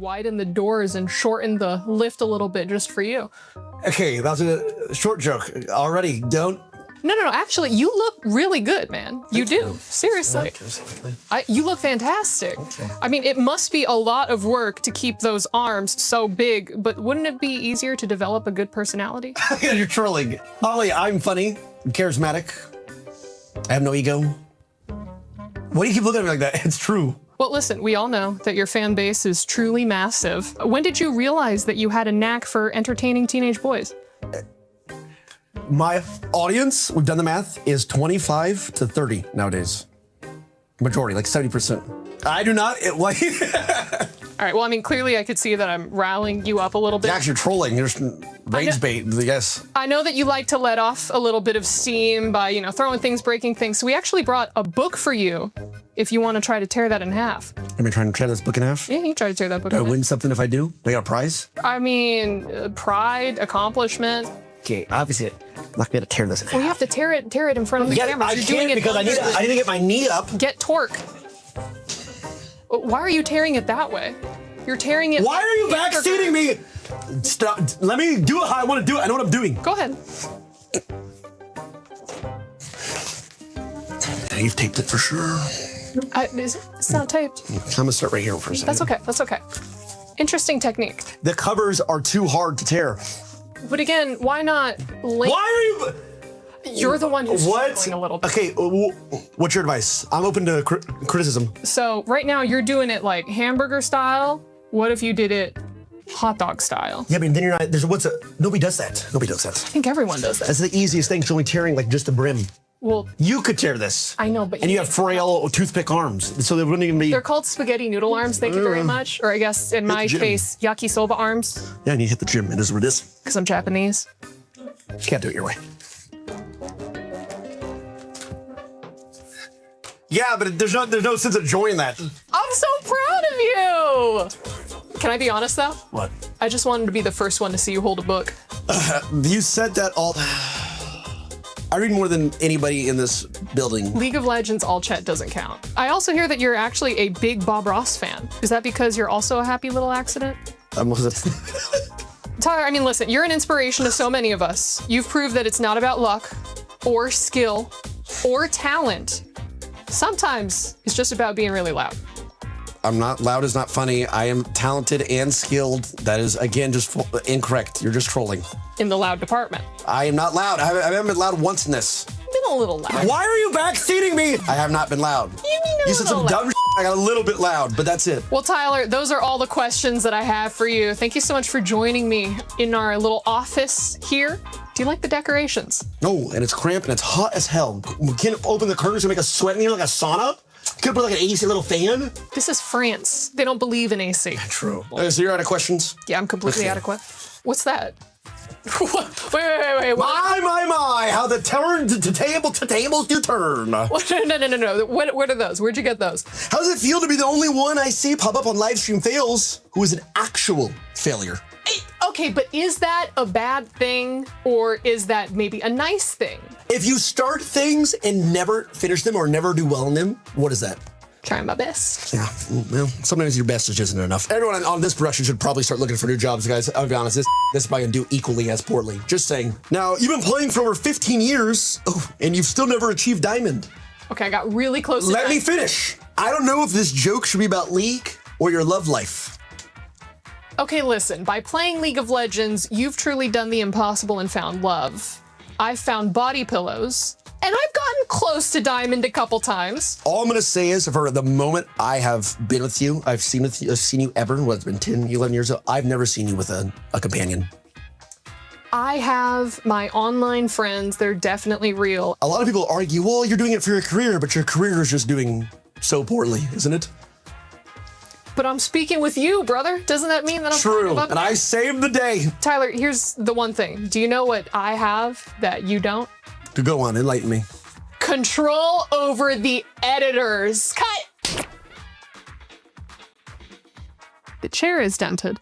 Widen the doors and shorten the lift a little bit just for you. Okay, that was a short joke already. Don't. No, actually, you look really good, man. You do. Seriously. You look fantastic. Okay. I mean, it must be a lot of work to keep those arms so big, but wouldn't it be easier to develop a good personality? You're trolling. Ollie, I'm funny, charismatic. I have no ego. Why do you keep looking at me like that? It's true. Well, listen, we all know that your fan base is truly massive. When did you realize that you had a knack for entertaining teenage boys? My audience, we've done the math, is 25 to 30 nowadays. Majority, like 70%. I do not, All right, well, I mean, clearly I could see that I'm riling you up a little bit. Actually, you're trolling. There's rage bait, yes. I know that you like to let off a little bit of steam by, you know, throwing things, breaking things. So we actually brought a book for you if you want to try to tear that in half. Am I trying to tear this book in half? Yeah, you can try to tear that book Do in I half. win something if I do? Do I got a prize? I mean, pride, accomplishment. Okay, obviously, I'm not gonna be able to tear this in half. Well, you have to tear it in front of the camera. I You're can't doing it because I need to get my knee up. Get torque. Why are you tearing it that way? You're tearing it. Why are you backseating me? Stop. Let me do it how I want to do it. I know what I'm doing. Go ahead. You've taped it for sure. It's not taped. I'm gonna start right here for a second. That's okay. That's okay. Interesting technique. The covers are too hard to tear. But again, why not link? Why are you? You're the one who's struggling a little bit. Okay, what's your advice? I'm open to criticism. So right now you're doing it like hamburger style. What if you did it hot dog style? Yeah, but then you're not. Nobody does that. Nobody does that. I think everyone does that. That's the easiest thing. It's only tearing like just the brim. Well, you could tear this. I know, but and you have frail toothpick arms, so they wouldn't even be. They're called spaghetti noodle arms. Thank you very much. Or I guess in my case, yakisoba arms. Yeah, and you hit the gym. It is what it is. Because I'm Japanese. You can't do it your way. Yeah, but there's no sense of enjoying that. I'm so proud of you. Can I be honest though? What? I just wanted to be the first one to see you hold a book. You said that all. I read more than anybody in this building. League of Legends all chat doesn't count. I also hear that you're actually a big Bob Ross fan. Is that because you're also a happy little accident? Tyler, I mean, listen, you're an inspiration to so many of us. You've proved that it's not about luck or skill or talent. Sometimes it's just about being really loud. I'm not loud is not funny. I am talented and skilled. That is, again, just incorrect. You're just trolling. In the loud department. I am not loud. I haven't been loud once in this. You've been a little loud. Why are you backseating me? I have not been loud. You said some dumb shit. I got a little bit loud, but that's it. Well, Tyler, those are all the questions that I have for you. Thank you so much for joining me in our little office here. Do you like the decorations? No, and it's cramped and it's hot as hell. We can't open the curtains and make us sweat in here like a sauna. Could put like an AC little fan. This is France. They don't believe in AC. True. So you're out of questions? Yeah, I'm completely adequate. What's that? Wait. My, how the tables do turn. No. What are those? Where'd you get those? How does it feel to be the only one I see pop up on Livestream Fails who is an actual failure? Okay, but is that a bad thing or is that maybe a nice thing? If you start things and never finish them or never do well in them, what is that? Trying my best. Yeah, well, sometimes your best just isn't enough. Everyone on this production should probably start looking for new jobs, guys. I'll be honest, this is probably gonna do equally as poorly. Just saying. Now, you've been playing for over 15 years, and you've still never achieved Diamond. Okay, I got really close to Let me finish. I don't know if this joke should be about League or your love life. Okay, listen, by playing League of Legends, you've truly done the impossible and found love. I've found body pillows, and I've gotten close to Diamond a couple times. All I'm gonna say is, for the moment I have been with you, I've seen you ever, it's been 10, 11 years ago, I've never seen you with a companion. I have my online friends, they're definitely real. A lot of people argue, well, you're doing it for your career, but your career is just doing so poorly, isn't it? But I'm speaking with you, brother. Doesn't that mean that I'm True, kind of and I saved the day. Tyler, here's the one thing. Do you know what I have that you don't? To go on, enlighten me. Control over the editors. Cut! The chair is dented.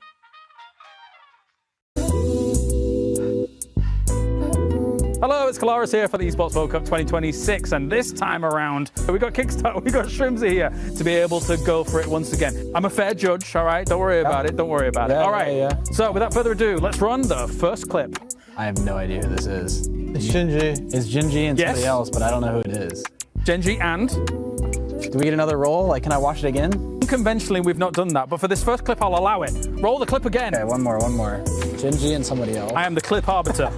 Hello, it's Kalaris here for the Esports World Cup 2026, and this time around, we got Kickstarter, we got Shrimsy here to be able to go for it once again. I'm a fair judge, all right? Don't worry about it, don't worry about it. All right, so without further ado, let's run the first clip. I have no idea who this is. It's Shinji. It's Jinji and somebody Yes. else, but I don't know who it is. Genji and? Do we get another roll? Like, can I watch it again? Conventionally, we've not done that, but for this first clip, I'll allow it. Roll the clip again. Okay, one more. Jinji and somebody else. I am the clip arbiter.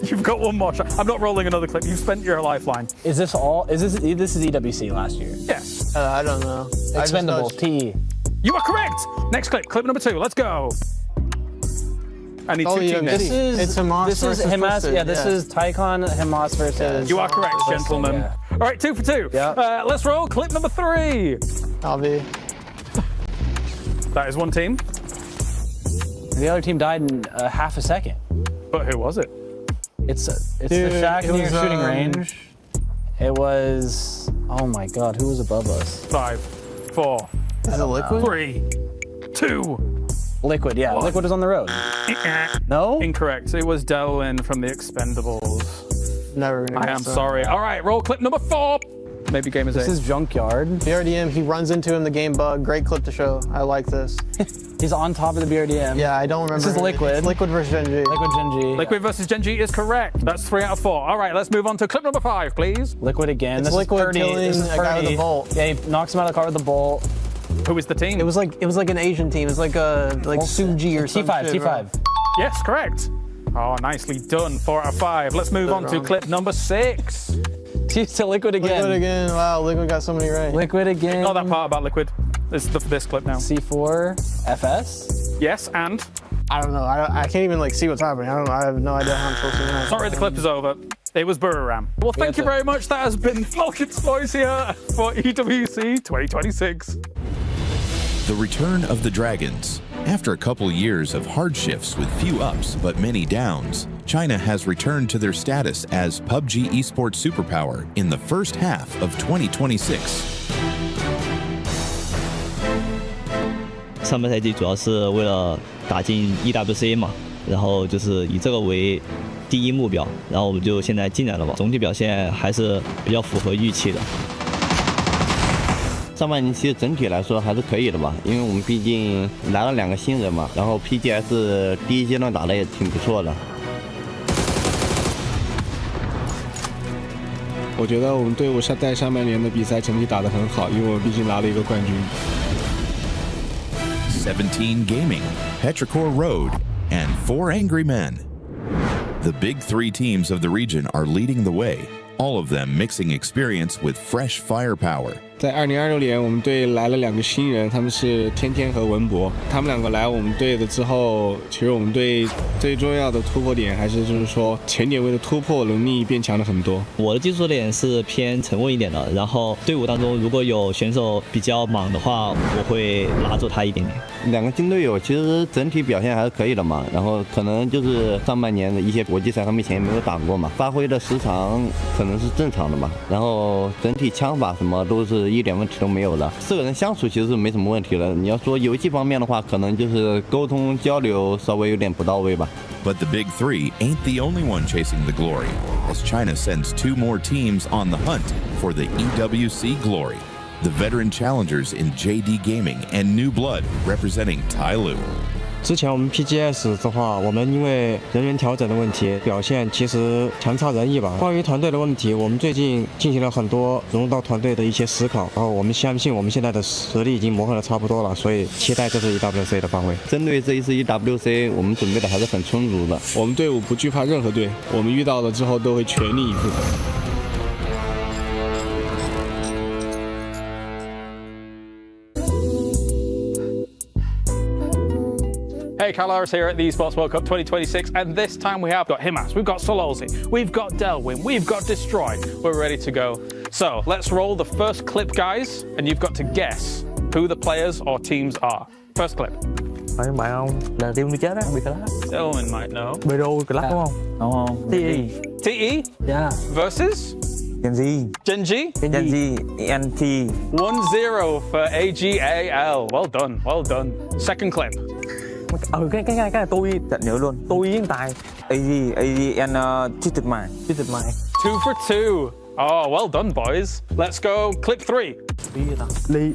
You've got one more shot. I'm not rolling another clip. You've spent your lifeline. Is this all? This is EWC last year? Yes. I don't know. Expendables, T. You are correct. Next clip, clip number 2. Let's go. I need two teams. It's Hamas versus Twisted. Yeah, this is Tycon Hamas versus. You are correct, gentlemen. Yeah. All right, 2 for 2. Yeah. Let's roll clip number 3. I'll be. That is one team. The other team died in half a second. But who was it? It's Dude, the shack it near was, shooting range. It was. Oh my God, who was above us? 5, 4, Is it Liquid? 3, 2. Liquid, yeah. Liquid is on the road. No? Incorrect. It was Delwyn from the Expendables. Never gonna I am sorry. All right, roll clip number 4. Maybe game is This 8. is Junkyard. BRDM, he runs into him, the game bug. Great clip to show. I like this. He's on top of the BRDM. Yeah, I don't remember. This is Liquid. It's Liquid versus Shinji. Liquid Jinji. Liquid versus Genji is correct. That's 3 out of 4. All right, let's move on to clip number 5, please. Liquid again. It's This is Liquid Purdy. killing This is a guy with a Purdy. bolt. Yeah, he knocks him out of the car with the bolt. Who is the team? It was like an Asian team. It's like Suji or something. T5. Yes, correct. Oh, nicely done. 4 out of 5. Let's move on to clip number 6. To Liquid again. Liquid again. Wow, Liquid got so many right. Liquid again. Not that part about Liquid. This is this clip now. C4. FS. Yes, and? I don't know. I can't even see what's happening. I have no idea how I'm supposed to know. Sorry, the clip is over. It was Buriram. Well, thank you very much. That has been Falcon's Voice here for EWC 2026. The Return of the Dragons. After a couple years of hardships with few ups but many downs, China has returned to their status as PUBG Esports superpower in the first half of 2026. 上半赛季主要是为了打进 EWC 嘛，然后就是以这个为第一目标，然后我们就现在进来了吧。总体表现还是比较符合预期的。上半年其实整体来说还是可以的吧，因为我们毕竟来了2个新人嘛，然后 PGS 第一阶段打得也挺不错的。我觉得我们队伍在上半年的比赛成绩打得很好，因为我们毕竟拿了一个冠军。17 Gaming, Petrichor Road, and 4 Angry Men. The big 3 teams of the region are leading the way, all of them mixing experience with fresh firepower. 在2026年，我们队来了2个新人，他们是天天和文博。他们2个来我们队的之后，其实我们队最重要的突破点还是就是说前点位的突破能力变强了很多。我的技术点是偏沉稳一点的，然后队伍当中如果有选手比较莽的话，我会拉住他一点点。 2个新队友其实整体表现还是可以的嘛，然后可能就是上半年的一些国际赛他们以前也没有打过嘛，发挥的时长可能是正常的嘛，然后整体枪法什么都是一点问题都没有的，4个人相处其实是没什么问题的。你要说游戏方面的话，可能就是沟通交流稍微有点不到位吧。 But the big 3 ain't the only one chasing the glory, as China sends 2 more teams on the hunt for the EWC glory. The veteran challengers in JD Gaming and New Blood representing Tyloo. 之前我们 PGS 的话，我们因为人员调整的问题，表现其实强差人意吧。关于团队的问题，我们最近进行了很多融入到团队的一些思考，然后我们相信我们现在的实力已经磨合的差不多了，所以期待这次 EWC 的发挥。针对这一次 EWC， 我们准备的还是很充足的。我们队伍不惧怕任何队，我们遇到了之后都会全力以赴。Hey, Calaris here at the Esports World Cup 2026, and this time we have got Himas, we've got Sololzi, we've got Delwyn, we've got Destroy. We're ready to go. So let's roll the first clip, guys, and you've got to guess who the players or teams are. First clip. Phải bạn không? Là team đi chết á, bị class. Delwyn might know. Bero class đúng không? Đúng không? TE. TE? Yeah. Versus? Gen Z. Gen G? Gen Z. NT. 1-0 for AGAL. Well done, well done. Second clip. Cái này tôi chợt nhớ luôn. Tôi với Tài. AG and Twisted Mind. 2 for 2. Oh, well done, boys. Let's go clip 3. Ly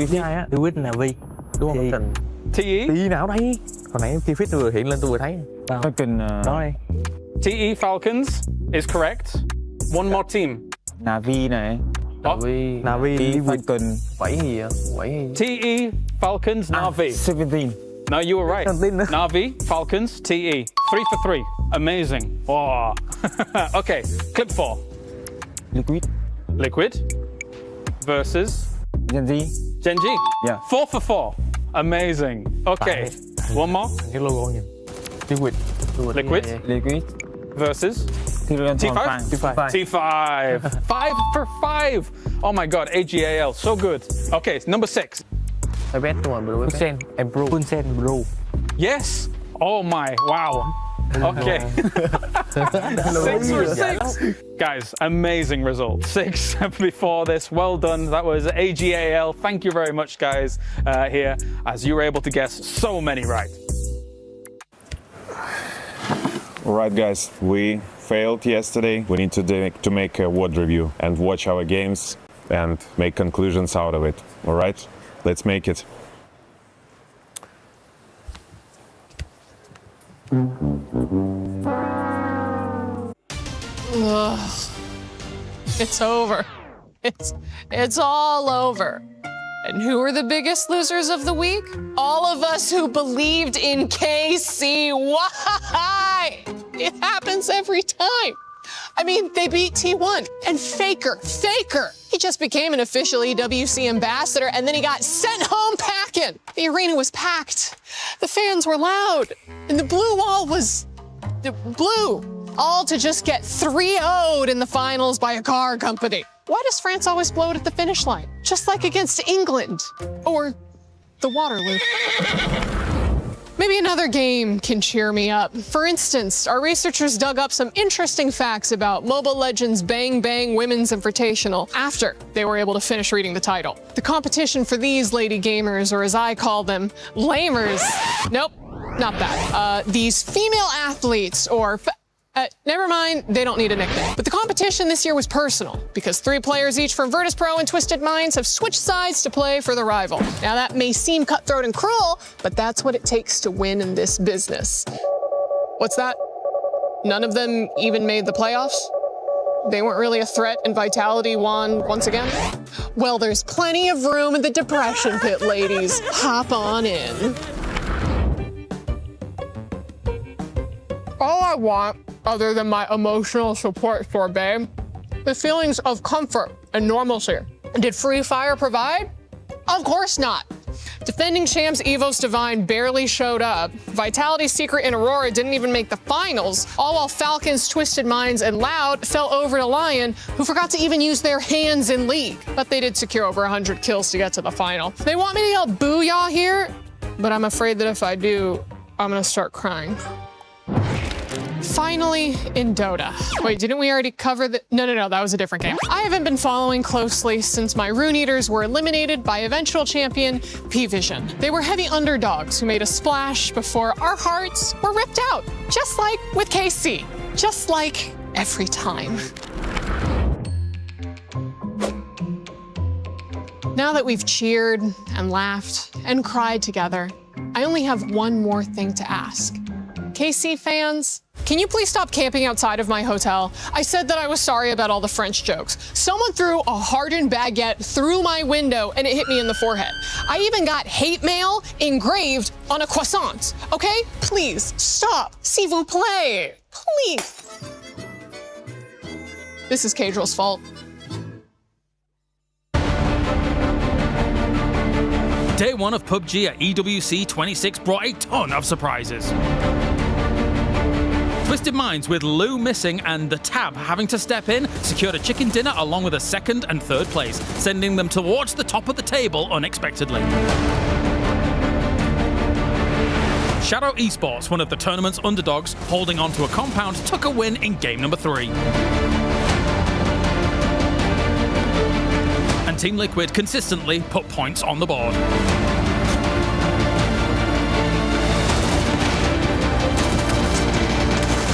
thứ hai á, Liquid Navy. Đúng không? TE? TE nào đây? Hồi nãy khi fit tôi vừa hiện lên tôi vừa thấy. Falcon. Đó đây. TE Falcons is correct. One more team. Navi này. Navy Falcon. 7 gì vậy? 7 TE Falcons Navi. 17. No, you were right. Navi Falcons TE. 3 for 3. Amazing. Oh. Okay, clip 4. Liquid versus Gen Z. Gen G. Yeah. 4 for 4. Amazing. Okay, one more. Cái logo nhìn. Liquid versus T5. T5. 5 for 5. Oh my God, AGAL, so good. Okay, number 6. I bet đúng rồi, Pulsen and Bro. Pulsen Bro. Yes. Oh my, wow. Okay. 6 for 6. Guys, amazing result. 6 before this. Well done. That was AGAL. Thank you very much, guys, here, as you were able to guess so many right. All right, guys, we failed yesterday. We need to make a WOD review and watch our games and make conclusions out of it. All right, let's make it. Ugh. It's over. It's all over. And who are the biggest losers of the week? All of us who believed in KC. Why? It happens every time. I mean, they beat T1 and Faker. He just became an official EWC ambassador and then he got sent home packing. The arena was packed. The fans were loud. And the blue wall was blue. All to just get 3-0'd in the finals by a car company. Why does France always blow it at the finish line? Just like against England or the Waterloo. Maybe another game can cheer me up. For instance, our researchers dug up some interesting facts about Mobile Legends Bang Bang Women's Invitational after they were able to finish reading the title. The competition for these lady gamers, or as I call them, lamers. Nope, not that. These female athletes, or never mind, they don't need a nickname. But the competition this year was personal because 3 players each from Virtus Pro and Twisted Minds have switched sides to play for the rival. Now that may seem cutthroat and cruel, but that's what it takes to win in this business. What's that? None of them even made the playoffs? They weren't really a threat and Vitality won once again? Well, there's plenty of room in the depression pit, ladies. Hop on in. All I want, other than my emotional support for babe, the feelings of comfort and normalcy. Did Free Fire provide? Of course not. Defending champs Evos Divine barely showed up. Vitality's Secret and Aurora didn't even make the finals, all while Falcons, Twisted Minds, and Loud fell over to Lion, who forgot to even use their hands in League. But they did secure over 100 kills to get to the final. They want me to yell booyah here, but I'm afraid that if I do, I'm gonna start crying. Finally, in Dota. Wait, didn't we already cover the... No, that was a different game. I haven't been following closely since my Rune Eaters were eliminated by eventual champion P-Vision. They were heavy underdogs who made a splash before our hearts were ripped out, just like with KC, just like every time. Now that we've cheered and laughed and cried together, I only have one more thing to ask. KC fans, can you please stop camping outside of my hotel? I said that I was sorry about all the French jokes. Someone threw a hardened baguette through my window and it hit me in the forehead. I even got hate mail engraved on a croissant. Okay? Please stop. S'il vous plaît. Please. This is Cadrill's fault. Day one of PUBG at EWC 26 brought a ton of surprises. Twisted Minds with Lou missing and the Tab having to step in secured a chicken dinner along with a second and third place, sending them towards the top of the table unexpectedly. Shadow Esports, one of the tournament's underdogs, holding onto a compound, took a win in game number 3. And Team Liquid consistently put points on the board.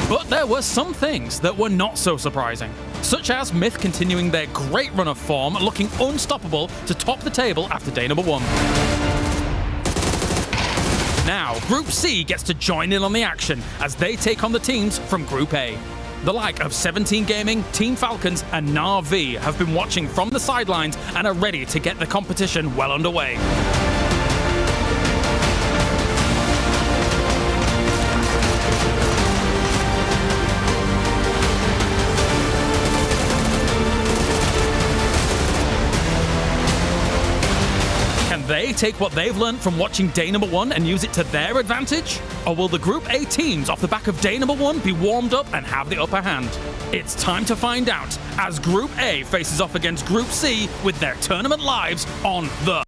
But there were some things that were not so surprising, such as Myth continuing their great run of form, looking unstoppable to top the table after day number 1. Now, Group C gets to join in on the action as they take on the teams from Group A. The like of 17 Gaming, Team Falcons, and Na'Vi have been watching from the sidelines and are ready to get the competition well underway. Can they take what they've learned from watching day number 1 and use it to their advantage? Or will the Group A teams off the back of day number 1 be warmed up and have the upper hand? It's time to find out as Group A faces off against Group C with their tournament lives on the...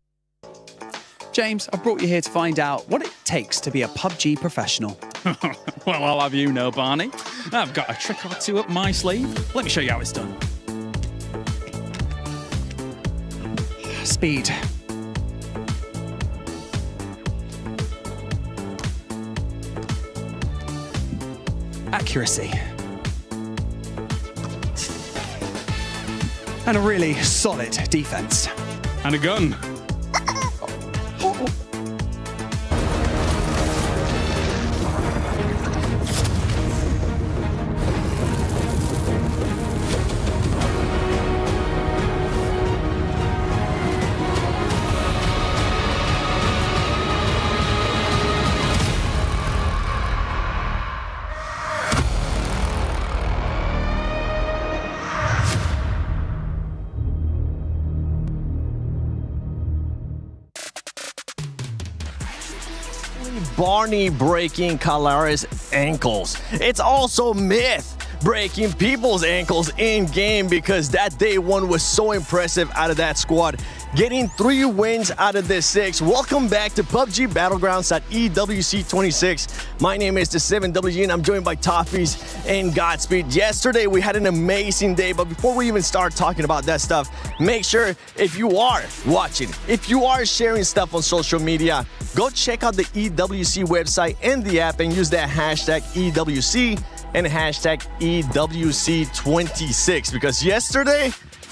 James, I brought you here to find out what it takes to be a PUBG professional. Well, I'll have you know, Barney. I've got a trick or two up my sleeve. Let me show you how it's done. Speed. Accuracy. And a really solid defense. And a gun. Barney breaking Kalara's ankles. It's also Myth breaking people's ankles in game because that day 1 was so impressive out of that squad. Getting 3 wins out of the 6. Welcome back to PUBG Battlegrounds at EWC 26. My name is the 7WG and I'm joined by Toffees and Godspeed. Yesterday we had an amazing day, but before we even start talking about that stuff, make sure if you are watching, if you are sharing stuff on social media, go check out the EWC website and the app and use that hashtag EWC and hashtag EWC26 because yesterday,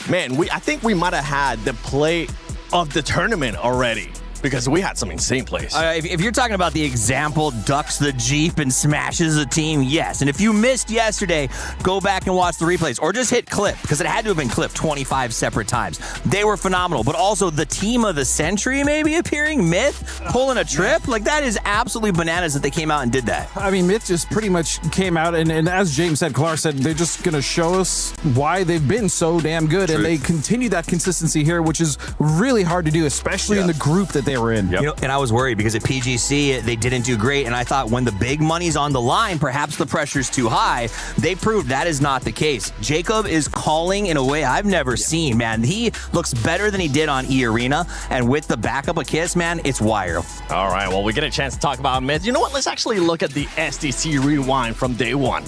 man, I think we might have had the play of the tournament already because we had some insane plays. If you're talking about the example, ducks the Jeep and smashes a team, yes. And if you missed yesterday, go back and watch the replays or just hit clip because it had to have been clipped 25 separate times. They were phenomenal, but also the team of the century maybe appearing, Myth, pulling a trip. Like that is absolutely bananas that they came out and did that. I mean, Myth just pretty much came out and as James said, Kalar said, they're just going to show us why they've been so damn good. Truth. And they continue that consistency here, which is really hard to do, especially in the group that they were in. Yep. You know, and I was worried because at PGC, they didn't do great. And I thought when the big money's on the line, perhaps the pressure's too high. They proved that is not the case. Jacob is calling in a way I've never seen, man. He looks better than he did on E-Arena. And with the backup of Kiss, man, it's wire. All right, well, we get a chance to talk about Myth. You know what? Let's actually look at the STC rewind from day 1.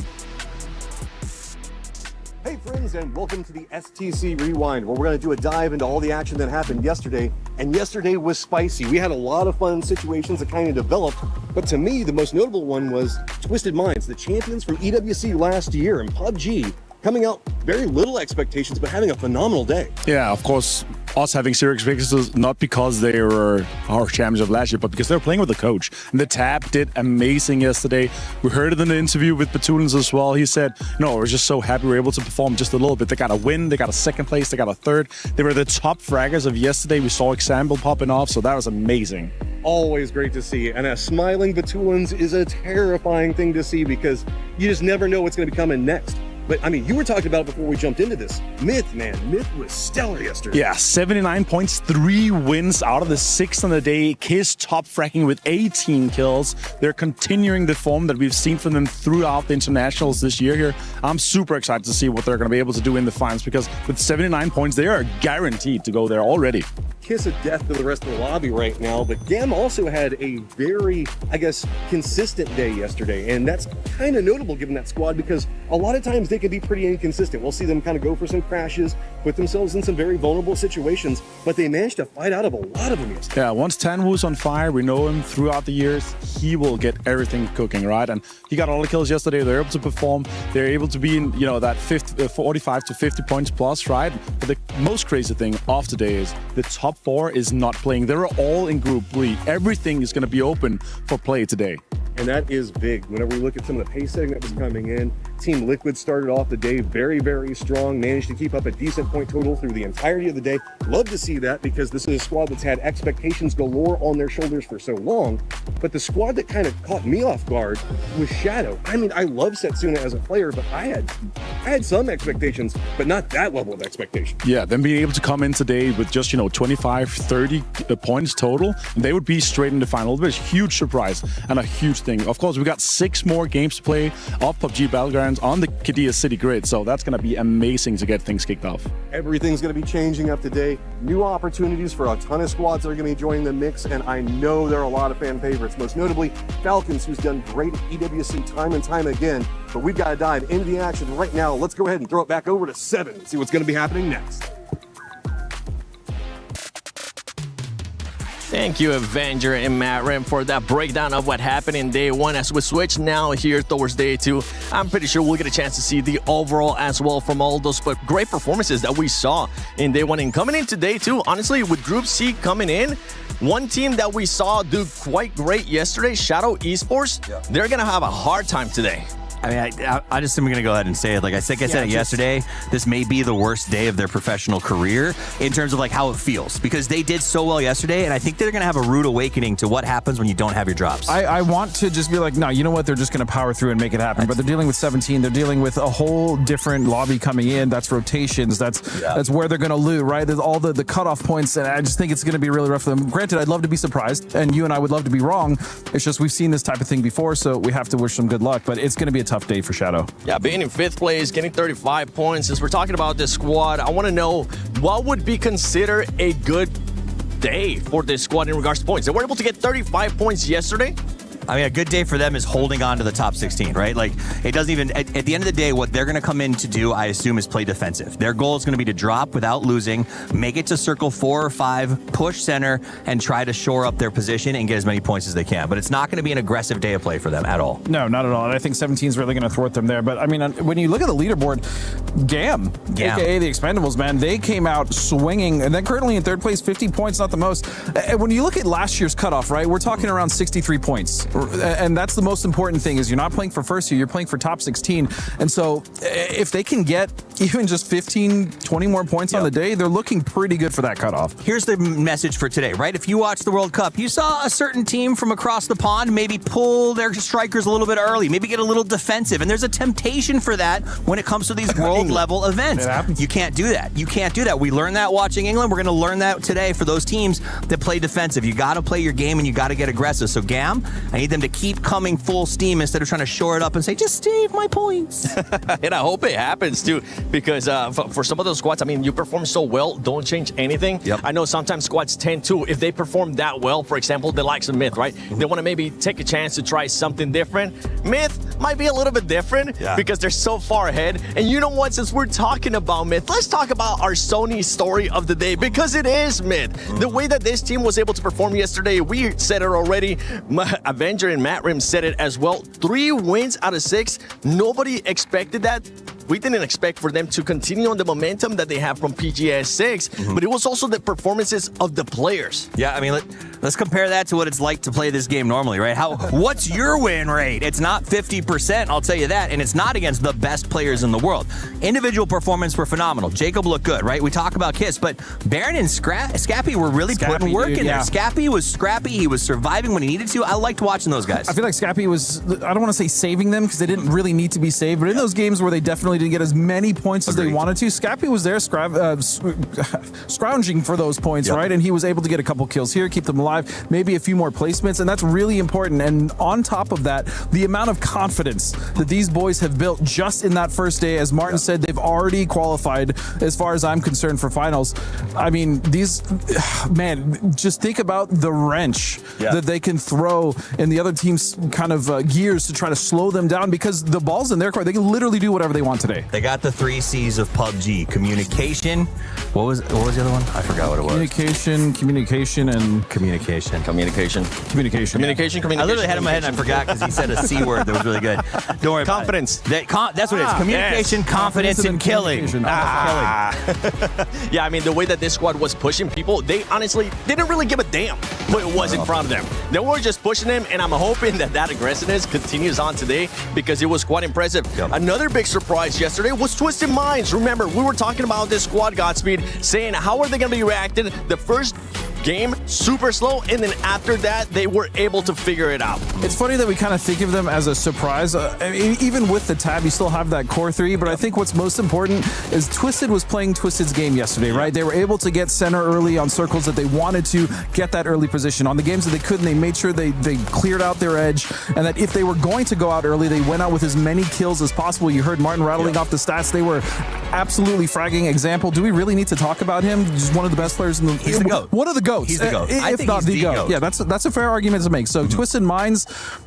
Hey friends, and welcome to the STC Rewind, where we're going to do a dive into all the action that happened yesterday. And yesterday was spicy. We had a lot of fun situations that kind of developed, but to me, the most notable one was Twisted Minds, the champions from EWC last year in PUBG, coming out very little expectations, but having a phenomenal day. Yeah, of course, us having zero expectations, not because they were our champions of last year, but because they were playing with the coach. And the Tab did amazing yesterday. We heard it in the interview with Batulins as well. He said, no, we're just so happy we were able to perform just a little bit. They got a win, they got a second place, they got a third. They were the top fraggers of yesterday. We saw Example popping off, so that was amazing. Always great to see. And a smiling Batulins is a terrifying thing to see because you just never know what's going to be coming next. But I mean, you were talking about before we jumped into this. Myth, man. Myth was stellar yesterday. Yeah, 79 points, 3 wins out of the 6 on the day. Kiss top fracking with 18 kills. They're continuing the form that we've seen from them throughout the internationals this year here. I'm super excited to see what they're going to be able to do in the finals because with 79 points, they are guaranteed to go there already. Kiss of death to the rest of the lobby right now, but Gam also had a very, I guess, consistent day yesterday, and that's kind of notable given that squad because a lot of times they can be pretty inconsistent. We'll see them kind of go for some crashes, put themselves in some very vulnerable situations, but they managed to fight out of a lot of them yesterday. Yeah, once Tanwu's on fire, we know him throughout the years, he will get everything cooking, right? And he got all the kills yesterday. They're able to perform. They're able to be in, that 45 to 50 points plus, right? But the most crazy thing of today is the top 4 is not playing. They're all in Group 3. Everything is going to be open for play today. And that is big. Whenever we look at some of the pace setting that was coming in, Team Liquid started off the day very, very strong, managed to keep up a decent point total through the entirety of the day. Love to see that because this is a squad that's had expectations galore on their shoulders for so long. But the squad that kind of caught me off guard was Shadow. I mean, I love Setsuna as a player, but I had some expectations, but not that level of expectation. Yeah, them being able to come in today with just, 25, 30 points total, they would be straight in the final. It was a huge surprise and a huge thing. Of course, we got 6 more games to play of PUBG Battlegrounds on the Qiddiya City grid, so that's going to be amazing to get things kicked off. Everything's going to be changing up today. New opportunities for a ton of squads that are going to be joining the mix, and I know there are a lot of fan favorites, most notably Falcons, who's done great at EWC time and time again. But we've got to dive into the action right now. Let's go ahead and throw it back over to 7 and see what's going to be happening next. Thank you, Avenger and Matt Rim, for that breakdown of what happened in day 1. As we switch now here towards day 2, I'm pretty sure we'll get a chance to see the overall as well from all those great performances that we saw in day 1. And coming into day 2, honestly, with Group C coming in, one team that we saw do quite great yesterday, Shadow Esports, they're going to have a hard time today. I mean, I just am going to go ahead and say it. Like I said it yesterday, this may be the worst day of their professional career in terms of like how it feels because they did so well yesterday, and I think they're going to have a rude awakening to what happens when you don't have your drops. I want to just be like, no, you know what? They're just going to power through and make it happen. But they're dealing with 17. They're dealing with a whole different lobby coming in. That's rotations. That's where they're going to lose, right? There's all the cutoff points, and I just think it's going to be really rough for them. Granted, I'd love to be surprised, and you and I would love to be wrong. It's just we've seen this type of thing before, so we have to wish them good luck. But it's going to be a tough day for Shadow. Yeah, being in 5th place, getting 35 points. As we're talking about this squad, I want to know what would be considered a good day for this squad in regards to points. They were able to get 35 points yesterday. I mean, a good day for them is holding on to the top 16, right? Like, it doesn't even, at the end of the day, what they're going to come in to do, I assume, is play defensive. Their goal is going to be to drop without losing, make it to circle 4 or 5, push center, and try to shore up their position and get as many points as they can. But it's not going to be an aggressive day of play for them at all. No, not at all. And I think 17 is really going to thwart them there. But, I mean, when you look at the leaderboard, Gam, a.k.a. the Expendables, man, they came out swinging. And then currently in 3rd place, 50 points, not the most. And when you look at last year's cutoff, right, we're talking around 63 points. And that's the most important thing is you're not playing for first year, you're playing for top 16. And so if they can get even just 15, 20 more points on the day, they're looking pretty good for that cutoff. Here's the message for today, right? If you watch the World Cup, you saw a certain team from across the pond maybe pull their strikers a little bit early, maybe get a little defensive. And there's a temptation for that when it comes to these world level events. You can't do that. You can't do that. We learned that watching England. We're going to learn that today for those teams that play defensive. You got to play your game and you got to get aggressive. So Gam, I need them to keep coming full steam instead of trying to shore it up and say, just save my points. And I hope it happens too, because for some of those squads, I mean, you perform so well, don't change anything. I know sometimes squads tend to, if they perform that well, for example, the likes of Myth, right? They want to maybe take a chance to try something different. Myth might be a little bit different because they're so far ahead. And you know what, since we're talking about Myth, let's talk about our Sony story of the day, because it is Myth. The way that this team was able to perform yesterday, we said it already. Avenger and Matt Rim said it as well. 3 wins out of 6. Nobody expected that. we didn't expect for them to continue on the momentum that they have from PGS 6, but it was also the performances of the players. Yeah, I mean, let's compare that to what it's like to play this game normally, right? What's your win rate? It's not 50%, I'll tell you that, and it's not against the best players in the world. Individual performance were phenomenal. Jacob looked good, right? We talk about Kiss, but Baron and Scrappy were really putting work in there. Scrappy was scrappy. He was surviving when he needed to. I liked watching those guys. I feel like Scrappy was, I don't want to say saving them because they didn't really need to be saved, but in those games where they definitely didn't get as many points as they wanted to, Scrappy was there scrounging for those points, right? And he was able to get a couple kills here, keep them alive, maybe a few more placements, and that's really important. And on top of that, the amount of confidence that these boys have built just in that first day, as Martin said, they've already qualified, as far as I'm concerned, for finals. I mean, man, just think about the wrench that they can throw in the other team's kind of gears to try to slow them down, because the ball's in their court. They can literally do whatever they want today. They got the 3 C's of PUBG: communication. What was the other one? I forgot what it was. Communication, and communication. Communication. I literally had it in my head and I forgot because he said a C word that was really good. Don't worry. Confidence. That's what it is. Communication, confidence, and killing. Yeah, I mean, the way that this squad was pushing people, they honestly didn't really give a damn what was in front of them. They were just pushing them, and I'm hoping that aggressiveness continues on today because it was quite impressive. Another big surprise yesterday was Twisted Minds. Remember, we were talking about this squad, Godspeed, saying how are they going to be reacting? The first game, super slow, and then after that, they were able to figure it out. It's funny that we kind of think of them as a surprise. I mean, even with the tab, you still have that core 3, but I think what's most important is Twisted was playing Twisted's game yesterday, right? They were able to get center early on circles that they wanted to get that early position. On the games that they couldn't, they made sure they cleared out their edge, and that if they were going to go out early, they went out with as many kills as possible. You heard Martin rattling off the stats. They were absolutely fragging. Example, do we really need to talk about him? He's one of the best players in the... He's the GOAT. One of the GOATs. He's the GOAT. If not the GOAT. Yeah, that's a fair argument to make. So Twisted Minds,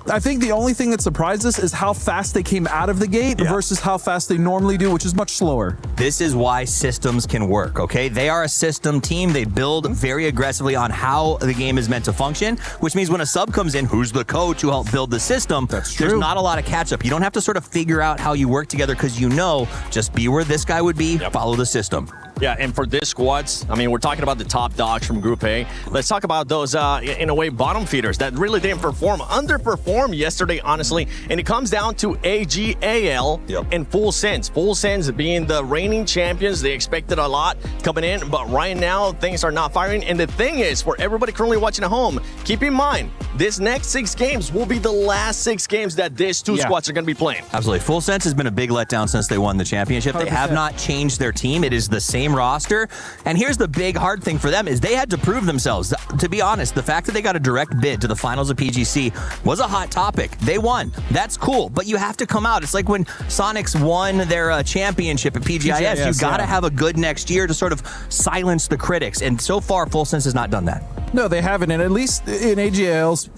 I think the only thing that surprised us is how fast they came out of the gate versus how fast they normally do, which is much slower. This is why systems can work, okay? They are a system team. They build very aggressively on how the game is meant to function, which means when a sub comes in, who's the coach who helped build the system, there's not a lot of catch-up. You don't have to sort of figure out how you work together because you know, just be where this guy would be, follow the system. Yeah, and for this squads, I mean, we're talking about the top dogs from Group A. Let's talk about those, in a way, bottom feeders that really didn't underperformed yesterday, honestly. And it comes down to AGAL and Full Sense. Full Sense being the reigning champions. They expected a lot coming in, but right now, things are not firing. And the thing is, for everybody currently watching at home, keep in mind, this next 6 games will be the last 6 games that these 2 squads are going to be playing. Absolutely. Full Sense has been a big letdown since they won the championship. 100%. They have not changed their team. It is the same roster. And here's the big hard thing for them is they had to prove themselves. To be honest, the fact that they got a direct bid to the finals of PGC was a hot topic. They won. That's cool. But you have to come out. It's like when Sonics won their championship at PGIS. You got to have a good next year to sort of silence the critics. And so far, Full Sense has not done that. No, they haven't. And at least in AGL's,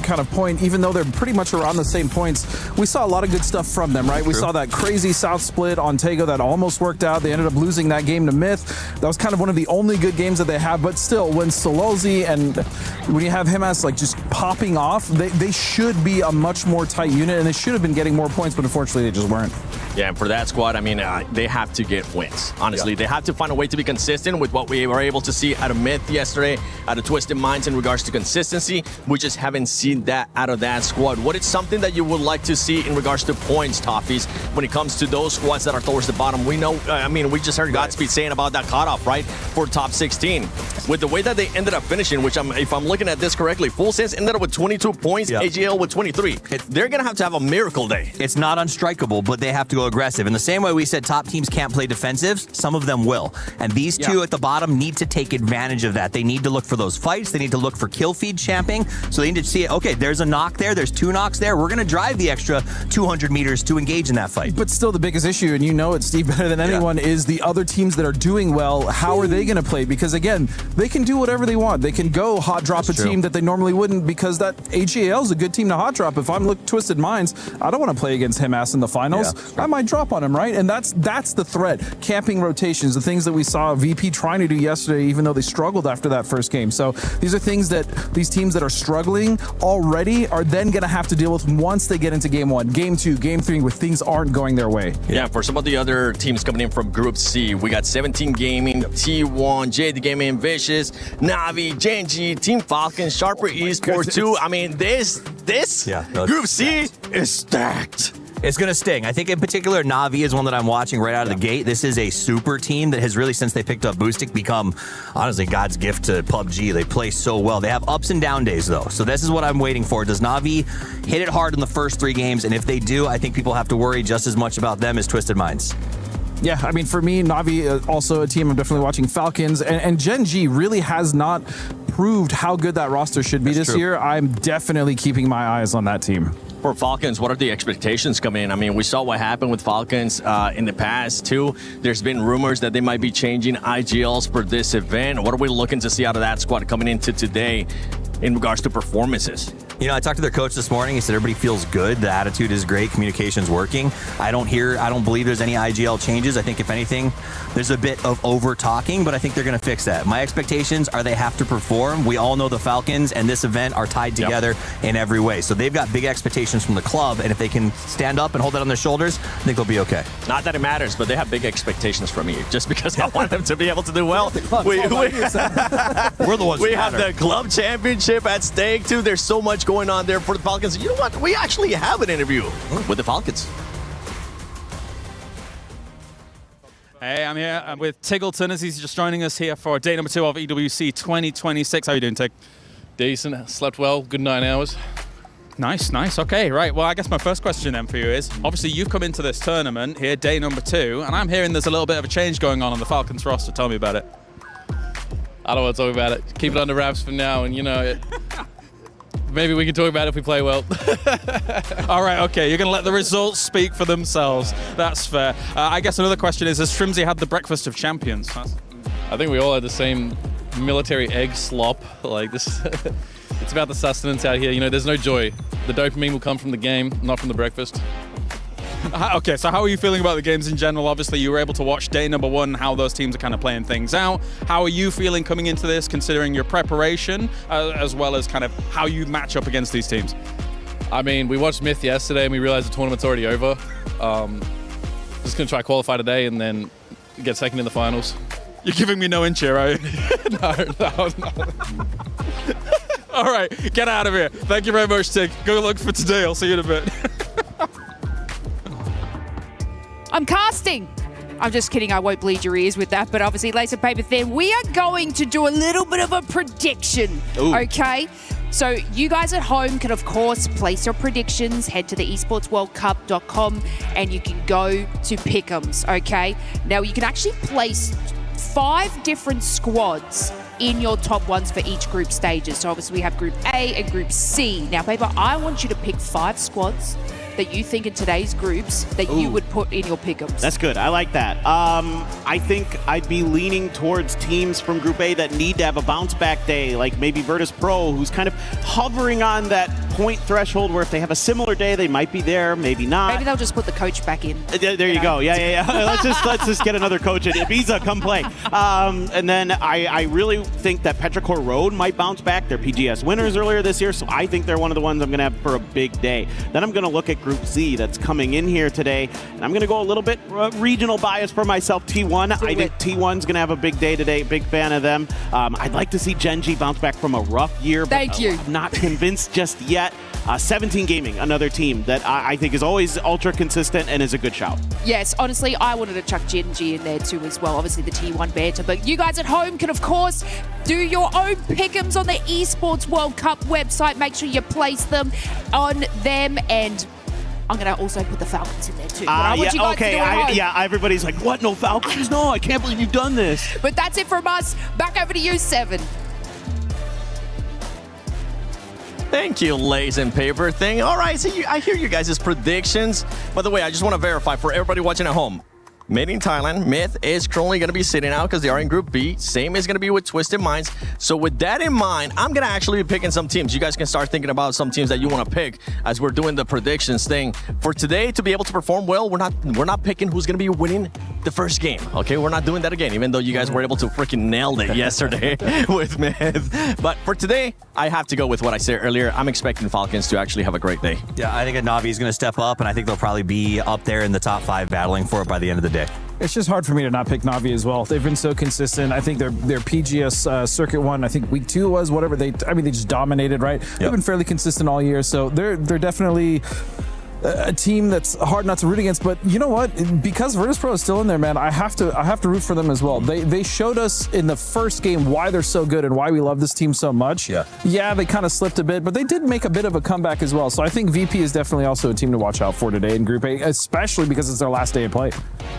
kind of point, even though they're pretty much around the same points, we saw a lot of good stuff from them, right? We saw that crazy South split on Tego that almost worked out. They ended up losing that game to Myth. That was kind of one of the only good games that they have. But still, when Solozzi and when you have him as just popping off, they should be a much more tight unit, and they should have been getting more points, but unfortunately they just weren't. Yeah, and for that squad, I mean, they have to get wins. Honestly, they have to find a way to be consistent with what we were able to see out of Myth yesterday, out of Twisted Minds in regards to consistency. We just haven't seen that out of that squad. What is something that you would like to see in regards to points, Toffees, when it comes to those squads that are towards the bottom? We know, we just heard Godspeed saying about that cutoff, right, for top 16. With the way that they ended up finishing, which if I'm looking at this correctly, Full Sense ended up with 22 points, AGL with 23. They're going to have a miracle day. It's not unstrikeable, but they have to go aggressive. In the same way we said top teams can't play defensive, some of them will. And these 2 at the bottom need to take advantage of that. They need to look for those fights. They need to look for kill feed champing. So they need to see, okay, there's a knock there. There's 2 knocks there. We're going to drive the extra 200 meters to engage in that fight. But still the biggest issue, and you know it, Steve, better than anyone, is the other teams that are doing well. How are they going to play? Because again, they can do whatever they want. They can go hot drop a team that they normally wouldn't, because that AGL is a good team to hot drop. If I'm Twisted Minds, I don't want to play against him ass in the finals. I might might drop on him, right? And that's the threat. Camping rotations, the things that we saw VP trying to do yesterday, even though they struggled after that first game. So these are things that these teams that are struggling already are then going to have to deal with once they get into game 1, game 2, game 3, where things aren't going their way. Yeah, for some of the other teams coming in from Group C, we got 17 Gaming, T1, JD Gaming, Vicious, Navi, Genji, Team Falcon, Sharper Esports 2. I mean, this Group C is stacked. It's going to sting. I think in particular, Navi is one that I'm watching right out of the gate. This is a super team that has really, since they picked up Boostic, become, honestly, God's gift to PUBG. They play so well. They have ups and down days, though. So this is what I'm waiting for. Does Navi hit it hard in the first 3 games? And if they do, I think people have to worry just as much about them as Twisted Minds. Yeah, I mean, for me, Navi, also a team I'm definitely watching. Falcons, and Gen G really has not proved how good that roster should be this year. I'm definitely keeping my eyes on that team. For Falcons, what are the expectations coming in? I mean, we saw what happened with Falcons in the past, too. There's been rumors that they might be changing IGLs for this event. What are we looking to see out of that squad coming into today in regards to performances? You know, I talked to their coach this morning. He said everybody feels good. The attitude is great. Communication's working. I don't believe there's any IGL changes. I think, if anything, there's a bit of over-talking, but I think they're going to fix that. My expectations are they have to perform. We all know the Falcons and this event are tied together in every way. So they've got big expectations from the club, and if they can stand up and hold that on their shoulders, I think they'll be okay. Not that it matters, but they have big expectations from me, just because I want them to be able to do well. We're the ones we have the club championship at stake, too. There's so much going on there for the Falcons. You know what? We actually have an interview with the Falcons. Hey, I'm here. I'm with Tiggleton as he's just joining us here for day number 2 of EWC 2026. How are you doing, Tig? Decent. Slept well. Good 9 hours. Nice, nice. Okay, right. Well, I guess my first question then for you is, obviously you've come into this tournament here, day number 2, and I'm hearing there's a little bit of a change going on the Falcons roster. Tell me about it. I don't want to talk about it. Keep it under wraps for now, and maybe we can talk about it if we play well. All right, okay. You're going to let the results speak for themselves. That's fair. I guess another question is, has Shrimsy had the breakfast of champions? I think we all had the same military egg slop. Like this, it's about the sustenance out here. There's no joy. The dopamine will come from the game, not from the breakfast. Okay, so how are you feeling about the games in general? Obviously, you were able to watch day number 1, how those teams are kind of playing things out. How are you feeling coming into this, considering your preparation, as well as kind of how you match up against these teams? I mean, we watched Myth yesterday, and we realized the tournament's already over. Just going to try qualify today, and then get second in the finals. You're giving me no inch here, are you? No. All right, get out of here. Thank you very much, Tig. Good luck for today. I'll see you in a bit. I'm casting. I'm just kidding. I won't bleed your ears with that. But obviously, laser paper thin. We are going to do a little bit of a prediction. Ooh. Okay. So you guys at home can, of course, place your predictions. Head to the esportsworldcup.com and you can go to Pick'ems. Okay. Now you can actually place 5 different squads in your top ones for each group stages. So obviously we have Group A and Group C. Now, Paper, I want you to pick 5 squads that you think in today's groups that you would put in your pick'ems. That's good. I like that. I think I'd be leaning towards teams from Group A that need to have a bounce back day, like maybe Virtus Pro, who's kind of hovering on that point threshold where if they have a similar day, they might be there, maybe not. Maybe they'll just put the coach back in. There you go. Yeah. let's just get another coach in. Ibiza, come play. And then I really think that Petrichor Road might bounce back. They're PGS winners earlier this year, so I think they're one of the ones I'm going to have for a big day. Then I'm going to look at Group C that's coming in here today, and I'm going to go a little bit regional bias for myself. T1. I think T1's going to have a big day today. Big fan of them. I'd like to see Gen G bounce back from a rough year. Thank you. I'm not convinced just yet. 17 Gaming, another team that I think is always ultra consistent and is a good shout. Yes, honestly, I wanted to chuck Gen G in there too as well. Obviously the T1 banter, but you guys at home can, of course, do your own pick'ems on the Esports World Cup website. Make sure you place them on them, and I'm going to also put the Falcons in there too. I want you guys to do it at home. Everybody's like, what, no Falcons? No, I can't believe you've done this. But that's it from us. Back over to you, Seven. Thank you, Lays and Paper Thing. All right, so I hear you guys' predictions. By the way, I just want to verify for everybody watching at home. made in Thailand. Myth is currently going to be sitting out because they are in Group B. Same is going to be with Twisted Minds. So with that in mind, I'm going to actually be picking some teams. You guys can start thinking about some teams that you want to pick as we're doing the predictions thing. For today, to be able to perform well, we're not picking who's going to be winning the first game. Okay, we're not doing that again, even though you guys were able to freaking nail it yesterday with Myth. But for today, I have to go with what I said earlier. I'm expecting Falcons to actually have a great day. Yeah, I think a Na'Vi is going to step up, and I think they'll probably be up there in the top 5 battling for it by the end of the day. It's just hard for me to not pick Na'Vi as well. They've been so consistent. I think their PGS circuit one, I think week 2 was whatever they just dominated, right? Yep. They've been fairly consistent all year, so they're definitely a team that's hard not to root against. But you know what? Because Virtus.pro is still in there, man, I have to root for them as well. They showed us in the first game why they're so good and why we love this team so much. Yeah, they kind of slipped a bit, but they did make a bit of a comeback as well. So I think VP is definitely also a team to watch out for today in Group A, especially because it's their last day of play.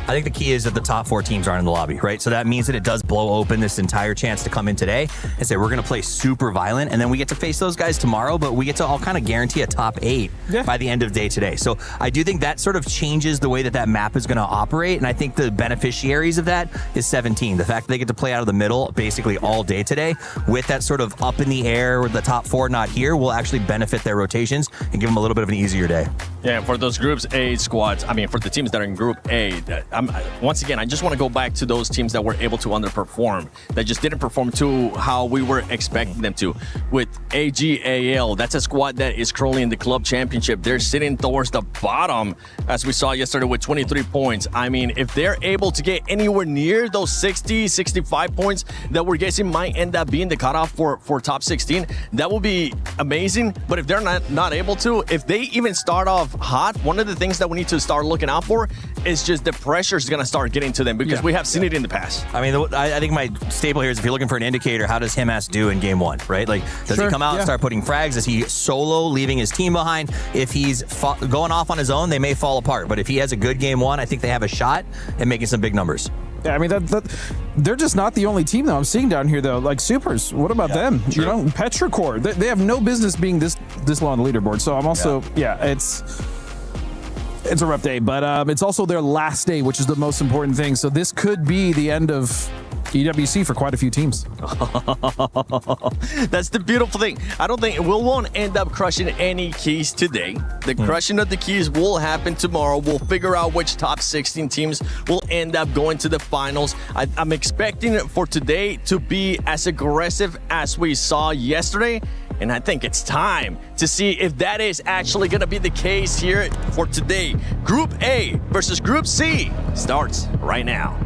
I think the key is that the top 4 teams aren't in the lobby, right? So that means that it does blow open this entire chance to come in today and say, we're going to play super violent, and then we get to face those guys tomorrow, but we get to all kind of guarantee a top 8 by the end of day today. So I do think that sort of changes the way that map is going to operate, and I think the beneficiaries of that is 17. The fact that they get to play out of the middle basically all day today with that sort of up in the air with the top 4 not here will actually benefit their rotations and give them a little bit of an easier day. Yeah, for those Groups A squads, I mean, for the teams that are in Group A, once again, I just want to go back to those teams that were able to underperform, that just didn't perform to how we were expecting them to. With AGAL, that's a squad that is currently in the club championship. They're sitting towards the bottom, as we saw yesterday with 23 points. I mean, if they're able to get anywhere near those 60, 65 points that we're guessing might end up being the cutoff for top 16, that will be amazing. But if they're not able to, if they even start off hot, one of the things that we need to start looking out for is just the pressure is going to start getting to them, because we have seen it in the past. I mean, I think my staple here is if you're looking for an indicator, how does Himas do in game 1, right? Like, does he come out and start putting frags? Is he solo, leaving his team behind? If he's going off on his own, they may fall apart. But if he has a good game 1, I think they have a shot at making some big numbers. Yeah, I mean, they're just not the only team, though, I'm seeing down here, though. Like, Supers, what about them? True. You know, Petrichor, they have no business being this low on the leaderboard. So I'm also, it's a rough day, but it's also their last day, which is the most important thing. So this could be the end of EWC for quite a few teams. That's the beautiful thing. I don't think we won't end up crushing any keys today. The crushing of the keys will happen tomorrow. We'll figure out which top 16 teams will end up going to the finals. I'm expecting for today to be as aggressive as we saw yesterday. And I think it's time to see if that is actually going to be the case here for today. Group A versus Group C starts right now.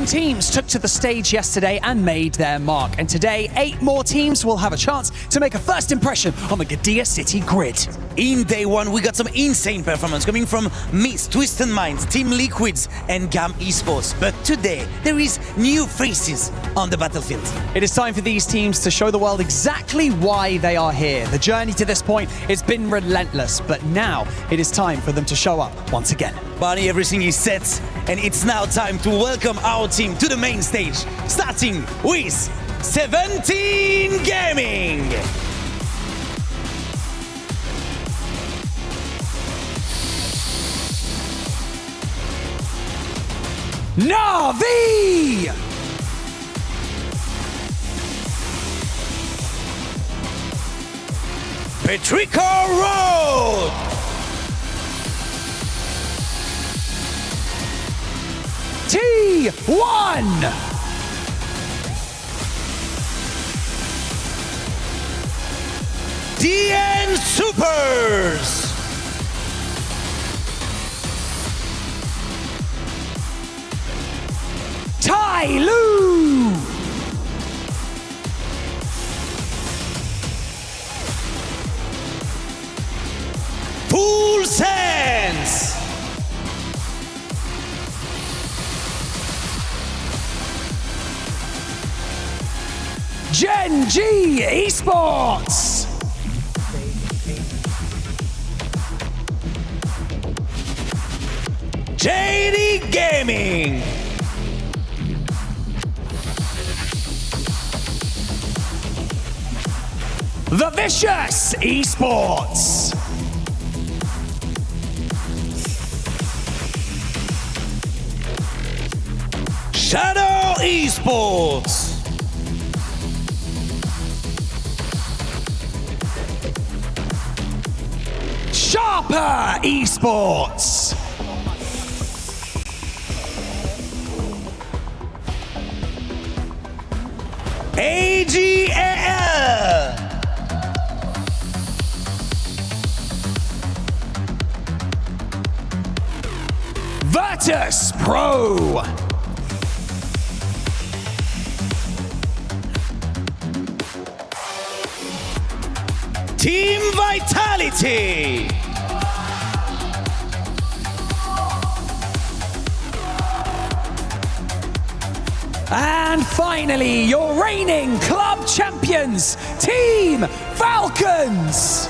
Teams took to the stage yesterday and made their mark, and today 8 more teams will have a chance to make a first impression on the Gadia City grid. In day 1, we got some insane performance coming from Myth, Twisted Minds, Team Liquids, and GAM Esports. But today, there is new faces on the battlefield. It is time for these teams to show the world exactly why they are here. The journey to this point has been relentless, but now it is time for them to show up once again. Barney, everything is set, and it's now time to welcome our team to the main stage, starting with 17 Gaming. Na'Vi! Petrichor Road! T1! DN Supers! Tai Lu! Sense! Gen G Esports! JD Gaming! The Vicious Esports! Shadow Esports! Sharper Esports! AGL! Virtus Pro! Team Vitality! And finally, your reigning club champions, Team Falcons!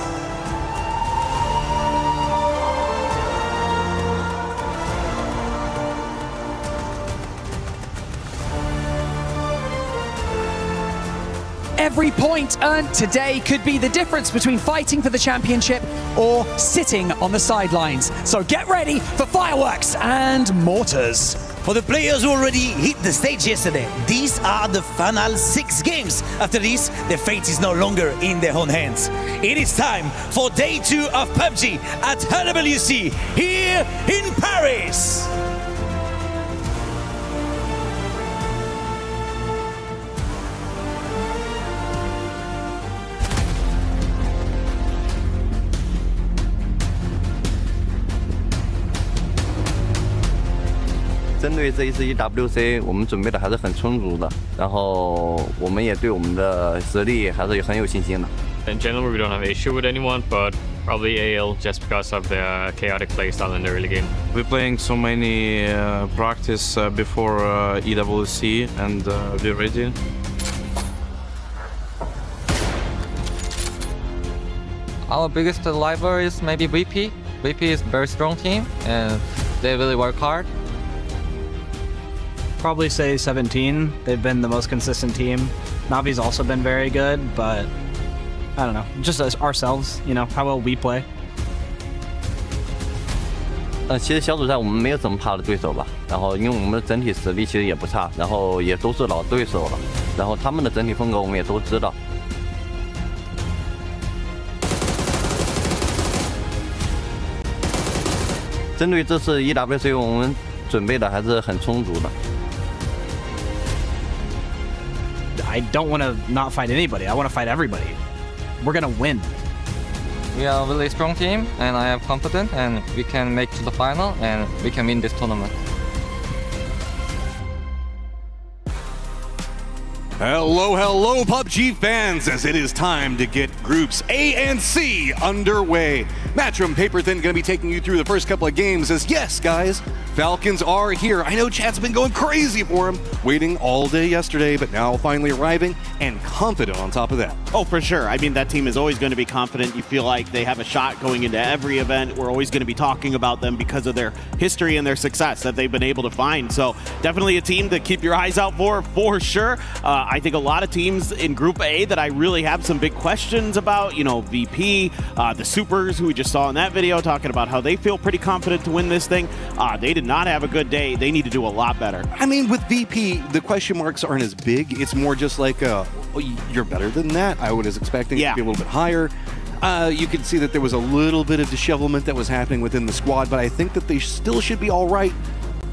Every point earned today could be the difference between fighting for the championship or sitting on the sidelines. So get ready for fireworks and mortars. For the players who already hit the stage yesterday, these are the final 6 games. After this, their fate is no longer in their own hands. It is time for day 2 of PUBG at EWC here in Paris. 针对这一次 EWC， 我们准备的还是很充足的，然后我们也对我们的实力还是很有信心的。In general, we don't have an issue with anyone, but probably AL just because of the chaotic playstyle in the early game. We're playing so many practice before EWC, and we're ready. Our biggest rival is maybe VP. VP is a very strong team, and they really work hard. Probably say 17. They've been the most consistent team. Navi's also been very good, but I don't know. Just as ourselves, you know, how well we play. 其实小组赛我们没有什么怕的对手吧，然后因为我们的整体实力其实也不差，然后也都是老对手了，然后他们的整体风格我们也都知道。针对这次 EWC， 我们准备的还是很充足的。 I don't want to not fight anybody. I want to fight everybody. We're going to win. We are a really strong team, and I am confident, and we can make to the final, and we can win this tournament. Hello, hello, PUBG fans, as it is time to get groups A and C underway. Matchroom Paperthin going to be taking you through the first couple of games as, yes, guys, Falcons are here. I know chat's been going crazy for them, waiting all day yesterday, but now finally arriving and confident on top of that. Oh, for sure. I mean, that team is always going to be confident. You feel like they have a shot going into every event. We're always going to be talking about them because of their history and their success that they've been able to find. So definitely a team to keep your eyes out for sure. I think a lot of teams in Group A that I really have some big questions about, you know, VP, the Supers, who we just saw in that video, talking about how they feel pretty confident to win this thing. They did not have a good day. They need to do a lot better. I mean, with VP, the question marks aren't as big. It's more just like, you're better than that. I was expecting it to be a little bit higher. You could see that there was a little bit of dishevelment that was happening within the squad, but I think that they still should be all right.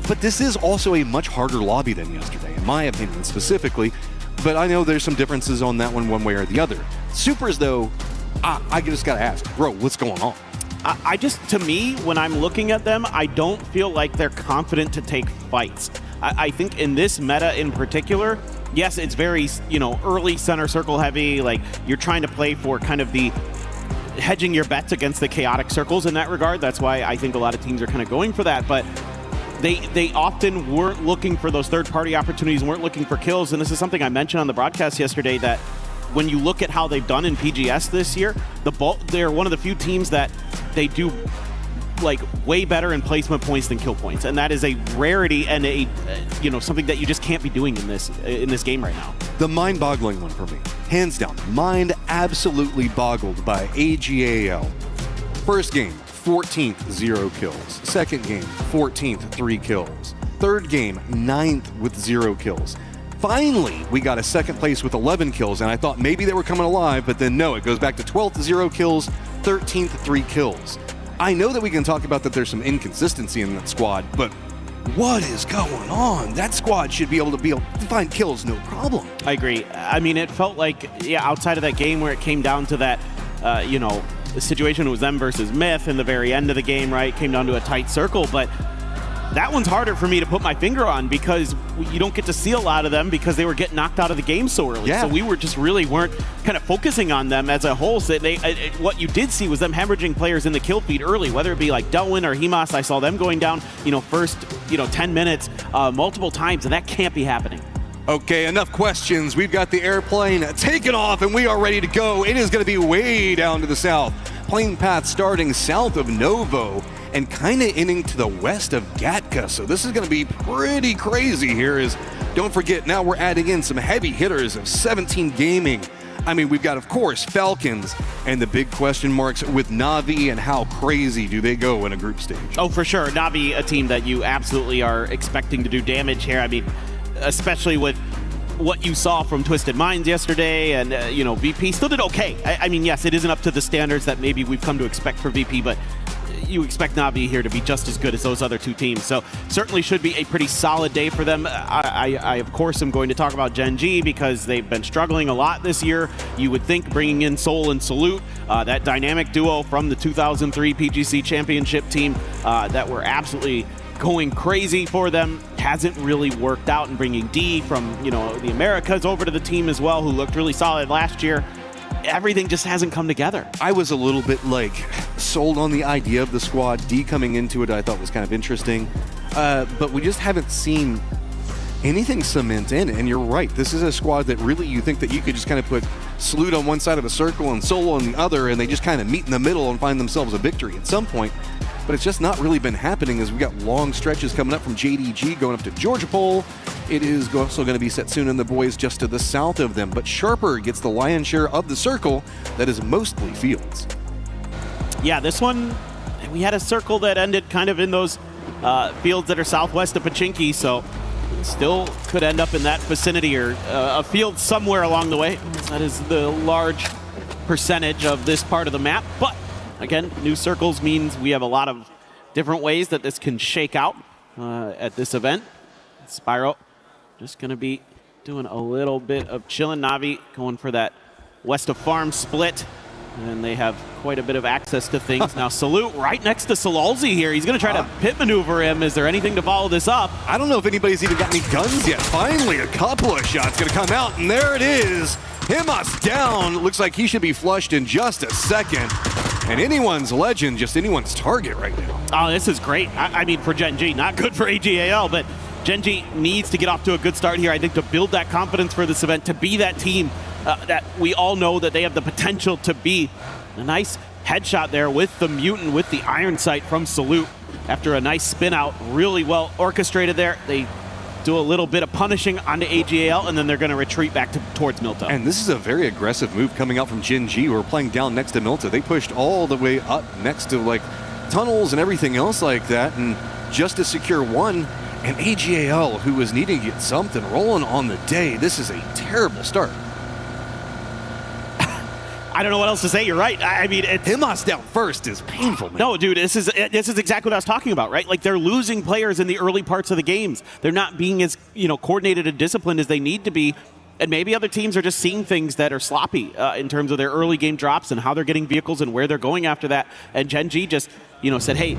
But this is also a much harder lobby than yesterday, in my opinion, specifically. But I know there's some differences on that one way or the other. Supers, though, I just gotta ask, bro, what's going on? I just, to me, when I'm looking at them, I don't feel like they're confident to take fights. I think in this meta in particular, yes, it's very, you know, early center circle heavy. Like, you're trying to play for kind of the hedging your bets against the chaotic circles in that regard. That's why I think a lot of teams are kind of going for that. But they often weren't looking for those third-party opportunities, weren't looking for kills. And this is something I mentioned on the broadcast yesterday, that when you look at how they've done in PGS this year, they're one of the few teams that they do like way better in placement points than kill points, and that is a rarity and a something that you just can't be doing in this game right now. The mind-boggling one for me, hands down, mind absolutely boggled by AGAL. First game, 14th, 0 kills. Second game, 14th, 3 kills. Third game, 9th with 0 kills. Finally, we got a second place with 11 kills, and I thought maybe they were coming alive, but then no, it goes back to 12th, 0 kills, 13th, 3 kills. I know that we can talk about that there's some inconsistency in that squad, but what is going on? That squad should be able to find kills, no problem. I agree. I mean, it felt like, outside of that game where it came down to that, the situation was them versus Myth in the very end of the game, right? Came down to a tight circle, but that one's harder for me to put my finger on because you don't get to see a lot of them because they were getting knocked out of the game so early. Yeah. So we weren't kind of focusing on them as a whole. So what you did see was them hemorrhaging players in the kill feed early, whether it be like Delwyn or Hemas. I saw them going down, first, 10 minutes multiple times, and that can't be happening. Okay, enough questions. We've got the airplane taken off and we are ready to go. It is going to be way down to the south. Plane path starting south of Novo and kind of ending to the west of Gatka. So this is going to be pretty crazy here. Don't forget, now we're adding in some heavy hitters of 17 Gaming. I mean, we've got, of course, Falcons and the big question marks with Na'Vi, and how crazy do they go in a group stage? Oh, for sure. Na'Vi, a team that you absolutely are expecting to do damage here. I mean, especially with what you saw from Twisted Minds yesterday, and VP still did okay. I mean, yes, it isn't up to the standards that maybe we've come to expect for VP, but you expect Na'Vi here to be just as good as those other two teams. So certainly should be a pretty solid day for them. I of course, am going to talk about Gen G because they've been struggling a lot this year. You would think bringing in Soul and Salute, that dynamic duo from the 2003 PGC Championship team that were absolutely going crazy for them, hasn't really worked out. And bringing D from the Americas over to the team as well, who looked really solid last year, everything just hasn't come together. I was a little bit sold on the idea of the squad. D coming into it I thought was kind of interesting, but we just haven't seen anything cement in. And you're right, this is a squad that really you think that you could just kind of put Salute on one side of a circle and Soul on the other, and they just kind of meet in the middle and find themselves a victory at some point. But it's just not really been happening, as we got long stretches coming up from JDG going up to Georgia Pole. It is also going to be Setsuna and the boys just to the south of them. But Sharper gets the lion's share of the circle that is mostly fields. Yeah, this one, we had a circle that ended kind of in those fields that are southwest of Pachinki, so still could end up in that vicinity or a field somewhere along the way. That is the large percentage of this part of the map. But again, new circles means we have a lot of different ways that this can shake out at this event. Spyro just going to be doing a little bit of chilling. Na'Vi going for that west of farm split, and they have quite a bit of access to things. Now Salute right next to Salalzi here. He's going to try to pit maneuver him. Is there anything to follow this up? I don't know if anybody's even got any guns yet. Finally, a couple of shots going to come out, and there it is. Himas down. Looks like he should be flushed in just a second. And anyone's legend, just anyone's target right now. Oh, this is great. I mean, for Gen G, not good for AGAL, but Gen G needs to get off to a good start here, I think, to build that confidence for this event, to be that team that we all know that they have the potential to be. A nice headshot there with the Mutant, with the Iron Sight from Salute. After a nice spin out, really well orchestrated there. They do a little bit of punishing onto AGAL, and then they're going to retreat back towards Milta. And this is a very aggressive move coming out from Gen G, who are playing down next to Milta. They pushed all the way up next to tunnels and everything else like that, and just to secure one. And AGAL, who was needing to get something rolling on the day, this is a terrible start. I don't know what else to say. You're right. I mean, Himas down first is painful, man. No, dude, this is exactly what I was talking about, right? Like, they're losing players in the early parts of the games. They're not being as coordinated and disciplined as they need to be. And maybe other teams are just seeing things that are sloppy in terms of their early game drops and how they're getting vehicles and where they're going after that. And Gen G just, said, hey,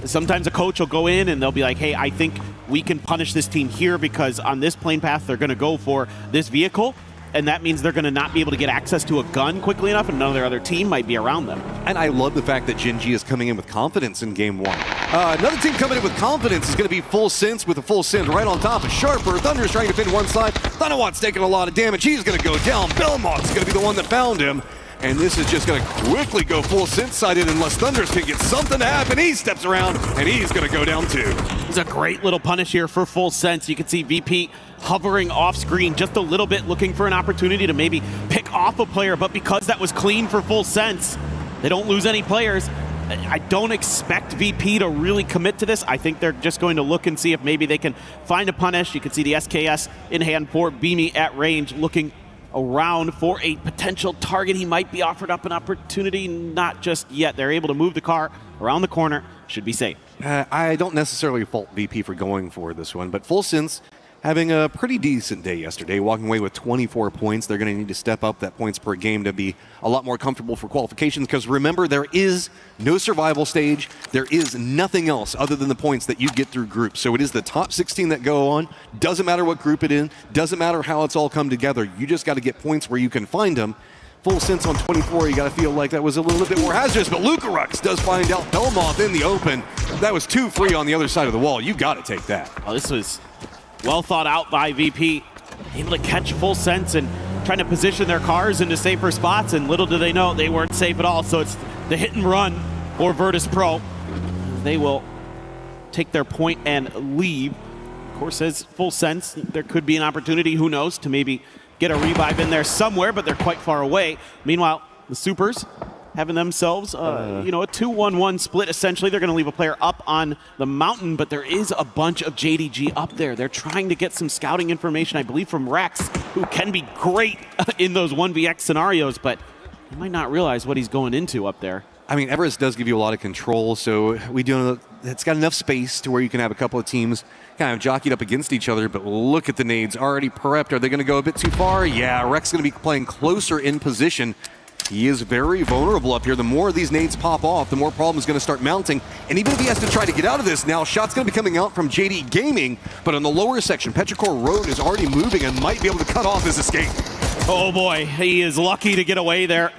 sometimes a coach will go in and they'll be like, hey, I think we can punish this team here because on this plane path they're going to go for this vehicle. and that means they're going to not be able to get access to a gun quickly enough, and none of their other team might be around them. And I love the fact that Gen G is coming in with confidence in game one. Another team coming in with confidence is going to be Full Sense with a Full Send right on top of Sharper. Thunder's trying to defend one side. Thunderwatt's taking a lot of damage. He's going to go down. Belmont's going to be the one that found him. And this is just going to quickly go Full Sense sided unless Thunders can get something to happen. He steps around, and he's going to go down too. It's a great little punish here for Full Sense. You can see VP hovering off screen just a little bit, looking for an opportunity to maybe pick off a player, but because that was clean for Full Sense, they don't lose any players. I don't expect VP to really commit to this. I think they're just going to look and see if maybe they can find a punish. You can see the SKS in hand for Beamy at range, looking around for a potential target. He might be offered up an opportunity, not just yet. They're able to move the car around the corner, should be safe. I don't necessarily fault VP for going for this one, but Full Sense having a pretty decent day yesterday, walking away with 24 points. They're going to need to step up that points per game to be a lot more comfortable for qualifications, because remember, there is no survival stage. There is nothing else other than the points that you get through groups. So it is the top 16 that go on. Doesn't matter what group it in. Doesn't matter how it's all come together. You just got to get points where you can find them. Full Sense on 24, you got to feel like that was a little bit more hazardous, but Lucarux does find out Belmont in the open. That was too free on the other side of the wall. You got to take that. Oh, this was well thought out by VP, able to catch Full Sense and trying to position their cars into safer spots, and little do they know they weren't safe at all. So it's the hit and run for Virtus Pro. They will take their point and leave. Of course, as Full Sense, there could be an opportunity, who knows, to maybe get a revive in there somewhere, but they're quite far away. Meanwhile, the Supers having themselves, a 2-1-1 split. Essentially, they're going to leave a player up on the mountain, but there is a bunch of JDG up there. They're trying to get some scouting information, I believe, from Rex, who can be great in those 1vx scenarios, but you might not realize what he's going into up there. I mean, Everest does give you a lot of control, so we do. It's got enough space to where you can have a couple of teams kind of jockeyed up against each other, but look at the nades already prepped. Are they going to go a bit too far? Yeah, Rex is going to be playing closer in position. He is very vulnerable up here. The more these nades pop off, the more problems going to start mounting. And even if he has to try to get out of this now, shots going to be coming out from JD Gaming. But on the lower section, Petrichor Road is already moving and might be able to cut off his escape. Oh boy, he is lucky to get away there.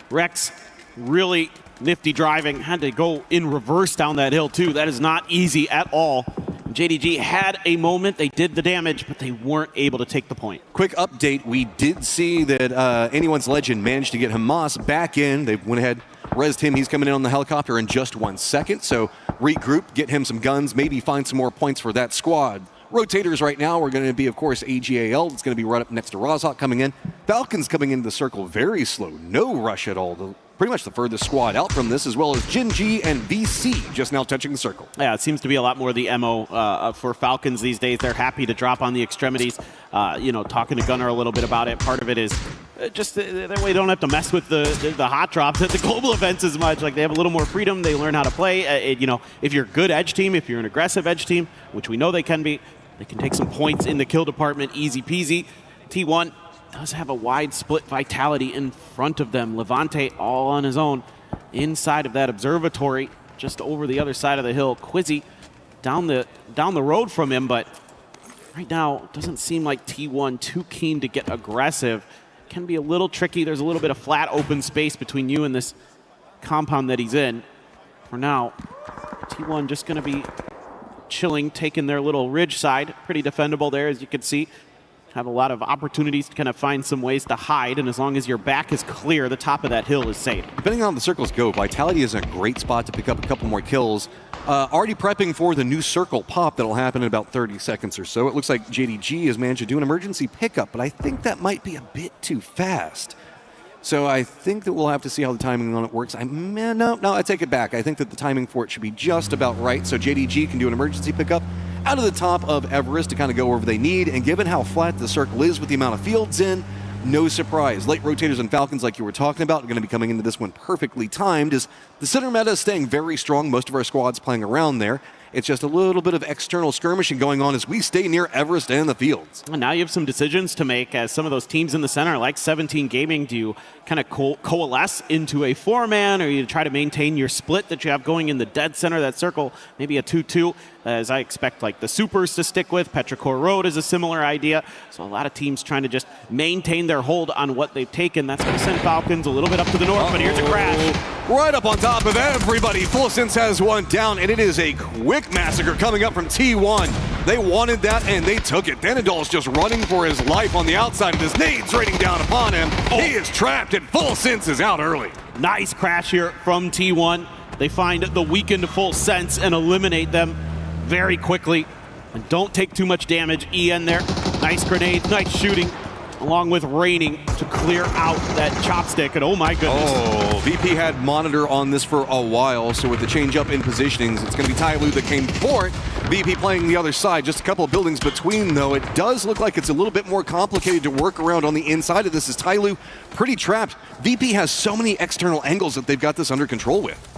Rex really nifty driving. Had to go in reverse down that hill too. That is not easy at all. JDG had a moment, they did the damage, but they weren't able to take the point. Quick update, we did see that Anyone's Legend managed to get Hamas back in. They went ahead, rezzed him, he's coming in on the helicopter in just 1 second. So regroup, get him some guns, maybe find some more points for that squad. Rotators right now are going to be, of course, AGAL. It's going to be right up next to Rozhok coming in. Falcons coming into the circle very slow, no rush at all. Pretty much the furthest squad out from this, as well as Gen G and VC just now touching the circle. Yeah, it seems to be a lot more the MO for Falcons these days. They're happy to drop on the extremities. Talking to Gunnar a little bit about it. Part of it is just that way they don't have to mess with the hot drops at the global events as much. Like, they have a little more freedom. They learn how to play. If you're a good edge team, if you're an aggressive edge team, which we know they can be, they can take some points in the kill department, easy peasy. T1 does have a wide split vitality in front of them. Levante all on his own inside of that observatory, just over the other side of the hill. Quizzy down the road from him, but right now it doesn't seem like T1 too keen to get aggressive. Can be a little tricky. There's a little bit of flat open space between you and this compound that he's in. For now, T1 just going to be chilling, taking their little ridge side. Pretty defendable there, as you can see. Have a lot of opportunities to kind of find some ways to hide, and as long as your back is clear, the top of that hill is safe. Depending on how the circles go, Vitality is a great spot to pick up a couple more kills. Already prepping for the new circle pop that'll happen in about 30 seconds or so. It looks like JDG has managed to do an emergency pickup, but I think that might be a bit too fast. So I think that we'll have to see how the timing on it works. No, I take it back. I think that the timing for it should be just about right, so JDG can do an emergency pickup out of the top of Everest to kind of go wherever they need. And given how flat the circle is with the amount of fields in, no surprise. Late rotators and Falcons, like you were talking about, are going to be coming into this one perfectly timed, as the center meta is staying very strong. Most of our squads playing around there. It's just a little bit of external skirmishing going on as we stay near Everest and the fields. And now you have some decisions to make, as some of those teams in the center, like 17 Gaming, do you kind of coalesce into a 4-man, or you try to maintain your split that you have going in the dead center of that circle, maybe a 2-2, as I expect like the Supers to stick with. Petrichor Road is a similar idea. So a lot of teams trying to just maintain their hold on what they've taken. That's going to send Falcons a little bit up to the north, but here's a crash. Right up on top of everybody. Fulsense has one down, and it is a quick massacre coming up from T1. They wanted that, and they took it. Denadol's just running for his life on the outside of this. Nades raining down upon him. He is trapped, and Fulsense is out early. Nice crash here from T1. They find the weakened Fulsense and eliminate them very quickly. And don't take too much damage. EN there. Nice grenade, nice shooting, along with raining to clear out that chopstick. And oh my goodness. Oh, VP had monitor on this for a while, so with the change up in positionings, it's going to be Tyloo that came for it. VP playing the other side, just a couple of buildings between, though. It does look like it's a little bit more complicated to work around on the inside of this, as Tyloo pretty trapped. VP has so many external angles that they've got this under control with.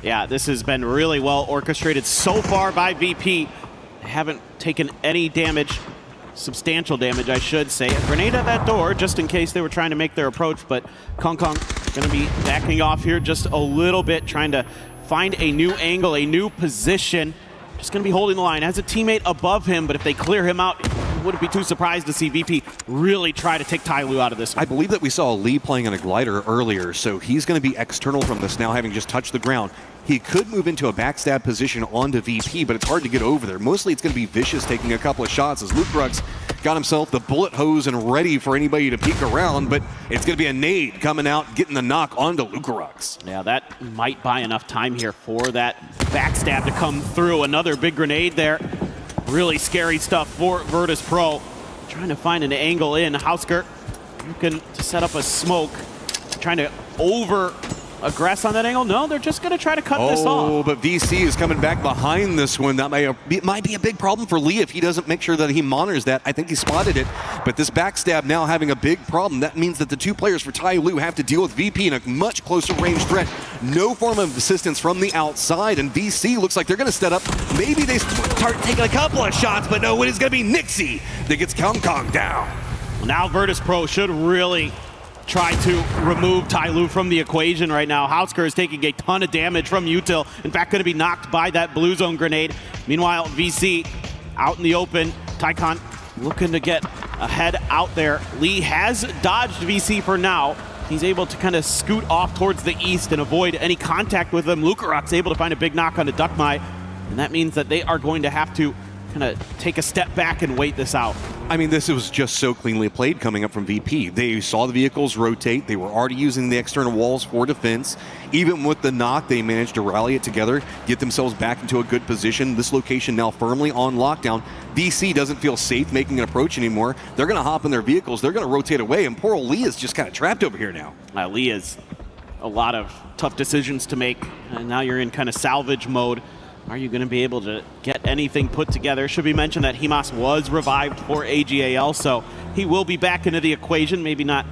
Yeah, this has been really well orchestrated so far by VP. They haven't taken any damage, substantial damage, I should say. A grenade at that door, just in case they were trying to make their approach, but Kong Kong gonna be backing off here just a little bit, trying to find a new angle, a new position. Just gonna be holding the line. Has a teammate above him, but if they clear him out, wouldn't be too surprised to see VP really try to take Tyloo out of this one. I believe that we saw Lee playing on a glider earlier, so he's going to be external from this now, having just touched the ground. He could move into a backstab position onto VP, but it's hard to get over there. Mostly it's going to be Vicious taking a couple of shots as Lukrux got himself the bullet hose and ready for anybody to peek around, but it's going to be a nade coming out, getting the knock onto Lukrux. Yeah, that might buy enough time here for that backstab to come through. Another big grenade there. Really scary stuff for Virtus Pro. Trying to find an angle in. Hausker looking to set up a smoke. Trying to over-aggress on that angle. No, they're just going to try to cut this off. Oh, but VC is coming back behind this one. That might be a big problem for Lee if he doesn't make sure that he monitors that. I think he spotted it. But this backstab now having a big problem. That means that the two players for Tyloo have to deal with VP in a much closer range threat. No form of assistance from the outside, and VC looks like they're going to set up. Maybe they start taking a couple of shots, but no, it is going to be Nixie that gets Kong Kong down. Now Virtus Pro should really try to remove Tyloo from the equation right now. Hausker is taking a ton of damage from Util. In fact, going to be knocked by that blue zone grenade. Meanwhile, VC out in the open. Tycon looking to get ahead out there. Lee has dodged VC for now. He's able to kind of scoot off towards the east and avoid any contact with him. Lukarok's able to find a big knock onto Duckmai, and that means that they are going to have to kind of take a step back and wait this out. I mean, this was just so cleanly played coming up from VP. They saw the vehicles rotate. They were already using the external walls for defense. Even with the knock, they managed to rally it together, get themselves back into a good position. This location now firmly on lockdown. VC doesn't feel safe making an approach anymore. They're going to hop in their vehicles. They're going to rotate away, and poor old Lee is just kind of trapped over here now. Lee has a lot of tough decisions to make, and now you're in kind of salvage mode. Are you going to be able to get anything put together? Should be mentioned that Himas was revived for AGAL, so he will be back into the equation. Maybe not,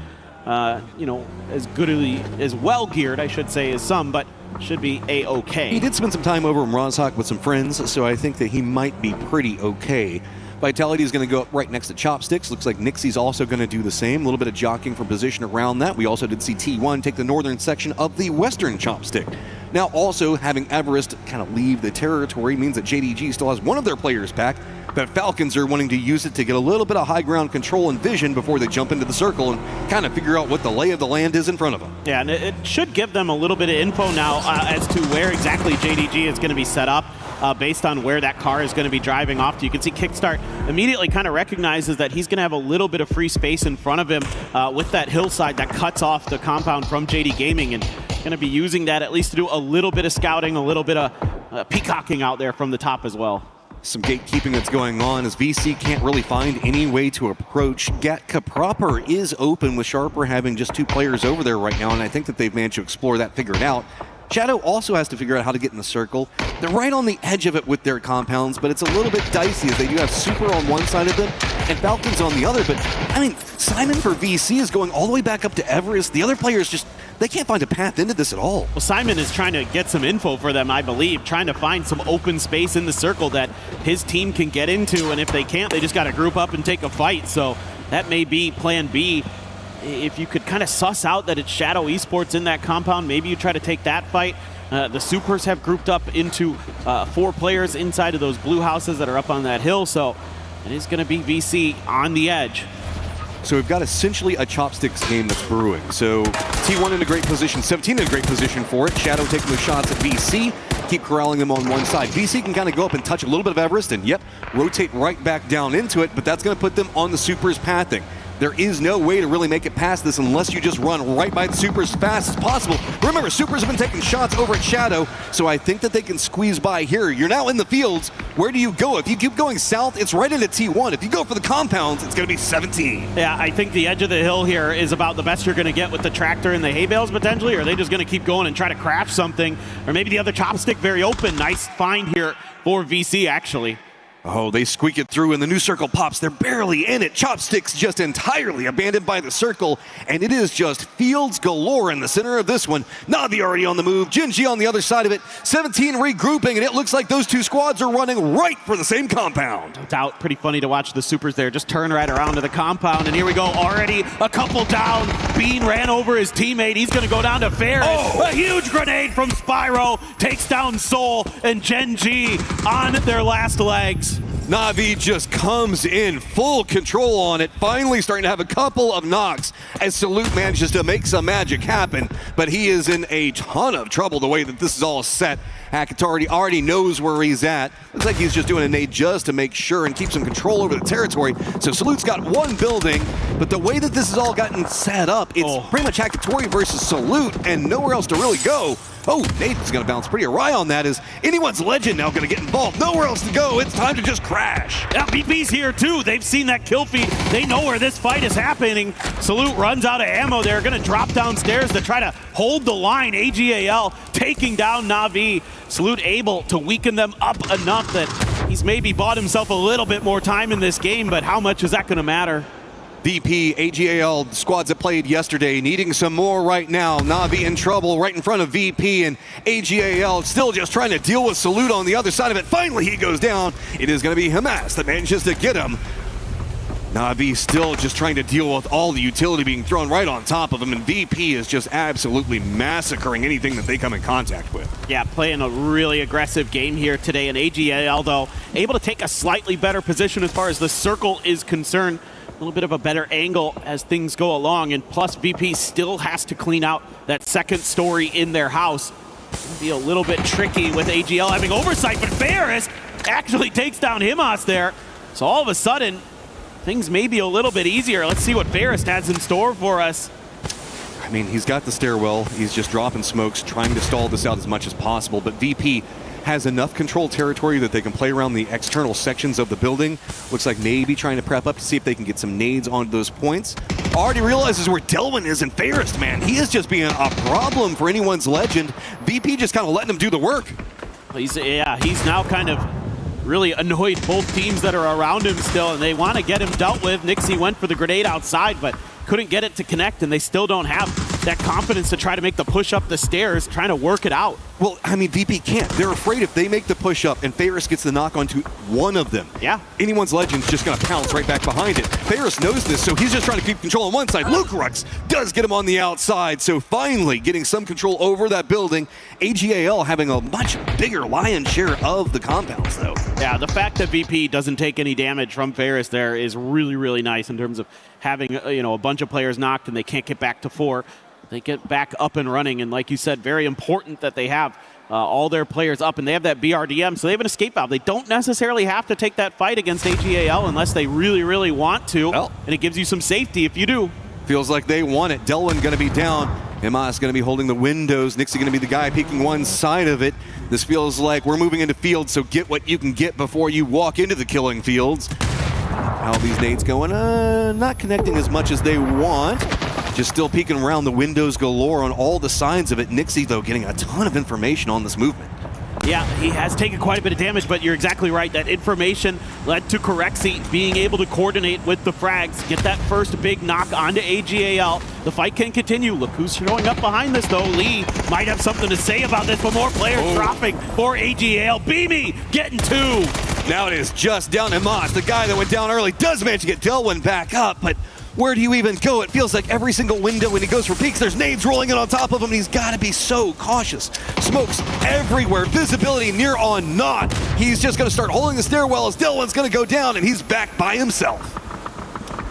as goodly, as well geared, I should say, as some, but should be A-okay. He did spend some time over in Rozhok with some friends, so I think that he might be pretty okay. Vitality is going to go up right next to Chopsticks. Looks like Nixie's also going to do the same. A little bit of jockeying for position around that. We also did see T1 take the northern section of the western Chopstick. Now also having Everest kind of leave the territory means that JDG still has one of their players back, but Falcons are wanting to use it to get a little bit of high ground control and vision before they jump into the circle and kind of figure out what the lay of the land is in front of them. Yeah, and it should give them a little bit of info now as to where exactly JDG is going to be set up. Based on where that car is going to be driving off to. You can see Kickstart immediately kind of recognizes that he's going to have a little bit of free space in front of him with that hillside that cuts off the compound from JD Gaming, and going to be using that at least to do a little bit of scouting, a little bit of peacocking out there from the top as well. Some gatekeeping that's going on as VC can't really find any way to approach. Gatka proper is open with Sharper having just two players over there right now, and I think that they've managed to explore that, figure it out. Shadow also has to figure out how to get in the circle. They're right on the edge of it with their compounds, but it's a little bit dicey as they do have Super on one side of them and Falcons on the other. But, I mean, Simon for VC is going all the way back up to Everest. The other players just, they can't find a path into this at all. Well, Simon is trying to get some info for them, I believe, trying to find some open space in the circle that his team can get into, and if they can't, they just got to group up and take a fight. So that may be plan B. if you could kind of suss out that it's Shadow Esports in that compound, maybe you try to take that fight. The Supers have grouped up into 4 players inside of those blue houses that are up on that hill, so it is going to be VC on the edge. So we've got essentially a chopsticks game that's brewing. So T1 in a great position, 17 in a great position for it. Shadow taking the shots at VC, keep corralling them on one side. VC can kind of go up and touch a little bit of Everest and, yep, rotate right back down into it, but that's going to put them on the Supers pathing. There is no way to really make it past this unless you just run right by the Supers as fast as possible. Remember, Supers have been taking shots over at Shadow, so I think that they can squeeze by here. You're now in the fields. Where do you go? If you keep going south, it's right into T1. If you go for the compounds, it's going to be 17. Yeah, I think the edge of the hill here is about the best you're going to get with the tractor and the hay bales potentially, or are they just going to keep going and try to crash something? Or maybe the other chopstick very open. Nice find here for VC, actually. Oh, they squeak it through, and the new circle pops. They're barely in it. Chopsticks just entirely abandoned by the circle, and it is just fields galore in the center of this one. Na'Vi already on the move. Jinji on the other side of it. 17 regrouping, and it looks like those two squads are running right for the same compound. No doubt. Pretty funny to watch the Supers there just turn right around to the compound, and here we go. Already a couple down. Bean ran over his teammate. He's going to go down to Ferris. Oh. A huge grenade from Spyro takes down Soul and Gen G on their last legs. Na'Vi just comes in full control on it, finally starting to have a couple of knocks as Salute manages to make some magic happen, but he is in a ton of trouble the way that this is all set. Hackett already knows where he's at. Looks like he's just doing a nade just to make sure and keep some control over the territory. So Salute's got one building, but the way that this has all gotten set up, it's pretty much Hackett versus Salute and nowhere else to really go. Oh, Nate's going to bounce pretty awry on that. Is anyone's legend now going to get involved? Nowhere else to go. It's time to just crash. Yeah, BP's here too. They've seen that kill feed. They know where this fight is happening. Salute runs out of ammo. They're going to drop downstairs to try to hold the line. AGAL taking down Na'Vi. Salute able to weaken them up enough that he's maybe bought himself a little bit more time in this game, but how much is that going to matter? VP, AGAL, squads that played yesterday, needing some more right now. Na'Vi in trouble right in front of VP, and AGAL still just trying to deal with Salute on the other side of it. Finally, he goes down. It is going to be Hamas that manages to get him. Na'Vi still just trying to deal with all the utility being thrown right on top of him, and VP is just absolutely massacring anything that they come in contact with. Yeah, playing a really aggressive game here today, and AGAL, though, able to take a slightly better position as far as the circle is concerned. A little bit of a better angle as things go along, and plus VP still has to clean out that second story in their house. It'll be a little bit tricky with AGL having oversight, but Ferris actually takes down Himos there. So all of a sudden, things may be a little bit easier. Let's see what Ferris has in store for us. I mean, he's got the stairwell. He's just dropping smokes, trying to stall this out as much as possible, but VP has enough controlled territory that they can play around the external sections of the building. Looks like maybe trying to prep up to see if they can get some nades on those points. Already realizes where Delwyn is, and Ferris, man, he is just being a problem for anyone's legend. VP just kind of letting him do the work. He's now kind of really annoyed both teams that are around him still, and they want to get him dealt with. Nixie went for the grenade outside, but couldn't get it to connect, and they still don't have that confidence to try to make the push up the stairs, trying to work it out. Well, I mean, VP can't. They're afraid if they make the push up and Ferris gets the knock onto one of them, anyone's legend's just going to pounce right back behind it. Ferris knows this, so he's just trying to keep control on one side. Lukerux does get him on the outside, so finally getting some control over that building. AGAL having a much bigger lion's share of the compounds, though. Yeah, the fact that VP doesn't take any damage from Ferris there is really, really nice in terms of having a bunch of players knocked and they can't get back to 4. They get back up and running, and like you said, very important that they have all their players up, and they have that BRDM, so they have an escape valve. They don't necessarily have to take that fight against AGAL unless they really, really want to, and it gives you some safety if you do. Feels like they want it. Delwyn going to be down. Imas going to be holding the windows. Nixie going to be the guy peeking one side of it. This feels like we're moving into fields, so get what you can get before you walk into the killing fields. How these nades going? Not connecting as much as they want. Just still peeking around the windows galore on all the sides of it. Nixie, though, getting a ton of information on this movement. Yeah, he has taken quite a bit of damage, but you're exactly right. That information led to Corexi being able to coordinate with the frags, get that first big knock onto AGAL. The fight can continue. Look who's showing up behind this, though. Lee might have something to say about this, but more players dropping for AGAL. Beamy getting 2. Now it is just down to Moss. The guy that went down early does manage to get Delwyn back up, but Where do you even go? It feels like every single window when he goes for peeks, there's nades rolling in on top of him, and he's got to be so cautious. Smokes everywhere, visibility near on naught. He's just going to start holding the stairwell as Dylan's going to go down, and he's back by himself.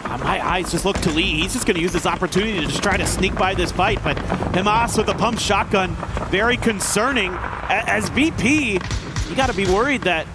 My eyes just look to Lee. He's just going to use this opportunity to just try to sneak by this fight, but Hamas with the pump shotgun, very concerning. As VP, you got to be worried that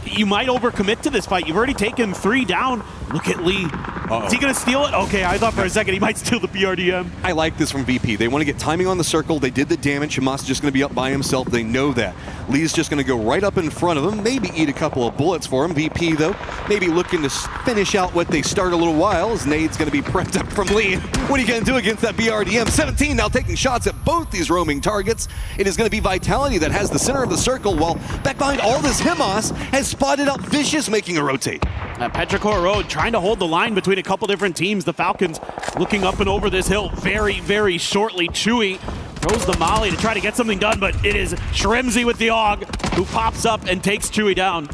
you might overcommit to this fight. You've already taken 3 down. Look at Lee. Is he going to steal it? Okay, I thought for a second he might steal the BRDM. I like this from VP. They want to get timing on the circle. They did the damage. Hamas is just going to be up by himself. They know that. Lee's just going to go right up in front of him, maybe eat a couple of bullets for him. VP, though, maybe looking to finish out what they started a little while, as nade's going to be prepped up from Lee. What are you going to do against that BRDM? 17 now taking shots at both these roaming targets. It is going to be Vitality that has the center of the circle, while back behind all this, Hamas has spotted out Vicious making a rotate. Petrichor Road trying to hold the line between a couple different teams. The Falcons looking up and over this hill very, very shortly. Chewy throws the molly to try to get something done, but it is Shremzy with the AUG who pops up and takes Chewy down.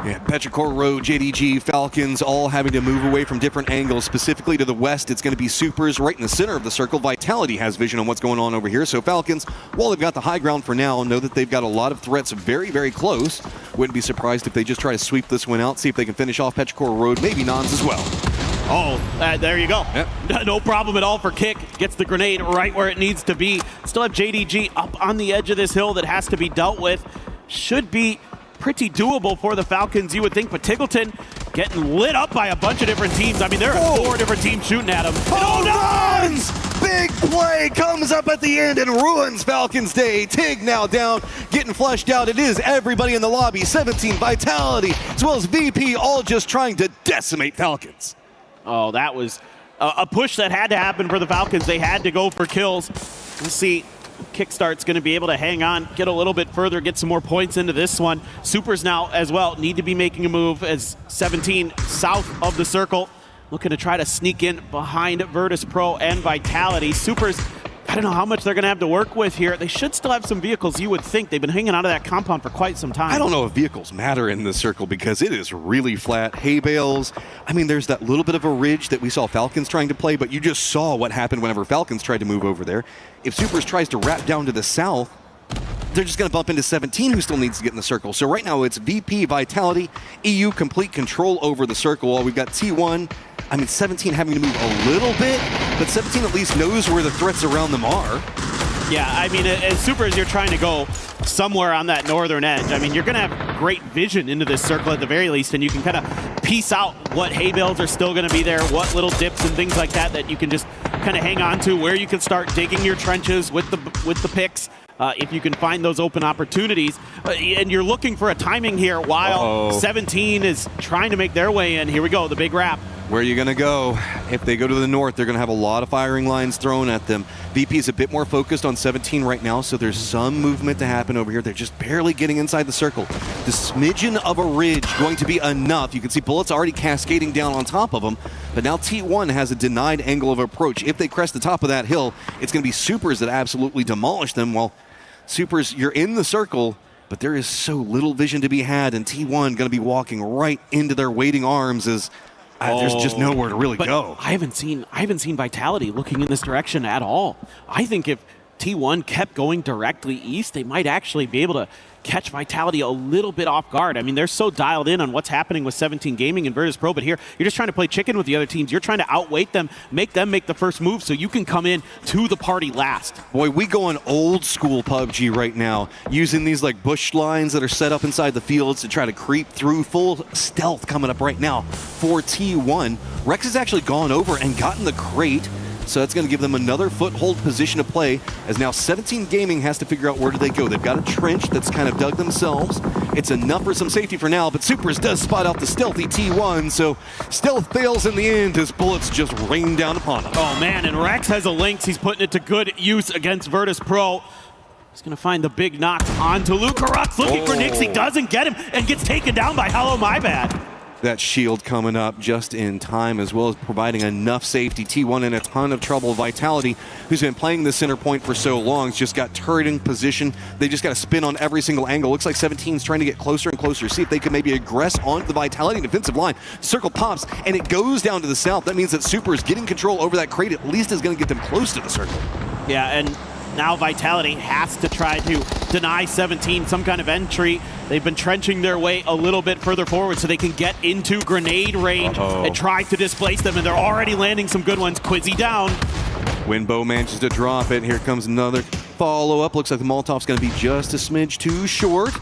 Yeah, Petrichor Road, JDG, Falcons all having to move away from different angles. Specifically to the west, it's going to be Supers right in the center of the circle. Vitality has vision on what's going on over here. So Falcons, while they've got the high ground for now, know that they've got a lot of threats very, very close. Wouldn't be surprised if they just try to sweep this one out, see if they can finish off Petrichor Road, maybe Nons as well. Oh, there you go. Yep. No problem at all for Kick. Gets the grenade right where it needs to be. Still have JDG up on the edge of this hill that has to be dealt with. Should be pretty doable for the Falcons, you would think, but Tiggleton getting lit up by a bunch of different teams. I mean, there are 4 different teams shooting at him. Nons! Big play comes up at the end and ruins Falcons' day. Tig now down, getting flushed out. It is everybody in the lobby. 17 Vitality, as well as VP, all just trying to decimate Falcons. Oh, that was a push that had to happen for the Falcons. They had to go for kills. We'll see. Kickstart's going to be able to hang on, get a little bit further, get some more points into this one. Supers now as well need to be making a move as 17 south of the circle. Looking to try to sneak in behind Virtus Pro and Vitality. Supers, I don't know how much they're going to have to work with here. They should still have some vehicles, you would think. They've been hanging out of that compound for quite some time. I don't know if vehicles matter in this circle because it is really flat. Hay bales. I mean, there's that little bit of a ridge that we saw Falcons trying to play, but you just saw what happened whenever Falcons tried to move over there. If Supers tries to wrap down to the south, they're just going to bump into 17, who still needs to get in the circle. So right now it's VP, Vitality, EU, complete control over the circle. While we've got T1, I mean, 17 having to move a little bit, but 17 at least knows where the threats around them are. Yeah, I mean, as Supers, you're trying to go somewhere on that northern edge. I mean, you're going to have great vision into this circle at the very least, and you can kind of piece out what hay bales are still going to be there, what little dips and things like that that you can just kind of hang on to, where you can start digging your trenches with the picks. If you can find those open opportunities. And you're looking for a timing here while 17 is trying to make their way in. Here we go, the big wrap. Where are you going to go? If they go to the north, they're going to have a lot of firing lines thrown at them. VP is a bit more focused on 17 right now, so there's some movement to happen over here. They're just barely getting inside the circle. The smidgen of a ridge going to be enough. You can see bullets already cascading down on top of them, but now T1 has a denied angle of approach. If they crest the top of that hill, it's going to be Supers that absolutely demolish them. While Supers, you're in the circle, but there is so little vision to be had, and T1 going to be walking right into their waiting arms as there's just nowhere to really go. I haven't seen Vitality looking in this direction at all. I think if T1 kept going directly east, they might actually be able to catch Vitality a little bit off guard. I mean, they're so dialed in on what's happening with 17 Gaming and Virtus Pro, but here, you're just trying to play chicken with the other teams. You're trying to outweight them make the first move so you can come in to the party last. Boy, we going old school PUBG right now, using these like bush lines that are set up inside the fields to try to creep through. Full stealth coming up right now for T1. Rex has actually gone over and gotten the crate, so that's going to give them another foothold position to play, as now 17 Gaming has to figure out where do they go. They've got a trench that's kind of dug themselves. It's enough for some safety for now, but Supers does spot out the stealthy T1, so stealth fails in the end as bullets just rain down upon him. Oh man, and Rex has a Lynx. He's putting it to good use against Virtus Pro. He's going to find the big knock onto Lucarux, looking for Nix. He doesn't get him and gets taken down by Hello My Bad. that shield coming up just in time, as well as providing enough safety. T1 in a ton of trouble. Vitality, who's been playing the center point for so long, has just got turreting position. They just got to spin on every single angle. Looks like 17's trying to get closer and closer, see if they can maybe aggress onto the Vitality defensive line. Circle pops, and it goes down to the south. That means that Super is getting control over that crate, at least is going to get them close to the circle. Yeah, and now Vitality has to try to deny 17 some kind of entry. They've been trenching their way a little bit further forward so they can get into grenade range and try to displace them, and they're already landing some good ones. Quizzy down. Winbo manages to drop it. Here comes another follow-up. Looks like the Molotov's going to be just a smidge too short.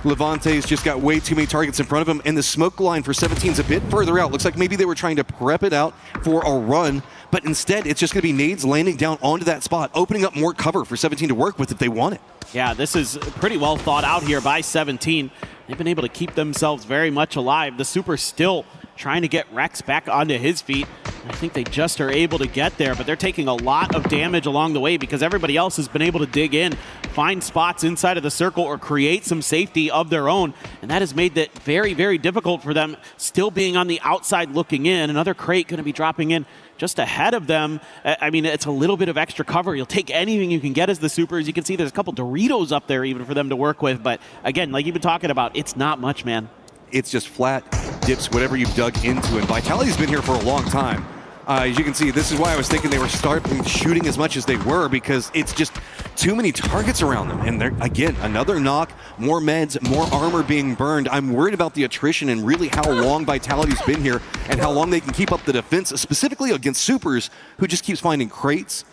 Levante's just got way too many targets in front of him, and the smoke line for 17's a bit further out. Looks like maybe they were trying to prep it out for a run, but instead it's just going to be nades landing down onto that spot, opening up more cover for 17 to work with if they want it. Yeah, this is pretty well thought out here by 17. They've been able to keep themselves very much alive. The Super still trying to get Rex back onto his feet. I think they just are able to get there, but they're taking a lot of damage along the way because everybody else has been able to dig in, find spots inside of the circle, or create some safety of their own. And that has made it very, very difficult for them, still being on the outside looking in. Another crate going to be dropping in just ahead of them. I mean, it's a little bit of extra cover. You'll take anything you can get as the Supers. You can see there's a couple Doritos up there even for them to work with. But again, like you've been talking about, it's not much, man. It's just flat dips, whatever you've dug into. And Vitality's been here for a long time. As you can see, this is why I was thinking they were starting shooting as much as they were, because it's just too many targets around them. And they're, again, another knock, more meds, more armor being burned. I'm worried about the attrition and really how long Vitality's been here and how long they can keep up the defense, specifically against Supers, who just keeps finding crates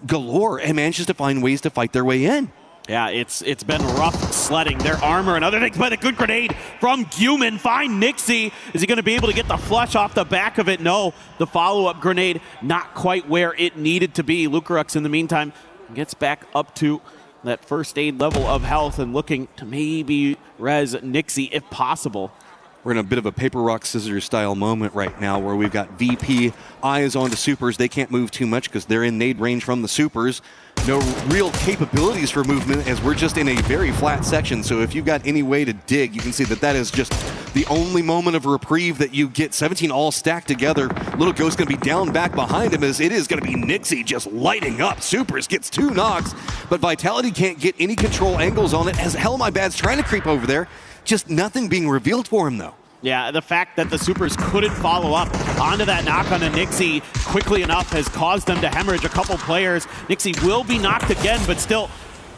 galore and manages to find ways to fight their way in. Yeah, it's been rough sledding their armor and other things, but a good grenade from Guman. Find Nixie. Is he going to be able to get the flush off the back of it? No, the follow-up grenade not quite where it needed to be. Lucarux, in the meantime, gets back up to that first aid level of health and looking to maybe res Nixie if possible. We're in a bit of a paper, rock, scissors style moment right now where we've got VP eyes on the Supers. They can't move too much because they're in nade range from the Supers. No real capabilities for movement as we're just in a very flat section. So if you've got any way to dig, you can see that that is just the only moment of reprieve that you get. 17 all stacked together. Little Ghost going to be down back behind him as it is going to be Nixie just lighting up. Supers gets 2 knocks, but Vitality can't get any control angles on it as Hell My Bad's trying to creep over there. Just nothing being revealed for him, though. Yeah, the fact that the Supers couldn't follow up onto that knock on a Nixie quickly enough has caused them to hemorrhage a couple players. Nixie will be knocked again, but still,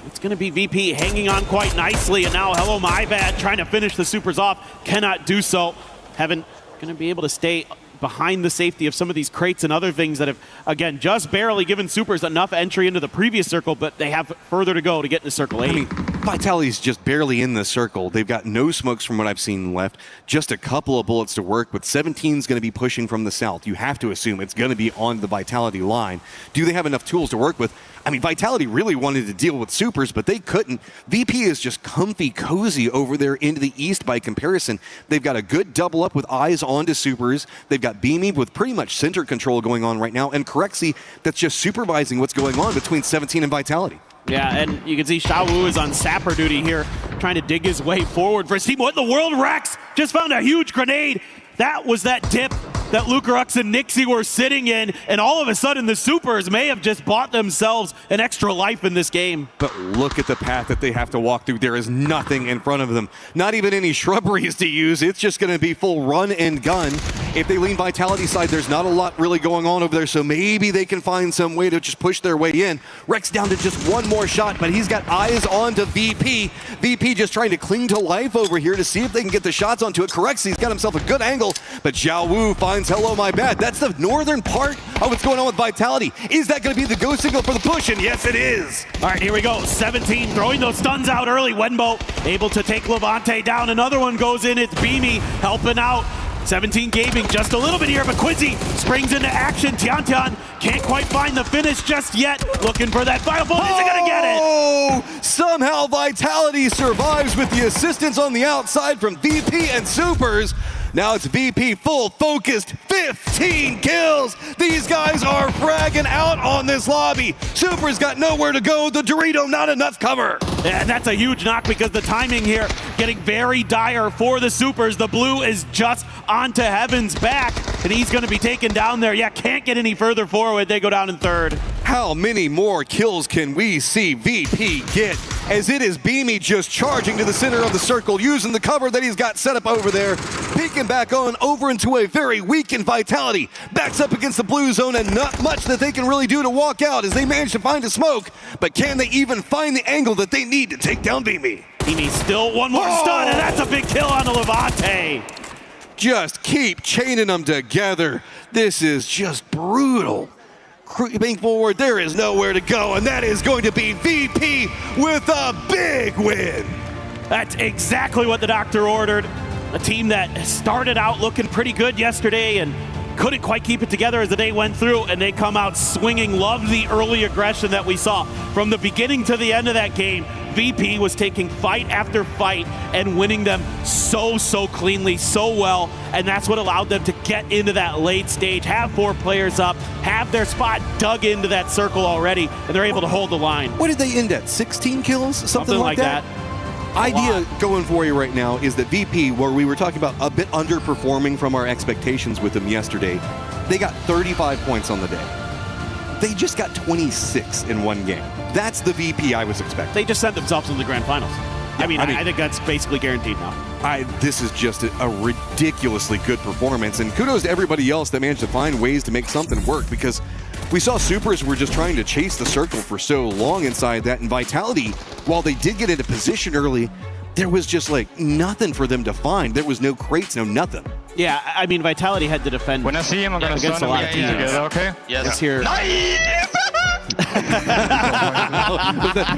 it's going to be VP hanging on quite nicely. And now Hello My Bad trying to finish the Supers off. Cannot do so. Heaven going to be able to stay behind the safety of some of these crates and other things that have, again, just barely given Supers enough entry into the previous circle, but they have further to go to get into Circle 8. I mean, Vitality's just barely in the circle. They've got no smokes from what I've seen left, just a couple of bullets to work with. 17's going to be pushing from the south. You have to assume it's going to be on the Vitality line. Do they have enough tools to work with? I mean, Vitality really wanted to deal with Supers, but they couldn't. VP is just comfy, cozy over there into the east by comparison. They've got a good double up with eyes onto Supers. They've got Beamy with pretty much center control going on right now, and Corexy that's just supervising what's going on between 17 and Vitality. Yeah, and you can see Xiao Wu is on sapper duty here, trying to dig his way forward for his team. What in the world? Rex just found a huge grenade. That was that dip that Lucarux and Nixie were sitting in, and all of a sudden the Supers may have just bought themselves an extra life in this game. But look at the path that they have to walk through. There is nothing in front of them. Not even any shrubberies to use. It's just going to be full run and gun. If they lean Vitality side, there's not a lot really going on over there, so maybe they can find some way to just push their way in. Rex down to just one more shot, but he's got eyes on to VP. VP just trying to cling to life over here to see if they can get the shots onto it. Corexy's got himself a good angle, but Xiao Wu finds Hello My Bad. That's the northern part of what's going on with Vitality. Is that going to be the go signal for the push? And yes, it is. All right, here we go. 17 throwing those stuns out early. Wenbo able to take Levante down. Another one goes in. It's Beamy helping out. 17 Gaming just a little bit here, but Quizzy springs into action. Tian can't quite find the finish just yet. Looking for that final bullet. Is he going to get it? Oh, somehow Vitality survives with the assistance on the outside from VP and Supers. Now it's VP full focused, 15 kills. These guys are fragging out on this lobby. Super's got nowhere to go. The Dorito, not enough cover. Yeah, and that's a huge knock because the timing here getting very dire for the Supers. The blue is just onto Heaven's back, and he's going to be taken down there. Yeah, can't get any further forward. They go down in third. How many more kills can we see VP get? As it is Beamy just charging to the center of the circle, using the cover that he's got set up over there, peeking back on over into a very weakened Vitality. Backs up against the blue zone, and not much that they can really do to walk out as they manage to find a smoke. But can they even find the angle that they need to take down Beamy? Beamy still one more stun, and that's a big kill on the Levante. Just keep chaining them together. This is just brutal. Creeping forward, there is nowhere to go, and that is going to be VP with a big win. That's exactly what the doctor ordered. A team that started out looking pretty good yesterday and couldn't quite keep it together as the day went through, and they come out swinging. Loved the early aggression that we saw from the beginning to the end of that game. VP was taking fight after fight and winning them so cleanly, so well, and that's what allowed them to get into that late stage, have 4 players up, have their spot dug into that circle already, and they're able to hold the line. What did they end at? 16 kills? Something like that? Idea going for you right now is that VP, where we were talking about a bit underperforming from our expectations with them yesterday, they got 35 points on the day. They just got 26 in one game. That's the VP I was expecting. They just sent themselves into the grand finals. I mean, I think that's basically guaranteed now. This is just a ridiculously good performance, and kudos to everybody else that managed to find ways to make something work, because we saw Supers were just trying to chase the circle for so long inside that, and Vitality, while they did get into position early, there was just like nothing for them to find. There was no crates, no nothing. Yeah, I mean, Vitality had to defend When I see him, I'm going to against a lot of teams. Together, okay? Yes. It's here.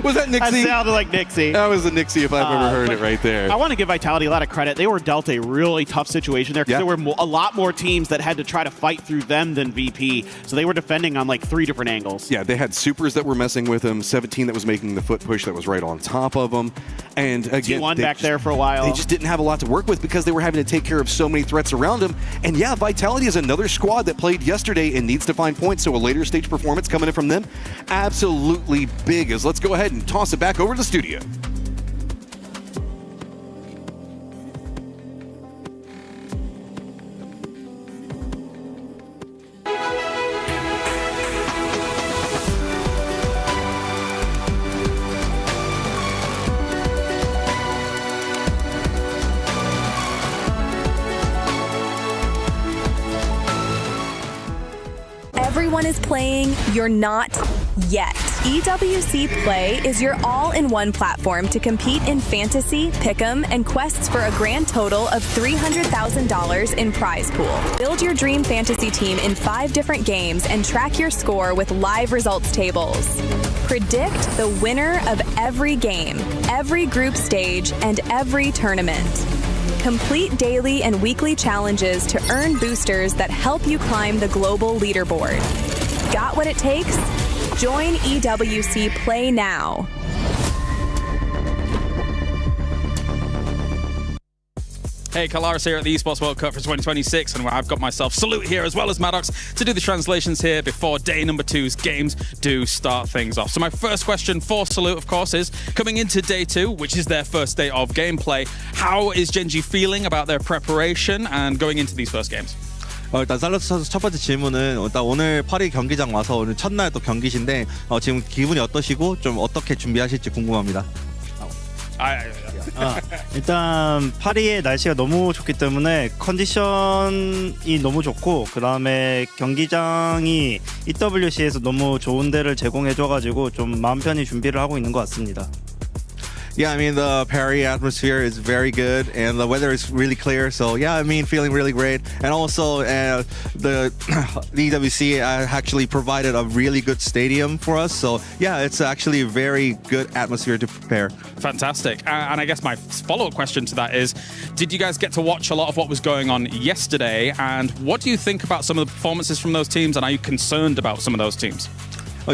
Was that Nixie? That sounded like Nixie. That was a Nixie if I've ever heard it right there. I want to give Vitality a lot of credit. They were dealt a really tough situation there because there were a lot more teams that had to try to fight through them than VP. So they were defending on like 3 different angles. Yeah, they had Supers that were messing with them, 17 that was making the foot push that was right on top of them. And again, T1 back there for a while. They just didn't have a lot to work with because they were having to take care of so many threats around them. And yeah, Vitality is another squad that played yesterday and needs to find points. So a later stage performance coming in from them, absolutely big. As let's go ahead and toss it back over to the studio. Everyone is playing, you're not yet. EWC Play is your all-in-one platform to compete in fantasy, pick'em, and quests for a grand total of $300,000 in prize pool. Build your dream fantasy team in 5 different games and track your score with live results tables. Predict the winner of every game, every group stage, and every tournament. Complete daily and weekly challenges to earn boosters that help you climb the global leaderboard. Got what it takes? Join EWC Play now. Hey, Kalaris here at the Esports World Cup for 2026, and I've got myself Salute here as well as Maddox to do the translations here before day number 2's games do start things off. So my first question for Salute, of course, is coming into day 2, which is their first day of gameplay, how is Gen.G feeling about their preparation and going into these first games? 일단 살로스 선수 첫 번째 질문은 일단 오늘 파리 경기장 와서 오늘 첫날 또 경기신데 지금 기분이 어떠시고 좀 어떻게 준비하실지 궁금합니다. 일단 파리의 날씨가 너무 좋기 때문에 컨디션이 너무 좋고 그 다음에 경기장이 EWC에서 너무 좋은 데를 제공해줘가지고 좀 마음 편히 준비를 하고 있는 것 같습니다. Yeah, I mean, the Paris atmosphere is very good, and the weather is really clear. So, yeah, I mean, feeling really great. And also, the EWC actually provided a really good stadium for us. So, yeah, it's actually a very good atmosphere to prepare. Fantastic. And I guess my follow-up question to that is, did you guys get to watch a lot of what was going on yesterday? And what do you think about some of the performances from those teams? And are you concerned about some of those teams?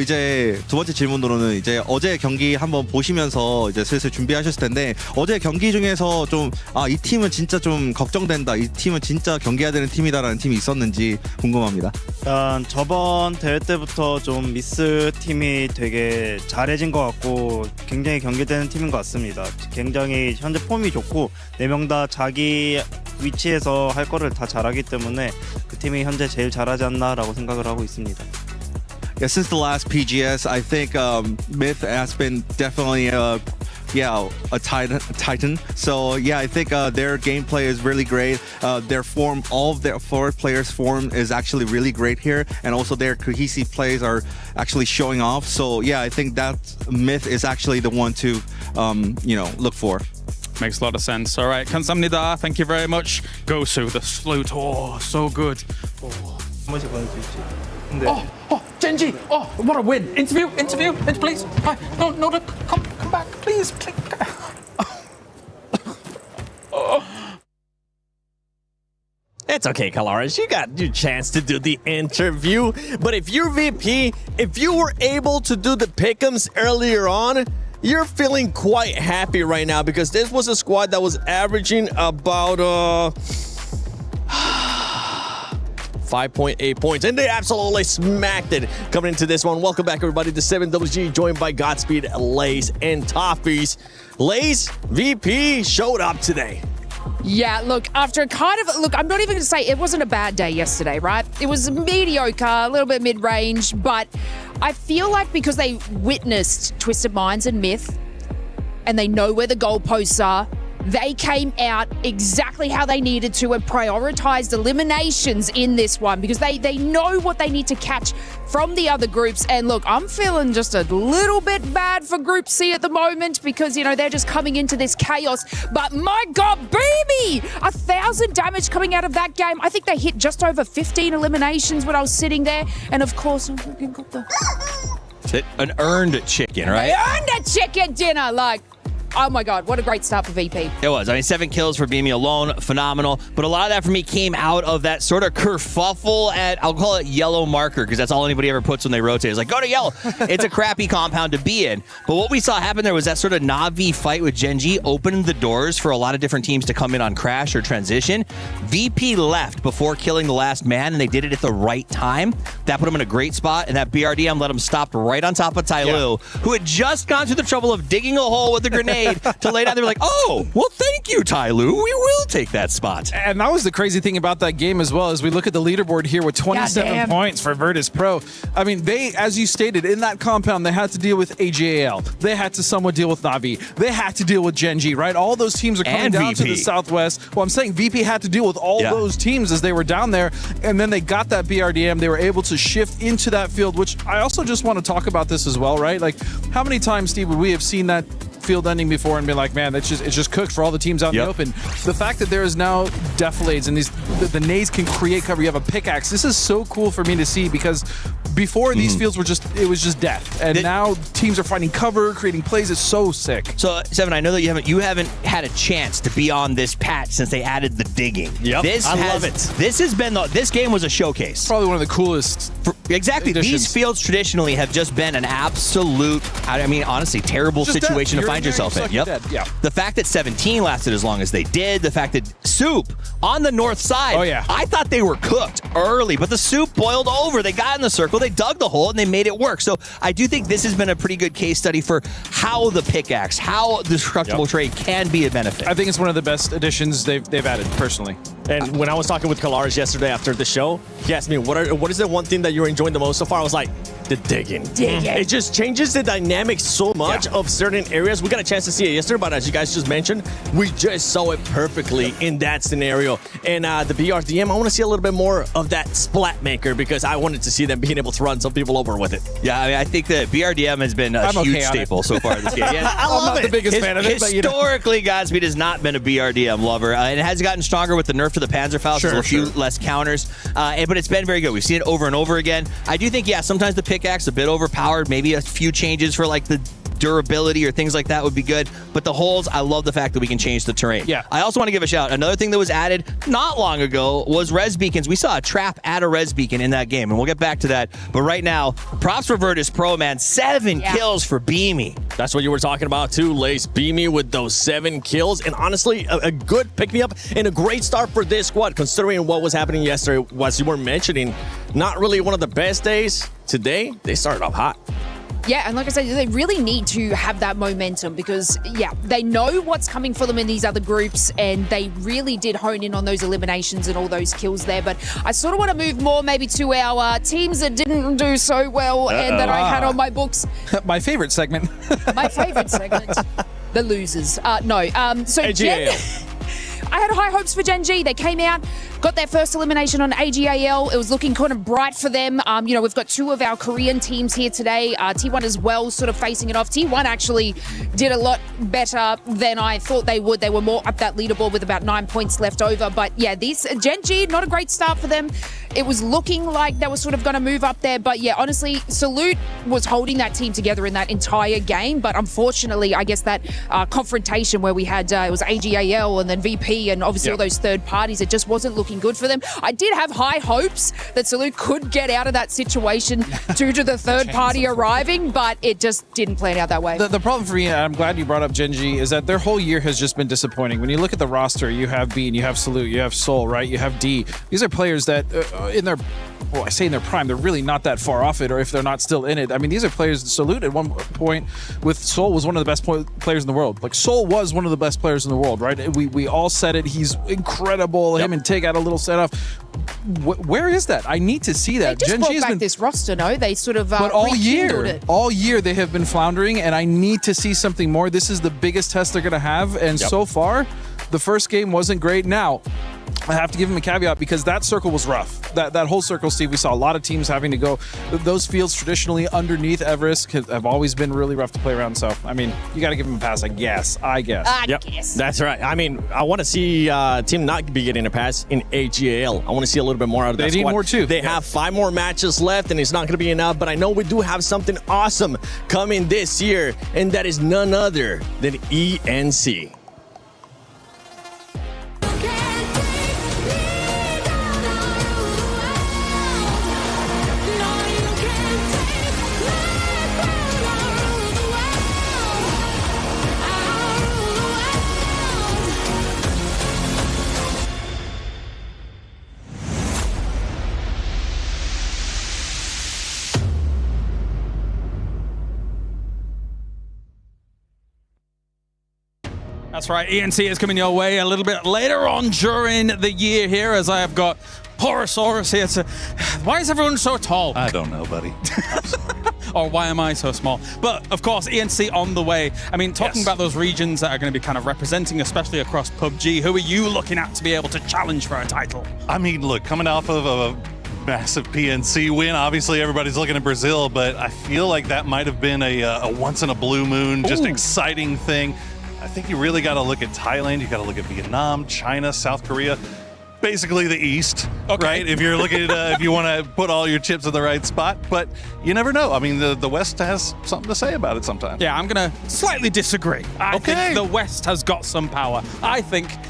이제 두 번째 질문으로는 이제 어제 경기 한번 보시면서 이제 슬슬 준비하셨을 텐데 어제 경기 중에서 좀 이 팀은 진짜 좀 걱정된다. 이 팀은 진짜 경기해야 되는 팀이다라는 팀이 있었는지 궁금합니다. 일단 저번 대회 때부터 좀 미스 팀이 되게 잘해진 것 같고 굉장히 경계되는 팀인 것 같습니다. 굉장히 현재 폼이 좋고 4명 다 자기 위치에서 할 거를 다 잘하기 때문에 그 팀이 현재 제일 잘하지 않나라고 생각을 하고 있습니다. Yeah, since the last PGS, I think Myth has been definitely a titan. So yeah, I think their gameplay is really great. Their form, all of their 4 players' form is actually really great here, and also their cohesive plays are actually showing off. So yeah, I think that Myth is actually the one to look for. Makes a lot of sense. All right, 감사합니다. Thank you very much. Gosu, the flute. Oh, so good. Genji. Oh, what a win. Interview, please. No, come back, please. It's okay, Kalaris. You got your chance to do the interview. But if you're VP, if you were able to do the pick'ems earlier on, you're feeling quite happy right now because this was a squad that was averaging about 5.8 points, and they absolutely smacked it coming into this one. Welcome back, everybody, to 7WG, joined by Godspeed, Lays, and Toffees. Lays, VP showed up today. Yeah, look, after I'm not even going to say it wasn't a bad day yesterday, right? It was mediocre, a little bit mid-range, but I feel like because they witnessed Twisted Minds and Myth, and they know where the goalposts are, they came out exactly how they needed to and prioritized eliminations in this one because they know what they need to catch from the other groups. And look, I'm feeling just a little bit bad for Group C at the moment because, they're just coming into this chaos. But my God, baby! 1,000 damage coming out of that game. I think they hit just over 15 eliminations when I was sitting there. And of course, I got an earned chicken, right? I earned a chicken dinner, oh my God, what a great start for VP. It was. 7 kills for BME alone, phenomenal. But a lot of that for me came out of that sort of kerfuffle at, I'll call it yellow marker, because that's all anybody ever puts when they rotate. It's like, go to yellow. It's a crappy compound to be in. But what we saw happen there was that sort of Na'Vi fight with Genji opened the doors for a lot of different teams to come in on Crash or Transition. VP left before killing the last man, and they did it at the right time. That put him in a great spot, and that BRDM let him stop right on top of Tyloo, who had just gone through the trouble of digging a hole with a grenade to lay down. They were like, oh, well, thank you, Tyloo. We will take that spot. And that was the crazy thing about that game as well, as we look at the leaderboard here with 27 points for Virtus Pro. I mean, they, as you stated, in that compound, they had to deal with AJAL. They had to somewhat deal with Na'Vi. They had to deal with Genji, right? All those teams are coming down to the Southwest. Well, I'm saying VP had to deal with all those teams as they were down there, and then they got that BRDM. They were able to shift into that field, which I also just want to talk about this as well, right? Like, how many times, Steve, would we have seen that field ending before and be like, man, it's just cooked for all the teams out in the open. The fact that there is now defilades and the nades can create cover. You have a pickaxe. This is so cool for me to see because before these fields were it was just death, and now teams are finding cover, creating plays. It's so sick. So, Seven, I know that you haven't had a chance to be on this patch since they added the digging. Yep, I love it. This game was a showcase. Probably one of the coolest. Exactly. additions. These fields traditionally have just been an absolute, honestly, terrible Just situation dead. to find You're yourself in. you're dead. Yeah. The fact that 17 lasted as long as they did, the fact that Soup on the north side, I thought they were cooked early, but the Soup boiled over. They got in the circle, they dug the hole, and they made it work. So I do think this has been a pretty good case study for how the pickaxe, how the destructible trade can be a benefit. I think it's one of the best additions they've added, personally. And when I was talking with Kalaris yesterday after the show, he asked me, what is the one thing that you're enjoying the most so far? I was like, the digging. It just changes the dynamic so much of certain areas. We got a chance to see it yesterday, but as you guys just mentioned, we just saw it perfectly in that scenario. And the BRDM, I want to see a little bit more of that splat maker because I wanted to see them being able to run some people over with it. Yeah, I think that BRDM has been a huge staple so far this game. Yeah, I love I'm not the biggest fan of it, but historically, Godspeed has not been a BRDM lover, and it has gotten stronger with the nerf to the Panzerfaust. There's a few less counters, but it's been very good. We've seen it over and over again. I do think, sometimes the pickaxe a bit overpowered. Maybe a few changes for like the durability or things like that would be good. But the holes, I love the fact that we can change the terrain. Yeah. I also want to give a shout. Another thing that was added not long ago was res beacons. We saw a trap at a res beacon in that game, and we'll get back to that. But right now, props for Virtus Pro, man. 7 kills for Beamy. That's what you were talking about too, Lace. Beamy with those 7 kills, and honestly, a good pick-me-up and a great start for this squad, considering what was happening yesterday. As you were mentioning, not really one of the best days. Today, they started off hot. Yeah, and like I said, they really need to have that momentum because, yeah, they know what's coming for them in these other groups, and they really did hone in on those eliminations and all those kills there. But I sort of want to move more maybe to our teams that didn't do so well and that I had on my books. My favorite segment. My favorite segment. The losers. So Gen... I had high hopes for Gen G. They came out, got their first elimination on AGAL. It was looking kind of bright for them. We've got 2 of our Korean teams here today. T1 as well, sort of facing it off. T1 actually did a lot better than I thought they would. They were more up that leaderboard with about 9 points left over. But yeah, these Gen G, not a great start for them. It was looking like they were sort of going to move up there. But yeah, honestly, Salute was holding that team together in that entire game. But unfortunately, I guess that confrontation where we had, it was AGAL and then VP and obviously all those third parties, it just wasn't looking good for them. I did have high hopes that Salute could get out of that situation due to the third party arriving, but it just didn't plan out that way. The problem for me, and I'm glad you brought up Gen G, is that their whole year has just been disappointing. When you look at the roster, you have Bean, you have Salute, you have Soul, right? You have D. These are players that in their, well, I say in their prime, they're really not that far off it, or if they're not still in it. I mean, these are players. Salute at one point with Soul was one of the best players in the world. Like, Soul was one of the best players in the world, right? We all said it. He's incredible. Him and Tig had a little set off. Where is that? I need to see that. They just Gen brought G has back been this roster, no? They sort of but all rekindled year they have been floundering, and I need to see something more. This is the biggest test they're going to have, and so far, the first game wasn't great. Now, I have to give him a caveat because that circle was rough. That whole circle, Steve, we saw a lot of teams having to go. Those fields traditionally underneath Everest have always been really rough to play around. So, I mean, you got to give him a pass, I guess. I guess. That's right. I mean, I want to see team not be getting a pass in AGAL. I want to see a little bit more out of that squad. They need more too. They have 5 more matches left, and it's not going to be enough. But I know we do have something awesome coming this year, and that is none other than ENC. That's right, ENC is coming your way a little bit later on during the year here, as I have got Porosaurus here to... Why is everyone so tall? I don't know, buddy. Or why am I so small? But, of course, ENC on the way. I mean, talking about those regions that are going to be kind of representing, especially across PUBG, who are you looking at to be able to challenge for a title? I mean, look, coming off of a massive PNC win, obviously everybody's looking at Brazil, but I feel like that might have been a once-in-a-blue moon, just exciting thing. I think you really got to look at Thailand. You got to look at Vietnam, China, South Korea. Basically the East, right? If you're looking at, if you want to put all your chips in the right spot, but you never know. I mean, the West has something to say about it sometimes. Yeah, I'm going to slightly disagree. I think the West has got some power.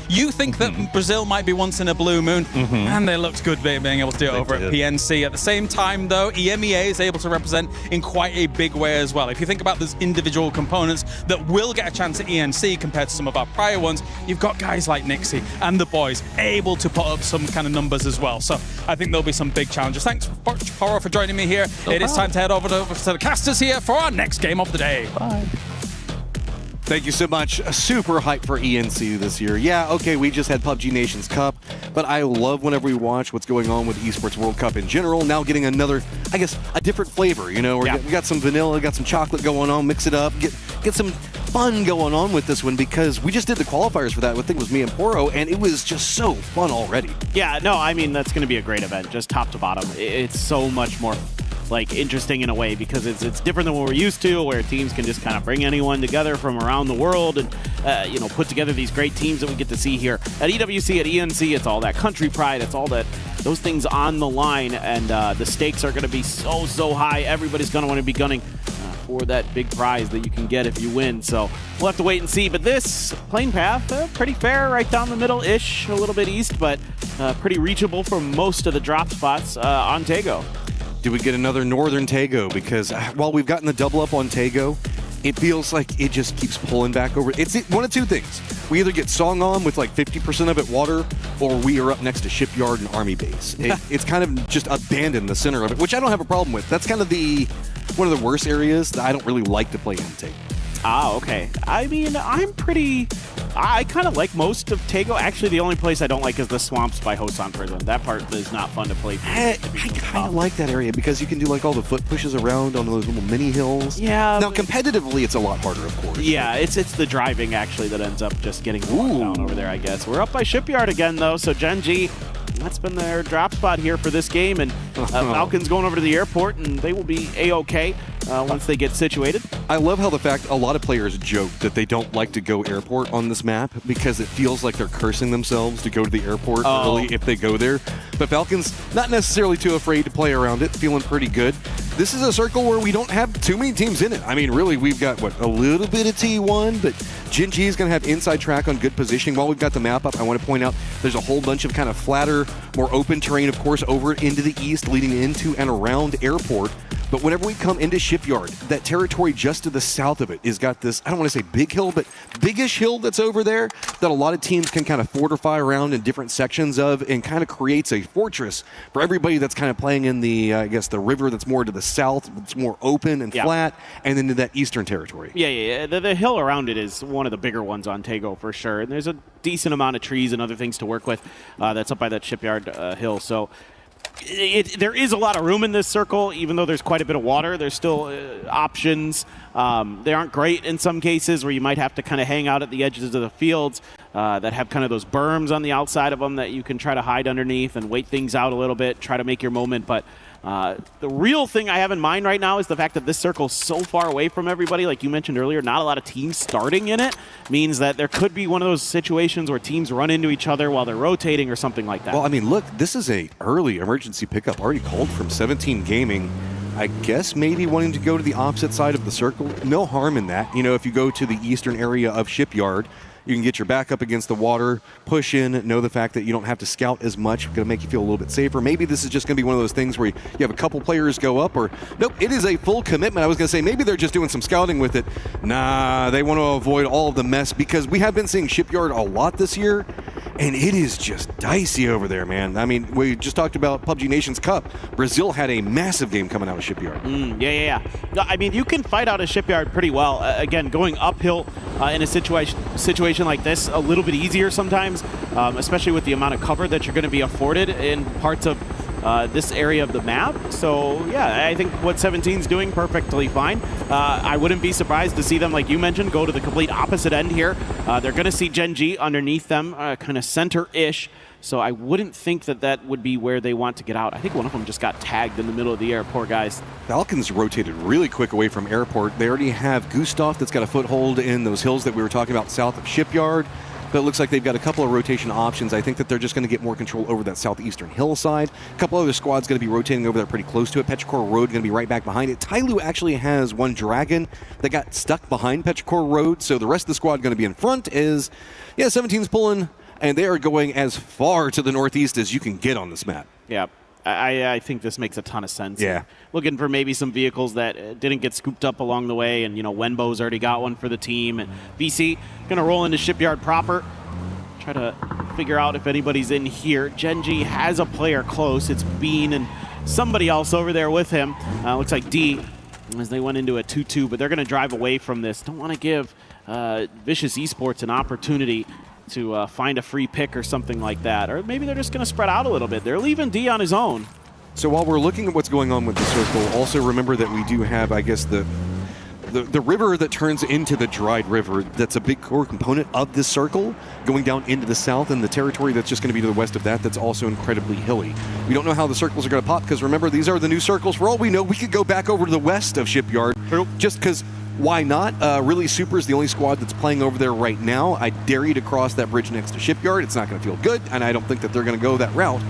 You think that Brazil might be once in a blue moon, and they looked good being able to do it over at PNC. At the same time, though, EMEA is able to represent in quite a big way as well. If you think about those individual components that will get a chance at ENC compared to some of our prior ones, you've got guys like Nixie and the boys able to put up some kind of numbers as well. So I think there'll be some big challenges. Thanks, Poro, for joining me here. It is time to head over to the casters here for our next game of the day. Bye. Thank you so much. Super hype for ENC this year. Yeah, okay, we just had PUBG Nations Cup, but I love whenever we watch what's going on with Esports World Cup in general. Now getting another, I guess, a different flavor. You know, we got some vanilla, got some chocolate going on, mix it up, get some fun going on with this one, because we just did the qualifiers for that. I think it was me and Poro, and it was just so fun already. Yeah, no, I mean, that's going to be a great event, just top to bottom. It's so much more interesting in a way, because it's different than what we're used to, where teams can just kind of bring anyone together from around the world and put together these great teams that we get to see here at EWC, at ENC. It's all that country pride, it's all those things on the line, and the stakes are going to be so high. Everybody's going to want to be gunning for that big prize that you can get if you win. So we'll have to wait and see. But this plane path, pretty fair, right down the middle-ish, a little bit east, but pretty reachable for most of the drop spots on Taego. Do we get another Northern Taego? Because while we've gotten the double up on Taego, it feels like it just keeps pulling back over. It's one of two things. We either get Song On with like 50% of it water, or we are up next to Shipyard and Army Base. It's kind of just abandoned the center of it, which I don't have a problem with. That's kind of one of the worst areas that I don't really like to play in Taego. Ah, okay. I mean, I kind of like most of Taego. Actually, the only place I don't like is the swamps by Hosan Prison. That part is not fun to play. I kind of like that area because you can do like all the foot pushes around on those little mini hills. Yeah. Now, competitively, it's a lot harder, of course. Yeah, it's the driving, actually, that ends up just getting locked down over there, I guess. We're up by Shipyard again, though, so Gen.G, that's been their drop spot here for this game, and Falcons going over to the airport, and they will be A-OK once they get situated. I love how the fact a lot of players joke that they don't like to go airport on this map because it feels like they're cursing themselves to go to the airport early if they go there. But Falcons, not necessarily too afraid to play around it, feeling pretty good. This is a circle where we don't have too many teams in it. I mean, really, we've got, a little bit of T1, but Gen.G is going to have inside track on good positioning. While we've got the map up, I want to point out there's a whole bunch of kind of flatter, more open terrain, of course, over into the east, leading into and around airport. But whenever we come into Shipyard, that territory just to the south of it has got this, I don't want to say big hill, but biggish hill that's over there that a lot of teams can kind of fortify around in different sections of and kind of creates a fortress for everybody that's kind of playing in the, I guess, the river that's more to the south, it's more open and flat, and then to that eastern territory. Yeah. The hill around it is one of the bigger ones on Taego for sure. And there's a decent amount of trees and other things to work with that's up by that Shipyard hill. So there is a lot of room in this circle, even though there's quite a bit of water. There's still options. They aren't great in some cases where you might have to kind of hang out at the edges of the fields that have kind of those berms on the outside of them that you can try to hide underneath and wait things out a little bit, try to make your moment. But the real thing I have in mind right now is the fact that this circle is so far away from everybody. Like you mentioned earlier, not a lot of teams starting in it means that there could be one of those situations where teams run into each other while they're rotating or something like that. Well, I mean, look, this is a early emergency pickup already called from 17 Gaming. I guess maybe wanting to go to the opposite side of the circle. No harm in that. You know, if you go to the eastern area of Shipyard, you can get your back up against the water, push in, know the fact that you don't have to scout as much, going to make you feel a little bit safer. Maybe this is just going to be one of those things where you have a couple players go up, or nope, it is a full commitment. I was going to say maybe they're just doing some scouting with it. Nah, they want to avoid all of the mess because we have been seeing Shipyard a lot this year, and it is just dicey over there, man. I mean, we just talked about PUBG Nations Cup. Brazil had a massive game coming out of Shipyard. Yeah. No, I mean, you can fight out of Shipyard pretty well. Again, going uphill in a situation like this, a little bit easier sometimes, especially with the amount of cover that you're going to be afforded in parts of this area of the map. So, yeah, I think what 17's doing perfectly fine. I wouldn't be surprised to see them, like you mentioned, go to the complete opposite end here. They're going to see Gen.G underneath them, kind of center-ish. So I wouldn't think that would be where they want to get out. I think one of them just got tagged in the middle of the air, poor guys. Falcons rotated really quick away from airport. They already have Gustav that's got a foothold in those hills that we were talking about south of Shipyard. But it looks like they've got a couple of rotation options. I think that they're just going to get more control over that southeastern hillside. A couple other squads going to be rotating over there pretty close to it. Petrichor Road going to be right back behind it. Tyloo actually has one Dragon that got stuck behind Petrichor Road, so the rest of the squad going to be in front. 17's pulling, and they are going as far to the northeast as you can get on this map. Yeah. I think this makes a ton of sense. Yeah. Looking for maybe some vehicles that didn't get scooped up along the way, and, Wenbo's already got one for the team, and VC going to roll into Shipyard proper, try to figure out if anybody's in here. Gen.G has a player close. It's Bean and somebody else over there with him. Looks like D, as they went into a 2-2, but they're going to drive away from this. Don't want to give Vicious Esports an opportunity to find a free pick or something like that. Or maybe they're just going to spread out a little bit. They're leaving D on his own. So while we're looking at what's going on with the circle, also remember that we do have, I guess, the river that turns into the dried river. That's a big core component of this circle, going down into the south, and the territory that's just going to be to the west of that, that's also incredibly hilly. We don't know how the circles are going to pop, because remember, these are the new circles. For all we know, we could go back over to the west of Shipyard, just because why not? Really Super is the only squad that's playing over there right now. I dare you to cross that bridge next to Shipyard. It's not going to feel good, and I don't think that they're going to go that route.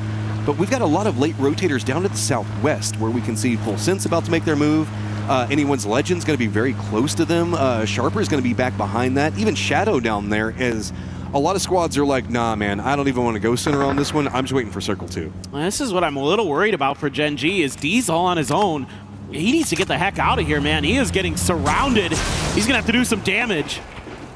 But we've got a lot of late rotators down to the southwest, where we can see Full Sense about to make their move. anyone's Legend's going to be very close to them. Sharper's going to be back behind that. Even Shadow down there, as a lot of squads are like, nah, man, I don't even want to go center on this one. I'm just waiting for Circle 2. Well, this is what I'm a little worried about for Gen G, is D's all on his own. He needs to get the heck out of here, man. He is getting surrounded. He's going to have to do some damage.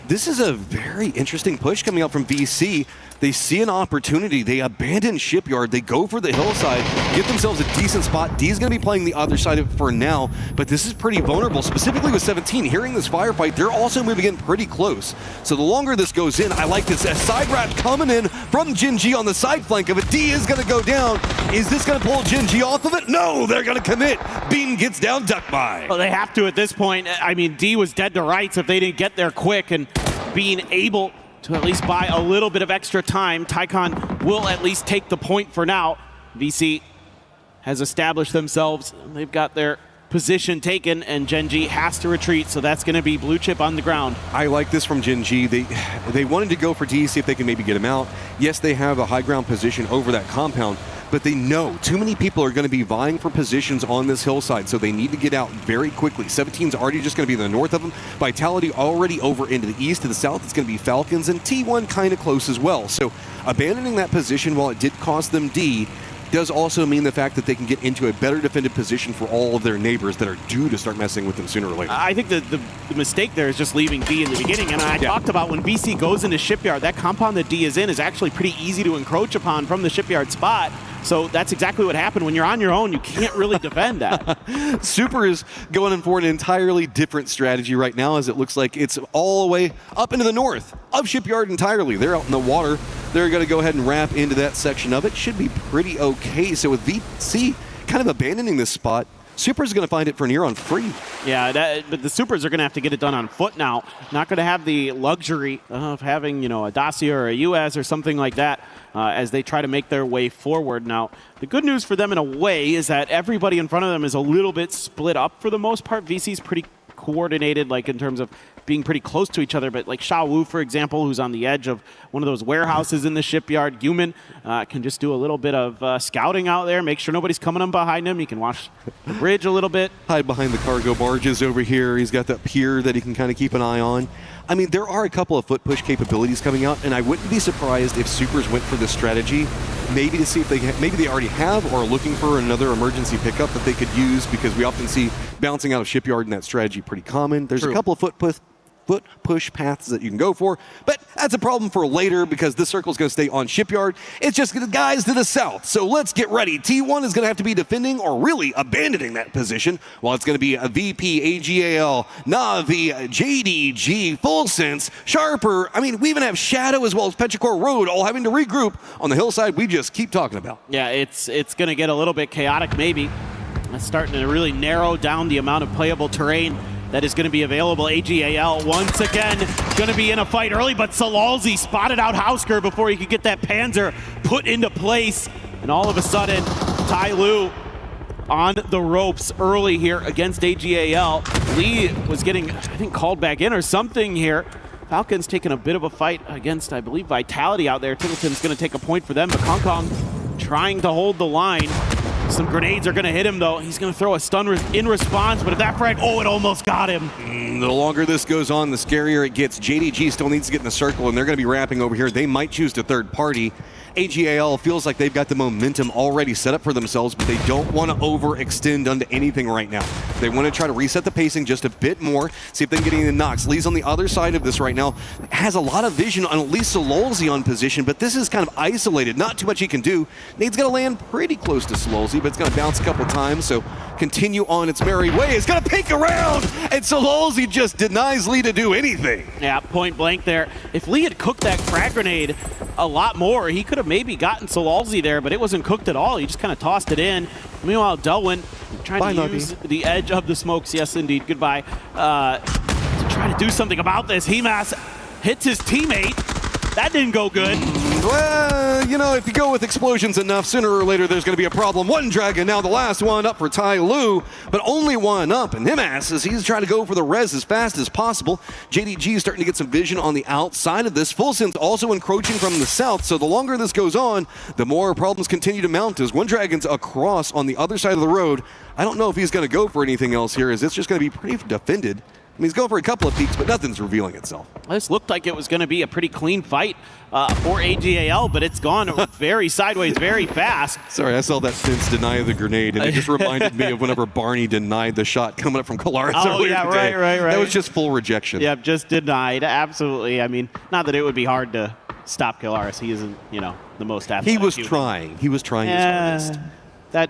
This is a very interesting push coming out from VC. They see an opportunity. They abandon Shipyard. They go for the hillside, get themselves a decent spot. D's going to be playing the other side of it for now, but this is pretty vulnerable, specifically with 17. Hearing this firefight, they're also moving in pretty close. So the longer this goes in, I like this. A side rat coming in from Gen G on the side flank of it. D is going to go down. Is this going to pull Gen G off of it? No, they're going to commit. Beam gets down, duck by. Well, they have to at this point. I mean, D was dead to rights if they didn't get there quick, and being able to at least buy a little bit of extra time, Tycon will at least take the point for now. VC has established themselves. They've got their position taken, and Gen G has to retreat, so that's going to be blue chip on the ground. I like this from Gen G. They wanted to go for D, see if they can maybe get him out. Yes, they have a high ground position over that compound, but they know too many people are going to be vying for positions on this hillside, so they need to get out very quickly. 17's already just going to be in the north of them. Vitality already over into the east. To the south, it's going to be Falcons, and T1 kind of close as well. So abandoning that position, while it did cost them D, does also mean the fact that they can get into a better defended position for all of their neighbors that are due to start messing with them sooner or later. I think the mistake there is just leaving D in the beginning, and I talked about when VC goes into Shipyard, that compound that D is in is actually pretty easy to encroach upon from the Shipyard spot. So that's exactly what happened. When you're on your own, you can't really defend that. Super is going in for an entirely different strategy right now, as it looks like it's all the way up into the north of Shipyard entirely. They're out in the water. They're going to go ahead and wrap into that section of it. Should be pretty okay. So with VC kind of abandoning this spot, Super's going to find it for near on free. Yeah, but the Supers are going to have to get it done on foot now. Not going to have the luxury of having, a Dacia or a US or something like that as they try to make their way forward. Now, the good news for them in a way is that everybody in front of them is a little bit split up for the most part. VC's pretty coordinated, like in terms of being pretty close to each other, but like Sha Wu, for example, who's on the edge of one of those warehouses in the Shipyard, Human can just do a little bit of scouting out there, make sure nobody's coming up behind him. He can watch the bridge a little bit. Hide behind the cargo barges over here. He's got that pier that he can kind of keep an eye on. I mean, there are a couple of foot push capabilities coming out, and I wouldn't be surprised if Supers went for this strategy, maybe to see if maybe they already have or are looking for another emergency pickup that they could use, because we often see bouncing out of Shipyard in that strategy pretty common. There's a couple of foot push paths that you can go for, but that's a problem for later because this circle is going to stay on Shipyard. It's just the guys to the south, so let's get ready. T1 is going to have to be defending or really abandoning that position, while it's going to be a VP, AGAL, Na'Vi, JDG, Full Sense, Sharper. I mean, we even have Shadow as well as Petrichor Road all having to regroup on the hillside we just keep talking about. Yeah, it's going to get a little bit chaotic maybe. It's starting to really narrow down the amount of playable terrain that is going to be available. AGAL once again going to be in a fight early, but Salalzi spotted out Hausker before he could get that Panzer put into place. And all of a sudden, Tai Lu on the ropes early here against AGAL. Lee was getting, I think, called back in or something here. Falcons taking a bit of a fight against, I believe, Vitality out there. Tittleton's going to take a point for them, but Kong Kong trying to hold the line. Some grenades are going to hit him, though. He's going to throw a stun in response, but if that frag, it almost got him. The longer this goes on, the scarier it gets. JDG still needs to get in the circle, and they're going to be wrapping over here. They might choose to third party. AGAL feels like they've got the momentum already set up for themselves, but they don't want to overextend onto anything right now. They want to try to reset the pacing just a bit more, see if they can get any of the knocks. Lee's on the other side of this right now. Has a lot of vision on at least Sololzi on position, but this is kind of isolated. Not too much he can do. Nade's going to land pretty close to Sololzi, but it's going to bounce a couple times, so continue on its merry way. It's going to peek around, and Sololzi just denies Lee to do anything. Yeah, point blank there. If Lee had cooked that frag grenade a lot more, he could have maybe gotten Sololzi there, but it wasn't cooked at all. He just kind of tossed it in. Meanwhile, Delwyn trying to use the edge of the smokes. Yes, indeed. Goodbye. To try to do something about this. Hemas hits his teammate. That didn't go good. Well, you know, if you go with explosions enough, sooner or later there's going to be a problem. One Dragon, now the last one up for Tai Lu, but only one up. And Himas, as he's trying to go for the res as fast as possible. JDG is starting to get some vision on the outside of this. Full Synth also encroaching from the south, so the longer this goes on, the more problems continue to mount as One Dragon's across on the other side of the road. I don't know if he's going to go for anything else here, as it's just going to be pretty defended. I mean, he's going for a couple of peeks, but nothing's revealing itself. This looked like it was going to be a pretty clean fight for AGAL, but it's gone very sideways, very fast. Sorry, I saw that Synth deny the grenade, and it just reminded me of whenever Barney denied the shot coming up from Kalaris earlier today. Right. That was just full rejection. Yeah, just denied. Absolutely. I mean, not that it would be hard to stop Kalaris. He isn't, you know, the most athletic. He was trying. He was trying his hardest.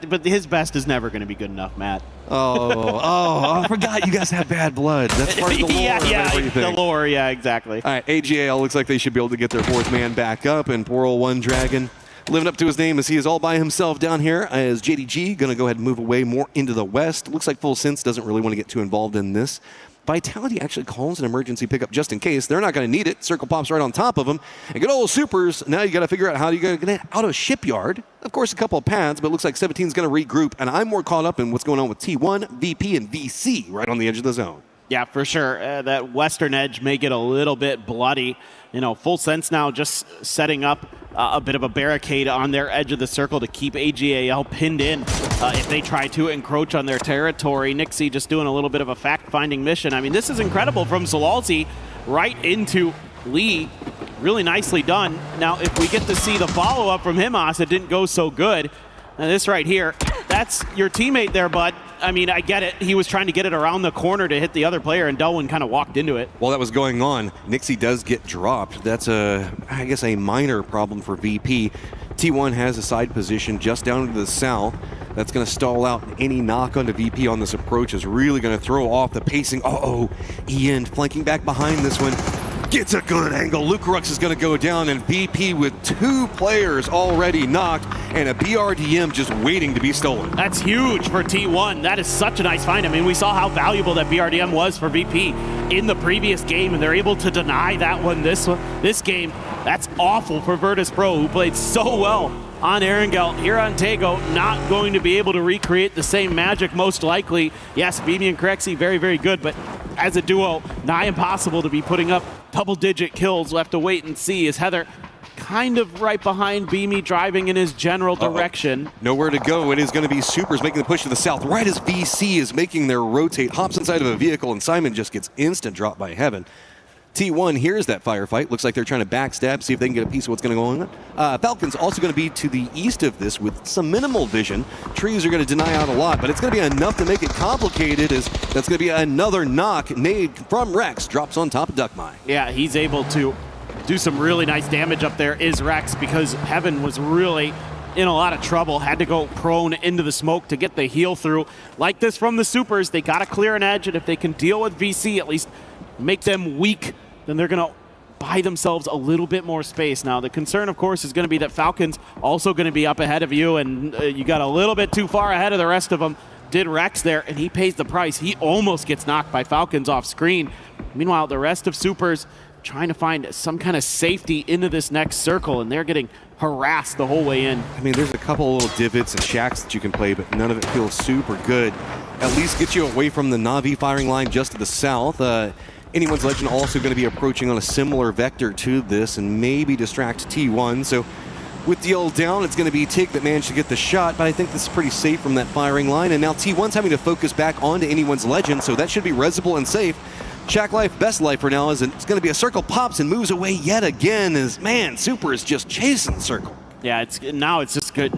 But his best is never going to be good enough, Matt. I forgot you guys have bad blood. That's part of the lore of everything. The lore, yeah, exactly. All right, AGAL looks like they should be able to get their fourth man back up, and poor old One Dragon living up to his name as he is all by himself down here, as JDG going to go ahead and move away more into the west. Looks like Full Synth doesn't really want to get too involved in this. Vitality actually calls an emergency pickup just in case. They're not going to need it. Circle pops right on top of them. And good old Supers, now you got to figure out how you're going to get out of Shipyard. Of course, a couple of pads, but it looks like 17's going to regroup. And I'm more caught up in what's going on with T1, VP, and VC right on the edge of the zone. Yeah, for sure. That western edge may get a little bit bloody. You know, Full Sense now just setting up a bit of a barricade on their edge of the circle to keep AGAL pinned in if they try to encroach on their territory. Nixie just doing a little bit of a fact-finding mission. I mean, this is incredible from Zolalzi right into Lee. Really nicely done. Now, if we get to see the follow-up from Himas, it didn't go so good. And this right here, that's your teammate there, bud. I mean, I get it. He was trying to get it around the corner to hit the other player, and Delwyn kind of walked into it. While that was going on, Nixie does get dropped. That's I guess a minor problem for VP. T1 has a side position just down to the south. That's going to stall out any knock onto VP on this approach. Is really going to throw off the pacing. Ian flanking back behind this one. Gets a good angle. Lucarux is going to go down, and VP with 2 players already knocked and a BRDM just waiting to be stolen. That's huge for T1. That is such a nice find. I mean, we saw how valuable that BRDM was for VP in the previous game, and they're able to deny that one this game. That's awful for Virtus Pro, who played so well on Erangel. Here on Tego, not going to be able to recreate the same magic, most likely. Yes, Beamy and Crexy, very, very good, but as a duo, nigh impossible to be putting up double-digit kills. We'll have to wait and see. Is Heather kind of right behind Beamy, driving in his general direction? Nowhere to go. It is going to be Supers making the push to the south, right as VC is making their rotate, hops inside of a vehicle, and Simon just gets instant drop by Heaven. T1 hears that firefight. Looks like they're trying to backstab, see if they can get a piece of what's going to go on. Falcon's also going to be to the east of this with some minimal vision. Trees are going to deny out a lot, but it's going to be enough to make it complicated, as that's going to be another knock. Nade from Rex drops on top of Duckmine. Yeah, he's able to do some really nice damage up there, is Rex, because Heaven was really in a lot of trouble, had to go prone into the smoke to get the heal through. Like this from the Supers, they got to clear an edge, and if they can deal with VC, at least make them weak, then they're going to buy themselves a little bit more space. Now, the concern, of course, is going to be that Falcon's also going to be up ahead of you, and you got a little bit too far ahead of the rest of them. Did Rex there, and he pays the price. He almost gets knocked by Falcons off screen. Meanwhile, the rest of Supers trying to find some kind of safety into this next circle, and they're getting harassed the whole way in. I mean, there's a couple of little divots and shacks that you can play, but none of it feels super good. At least get you away from the Na'Vi firing line just to the south. Anyone's Legend also going to be approaching on a similar vector to this and maybe distract T1. So with DL down, it's going to be Tig that managed to get the shot, but I think this is pretty safe from that firing line. And now T1's having to focus back onto Anyone's Legend, so that should be resible and safe. Shack Life, best life for now, is it's going to be a circle pops and moves away yet again as, man, Super is just chasing the circle. Yeah, now it's just good,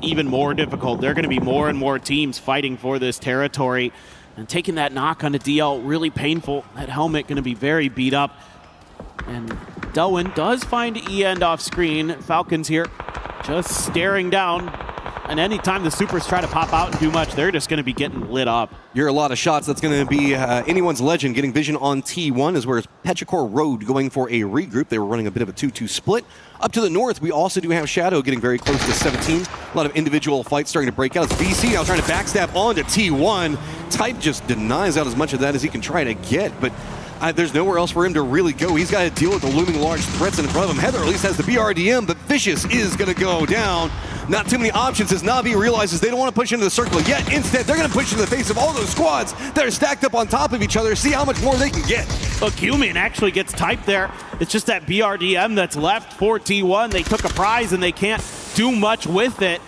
even more difficult. There are going to be more and more teams fighting for this territory. And taking that knock on the DL, really painful. That helmet going to be very beat up. And Delwyn does find E-End off screen. Falcons here just staring down. And anytime the Supers try to pop out and do much, they're just going to be getting lit up. You're a lot of shots. That's going to be Anyone's Legend getting vision on T1, as whereas Petrichor Road going for a regroup. They were running a bit of a 2-2 split. Up to the north, we also do have Shadow getting very close to 17. A lot of individual fights starting to break out. It's VC now trying to backstab onto T1. Type just denies out as much of that as he can try to get, but there's nowhere else for him to really go. He's got to deal with the looming large threats in front of him. Heather at least has the BRDM, but Vicious is going to go down. Not too many options as Na'Vi realizes they don't want to push into the circle yet. Instead, they're going to push into the face of all those squads that are stacked up on top of each other, see how much more they can get. But Gumin actually gets typed there. It's just that BRDM that's left for T1. They took a prize and they can't do much with it.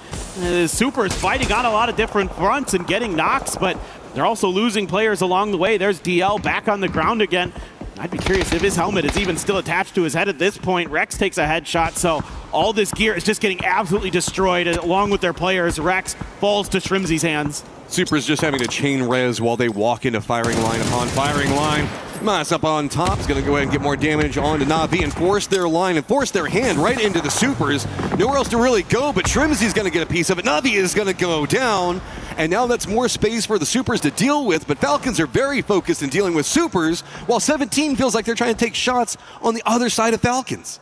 Super is fighting on a lot of different fronts and getting knocks, but they're also losing players along the way. There's DL back on the ground again. I'd be curious if his helmet is even still attached to his head at this point. Rex takes a headshot, so all this gear is just getting absolutely destroyed, and along with their players, Rex falls to Shrimzy's hands. Super's just having to chain res while they walk into firing line upon firing line. Mas up on top is going to go ahead and get more damage onto Na'Vi and force their line and force their hand right into the Supers. Nowhere else to really go, but Shrimzy's going to get a piece of it. Na'Vi is going to go down, and now that's more space for the Supers to deal with, but Falcons are very focused in dealing with Supers, while 17 feels like they're trying to take shots on the other side of Falcons.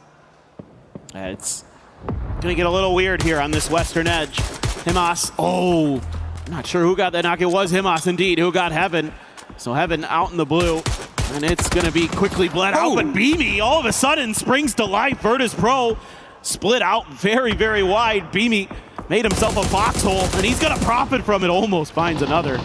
It's going to get a little weird here on this western edge. Himas, oh, not sure who got that knock. It was Himas indeed who got Heaven. So Heaven out in the blue, and it's going to be quickly bled out. But Beamy all of a sudden springs to life. Virtus Pro split out very, very wide. Beamy made himself a foxhole, and he's going to profit from it. Almost finds another.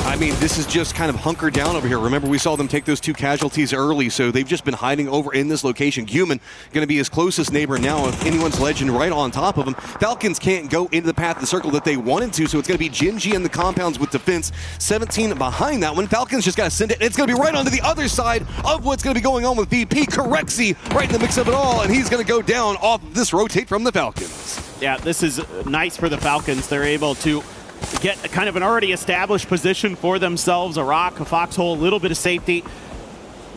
I mean, this is just kind of hunker down over here. Remember, we saw them take those 2 casualties early, so they've just been hiding over in this location. Gumin going to be his closest neighbor now, if anyone's legend right on top of him. Falcons can't go into the path of the circle that they wanted to, so it's going to be Gen.G and the compounds with defense. 17 behind that one. Falcons just got to send it, and it's going to be right onto the other side of what's going to be going on with VP. Correxy right in the mix of it all, and he's going to go down off this rotate from the Falcons. Yeah, this is nice for the Falcons. They're able to get kind of an already established position for themselves, a rock, a foxhole, a little bit of safety.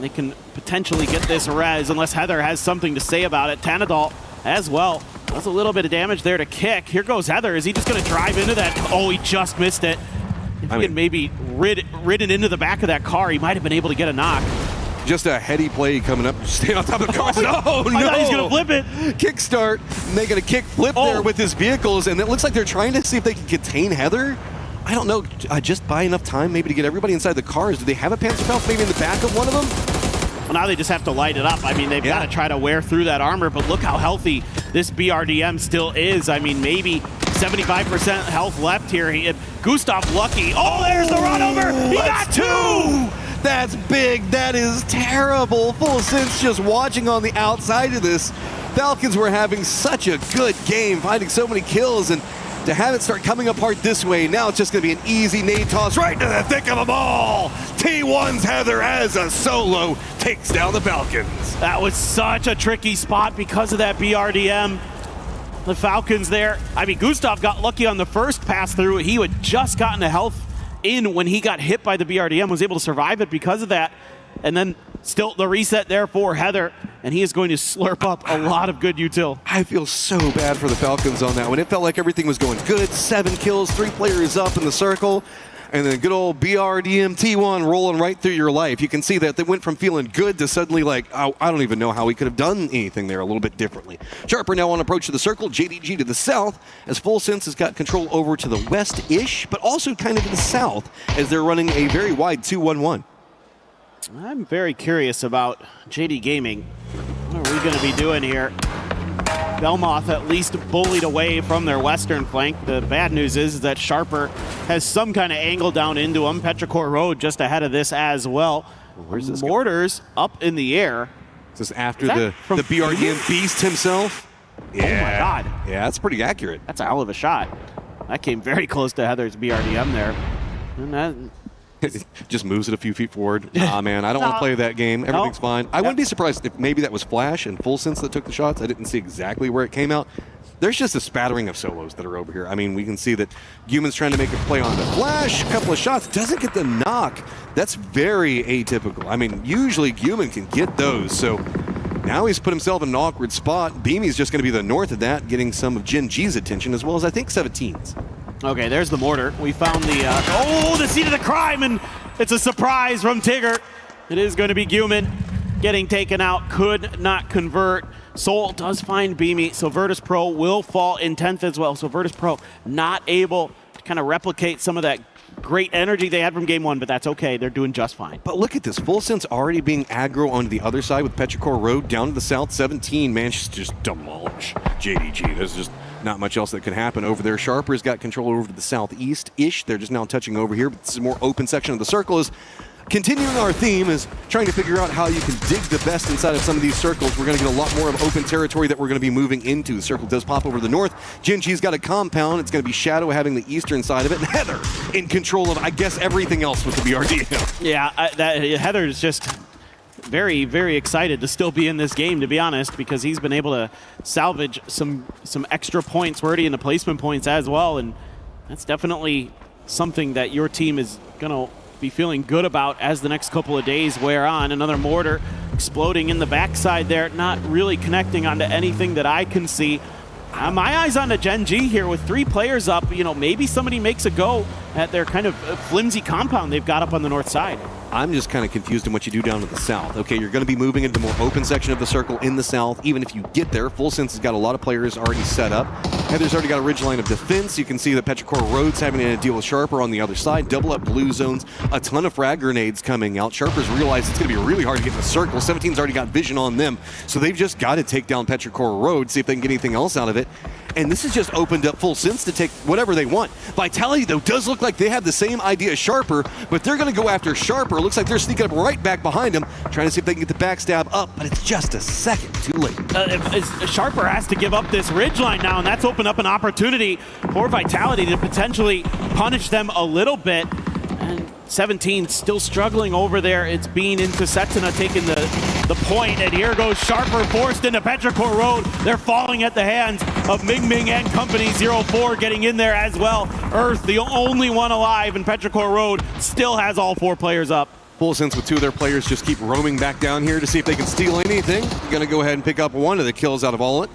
They can potentially get this res unless Heather has something to say about it. Tanadol as well. That's a little bit of damage there to kick. Here goes Heather. Is he just going to drive into that? Oh, he just missed it. If he had maybe ridden into the back of that car, he might have been able to get a knock. Just a heady play coming up, stay on top of the car. Oh, no! I thought he was going to flip it. Kickstart, and they got a kick flip there with his vehicles, and it looks like they're trying to see if they can contain Heather. I don't know, just buy enough time maybe to get everybody inside the cars. Do they have a Panzerfaust maybe in the back of one of them? Well, now they just have to light it up. I mean, they've got to try to wear through that armor, but look how healthy this BRDM still is. I mean, maybe 75% health left here. Gustav lucky. Oh, there's the run over. He got 2! That's big. That is terrible. Full sense just watching on the outside of this. Falcons were having such a good game, finding so many kills, and to have it start coming apart this way, now it's just going to be an easy nade toss right into the thick of them all. T1's Heather as a solo takes down the Falcons. That was such a tricky spot because of that BRDM. The Falcons there. I mean, Gustav got lucky on the first pass through. He had just gotten a health in when he got hit by the BRDM, was able to survive it because of that. And then still the reset there for Heather, and he is going to slurp up a lot of good util. I feel so bad for the Falcons on that one. It felt like everything was going good. 7 kills, 3 players up in the circle, and then good old BRDM T1 rolling right through your life. You can see that they went from feeling good to suddenly like, oh, I don't even know how we could have done anything there a little bit differently. Sharper now on approach to the circle, JDG to the south, as Full Sense has got control over to the west-ish, but also kind of to the south, as they're running a very wide 2-1-1. I'm very curious about JD Gaming. What are we going to be doing here? Belmoth at least bullied away from their western flank. The bad news is that Sharper has some kind of angle down into him. Petrichor Road just ahead of this as well. Where's this Mortars up in the air. Is this after the BRDM beast himself? Yeah. Oh my God. Yeah, that's pretty accurate. That's a hell of a shot. That came very close to Heather's BRDM there. And that just moves it a few feet forward. Nah, man, I don't want to play that game. Everything's fine. I wouldn't be surprised if maybe that was Flash and Full Sense that took the shots. I didn't see exactly where it came out. There's just a spattering of solos that are over here. I mean, we can see that Guman's trying to make a play on the Flash. A couple of shots. Doesn't get the knock. That's very atypical. I mean, usually Guman can get those. So now he's put himself in an awkward spot. Beamy's just going to be the north of that, getting some of Gen.G's attention, as well as I think 17's. Okay, there's the mortar. We found the scene of the crime, and it's a surprise from Tigger. It is going to be Guman getting taken out. Could not convert. Soul does find Beamy, so Virtus Pro will fall in 10th as well. So Virtus Pro not able to kind of replicate some of that great energy they had from game one, but that's okay. They're doing just fine. But look at this. Full Sense already being aggro onto the other side with Petrichor Road down to the south. 17 manages to just demolish JDG. There's just not much else that could happen over there. Sharper's got control over to the southeast-ish. They're just now touching over here, but this is a more open section of the circle. Is continuing our theme is trying to figure out how you can dig the best inside of some of these circles. We're going to get a lot more of open territory that we're going to be moving into. The circle does pop over to the north. Gen.G's got a compound. It's going to be Shadow having the eastern side of it. And Heather in control of, I guess, everything else with the BRDM. Yeah, Heather's just very, very excited to still be in this game, to be honest, because he's been able to salvage some extra points. We're already in the placement points as well, and that's definitely something that your team is going to be feeling good about as the next couple of days wear on. Another mortar exploding in the backside there, not really connecting onto anything that I can see. My eyes on to Gen.G here with 3 players up. You know, maybe somebody makes a go at their kind of flimsy compound they've got up on the north side. I'm just kind of confused in what you do down to the south. Okay, you're going to be moving into the more open section of the circle in the south. Even if you get there, Full Sense has got a lot of players already set up. Heather's already got a ridge line of defense. You can see that Petrichor Road's having to deal with Sharper on the other side. Double up blue zones. A ton of frag grenades coming out. Sharper's realized it's going to be really hard to get in the circle. 17's already got vision on them. So they've just got to take down Petrichor Road, see if they can get anything else out of it. And this has just opened up Full Sense to take whatever they want. Vitality, though, does look like they have the same idea as Sharper, but they're going to go after Sharper. Looks like they're sneaking up right back behind him, trying to see if they can get the backstab up, but it's just a second too late. Sharper has to give up this ridgeline now, and that's opened up an opportunity for Vitality to potentially punish them a little bit. And 17 still struggling over there. It's Bean into Setsuna taking the point, and here goes Sharper forced into Petrichor Road. They're falling at the hands of Ming Ming and company. 0-4 getting in there as well. Earth, the only one alive, and Petrichor Road still has all 4 players up. Full Sense with 2 of their players just keep roaming back down here to see if they can steal anything. Going to go ahead and pick up 1 of the kills out of all it.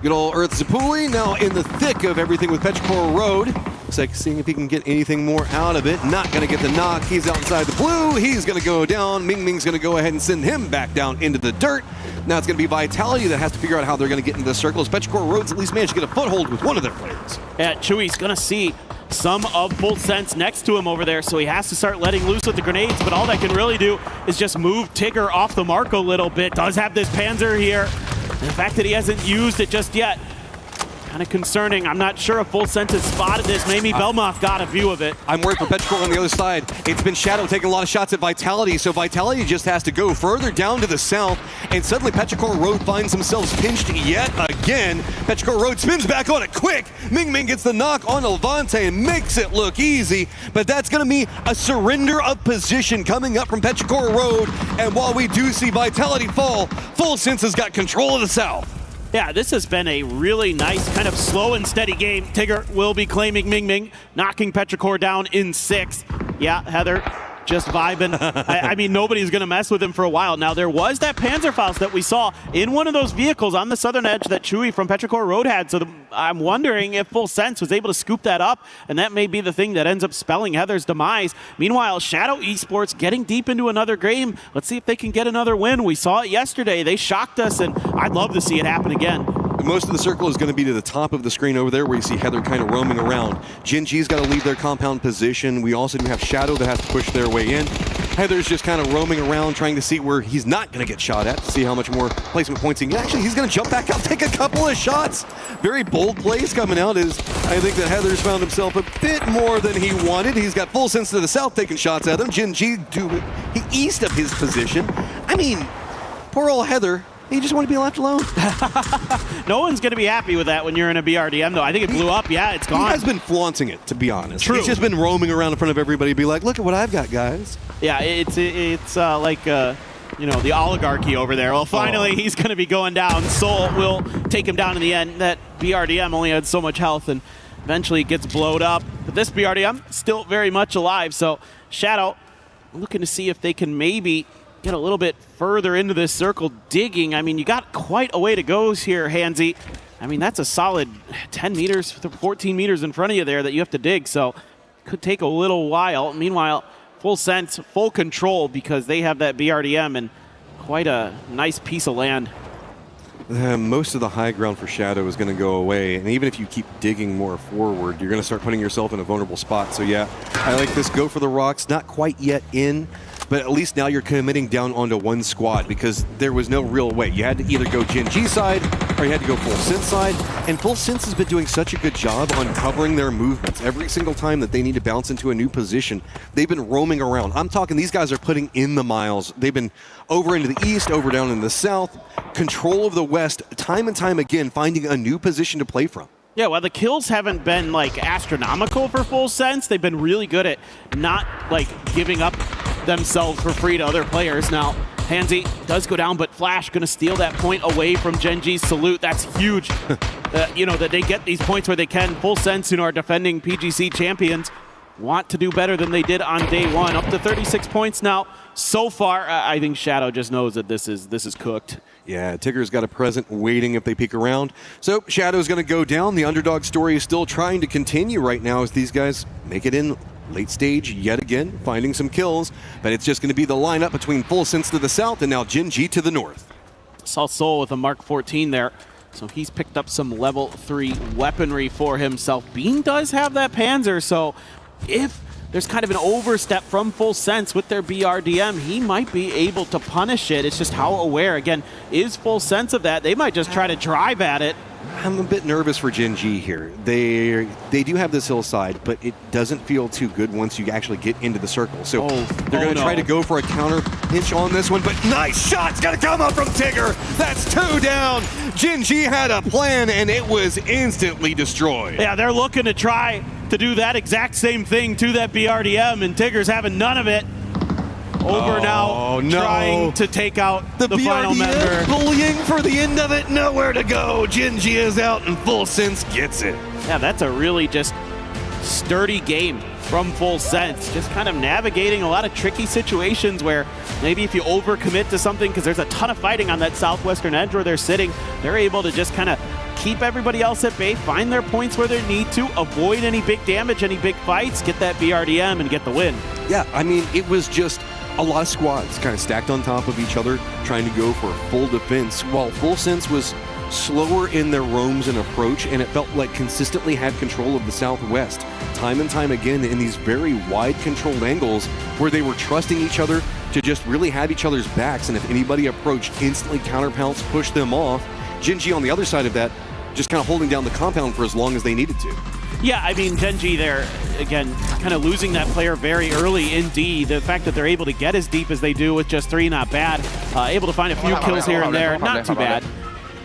Good old Earth Zapuli now in the thick of everything with Petrichor Road. Looks like seeing if he can get anything more out of it. Not going to get the knock. He's outside the blue. He's going to go down. Ming Ming's going to go ahead and send him back down into the dirt. Now it's going to be Vitality that has to figure out how they're going to get into the circles. Petrichor Road's at least managed to get a foothold with 1 of their players. Yeah, Chewy's going to see some of Full Sense next to him over there, so he has to start letting loose with the grenades, but all that can really do is just move Tigger off the mark a little bit. Does have this Panzer here, and the fact that he hasn't used it just yet, kind of concerning. I'm not sure if Full Sense has spotted this. Maybe Belmoth got a view of it. I'm worried for Petrichor on the other side. It's been Shadow taking a lot of shots at Vitality, so Vitality just has to go further down to the south, and suddenly Petrichor Road finds themselves pinched yet again. Petrichor Road spins back on it quick. Ming Ming gets the knock on Levante and makes it look easy, but that's going to be a surrender of position coming up from Petrichor Road, and while we do see Vitality fall, Full Sense has got control of the south. Yeah, this has been a really nice kind of slow and steady game. Tigger will be claiming Ming Ming, knocking Petrichor down in 6. Yeah, Heather just vibing. I mean, nobody's going to mess with him for a while. Now, there was that Panzerfaust that we saw in one of those vehicles on the southern edge that Chewy from Petrichor Road had. So I'm wondering if Full Sense was able to scoop that up, and that may be the thing that ends up spelling Heather's demise. Meanwhile, Shadow Esports getting deep into another game. Let's see if they can get another win. We saw it yesterday. They shocked us, and I'd love to see it happen again. Most of the circle is going to be to the top of the screen over there where you see Heather kind of roaming around. Gen.G's got to leave their compound position. We also do have Shadow that has to push their way in. Heather's just kind of roaming around trying to see where he's not going to get shot at, to see how much more placement points he can get. Actually, he's going to jump back out, take a couple of shots. Very bold plays coming out as I think that Heather's found himself a bit more than he wanted. He's got Full Sense to the south taking shots at him. Gen.G east of his position. I mean, poor old Heather. He just want to be left alone. No one's going to be happy with that when you're in a BRDM, though. I think it blew up. Yeah, it's gone. He has been flaunting it, to be honest. True. He's just been roaming around in front of everybody, be like, look at what I've got, guys. Yeah, it's like, you know, the oligarchy over there. Well, finally, he's going to be going down. Soul will take him down in the end. That BRDM only had so much health, and eventually gets blowed up. But this BRDM still very much alive. So Shadow looking to see if they can maybe get a little bit further into this circle, digging. I mean, you got quite a way to go here, Hansy. I mean, that's a solid 10 meters, 14 meters in front of you there that you have to dig, so it could take a little while. Meanwhile, Full Sense, full control because they have that BRDM and quite a nice piece of land. most of the high ground for Shadow is going to go away. And even if you keep digging more forward, you're going to start putting yourself in a vulnerable spot. So yeah, I like this. Go for the rocks. Not quite yet in, but at least now you're committing down onto one squad because there was no real way. You had to either go Gen G side or you had to go Full Sense side. And Full Sense has been doing such a good job on covering their movements. Every single time that they need to bounce into a new position, they've been roaming around. I'm talking these guys are putting in the miles. They've been over into the east, over down in the south, control of the west, time and time again, finding a new position to play from. Yeah, while the kills haven't been like astronomical for Full Sense, they've been really good at not like giving up themselves for free to other players. Now, Hansi does go down, but Flash going to steal that point away from Gen G's salute. That's huge. You know, that they get these points where they can. Full Sense, you know, are defending PGC champions, want to do better than they did on day one. Up to 36 points now. So far, I think Shadow just knows that this is cooked. Yeah, Tigger's got a present waiting if they peek around. So Shadow's going to go down. The underdog story is still trying to continue right now as these guys make it in late stage yet again, finding some kills. But it's just going to be the lineup between Full Sense to the south and now Gen G to the north. Saw Soul with a Mark 14 there. So he's picked up some level 3 weaponry for himself. Bean does have that Panzer, so if there's kind of an overstep from Full Sense with their BRDM, he might be able to punish it. It's just how aware, again, is Full Sense of that? They might just try to drive at it. I'm a bit nervous for Gen G here. They do have this hillside, but it doesn't feel too good once you actually get into the circle. So they're going to try to go for a counter pinch on this one, but nice shot's going to come up from Tigger. That's 2 down. Gen G had a plan, and it was instantly destroyed. Yeah, they're looking to try to do that exact same thing to that BRDM, and Tigger's having none of it. Trying to take out the final member. Bullying for the end of it, nowhere to go. Gen G is out and Full Sense gets it. Yeah, that's a really just sturdy game from Full Sense. Just kind of navigating a lot of tricky situations where maybe if you overcommit to something, because there's a ton of fighting on that southwestern edge where they're sitting, they're able to just kind of keep everybody else at bay, find their points where they need to, avoid any big damage, any big fights, get that BRDM and get the win. Yeah, I mean, it was just a lot of squads kind of stacked on top of each other, trying to go for full defense, while Full Sense was slower in their roams and approach, and it felt like consistently had control of the southwest, time and time again in these very wide controlled angles where they were trusting each other to just really have each other's backs, and if anybody approached, instantly counterpounce, push them off. Gen G on the other side of that, just kind of holding down the compound for as long as they needed to. Yeah, I mean, Gen G there, again, kind of losing that player very early in D. The fact that they're able to get as deep as they do with just 3, not bad. Able to find a few kills here and there, not too bad.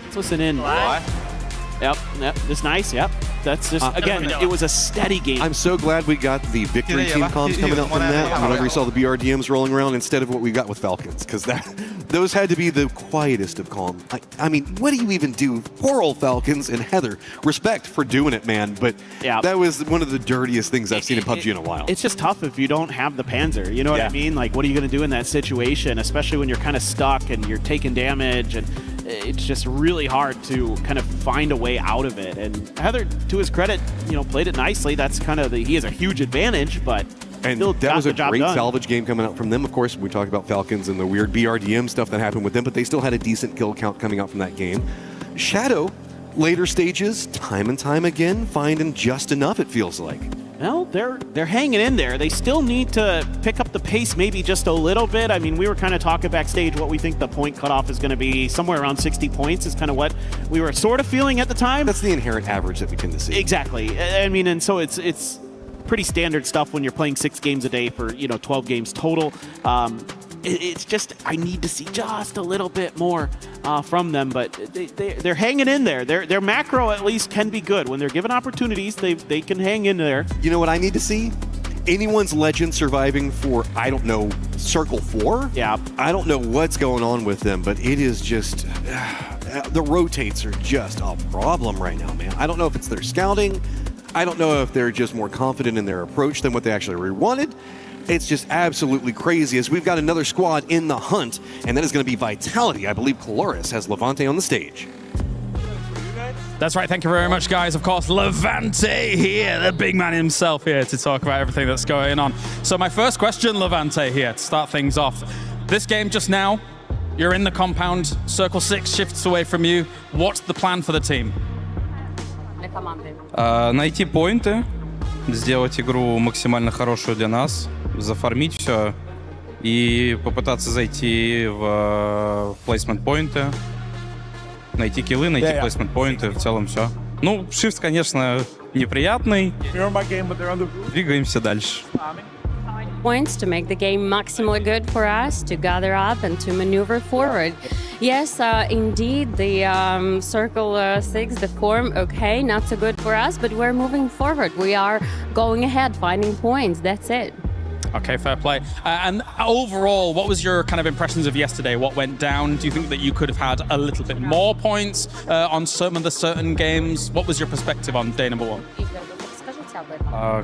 Let's listen in. Yep, that's nice, yep. That's just, again, it was a steady game. I'm so glad we got the victory team comms coming out from that whenever we saw the BRDMs rolling around instead of what we got with Falcons, because those had to be the quietest of calm. I mean, what do you even do? Poor old Falcons and Heather. Respect for doing it, man, but that was one of the dirtiest things I've seen in PUBG in a while. It's just tough if you don't have the Panzer, you know what I mean? Like, what are you going to do in that situation, especially when you're kind of stuck and you're taking damage, and it's just really hard to kind of find a way out of it. And Heather, to his credit, you know, played it nicely. That's kind of he has a huge advantage, but still that was a great done. salvage game coming out from them. Of course, we talked about Falcons and the weird BRDM stuff that happened with them, but they still had a decent kill count coming out from that game. Shadow, later stages, time and time again, finding just enough, it feels like. Well, they're hanging in there. They still need to pick up the pace maybe just a little bit. I mean, we were kind of talking backstage what we think the point cutoff is going to be. Somewhere around 60 points is kind of what we were sort of feeling at the time. That's the inherent average that we tend to see. Exactly. I mean, and so it's pretty standard stuff when you're playing 6 games a day for, 12 games total. It's just, I need to see just a little bit more from them, but they're hanging in there. Their macro at least can be good. When they're given opportunities, they can hang in there. You know what I need to see? Anyone's legend surviving for, I don't know, Circle 4? Yeah. I don't know what's going on with them, but it is just, the rotates are just a problem right now, man. I don't know if it's their scouting. I don't know if they're just more confident in their approach than what they actually wanted. It's just absolutely crazy as we've got another squad in the hunt, and that is going to be Vitality. I believe Coloris has Levante on the stage. That's right. Thank you very much, guys. Of course, Levante here, the big man himself here to talk about everything that's going on. So my first question, Levante here, to start things off. This game just now, You're in the compound. Circle 6 shifts away from you. What's the plan for the team? Найти поинты, сделать игру максимально хорошую для нас, зафармить все и попытаться зайти в плейсмент-поинты, найти киллы, найти плейсмент-поинты, в целом все. Ну, шифт, конечно, неприятный. Двигаемся дальше. Points to make the game maximally good for us to gather up and to maneuver forward. Yes, indeed, the Circle 6, the form, okay, not so good for us, but we're moving forward. We are going ahead, finding points. That's it. Okay, fair play. And overall, what was your kind of impressions of yesterday? What went down? Do you think that you could have had a little bit more points on some of the certain games? What was your perspective on day number 1?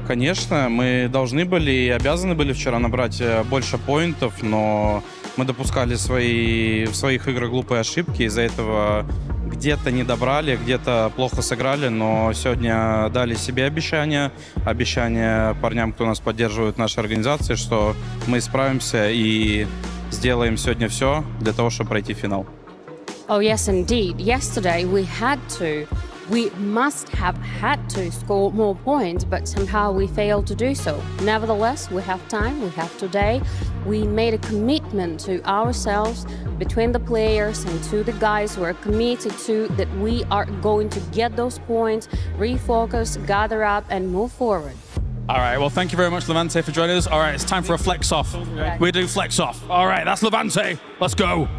Конечно, мы должны были и обязаны были вчера набрать больше поинтов, но мы допускали в своих играх глупые ошибки, из-за этого где-то не добрали, где-то плохо сыграли, но сегодня дали себе обещание парням, кто нас поддерживает в нашей организации, что мы справимся и сделаем сегодня все для того, чтобы пройти финал. Oh, yes, indeed. Yesterday we must have had to score more points, but somehow we failed to do so. Nevertheless, we have time, we have today. We made a commitment to ourselves, between the players and to the guys who are committed to that we are going to get those points, refocus, gather up, and move forward. All right, well, thank you very much, Levante, for joining us. All right, it's time for a flex off. We do flex off. All right, that's Levante. Let's go.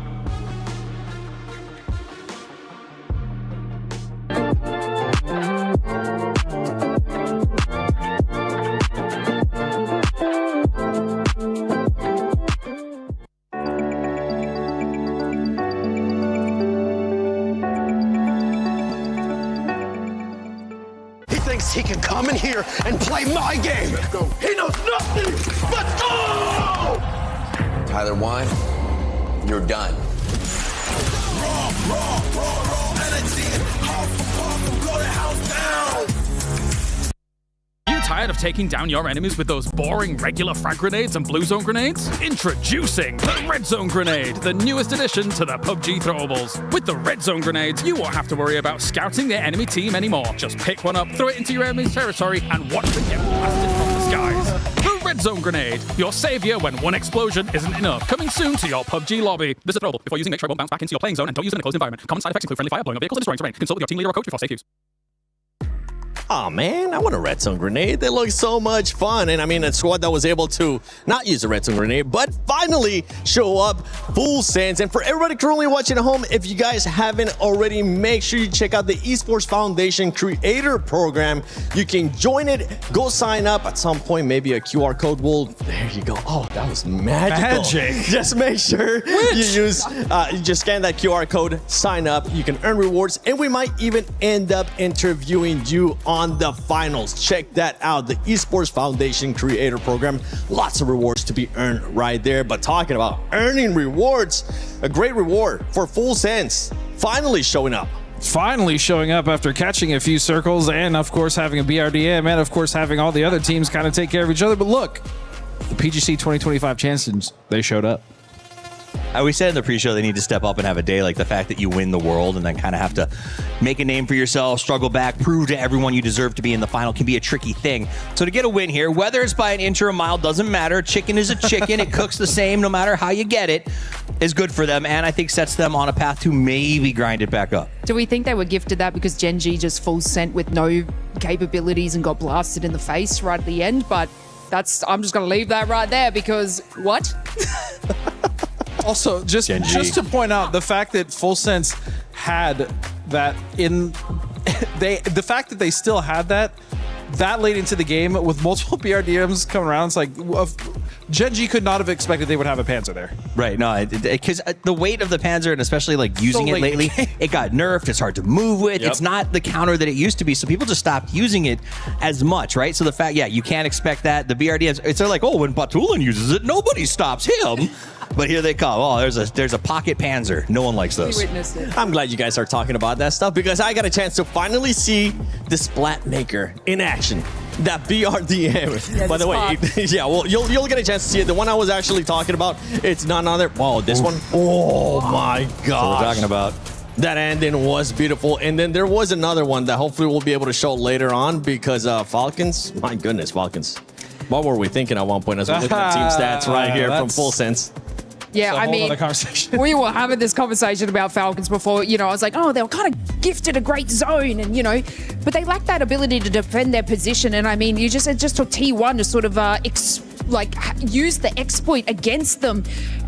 He can come in here and play my game. Let's go. He knows nothing. Let's go! Tyler Wine, you're done. Raw energy. Off, blow the house down. You tired of taking down your enemies with those boring regular frag grenades and blue zone grenades? Introducing the red zone grenade, the newest addition to the PUBG throwables. With the red zone grenades, you won't have to worry about scouting their enemy team anymore. Just pick one up, throw it into your enemy's territory, and watch them get blasted from the skies. The red zone grenade, your savior when one explosion isn't enough. Coming soon to your PUBG lobby. Visit throwable. Before using, make sure it won't bounce back into your playing zone, and don't use it in a closed environment. Common side effects include friendly fire, blowing up vehicles, and destroying terrain. Consult with your team leader or coach before safe use. Oh man, I want a red zone grenade. They look so much fun. And I mean, a squad that was able to not use a red zone grenade, but finally show up full sends. And for everybody currently watching at home, if you guys haven't already, make sure you check out the Esports Foundation Creator Program. You can join it, go sign up at some point. Maybe a QR code will, there you go. Oh, that was magical. Magic. Just make sure you just scan that QR code, sign up. You can earn rewards, and we might even end up interviewing you on the finals. Check that out, the Esports Foundation Creator Program. Lots of rewards to be earned right there. But talking about earning rewards, a great reward for Full Sense finally showing up. Finally showing up after catching a few circles and, of course, having a BRDM and, of course, having all the other teams kind of take care of each other. But look, the PGC 2025 champions, they showed up. We said in the pre-show they need to step up and have a day like the fact that you win the world and then kind of have to make a name for yourself, struggle back, prove to everyone you deserve to be in the final can be a tricky thing. So to get a win here, whether it's by an inch or a mile, doesn't matter. Chicken is a chicken. It cooks the same no matter how you get it, is good for them and I think sets them on a path to maybe grind it back up. Do we think they were gifted that because Gen G just full sent with no capabilities and got blasted in the face right at the end? But I'm just going to leave that right there because what? Also, just to point out the fact that Full Sense had that the fact that they still had that late into the game with multiple BRDMs coming around, it's like Gen G could not have expected they would have a Panzer there. Right, no, because the weight of the Panzer and especially like using it lately, it got nerfed, it's hard to move with, It's not the counter that it used to be, so people just stopped using it as much, right? So the fact, you can't expect that. The BRDMs, it's like, oh, when Batulan uses it, nobody stops him. But here they come. Oh, there's a pocket Panzer. No one likes those. I'm glad you guys are talking about that stuff because I got a chance to finally see the Splat Maker in action. that BRDM. Yeah, By the way, yeah, well, you'll get a chance to see it. The one I was actually talking about, it's none other. Wow, this one. Oh my god. So we're talking about. That ending was beautiful. And then there was another one that hopefully we'll be able to show later on because Falcons, my goodness, Falcons. What were we thinking at one point as we're looking at team stats right here from Full Sense? Yeah, I mean, we were having this conversation about Falcons before. You know, I was like, oh, they were kind of gifted a great zone, and you know, but they lack that ability to defend their position. And I mean, it just took T1 to sort of use the exploit against them.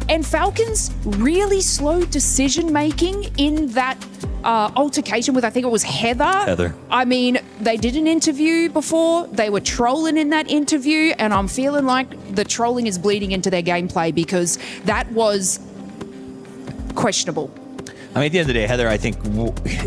And Falcons really slow decision making in that altercation with, I think it was Heather. I mean, they did an interview before. They were trolling in that interview, and I'm feeling like the trolling is bleeding into their gameplay because that was questionable. I mean, at the end of the day, Heather, I think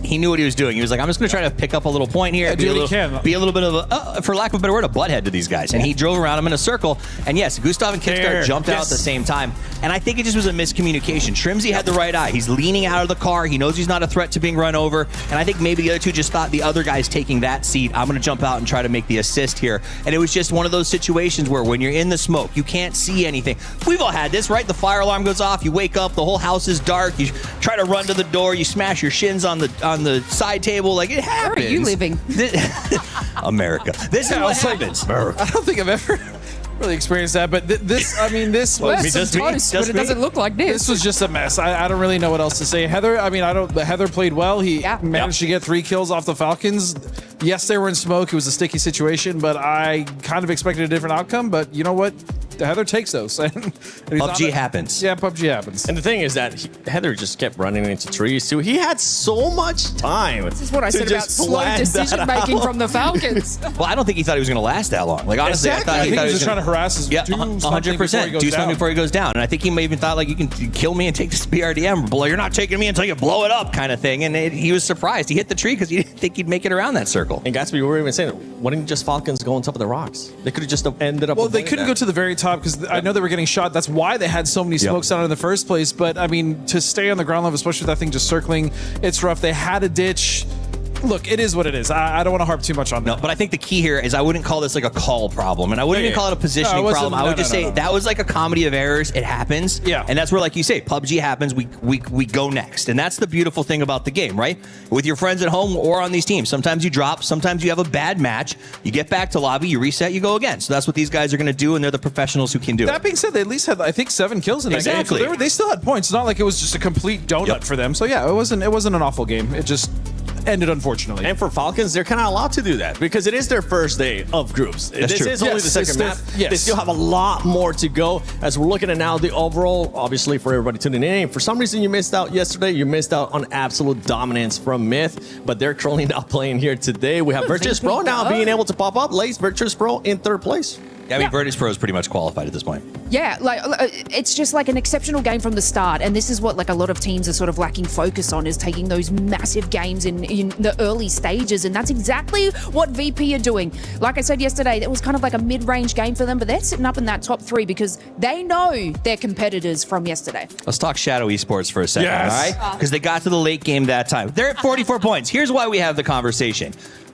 he knew what he was doing. He was like, I'm just going to try to pick up a little point here. Be a little bit of a, for lack of a better word, a butthead to these guys. And he drove around them in a circle. And yes, Gustav and Kickstart jumped out at the same time. And I think it just was a miscommunication. Shrimzy had the right eye. He's leaning out of the car. He knows he's not a threat to being run over. And I think maybe the other two just thought the other guy's taking that seat. I'm going to jump out and try to make the assist here. And it was just one of those situations where when you're in the smoke, you can't see anything. We've all had this, right? The fire alarm goes off. You wake up. The whole house is dark. You try to run to the door. You smash your shins on the side table. Like, it happens. Where are you living? America. This is what happens. I don't think I've ever really experienced that, but this was toast, but it doesn't look like this. This was just a mess. I don't really know what else to say. Heather, I mean, Heather played well. He managed to get 3 kills off the Falcons. Yes, they were in smoke. It was a sticky situation, but I kind of expected a different outcome. But you know what? Heather takes those. And PUBG happens. Yeah, PUBG happens. And the thing is that Heather just kept running into trees too. He had so much time. This is what I said about slow decision making from the Falcons. Well, I don't think he thought he was going to last that long. Like, honestly, exactly. I think he was just trying to harass his 100%. Do something before he goes down. And I think he may even thought, like, you can kill me and take this BRDM. Well, you're not taking me until you blow it up, kind of thing. And he was surprised. He hit the tree because he didn't think he'd make it around that circle. And Gatsby, we were even saying, why didn't just Falcons go on top of the rocks? They could have just ended up. Well, they couldn't go to the very top because I know they were getting shot. That's why they had so many smokes out in the first place. But I mean, to stay on the ground level, especially with that thing just circling, it's rough. They had a ditch. Look, it is what it is. I don't want to harp too much on that. No, but I think the key here is I wouldn't call this like a call problem, and I wouldn't even call it a positioning problem. I would just say that was like a comedy of errors. It happens. Yeah. And that's where, like you say, PUBG happens. We go next. And that's the beautiful thing about the game, right? With your friends at home or on these teams. Sometimes you drop. Sometimes you have a bad match. You get back to lobby. You reset. You go again. So that's what these guys are going to do, and they're the professionals who can do it. That being said, they at least had, I think, 7 kills in that game. So they still had points. It's not like it was just a complete donut for them. So yeah, it wasn't an awful game. It just ended unfortunately. And for Falcons, they're kind of allowed to do that because it is their first day of groups. This is only the second map. They still have a lot more to go. As we're looking at now the overall, obviously for everybody tuning in, for some reason you missed out yesterday. You missed out on absolute dominance from Myth, but they're currently not playing here today. We have Virtus Pro now being able to pop up. Lace Virtus Pro in 3rd place. Yeah, I mean, Virtus Pro is pretty much qualified at this point. Yeah, like it's just like an exceptional game from the start, and this is what like a lot of teams are sort of lacking focus on, is taking those massive games in the early stages, and that's exactly what VP are doing. Like I said yesterday, it was kind of like a mid-range game for them, but they're sitting up in that top 3 because they know their competitors from yesterday. Let's talk Shadow Esports for a second, all right? Because they got to the late game that time. They're at 44 points. Here's why we have the conversation.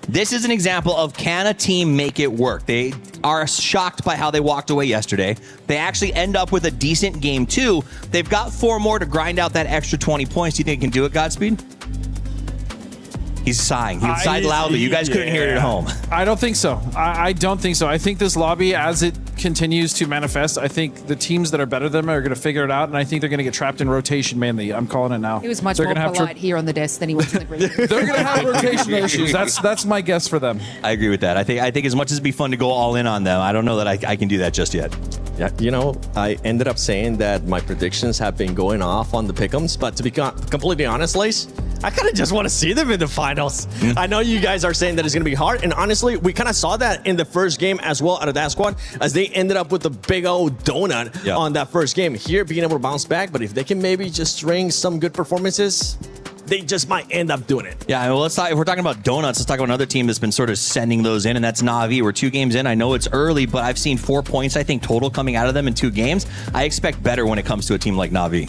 This is an example of, can a team make it work? They are shocked by how they walked away yesterday. They actually end up with a decent game too. They've got 4 more to grind out that extra 20 points. Do you think they can do it, Godspeed? He's sighing. He sighed loudly. You guys couldn't hear it at home. I don't think so. I don't think so. I think this lobby, as it continues to manifest, I think the teams that are better than them are going to figure it out, and I think they're going to get trapped in rotation mainly. I'm calling it now. He was much more polite here on the desk than he was in the green room. They're going to have rotation issues. That's my guess for them. I agree with that. I think as much as it'd be fun to go all in on them, I don't know that I can do that just yet. Yeah, you know, I ended up saying that my predictions have been going off on the pick'ems, but to be completely honest, Lace, I kind of just want to see them in the finals. I know you guys are saying that it's going to be hard, and honestly, we kind of saw that in the first game as well out of that squad, as they ended up with a big old donut on that first game. Here, being able to bounce back, but if they can maybe just string some good performances, they just might end up doing it. Yeah, well, if we're talking about donuts, let's talk about another team that's been sort of sending those in, and that's Na'Vi. We're 2 games in. I know it's early, but I've seen 4 points, I think, total coming out of them in 2 games. I expect better when it comes to a team like Na'Vi.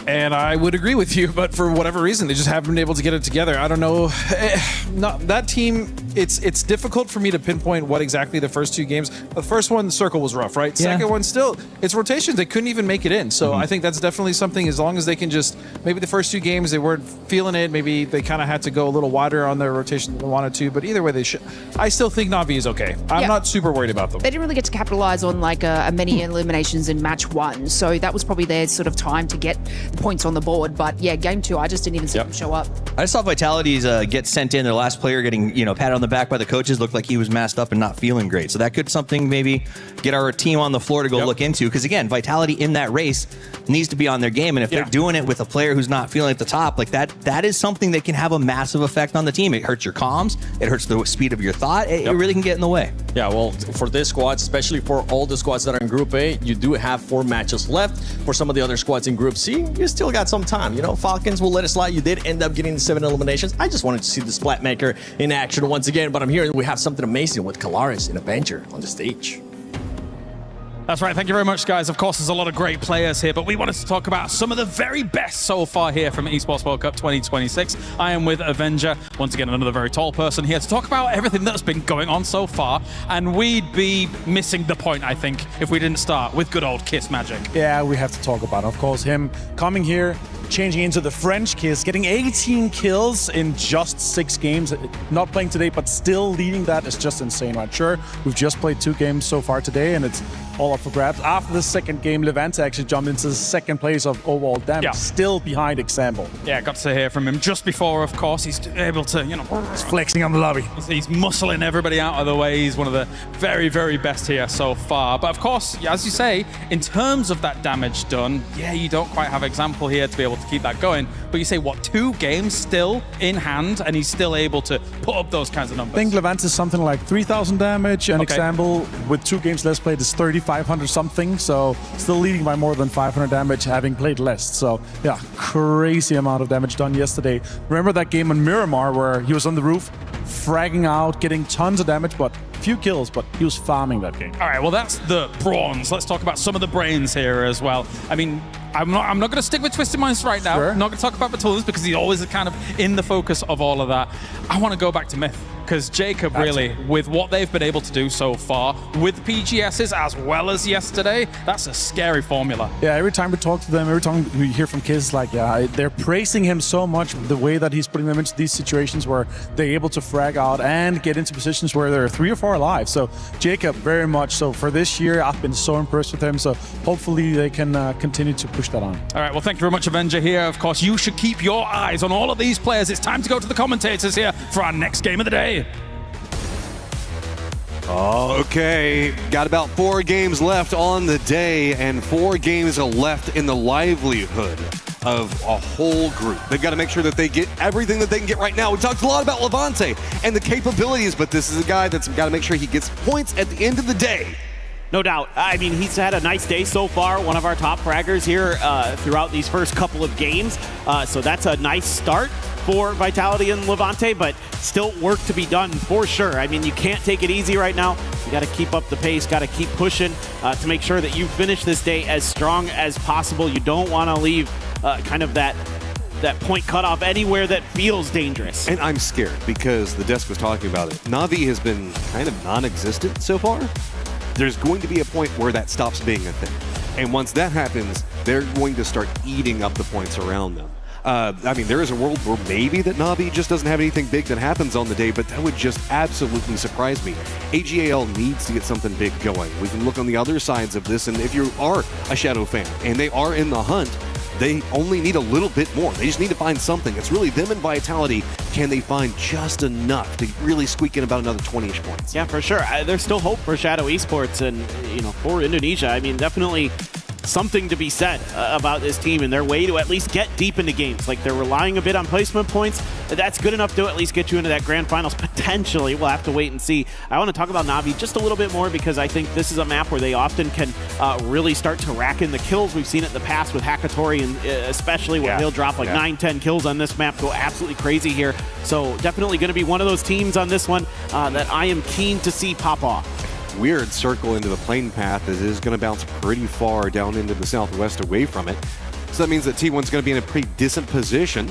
And I would agree with you, but for whatever reason, they just haven't been able to get it together. I don't know. That team, it's difficult for me to pinpoint what exactly the first two games. The first one, the circle was rough, right? Yeah. Second one, still, it's rotations. They couldn't even make it in. So I think that's definitely something, as long as they can just, maybe the first two games, they weren't feeling it. Maybe they kind of had to go a little wider on their rotation than they wanted to. But either way, they should. I still think Na'Vi is okay. I'm not super worried about them. They didn't really get to capitalize on like a many eliminations in match one. So that was probably their sort of time to get points on the board. But yeah, game two, I just didn't even see them show up. I just saw Vitality's get sent in. Their last player getting, patted on the back by the coaches, looked like he was masked up and not feeling great. So that could something maybe get our team on the floor to go look into. Because again, Vitality in that race needs to be on their game. And if they're doing it with a player who's not feeling at the top, like that is something that can have a massive effect on the team. It hurts your comms. It hurts the speed of your thought. It really can get in the way. Yeah, well, for this squad, especially for all the squads that are in Group A, you do have 4 matches left. For some of the other squads in Group C, you still got some time. Falcons will let it slide. You did end up getting the 7 eliminations. I just wanted to see the Splatmaker in action once again, but I'm here and we have something amazing with Kalaris and Avenger on the stage. That's right. Thank you very much, guys. Of course, there's a lot of great players here, but we wanted to talk about some of the very best so far here from Esports World Cup 2026. I am with Avenger, once again, another very tall person here to talk about everything that's been going on so far, and we'd be missing the point, I think, if we didn't start with good old Kiss Magic. Yeah, we have to talk about, of course, him coming here, changing into the French Kiss, getting 18 kills in just 6 games. Not playing today, but still leading that is just insane, right? Sure, we've just played 2 games so far today, and it's all up for grabs. After the second game, Levante actually jumped into the second place of overall damage, still behind Example. Yeah, got to hear from him just before, of course. He's able to, he's flexing on the lobby. He's muscling everybody out of the way. He's one of the very, very best here so far. But of course, as you say, in terms of that damage done, you don't quite have Example here to be able to keep that going. But you say, what, 2 games still in hand, and he's still able to put up those kinds of numbers? I think Levante is something like 3,000 damage, and Example, with 2 games less played, is 3,500 something. So still leading by more than 500 damage, having played less. So yeah, crazy amount of damage done yesterday. Remember that game on Miramar where he was on the roof, fragging out, getting tons of damage, but few kills, but he was farming that game. All right, well, that's the bronze. Let's talk about some of the brains here as well. I mean, I'm not going to stick with Twisted Minds right now. I'm not going to talk about Batulas because he's always kind of in the focus of all of that. I want to go back to Myth because Jacob really, with what they've been able to do so far with PGSs as well as yesterday, that's a scary formula. Yeah, every time we talk to them, every time we hear from kids, like, they're praising him so much, the way that he's putting them into these situations where they're able to frag out and get into positions where there are 3 or 4 alive. So Jacob, very much so. For this year, I've been so impressed with him. So hopefully they can continue to push that on. All right, well, thank you very much, Avenger here. Of course, you should keep your eyes on all of these players. It's time to go to the commentators here for our next game of the day. Okay, got about 4 games left on the day and 4 games left in the livelihood of a whole group. They've got to make sure that they get everything that they can get right now. We talked a lot about Levante and the capabilities, but this is a guy that's got to make sure he gets points at the end of the day. No doubt. I mean, he's had a nice day so far. One of our top fraggers here throughout these first couple of games. So that's a nice start for Vitality and Levante, but still work to be done for sure. I mean, you can't take it easy right now. You got to keep up the pace, got to keep pushing to make sure that you finish this day as strong as possible. You don't want to leave kind of that point cutoff anywhere that feels dangerous. And I'm scared because the desk was talking about it. Na'Vi has been kind of non-existent so far. There's going to be a point where that stops being a thing. And once that happens, they're going to start eating up the points around them. I mean, there is a world where maybe that Na'Vi just doesn't have anything big that happens on the day, but that would just absolutely surprise me. AGAL needs to get something big going. We can look on the other sides of this, and if you are a Shadow fan and they are in the hunt, they only need a little bit more. They just need to find something. It's really them and Vitality. Can they find just enough to really squeak in about another 20-ish points? Yeah, for sure. There's still hope for Shadow Esports and, for Indonesia. I mean, definitely something to be said about this team and their way to at least get deep into games. Like, they're relying a bit on placement points. That's good enough to at least get you into that grand finals. Potentially, we'll have to wait and see. I want to talk about Na'Vi just a little bit more because I think this is a map where they often can really start to rack in the kills. We've seen it in the past with Hakatori, and especially when he'll drop like 9-10 kills on this map, go absolutely crazy here. So definitely going to be one of those teams on this one that I am keen to see pop off. Weird circle into the plane path as it is going to bounce pretty far down into the southwest away from it. So that means that T1's going to be in a pretty decent position.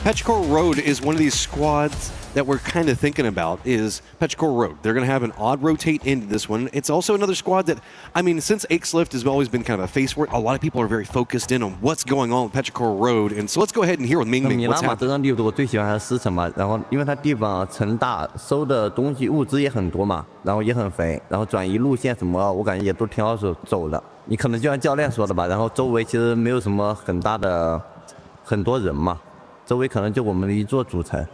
Petrichor Road is one of these squads that we're kind of thinking about is Petrichor Road. They're going to have an odd rotate into this one. It's also another squad that, I mean, since Akeslift has always been kind of a face for it, a lot of people are very focused in on what's going on with Petrichor Road. And so let's go ahead and hear with Ming Ming what's 米拉玛 happening. 这张地图我最喜欢它的思城嘛，然后因为它地方城大，收的东西物资也很多嘛，然后也很肥，然后转移路线什么，我感觉也都挺好走的。你可能就像教练说的吧，然后周围其实没有什么很多人嘛，周围可能就我们的一座主城。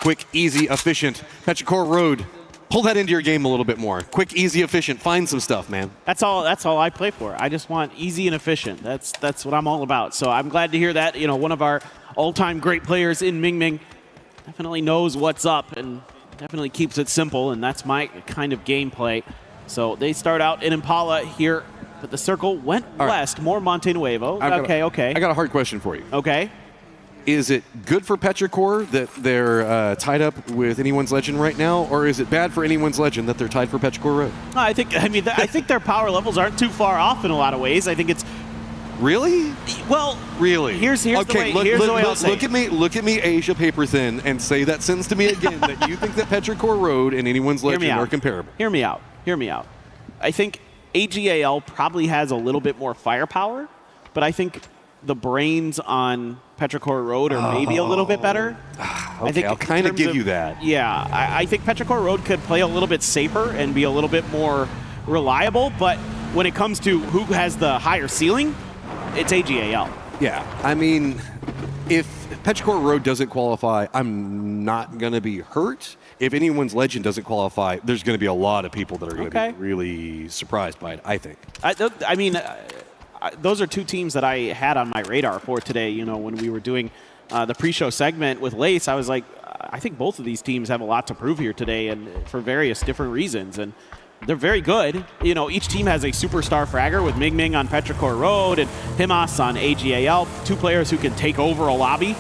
Quick, easy, efficient. Petrichor Road. Pull that into your game a little bit more. Quick, easy, efficient. Find some stuff, man. That's all I play for. I just want easy and efficient. That's what I'm all about. So I'm glad to hear that. You know, one of our all-time great players in Ming Ming definitely knows what's up and definitely keeps it simple, and that's my kind of gameplay. So they start out in Impala here, but the circle went west, more Monte Nuevo. Okay. I got a hard question for you. Okay. Is it good for Petrichor that they're tied up with Anyone's Legend right now, or is it bad for Anyone's Legend that they're tied for Petrichor Road? I think their power levels aren't too far off in a lot of ways. I think it's really well. Really? Here's the way. Look at me, Asia Paper Thin, and say that sentence to me again. That you think that Petrichor Road and Anyone's Legend are comparable. Hear me out. I think AGAL probably has a little bit more firepower, but I think the brains on Petrichor Road are maybe a little bit better. I think I'll kind of give you that. Yeah, I think Petrichor Road could play a little bit safer and be a little bit more reliable, but when it comes to who has the higher ceiling, it's AGAL. Yeah, I mean, if Petrichor Road doesn't qualify, I'm not going to be hurt. If Anyone's Legend doesn't qualify, there's going to be a lot of people that are going to be really surprised by it, I think. I mean, those are two teams that I had on my radar for today. You know, when we were doing the pre-show segment with Lace, I was like, I think both of these teams have a lot to prove here today, and for various different reasons. And they're very good. You know, each team has a superstar fragger with Ming Ming on Petrichor Road and Himas on AGAL, two players who can take over a lobby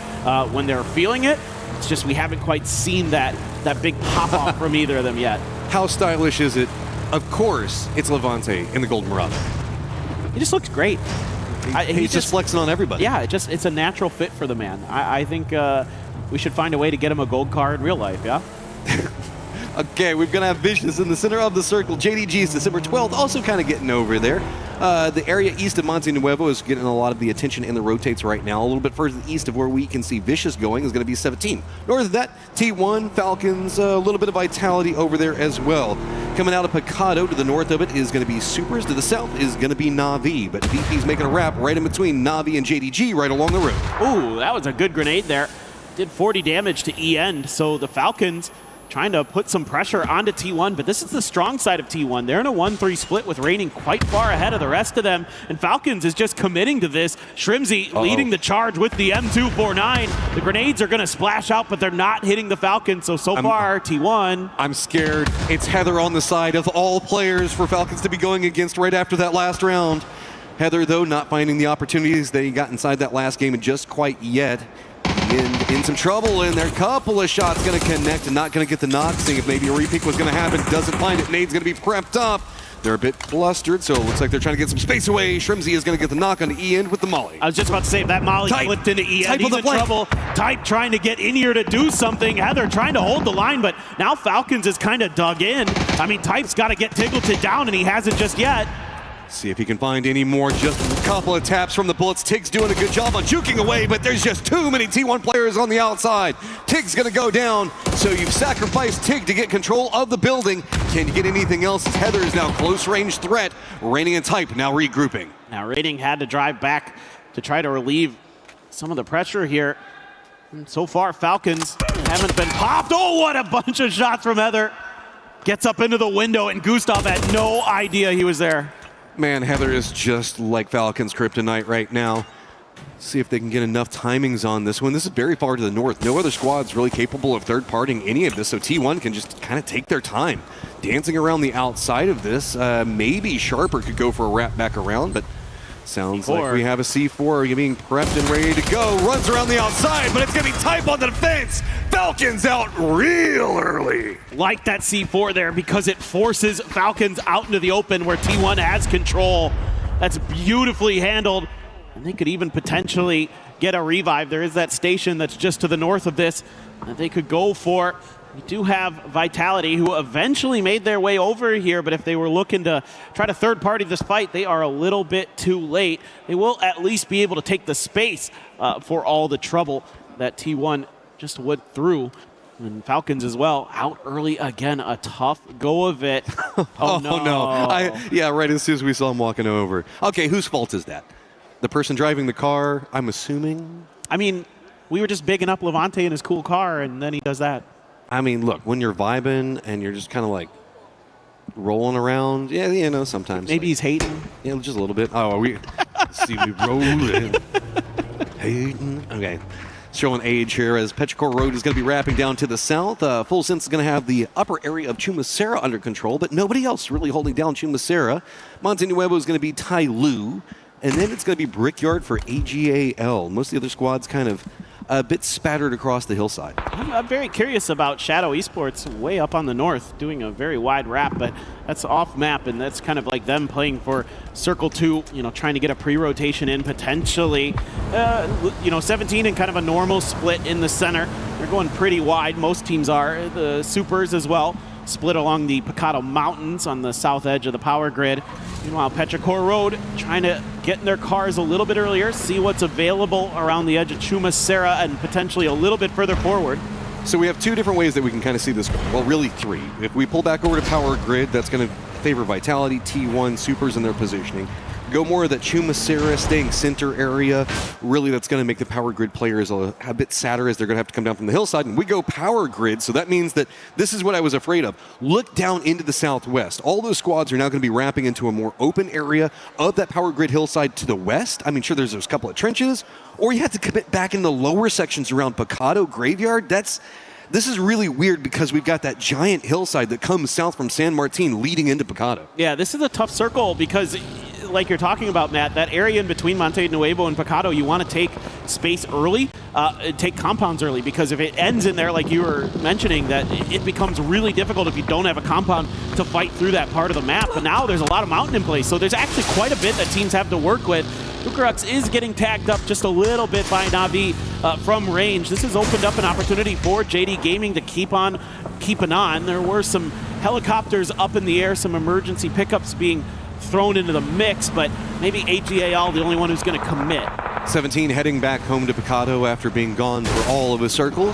when they're feeling it. It's just we haven't quite seen that big pop-off from either of them yet. How stylish is it? Of course, it's Levante in the Golden Mirage. He just looks great. He's just flexing on everybody. Yeah, it's a natural fit for the man. I think we should find a way to get him a gold car in real life, yeah? Okay, we're going to have Vicious in the center of the circle. JDG is December 12th, also kind of getting over there. The area east of Monte Nuevo is getting a lot of the attention in the rotates right now. A little bit further east of where we can see Vicious going is going to be 17. North of that, T1, Falcons, a little bit of Vitality over there as well. Coming out of Picado to the north of it is going to be Supers. To the south is going to be Na'Vi. But VP's making a wrap right in between Na'Vi and JDG right along the road. Ooh, that was a good grenade there. Did 40 damage to E-End, so the Falcons trying to put some pressure onto T1, but this is the strong side of T1. They're in a 1-3 split with Reigning quite far ahead of the rest of them, and Falcons is just committing to this. Shrimzy leading the charge with the M249. The grenades are going to splash out, but they're not hitting the Falcons, so far, T1. I'm scared. It's Heather on the side of all players for Falcons to be going against right after that last round. Heather, though, not finding the opportunities they got inside that last game just quite yet. In some trouble, and their couple of shots going to connect and not going to get the knock. Seeing if maybe a repeat was going to happen, doesn't find it. Nade's going to be prepped up. They're a bit clustered, so it looks like they're trying to get some space away. Shrimzy is going to get the knock on E-End with the molly. I was just about to say, if that molly flipped into E-End, he's in trouble. Type trying to get in here to do something. Heather trying to hold the line, but now Falcons is kind of dug in. I mean, Type's got to get Tiggleton down, and he hasn't just yet. See if he can find any more. Just a couple of taps from the bullets. Tig's doing a good job on juking away, but there's just too many T1 players on the outside. Tig's going to go down, so you've sacrificed Tig to get control of the building. Can you get anything else? Heather is now close range threat. Reigning and Type now regrouping. Now Reigning had to drive back to try to relieve some of the pressure here. And so far, Falcons haven't been popped. Oh, what a bunch of shots from Heather. Gets up into the window, and Gustav had no idea he was there. Man, Heather is just like Falcons kryptonite right now. See if they can get enough timings on this one. This is very far to the north. No other squad's really capable of third-partying any of this, so T1 can just kind of take their time. Dancing around the outside of this, maybe Sharper could go for a wrap back around, but sounds like we have a C4 being prepped and ready to go. Runs around the outside, but it's going to be Type on the defense. Falcons out real early. Like that C4 there because it forces Falcons out into the open where T1 has control. That's beautifully handled. And they could even potentially get a revive. There is that station that's just to the north of this that they could go for. We do have Vitality, who eventually made their way over here, but if they were looking to try to third-party this fight, they are a little bit too late. They will at least be able to take the space for all the trouble that T1 just went through. And Falcons as well, out early again, a tough go of it. Oh, no. Yeah, right as soon as we saw him walking over. Okay, whose fault is that? The person driving the car, I'm assuming? I mean, we were just bigging up Levante in his cool car, and then he does that. I mean, look, when you're vibing and you're just kind of like rolling around, yeah, you know, sometimes. Maybe he's hating. Yeah, just a little bit. Oh, we see me rolling. Hating. Okay. Showing age here as Petrichor Road is going to be wrapping down to the south. Full Sense is going to have the upper area of Chumacera under control, but nobody else really holding down Chumacera. Monte Nuevo is going to be Tai Lu, and then it's going to be Brickyard for AGAL. Most of the other squads kind of a bit spattered across the hillside. I'm very curious about Shadow Esports way up on the north, doing a very wide wrap, but that's off map, and that's kind of like them playing for Circle 2, you know, trying to get a pre-rotation in potentially. 17 and kind of a normal split in the center. They're going pretty wide. Most teams are. The Supers as well, split along the Picado Mountains on the south edge of the power grid. Meanwhile, Petrichor Road trying to get in their cars a little bit earlier, see what's available around the edge of Chumacera and potentially a little bit further forward. So we have two different ways that we can kind of see this. Well, really three. If we pull back over to power grid, that's going to favor Vitality, T1, Supers in their positioning. Go more of that Chumacera staying center area. Really, that's going to make the power grid players a bit sadder as they're going to have to come down from the hillside. And we go power grid, so that means that this is what I was afraid of. Look down into the southwest. All those squads are now going to be wrapping into a more open area of that power grid hillside to the west. I mean, sure, there's a couple of trenches, or you have to commit back in the lower sections around Picado Graveyard. This is really weird because we've got that giant hillside that comes south from San Martin leading into Picado. Yeah, this is a tough circle because, like you're talking about, Matt, that area in between Monte Nuevo and Picado, you want to take space early, take compounds early, because if it ends in there, like you were mentioning, that it becomes really difficult if you don't have a compound to fight through that part of the map. But now there's a lot of mountain in place, so there's actually quite a bit that teams have to work with. Ukarux is getting tagged up just a little bit by Navi from range. This has opened up an opportunity for JD Gaming to keep on keeping on. There were some helicopters up in the air, some emergency pickups being thrown into the mix, but maybe AGAL the only one who's going to commit. 17 heading back home to Picado after being gone for all of a circle.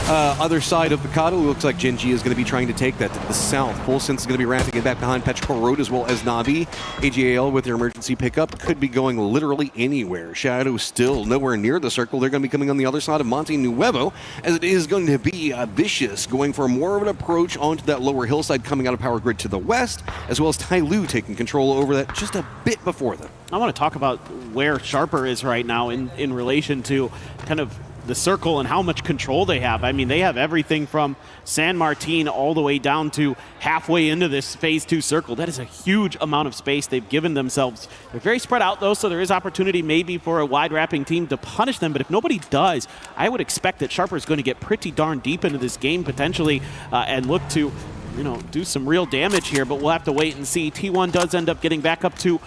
Other side of Picado, looks like Gen G is going to be trying to take that to the south. Full Sense is going to be ramping it back behind Petrichor Road as well as Navi. AGAL with their emergency pickup could be going literally anywhere. Shadow still nowhere near the circle. They're going to be coming on the other side of Monte Nuevo, as it is going to be Vicious going for more of an approach onto that lower hillside coming out of power grid to the west, as well as Tai Lu taking control over that just a bit before them. I want to talk about where Sharper is right now in relation to kind of the circle and how much control they have. I mean, they have everything from San Martin all the way down to halfway into this phase 2 circle. That is a huge amount of space they've given themselves. They're very spread out though, so there is opportunity maybe for a wide wrapping team to punish them, but if nobody does, I would expect that Sharper is going to get pretty darn deep into this game potentially and look to, you know, do some real damage here, but we'll have to wait and see. T1 does end up getting back up to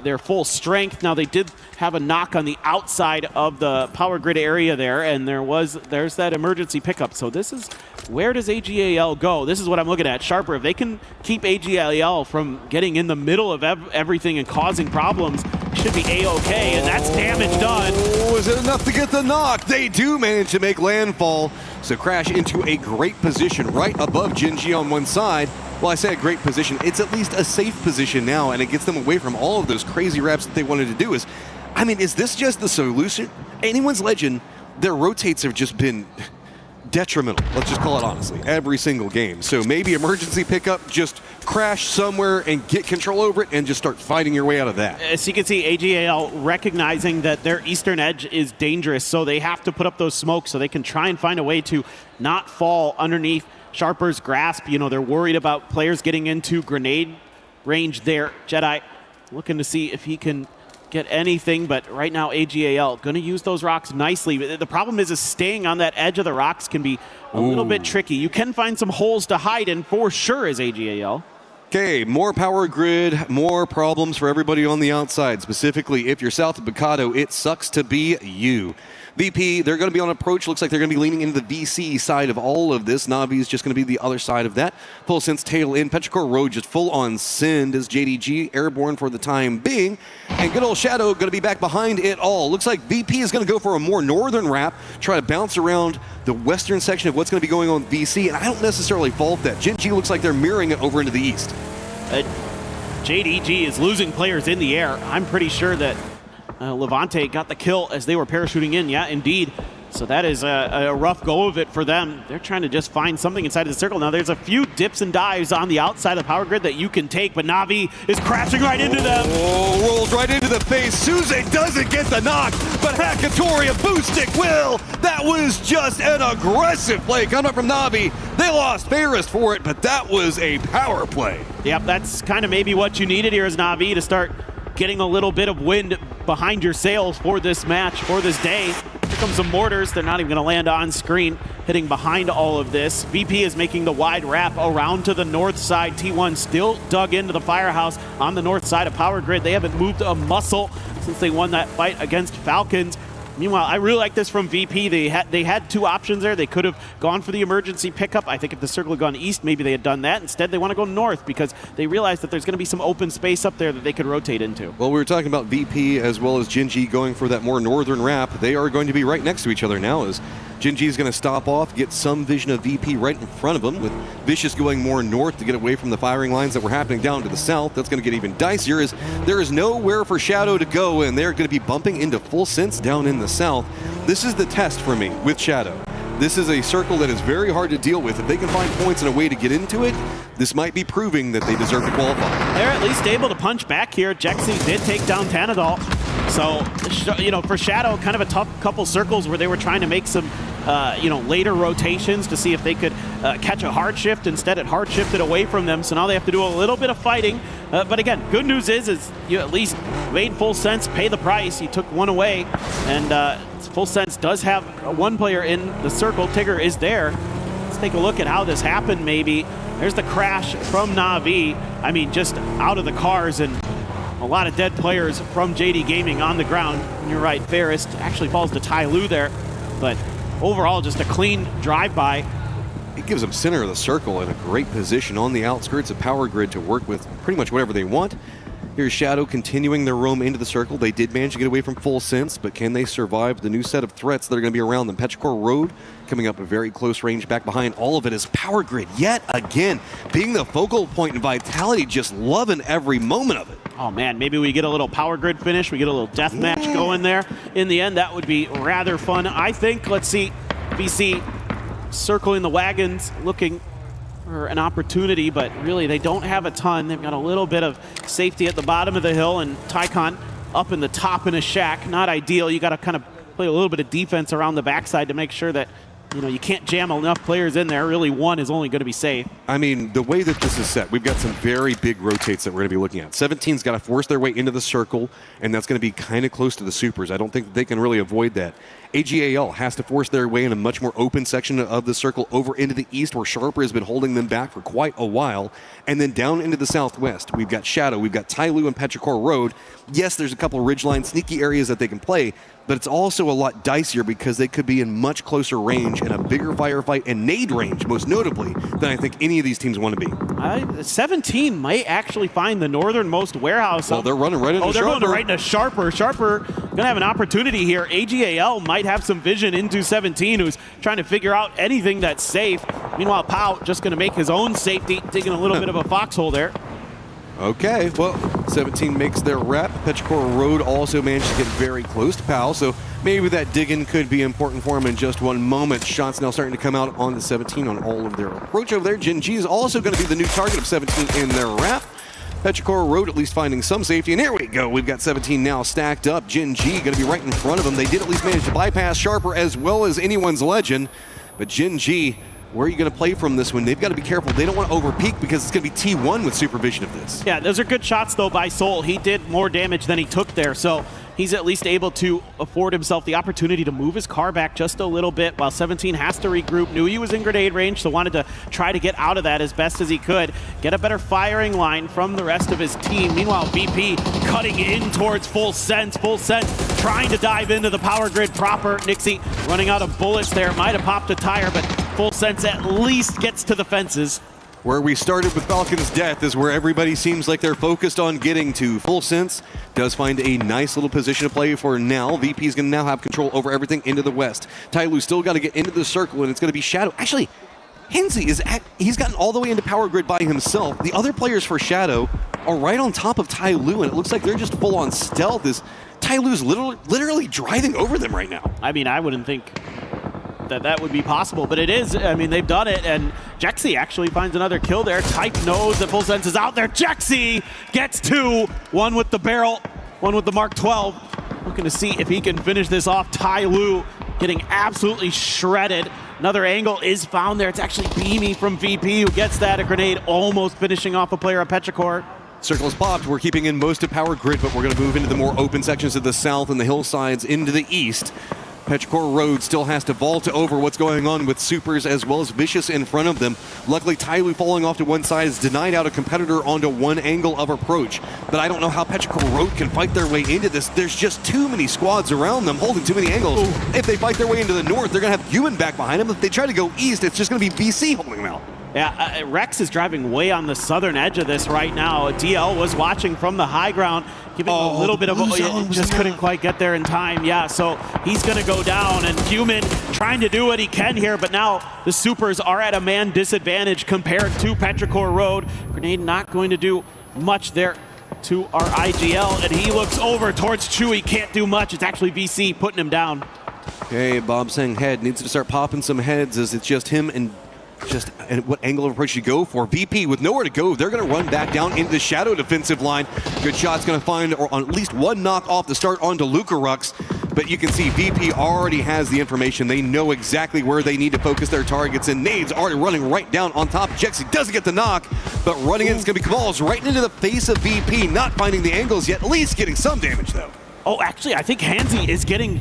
their full strength. Now, they did have a knock on the outside of the power grid area there, and there's that emergency pickup. So this is, where does AGAL go? This is what I'm looking at. Sharper, if they can keep AGAL from getting in the middle of everything and causing problems, should be A-okay, and that's damage done. Oh, is it enough to get the knock? They do manage to make landfall. So Crash into a great position right above Gen G on one side. Well, I say a great position. It's at least a safe position now, and it gets them away from all of those crazy wraps that they wanted to do. Is this just the solution? Anyone's Legend, their rotates have just been detrimental. Let's just call it honestly. Every single game. So maybe emergency pickup, just crash somewhere and get control over it and just start fighting your way out of that. As you can see, AGAL recognizing that their eastern edge is dangerous, so they have to put up those smokes so they can try and find a way to not fall underneath Sharper's grasp. You know, they're worried about players getting into grenade range there. Jedi looking to see if he can get anything, but right now AGAL going to use those rocks nicely. The problem is staying on that edge of the rocks can be a little bit tricky. You can find some holes to hide in for sure as AGAL. Okay, more power grid, more problems for everybody on the outside. Specifically, if you're south of Bacado, it sucks to be you. VP, they're going to be on approach. Looks like they're going to be leaning into the VC side of all of this. Na'Vi is just going to be the other side of that. Full Sense tail in. Petrichor Road just full on send as JDG airborne for the time being. And good old Shadow going to be back behind it all. Looks like VP is going to go for a more northern wrap, try to bounce around the western section of what's going to be going on with VC. And I don't necessarily fault that. Gen G looks like they're mirroring it over into the east. JDG is losing players in the air. I'm pretty sure that Levante got the kill as they were parachuting in. Yeah, indeed. So that is a rough go of it for them. They're trying to just find something inside of the circle. Now, there's a few dips and dives on the outside of the power grid that you can take, but Na'Vi is crashing right into them. Oh, rolls right into the face. Suze doesn't get the knock, but Hakatori, a boost stick will. That was just an aggressive play coming up from Na'Vi. They lost Ferris for it, but that was a power play. Yep, that's kind of maybe what you needed here as Na'Vi to start getting a little bit of wind behind your sails for this match, for this day. Here comes some mortars. They're not even going to land on screen, hitting behind all of this. VP is making the wide wrap around to the north side. T1 still dug into the firehouse on the north side of power grid. They haven't moved a muscle since they won that fight against Falcons. Meanwhile, I really like this from VP. They had two options there. They could have gone for the emergency pickup. I think if the circle had gone east, maybe they had done that. Instead, they want to go north because they realize that there's going to be some open space up there that they could rotate into. Well, we were talking about VP as well as Gen G going for that more northern wrap. They are going to be right next to each other now as Gen G is going to stop off, get some vision of VP right in front of them, with Vicious going more north to get away from the firing lines that were happening down to the south. That's going to get even dicier as there is nowhere for Shadow to go, and they're going to be bumping into Full Sense down in the south. This is the test for me with Shadow. This is a circle that is very hard to deal with. If they can find points and a way to get into it, this might be proving that they deserve to qualify. They're at least able to punch back here. Jexy did take down Tanadol. So, you know, for Shadow, kind of a tough couple circles where they were trying to make some, later rotations to see if they could catch a hard shift. Instead, it hard shifted away from them. So now they have to do a little bit of fighting. But again, good news is you at least made Full Sense pay the price. You took one away, and Full Sense does have one player in the circle. Tigger is there. Let's take a look at how this happened maybe. There's the crash from Na'Vi. I mean, just out of the cars, and a lot of dead players from JD Gaming on the ground. And you're right, Ferris actually falls to Tai Lu there. But overall, just a clean drive-by. It gives them center of the circle in a great position on the outskirts of power grid to work with pretty much whatever they want. Here's Shadow continuing their roam into the circle. They did manage to get away from Full Sense, but can they survive the new set of threats that are going to be around them? Petrichor Road coming up a very close range back behind all of it is power grid yet again, being the focal point, and Vitality just loving every moment of it. Oh man, maybe we get a little power grid finish. We get a little death match going there. In the end, that would be rather fun. I think, let's see, VC circling the wagons, looking for an opportunity, but really they don't have a ton. They've got a little bit of safety at the bottom of the hill, and Tycon up in the top in a shack. Not ideal. You got to kind of play a little bit of defense around the backside to make sure that you can't jam enough players in there. Really, one is only going to be safe. I mean, the way that this is set, we've got some very big rotates that we're going to be looking at. 17's got to force their way into the circle, and that's going to be kind of close to the supers. I don't think that they can really avoid that. AGAL has to force their way in a much more open section of the circle over into the east, where Sharper has been holding them back for quite a while. And then down into the southwest, we've got Shadow, we've got Tai Lu and Petrichor Road. Yes, there's a couple of ridgeline sneaky areas that they can play, but it's also a lot dicier because they could be in much closer range and a bigger firefight and nade range, most notably, than I think any of these teams want to be. 17 might actually find the northernmost warehouse. Well, they're running right into Sharper. They're going right into Sharper. Sharper going to have an opportunity here. AGAL might have some vision into 17, who's trying to figure out anything that's safe. Meanwhile, Pau just going to make his own safety, digging a little bit of a foxhole there. Okay, well, 17 makes their rep. Petrichor Road also managed to get very close to Pau, so maybe that digging could be important for him in just one moment. Shots now starting to come out on the 17 on all of their approach over there. Gen G is also going to be the new target of 17 in their rep. Petrichor Road at least finding some safety, and here we go. We've got 17 now stacked up. Gen G going to be right in front of them. They did at least manage to bypass Sharper as well as anyone's legend, but Gen G, where are you going to play from this one? They've got to be careful. They don't want to overpeak because it's going to be T1 with supervision of this. Yeah, those are good shots, though, by Soul. He did more damage than he took there, so he's at least able to afford himself the opportunity to move his car back just a little bit while 17 has to regroup. Knew he was in grenade range, so wanted to try to get out of that as best as he could. Get a better firing line from the rest of his team. Meanwhile, VP cutting in towards Full Sense. Full Sense trying to dive into the power grid proper. Nixie running out of bullets there. Might have popped a tire, but Full Sense at least gets to the fences. Where we started with Falcon's death is where everybody seems like they're focused on getting to. Full Sense does find a nice little position to play for now. VP is going to now have control over everything into the west. Tyloo still got to get into the circle, and it's going to be Shadow. Actually, Henzi he's gotten all the way into power grid by himself. The other players for Shadow are right on top of Tyloo, and it looks like they're just full on stealth as Tyloo's literally driving over them right now. I mean, I wouldn't think that would be possible, but it is. I mean, they've done it, and Jexy actually finds another kill there. Type knows that Full Sense is out there. Jexy gets two, one with the barrel, one with the Mark 12. Looking to see if he can finish this off. Tyloo getting absolutely shredded. Another angle is found there. It's actually Beamy from VP who gets that. A grenade almost finishing off a player on Petrichor. Circle's popped. We're keeping in most of power grid, but we're going to move into the more open sections of the south and the hillsides into the east. Petrichor Road still has to vault over what's going on with Supers as well as Vicious in front of them. Luckily, Tyloo falling off to one side has denied out a competitor onto one angle of approach. But I don't know how Petrichor Road can fight their way into this. There's just too many squads around them holding too many angles. Ooh. If they fight their way into the north, they're going to have Ewan back behind them. If they try to go east, it's just going to be BC holding them out. Yeah, Rex is driving way on the southern edge of this right now. DL was watching from the high ground, giving a little bit of just couldn't quite get there in time. Yeah, so he's going to go down, and Human trying to do what he can here, but now the Supers are at a man disadvantage compared to Petrichor Road. Grenade not going to do much there to our IGL, and he looks over towards Chewy. Can't do much. It's actually VC putting him down. Okay, Bob saying head needs to start popping some heads as it's just him and what angle of approach you go for. VP with nowhere to go. They're going to run back down into the Shadow defensive line. Good shot's going to find or on at least one knock off the start onto Lucarux. But you can see VP already has the information. They know exactly where they need to focus their targets, and Nade's already running right down on top. Jexy doesn't get the knock, but running in, it's going to be Kabal's right into the face of VP, not finding the angles yet, at least getting some damage though. Oh, actually, I think Hansi is getting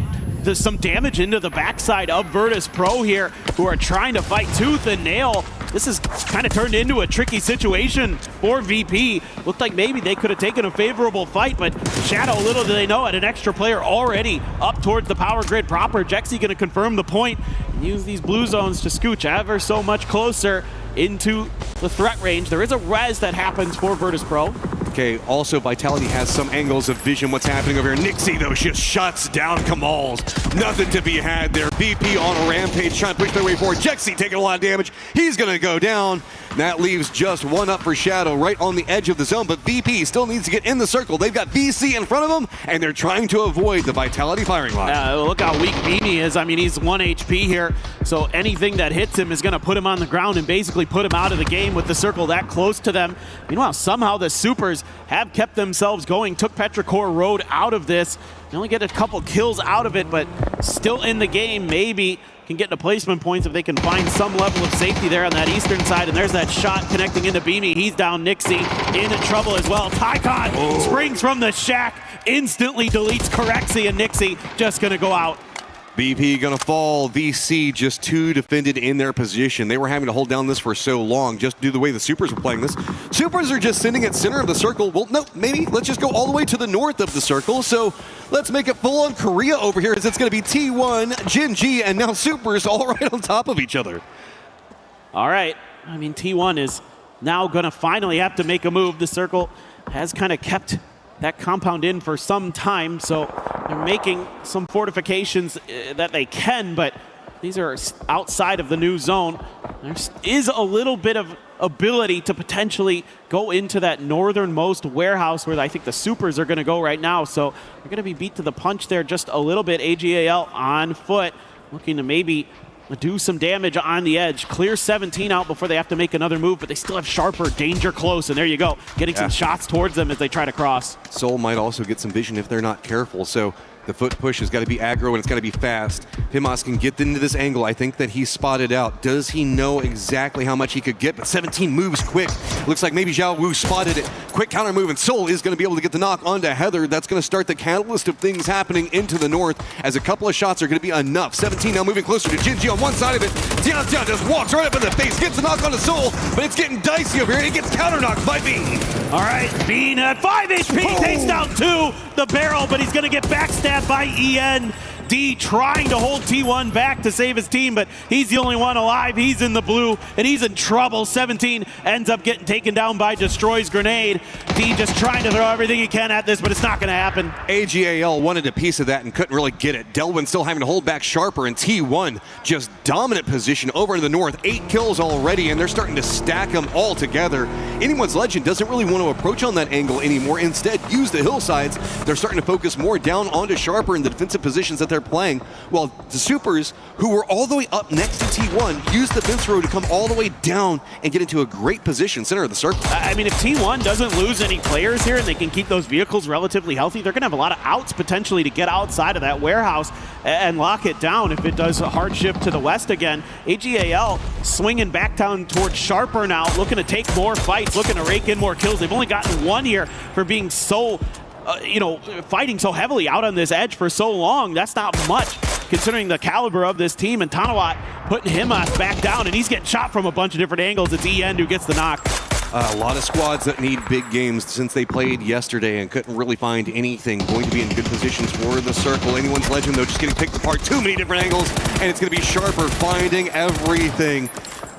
some damage into the backside of Virtus Pro here, who are trying to fight tooth and nail. This is kind of turned into a tricky situation for VP. Looked like maybe they could have taken a favorable fight, but Shadow, little do they know, had an extra player already up towards the power grid proper. Jexy going to confirm the point and use these blue zones to scooch ever so much closer into the threat range. There is a res that happens for Virtus Pro. Okay, also Vitality has some angles of vision. What's happening over here? Nixie, though, just shuts down Kamal's. Nothing to be had there. VP on a rampage trying to push their way forward. Jexy taking a lot of damage. He's going to go down. That leaves just one up for Shadow right on the edge of the zone, but VP still needs to get in the circle. They've got VC in front of them, and they're trying to avoid the Vitality firing line. Look how weak Beanie is. I mean, he's 1 HP here, so anything that hits him is going to put him on the ground and basically put him out of the game with the circle that close to them. Meanwhile, somehow the Supers have kept themselves going, took Petrichor Road out of this. They only get a couple kills out of it, but still in the game. Maybe can get to placement points if they can find some level of safety there on that eastern side. And there's that shot connecting into Beamy. He's down. Nixie into trouble as well. Tycon springs from the shack, instantly deletes Corexy, and Nixie just going to go out. VP gonna fall. VC just too defended in their position. They were having to hold down this for so long just due to the way the Supers were playing this. Supers are just sitting at center of the circle. Well, no, maybe let's just go all the way to the north of the circle. So let's make it full on Korea over here, as it's gonna be T1, Jin G, and now Supers all right on top of each other. All right, I mean, T1 is now gonna finally have to make a move. The circle has kind of kept that compound in for some time, so they're making some fortifications that they can, but these are outside of the new zone. There is a little bit of ability to potentially go into that northernmost warehouse where I think the Supers are going to go right now, so they're going to be beat to the punch there just a little bit. AGAL on foot, looking to maybe do some damage on the edge. Clear 17 out before they have to make another move, but they still have Sharper, danger close, and there you go. Getting some shots towards them as they try to cross. Soul might also get some vision if they're not careful, so the foot push has got to be aggro and it's got to be fast. Pimas can get into this angle. I think that he's spotted out. Does he know exactly how much he could get? But 17 moves quick. Looks like maybe Zhao Wu spotted it. quick counter move, and Soul is going to be able to get the knock onto Heather. That's going to start the catalyst of things happening into the north, as a couple of shots are going to be enough. 17 now moving closer to Jinji on one side of it. Tian just walks right up in the face, gets a knock onto Soul, but it's getting dicey over here, and he gets counter knocked by Bean. All right, Bean at 5 HP, takes down 2, the barrel, but he's going to get backstabbed by EN. D trying to hold T1 back to save his team, but he's the only one alive. He's in the blue, and he's in trouble. 17 ends up getting taken down by Destroy's grenade. D just trying to throw everything he can at this, but it's not going to happen. AGAL wanted a piece of that and couldn't really get it. Delwyn still having to hold back Sharper, and T1 just dominant position over in the north. 8 kills already, and they're starting to stack them all together. Anyone's Legend doesn't really want to approach on that angle anymore. Instead, use the hillsides. They're starting to focus more down onto Sharper in the defensive positions that they're playing, while the Supers, who were all the way up next to T1, use the fence row to come all the way down and get into a great position, center of the circle. I mean, if T1 doesn't lose any players here and they can keep those vehicles relatively healthy, they're going to have a lot of outs potentially to get outside of that warehouse and lock it down if it does a hard shift to the west again. AGAL swinging back down towards Sharper now, looking to take more fights, looking to rake in more kills. They've only gotten 1 here for being so fighting so heavily out on this edge for so long. That's not much considering the caliber of this team, and Tanawat putting him back down, and he's getting shot from a bunch of different angles. It's EN who gets the knock. A lot of squads that need big games since they played yesterday and couldn't really find anything. Going to be in good positions for the circle. Anyone's Legend, though, just getting picked apart. Too many different angles, and it's going to be Sharper finding everything.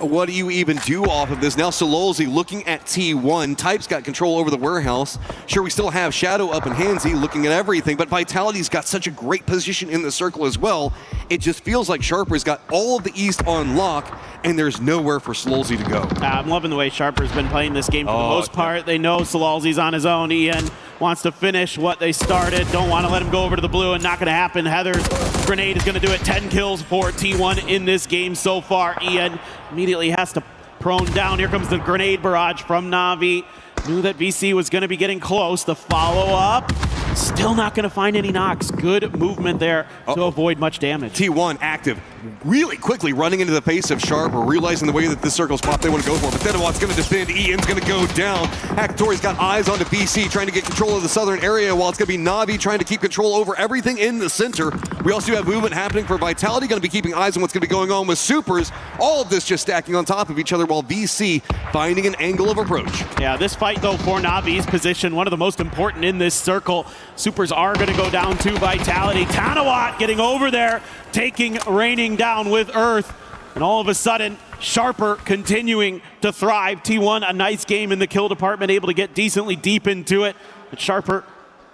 What do you even do off of this? Now Sololzi looking at T1. Type's got control over the warehouse. Sure, we still have Shadow up and Hansy looking at everything, but Vitality's got such a great position in the circle as well. It just feels like Sharper's got all of the East on lock, and there's nowhere for Sololzi to go. I'm loving the way Sharper's been playing this game for the most part. They know Sololzi's on his own. Ian wants to finish what they started. Don't want to let him go over to the blue, and not going to happen. Heather's grenade is going to do it. 10 kills for T1 in this game so far. Ian immediately has to prone down. Here comes the grenade barrage from Na'Vi. Knew that VC was going to be getting close. The follow-up, still not going to find any knocks. Good movement there to avoid much damage. T1 active, really quickly running into the face of Sharper, realizing the way that this circle's popped they want to go for. But Denawat's going to defend, Ian's going to go down. Hakatori's got eyes onto VC, trying to get control of the southern area, while it's going to be Na'Vi trying to keep control over everything in the center. We also have movement happening for Vitality, going to be keeping eyes on what's going to be going on with Supers. All of this just stacking on top of each other, while VC finding an angle of approach. Yeah, this fight, though, for Na'Vi's position, one of the most important in this circle. Supers are going to go down to Vitality. Tanawat getting over there, raining down with Earth. And all of a sudden, Sharper continuing to thrive. T1, a nice game in the kill department, able to get decently deep into it. But Sharper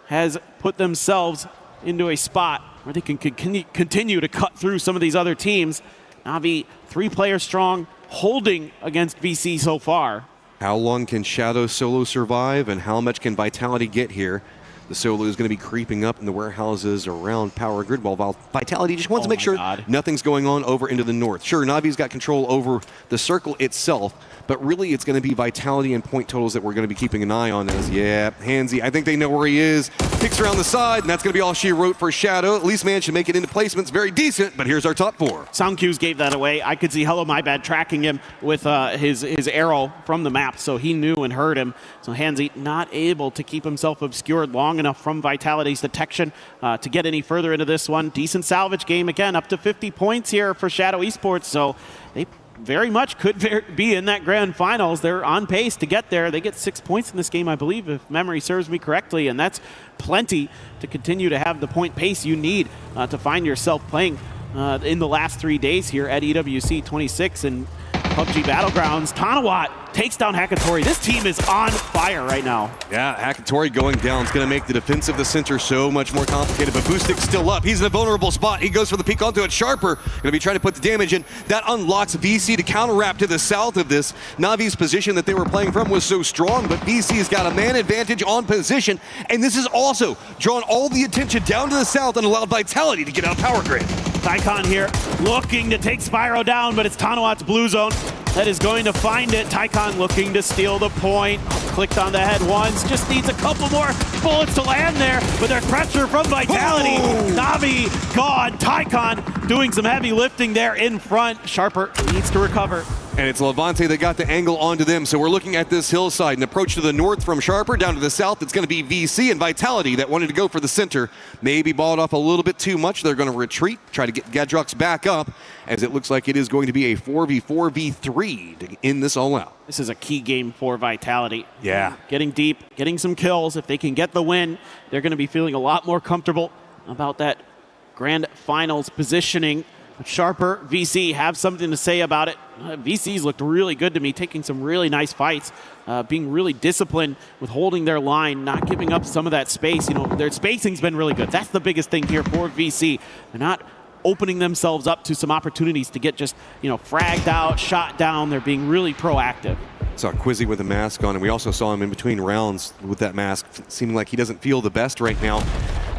has put themselves into a spot where they can continue to cut through some of these other teams. Na'Vi, 3-player strong, holding against VC so far. How long can Shadow solo survive, and how much can Vitality get here? The solo is going to be creeping up in the warehouses around Power Grid, while Vitality just wants to make sure nothing's going on over into the north. Sure, Na'Vi's got control over the circle itself, but really it's going to be Vitality and point totals that we're going to be keeping an eye on. As, yeah, Hansy, I think they know where he is. Picks around the side, and that's going to be all she wrote for Shadow. At least managed to make it into placements. Very decent, but here's our top 4. Sound cues gave that away. I could see Hello My Bad tracking him with his arrow from the map, so he knew and heard him. So Hansy not able to keep himself obscured long enough from Vitality's detection to get any further into this one. Decent salvage game again, up to 50 points here for Shadow Esports, so they very much could be in that grand finals. They're on pace to get there. They get 6 points in this game, I believe, if memory serves me correctly, and that's plenty to continue to have the point pace you need to find yourself playing in the last 3 days here at EWC 26 and PUBG Battlegrounds. Tanawat takes down Hakatori. This team is on fire right now. Yeah, Hakatori going down is going to make the defense of the center so much more complicated, but Boostik's still up. He's in a vulnerable spot. He goes for the peek onto it. Sharper going to be trying to put the damage in. That unlocks VC to counter-wrap to the south of this. Na'Vi's position that they were playing from was so strong, but VC's got a man advantage on position, and this has also drawn all the attention down to the south and allowed Vitality to get out of Power Grid. Tycon here looking to take Spyro down, but it's Tanawat's blue zone that is going to find it. Tycon looking to steal the point. Clicked on the head once, just needs a couple more bullets to land there, but there's pressure from Vitality. Na'Vi gone. Tycon doing some heavy lifting there in front. Sharper needs to recover. And it's Levante that got the angle onto them. So we're looking at this hillside. An approach to the north from Sharper, down to the south, it's going to be VC and Vitality that wanted to go for the center. Maybe balled off a little bit too much. They're going to retreat, try to get Gadrox back up, as it looks like it is going to be a 4v4v3 to end this all out. This is a key game for Vitality. Yeah. Getting deep, getting some kills. If they can get the win, they're going to be feeling a lot more comfortable about that grand finals positioning. Sharper, VC have something to say about it. VC's looked really good to me, taking some really nice fights, being really disciplined with holding their line, not giving up some of that space. You know, their spacing's been really good. That's the biggest thing here for VC. They're not opening themselves up to some opportunities to get just, you know, fragged out, shot down. They're being really proactive. Saw Quizzy with a mask on, and we also saw him in between rounds with that mask, seeming like he doesn't feel the best right now.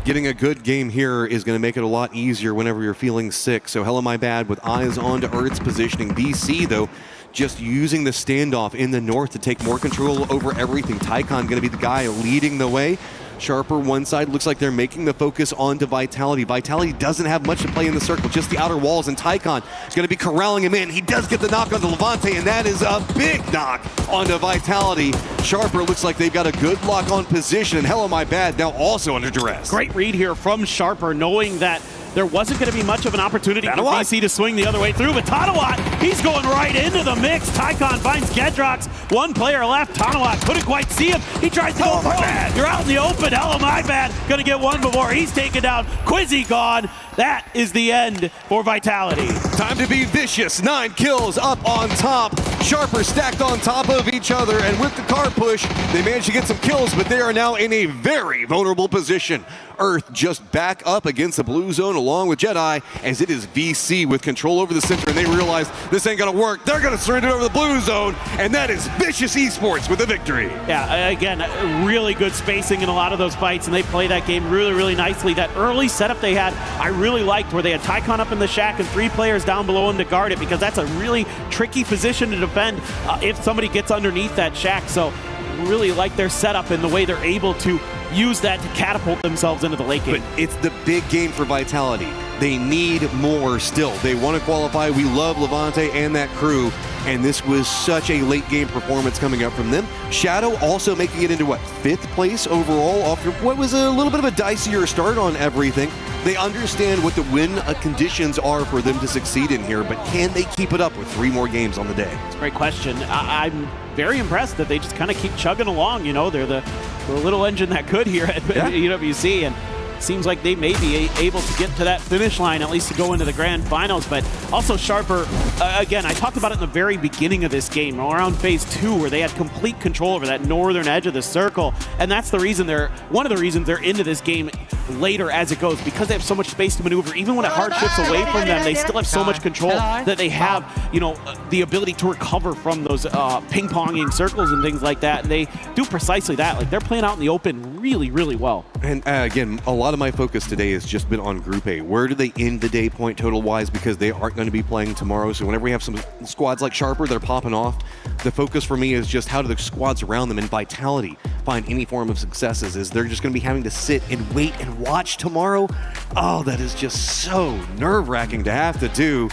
Getting a good game here is going to make it a lot easier whenever you're feeling sick. So hella my bad with eyes on to Earth's positioning. VC, though, just using the standoff in the north to take more control over everything. Tycon going to be the guy leading the way. Sharper one side, looks like they're making the focus onto Vitality. Vitality doesn't have much to play in the circle, just the outer walls, and Tycon is going to be corralling him in. He does get the knock onto Levante, and that is a big knock onto Vitality. Sharper looks like they've got a good lock on position, and hella my bad, now also under duress. Great read here from Sharper, knowing that there wasn't going to be much of an opportunity for VC to swing the other way through, but Tanawat, he's going right into the mix. Tycon finds Gedrox. One player left. Tanawat couldn't quite see him. He tries to go for it. You're out in the open. Hello, my bad. Going to get one before he's taken down. Quizzy gone. That is the end for Vitality. Time to be vicious. 9 kills up on top. Sharper stacked on top of each other, and with the car push, they managed to get some kills, but they are now in a very vulnerable position. Earth just back up against the blue zone along with Jedi, as it is VC with control over the center, and they realize this ain't gonna work. They're gonna surrender over the blue zone, and that is Vicious Esports with the victory. Yeah, again, really good spacing in a lot of those fights, and they play that game really, really nicely. That early setup they had, I really liked, where they had Tycon up in the shack and 3 players down below him to guard it, because that's a really tricky position to defend if somebody gets underneath that shack. So really like their setup and the way they're able to use that to catapult themselves into the late game. But it's the big game for Vitality. They need more still. They want to qualify. We love Levante and that crew, and this was such a late game performance coming up from them. Shadow also making it into, what, 5th place overall after what was a little bit of a dicier start on everything. They understand what the win conditions are for them to succeed in here, but can they keep it up with 3 more games on the day? It's a great question. I'm very impressed that they just kind of keep chugging along. You know, they're the little engine that could here at EWC, and seems like they may be able to get to that finish line, at least to go into the grand finals. But also Sharper, again, I talked about it in the very beginning of this game, around phase 2, where they had complete control over that northern edge of the circle. And that's the reason one of the reasons they're into this game later as it goes, because they have so much space to maneuver. Even when it hard shifts away from them, they still have so much control that they have, you know, the ability to recover from those ping-ponging circles and things like that. And they do precisely that. Like, they're playing out in the open really, really well. And again, a lot of my focus today has just been on Group A. Where do they end the day point total wise? Because they aren't going to be playing tomorrow. So whenever we have some squads like Sharper, they're popping off. The focus for me is just how do the squads around them and Vitality find any form of successes? Is they're just going to be having to sit and wait and watch tomorrow? Oh, that is just so nerve-wracking to have to do.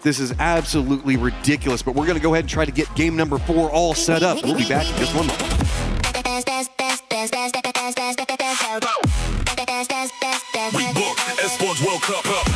This is absolutely ridiculous, but we're going to go ahead and try to get game number 4 all set up. We'll be back in just 1 moment. We book Esports World Cup up.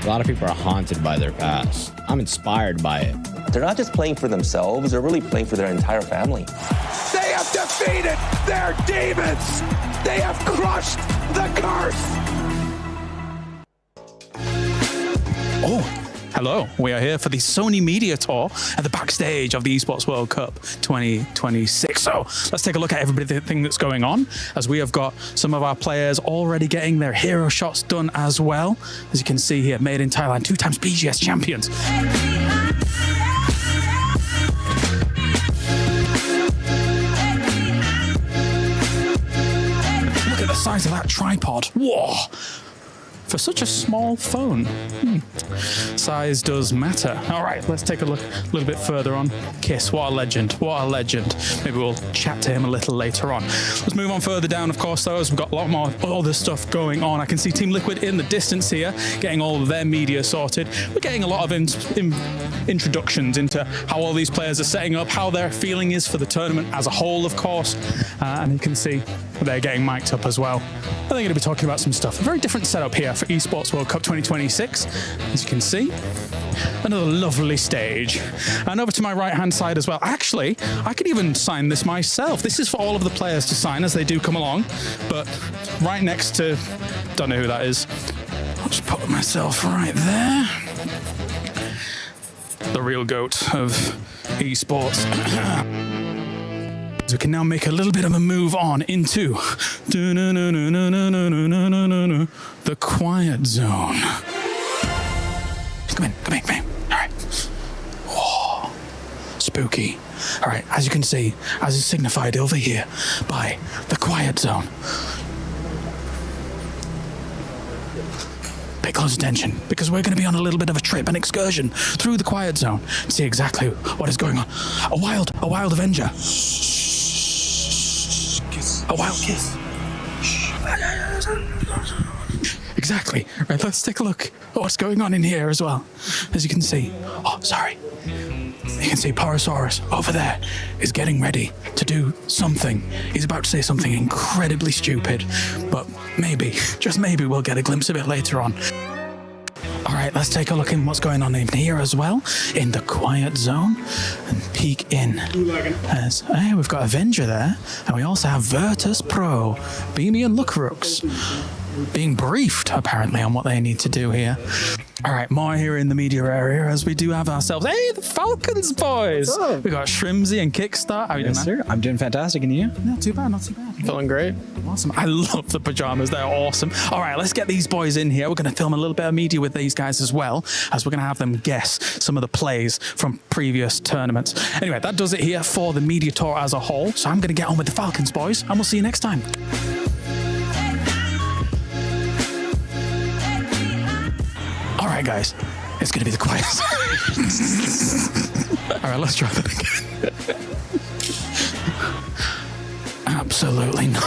A lot of people are haunted by their past. I'm inspired by it. They're not just playing for themselves, they're really playing for their entire family. They have defeated their demons! They have crushed the curse! Oh, hello. We are here for the Sony Media Tour at the backstage of the Esports World Cup 2026. So let's take a look at everything that's going on, as we have got some of our players already getting their hero shots done as well. As you can see here, made in Thailand, 2 times BGS champions. Look at the size size of that tripod. Whoa! For such a small phone. Size does matter. All right, let's take a look a little bit further on. Kiss, what a legend, what a legend. Maybe we'll chat to him a little later on. Let's move on further down, of course, though, as we've got a lot more other stuff going on. I can see Team Liquid in the distance here, getting all of their media sorted. We're getting a lot of introductions into how all these players are setting up, how their feeling is for the tournament as a whole, of course. And you can see they're getting mic'd up as well. They're going to be talking about some stuff. A very different setup here for Esports World Cup 2026, as you can see. Another lovely stage. And over to my right-hand side as well. Actually, I could even sign this myself. This is for all of the players to sign as they do come along. But right next to... don't know who that is. I'll just put myself right there. The real goat of Esports. We can now make a little bit of a move on into the quiet zone. Come in. All right. Whoa. Spooky. All right, as you can see, as is signified over here by the quiet zone. Pay close attention, because we're going to be on a little bit of a trip, an excursion through the quiet zone to see exactly what is going on. A wild Avenger. A wild kiss. Exactly. Right, let's take a look at what's going on in here as well. As you can see. Oh, sorry. You can see Parasaurus over there is getting ready to do something. He's about to say something incredibly stupid, but maybe, just maybe, we'll get a glimpse of it later on. All right, let's take a look in what's going on in here as well, in the quiet zone, and peek in. As, hey, we've got Avenger there, and we also have Virtus Pro, Beamy and Lookrooks, being briefed, apparently, on what they need to do here. All right, more here in the media area, as we do have ourselves, hey, the Falcons boys! We got Shrimsy and Kickstart. How are you doing, man? Sir. I'm doing fantastic, and you? Not too bad, not too bad. Feeling great. Awesome. I love the pajamas. They're awesome. All right, let's get these boys in here. We're going to film a little bit of media with these guys as well, as we're going to have them guess some of the plays from previous tournaments. Anyway, that does it here for the media tour as a whole. So I'm going to get on with the Falcons boys, and we'll see you next time. All right, guys. It's going to be the quiet. All right, let's try that again. Absolutely not.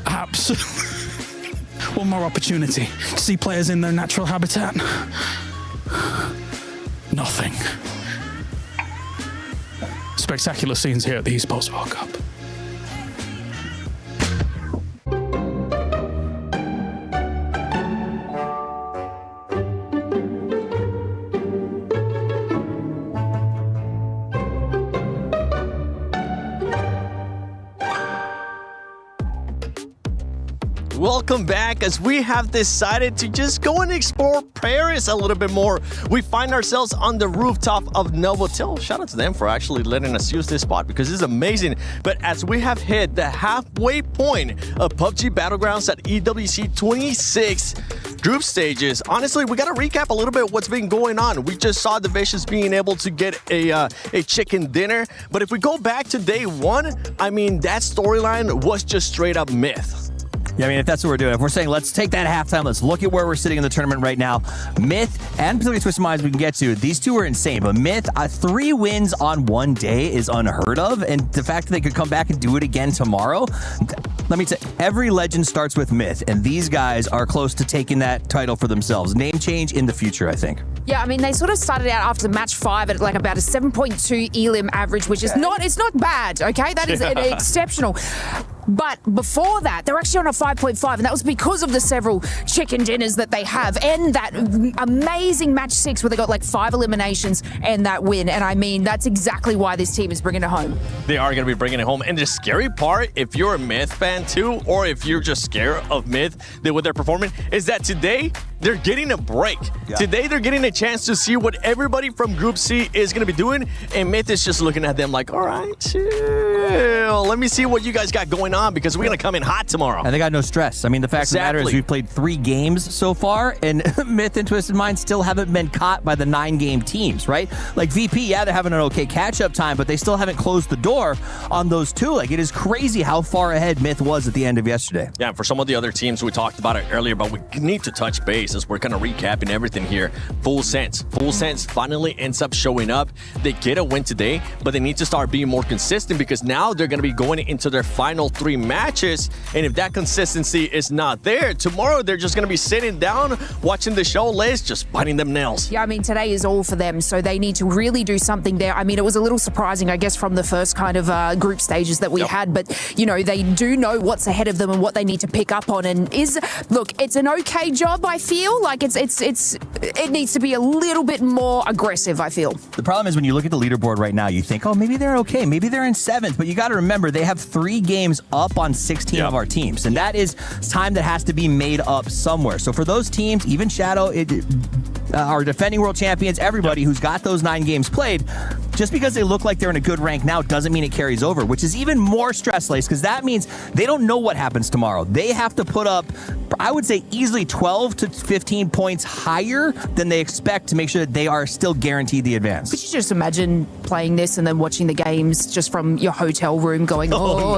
Absolutely. One more opportunity to see players in their natural habitat. Nothing. Spectacular scenes here at the Esports World Cup. Welcome back, as we have decided to just go and explore Paris a little bit more. We find ourselves on the rooftop of Novotel. Shout out to them for actually letting us use this spot, because it's amazing. But as we have hit the halfway point of PUBG Battlegrounds at EWC 26 group stages, honestly, we got to recap a little bit what's been going on. We just saw the Vicious being able to get a chicken dinner. But if we go back to day one, I mean, that storyline was just straight up myth. Yeah, I mean, if that's what we're doing, if we're saying let's take that halftime, let's look at where we're sitting in the tournament right now. Myth and Pacific Twist of Minds we can get to. These two are insane, but Myth, 3 wins on one day is unheard of, and the fact that they could come back and do it again tomorrow, let me tell you, every legend starts with Myth, and these guys are close to taking that title for themselves. Name change in the future, I think. Yeah, I mean, they sort of started out after match 5 at like about a 7.2 elim average, which is it's not bad, okay? That is exceptional. But before that, they're actually on a 5.5, and that was because of the several chicken dinners that they have, and that amazing match 6 where they got like 5 eliminations and that win. And I mean, that's exactly why this team is bringing it home. They are going to be bringing it home. And the scary part, if you're a Myth fan too, or if you're just scared of Myth, that what they're performing, is that today they're getting a break. Yeah. Today they're getting a chance to see what everybody from Group C is going to be doing, and Myth is just looking at them like, all right, chill. Let me see what you guys got going on. on because we're going to come in hot tomorrow. And they got no stress. I mean, the fact of the matter is Exactly. we've played 3 games so far, and Myth and Twisted Mind still haven't been caught by the 9-game teams, right? Like VP, yeah, they're having an okay catch-up time, but they still haven't closed the door on those 2. Like, it is crazy how far ahead Myth was at the end of yesterday. Yeah, for some of the other teams, we talked about it earlier, but we need to touch base as we're kind of recapping everything here. Full Sense finally ends up showing up. They get a win today, but they need to start being more consistent because now they're going to be going into their final 3 matches. And if that consistency is not there, tomorrow they're just going to be sitting down, watching the show list, just biting them nails. Yeah, I mean, today is all for them, so they need to really do something there. I mean, it was a little surprising, I guess, from the first kind of group stages that we had, but, you know, they do know what's ahead of them and what they need to pick up on. And look, it's an okay job, I feel. Like, it needs to be a little bit more aggressive, I feel. The problem is when you look at the leaderboard right now, you think, oh, maybe they're okay. Maybe they're in 7th. But you got to remember, they have 3 games up on 16 of our teams. And that is time that has to be made up somewhere. So for those teams, even Shadow, our defending world champions, everybody who's got those 9 games played, just because they look like they're in a good rank now doesn't mean it carries over, which is even more stress-laced because that means they don't know what happens tomorrow. They have to put up, I would say, easily 12 to 15 points higher than they expect to make sure that they are still guaranteed the advance. Could you just imagine playing this and then watching the games just from your hotel room going,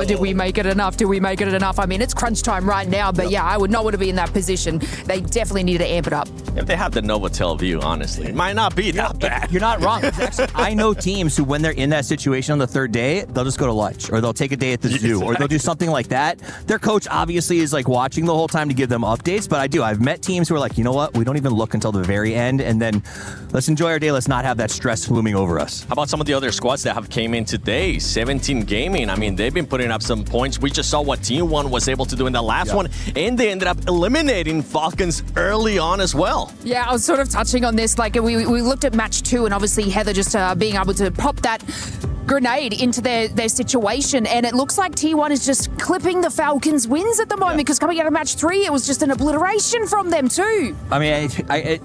did we make it enough? Did we make it enough? I mean, it's crunch time right now, but yeah, I would not want to be in that position. They definitely need to amp it up. If they have the Novotel view, honestly, it might not be that bad. You're not wrong. Actually, I know teams who, when they're in that situation on the 3rd day, they'll just go to lunch or they'll take a day at the zoo or they'll do something like that. Their coach obviously is like watching the whole time to give them updates, but I've met teams who are like, you know what, we don't even look until the very end and then let's enjoy our day. Let's not have that stress looming over us. How about some of the other squads that have came in today? 17 Gaming. I mean, they've been putting up some points. We just saw what Team 1 was able to do in the last one, and they ended up eliminating Falcons early on as well. Yeah, I was sort of touching on this. Like, we looked at match 2, and obviously Heather just being able to pop that grenade into their situation, and it looks like T1 is just clipping the Falcons' wins at the moment because coming out of match 3, it was just an obliteration from them too. I mean,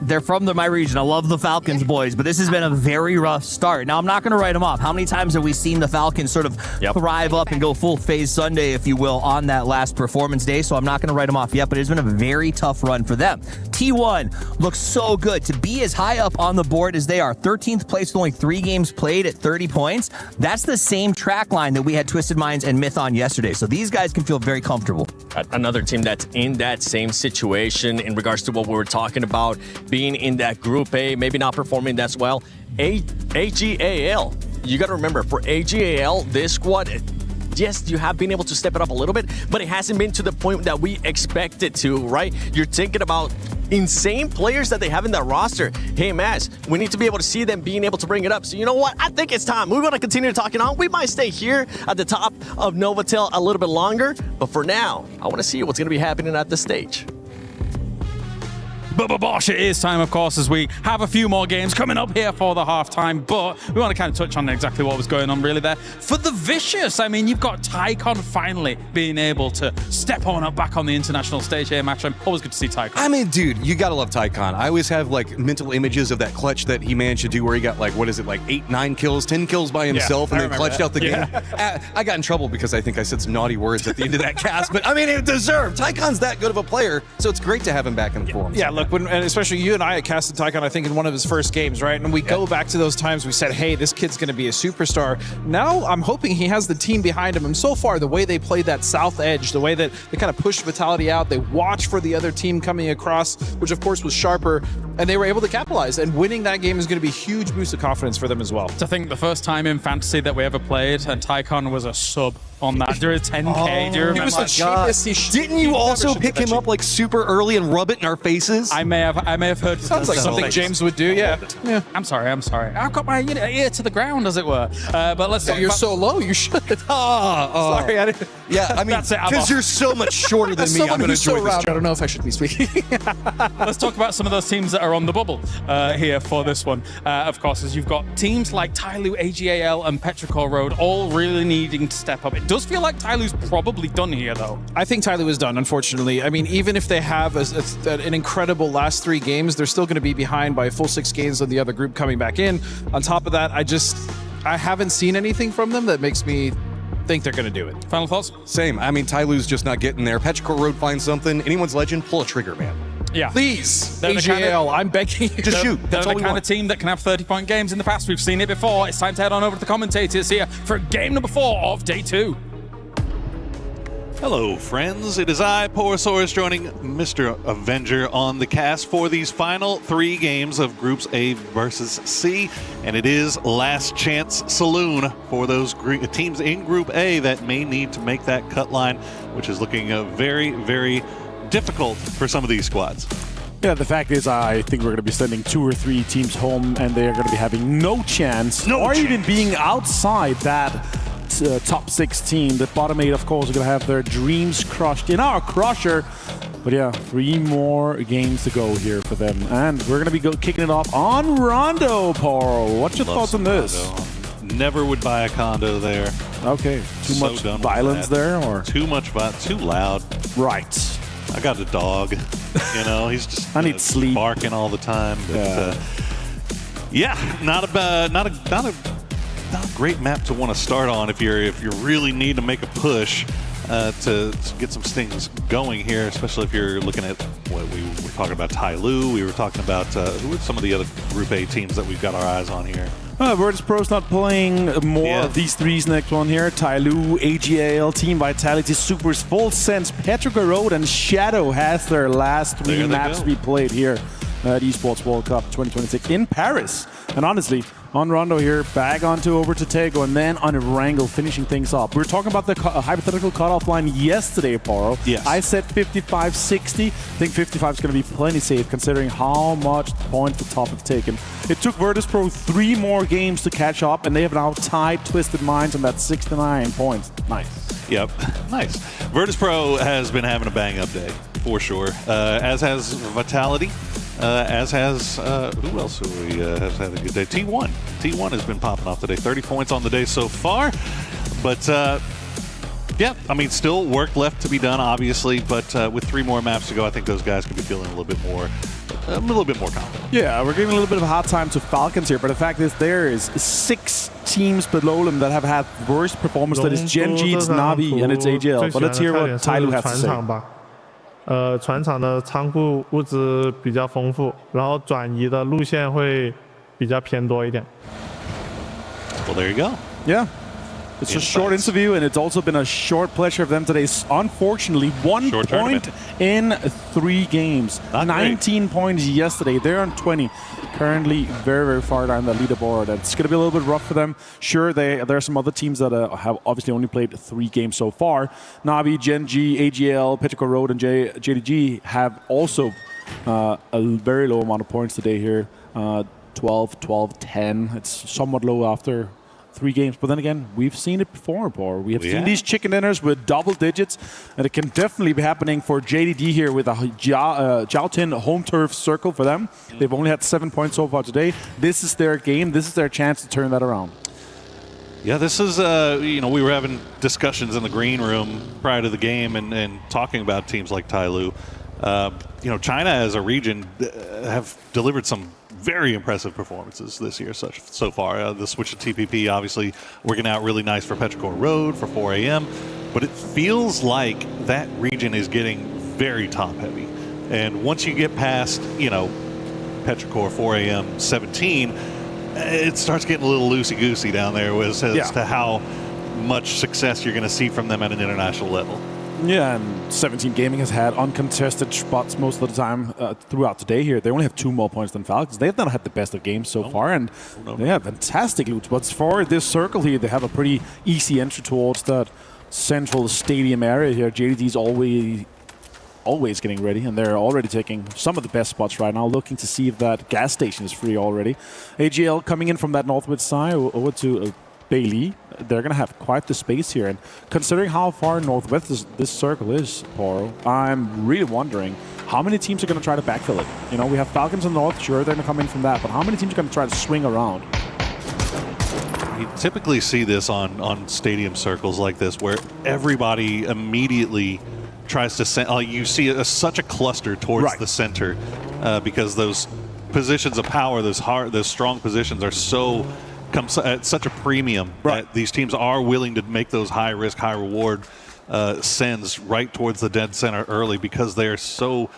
they're from my region. I love the Falcons, boys, but this has been a very rough start. Now, I'm not going to write them off. How many times have we seen the Falcons sort of thrive up and go full phase Sunday, if you will, on that last performance day? So I'm not going to write them off yet, but it's been a very tough run for them. T1 looks so good to be as high up on the board as they are. 13th place with only 3 games played at 30 points. That's the same track line that we had Twisted Minds and Myth on yesterday. So these guys can feel very comfortable. Another team that's in that same situation in regards to what we were talking about, being in that Group A, maybe not performing that well. AGAL. You got to remember, for AGAL, this squad, yes, you have been able to step it up a little bit, but it hasn't been to the point that we expect it to, right? You're thinking about insane players that they have in that roster. Hey, Maz, we need to be able to see them being able to bring it up. So you know what? I think it's time. We want to continue talking on. We might stay here at the top of Novotel a little bit longer, but for now, I want to see what's going to be happening at the stage. But bosh, it is time, of course, as we have a few more games coming up here for the halftime. But we want to kind of touch on exactly what was going on really there. For the Vicious, I mean, you've got Tycon finally being able to step on up back on the international stage here, Matchroom. Always good to see Tycon. I mean, dude, you gotta love Tycon. I always have like mental images of that clutch that he managed to do where he got like, what is it, like 8, 9 kills, 10 kills by himself and then clutched out the game. I got in trouble because I think I said some naughty words at the end of that cast, but I mean, it deserved. Tycon's that good of a player, so it's great to have him back in the forums. Yeah, look, and especially you and I had casted Tycon, I think, in one of his first games, right? And we go back to those times we said, hey, this kid's going to be a superstar. Now I'm hoping he has the team behind him. And so far, the way they played that south edge, the way that they kind of pushed Vitality out, they watched for the other team coming across, which of course was sharper, and they were able to capitalize. And winning that game is going to be a huge boost of confidence for them as well. I think the first time in Fantasy that we ever played, and Tycon was a sub on that. During 10K, do you remember? He was the cheapest. Didn't you also pick him up like super early and rub it in our faces? I may have heard. Sounds like something James would do. Yeah. I'm sorry. I've got my ear to the ground, as it were. But let's talk. You're so low. You should. Sorry, I didn't. Yeah, I mean, because you're so much shorter than me, I'm going to enjoy this. I don't know if I should be speaking. Let's talk about some of those teams that are on the bubble here for this one. Of course, as you've got teams like Tyloo, AGAL, and Petrichor Road all really needing to step up. It does feel like Tyloo's probably done here, though. I think Tyloo is done, unfortunately. I mean, even if they have an incredible last 3 games, they're still going to be behind by a full 6 games of the other group coming back in. On top of that, I haven't seen anything from them that makes me think they're going to do it. Final thoughts? Same. I mean, Tyloo's just not getting there. Petrichor Road finds something. Anyone's legend, pull a trigger, man. Yeah. Please. They're the AGL, kind I'm begging you. Just shoot. They're That's the all we kind want. of team that can have 30-point games in the past. We've seen it before. It's time to head on over to the commentators here for game number 4 of day 2. Hello, friends. It is I, Porosaurus, joining Mr. Avenger on the cast for these final 3 games of Groups A versus C. And it is last chance saloon for those teams in Group A that may need to make that cut line, which is looking very, very difficult for some of these squads. Yeah, the fact is, I think we're going to be sending 2 or 3 teams home, and they're going to be having no chance, even being outside that top 6 team. The bottom 8, of course, are going to have their dreams crushed in our crusher. But yeah, 3 more games to go here for them. And we're going to be kicking it off on Rondo, Paul. What's your thoughts on this? Rondo. Never would buy a condo there. Okay, too much violence there? Or too much violence, too loud. Right. I got a dog, you know, he's just I need sleep. Barking all the time. But, not a great map to want to start on if you really need to make a push to get some things going here, especially if you're looking at what we were talking about. Tyloo, we were talking about who are some of the other Group A teams that we've got our eyes on here. Virtus.pro's not playing more of these 3s next one here. Tyloo, AGL, Team Vitality, Supers, Full Sense, Petrichor Road, and Shadow has their last 3 maps to be played here at Esports World Cup 2026 in Paris. And honestly, on Rondo here, back over to Tego, and then on Erangel, finishing things up. We were talking about the hypothetical cutoff line yesterday, Paro. Yes. I said 55-60. I think 55 is going to be plenty safe, considering how much points the top have taken. It took Virtus.pro 3 more games to catch up, and they have now tied Twisted Minds on that 69 points. Nice. Yep, nice. Virtus.pro has been having a bang-up day, for sure, as has Vitality. As has, who else has had a good day? T1. T1 has been popping off today. 30 points on the day so far. But, yeah, I mean, still work left to be done, obviously. But with 3 more maps to go, I think those guys could be feeling a little bit more confident. Yeah, we're giving a little bit of a hard time to Falcons here. But the fact is, there is 6 teams below them that have had worse performance. That is Gen G, it's Navi, and it's AGL. But let's hear what Tyloo has to say. 船厂的仓库物资比较丰富，然后转移的路线会比较偏多一点。 Well, there you go. Yeah. It's a short interview, and it's also been a short pleasure of them today. Unfortunately, 1 point in 3 games. 19 points yesterday. They're on 20. Currently very, very far down the leaderboard. It's going to be a little bit rough for them. Sure, there are some other teams that have obviously only played 3 games so far. Navi, Gen G, AGL, Petrichor Road, and JDG have also a very low amount of points today here. 12, 12, 10. It's somewhat low after 3 games, but then again, we've seen it before, Paul. We have seen these chicken dinners with double digits, and it can definitely be happening for JDD here with a Jiaotin home turf circle for them. They've only had 7 points so far today. This is their game. This is their chance to turn that around. Yeah, this is, we were having discussions in the green room prior to the game and talking about teams like Tyloo. China as a region have delivered some very impressive performances this year so far. The switch to TPP obviously working out really nice for Petrichor Road for 4 a.m., but it feels like that region is getting very top heavy. And once you get past, Petrichor 4 a.m. 17, it starts getting a little loosey-goosey down there as to how much success you're going to see from them at an international level. Yeah, and 17 Gaming has had uncontested spots most of the time throughout the day here. They only have 2 more points than Falcons. They've not had the best of games so far, and they have fantastic loot spots. For this circle here, they have a pretty easy entry towards that central stadium area here. JDD's always getting ready, and they're already taking some of the best spots right now, looking to see if that gas station is free already. AGL coming in from that northwest side over to Bailey. They're going to have quite the space here, and considering how far northwest this circle is, Poro, I'm really wondering how many teams are going to try to backfill it. We have Falcons in the north, sure, they're going to come in from that, but how many teams are going to try to swing around? You typically see this on stadium circles like this, where everybody immediately tries to send. You see such a cluster towards the center because those positions of power, those strong positions, are so comes at such a premium that these teams are willing to make those high risk, high reward sends right towards the dead center early because they are so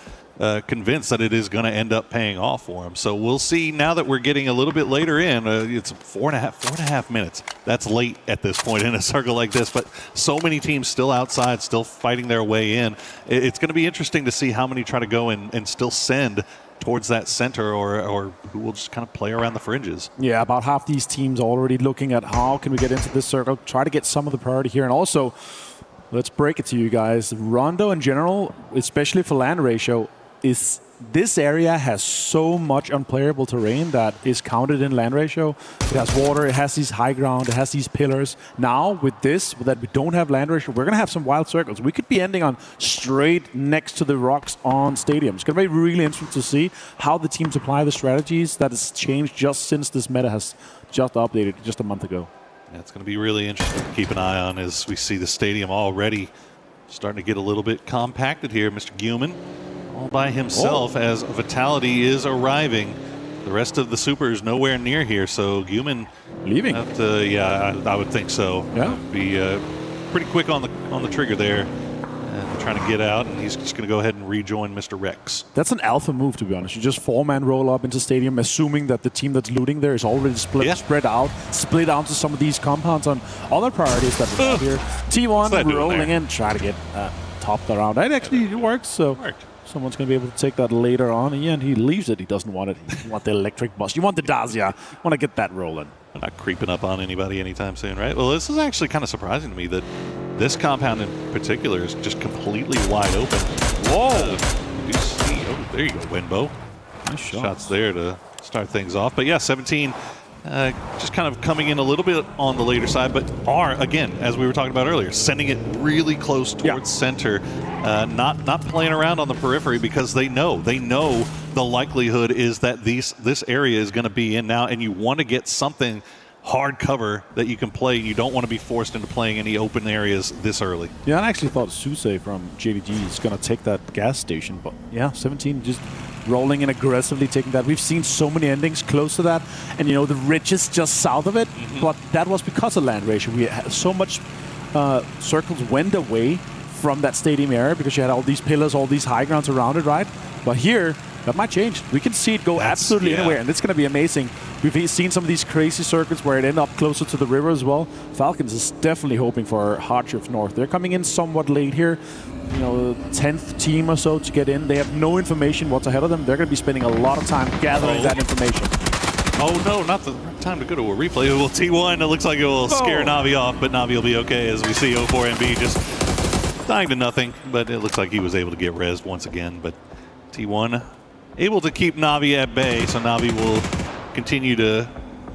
convinced that it is going to end up paying off for them. So we'll see now that we're getting a little bit later in. It's 4.5 minutes. That's late at this point in a circle like this, but so many teams still outside, still fighting their way in. It's going to be interesting to see how many try to go and still send towards that center or who will just kind of play around the fringes. Yeah, about half these teams already looking at how can we get into this circle, try to get some of the priority here. And also, let's break it to you guys. Rondo in general, especially for land ratio, is this area has so much unplayable terrain that is counted in land ratio. It has water, it has these high ground, it has these pillars. Now with this, that we don't have land ratio, we're going to have some wild circles. We could be ending on straight next to the rocks on stadium. It's going to be really interesting to see how the teams apply the strategies that has changed just since this meta has just updated just a month ago. Yeah, it's going to be really interesting to keep an eye on as we see the stadium already starting to get a little bit compacted here. Mr. Guman all by himself as Vitality is arriving. The rest of the supers nowhere near here, so Guman leaving. I would think so. Yeah, be pretty quick on the trigger there, and trying to get out. And he's just going to go ahead and rejoin Mr. Rex. That's an alpha move, to be honest. You just 4-man roll up into stadium, assuming that the team that's looting there is already split out to some of these compounds on other priorities that we have here. T1 rolling in, try to get topped around. That actually works. So. Someone's going to be able to take that later on. And he leaves it. He doesn't want it. You want the electric bus. You want the Dazia. You want to get that rolling. I'm not creeping up on anybody anytime soon, right? Well, this is actually kind of surprising to me that this compound in particular is just completely wide open. Whoa! You see, there you go, Winbo. Nice shots there to start things off. But yeah, 17 just kind of coming in a little bit on the later side, but are, again, as we were talking about earlier, sending it really close towards center, not playing around on the periphery because they know the likelihood is that this area is going to be in now, and you want to get something hard cover that you can play. You don't want to be forced into playing any open areas this early. Yeah, I actually thought Suse from JDG is going to take that gas station, but yeah, 17 just rolling in aggressively, taking that. We've seen so many endings close to that, and the ridges just south of it, but that was because of land ratio. We had so much circles went away from that stadium area because you had all these pillars, all these high grounds around it, right? But here, that might change. We can see it go absolutely anywhere, and it's going to be amazing. We've seen some of these crazy circuits where it ended up closer to the river as well. Falcons is definitely hoping for Hardships North. They're coming in somewhat late here, 10th team or so to get in. They have no information what's ahead of them. They're going to be spending a lot of time gathering that information. Oh no, not the time to go to a replay. Well, T1, it looks like it will scare Navi off, but Navi will be okay as we see 04MB just dying to nothing, but it looks like he was able to get rezzed once again. But T1 able to keep Navi at bay, so Navi will continue to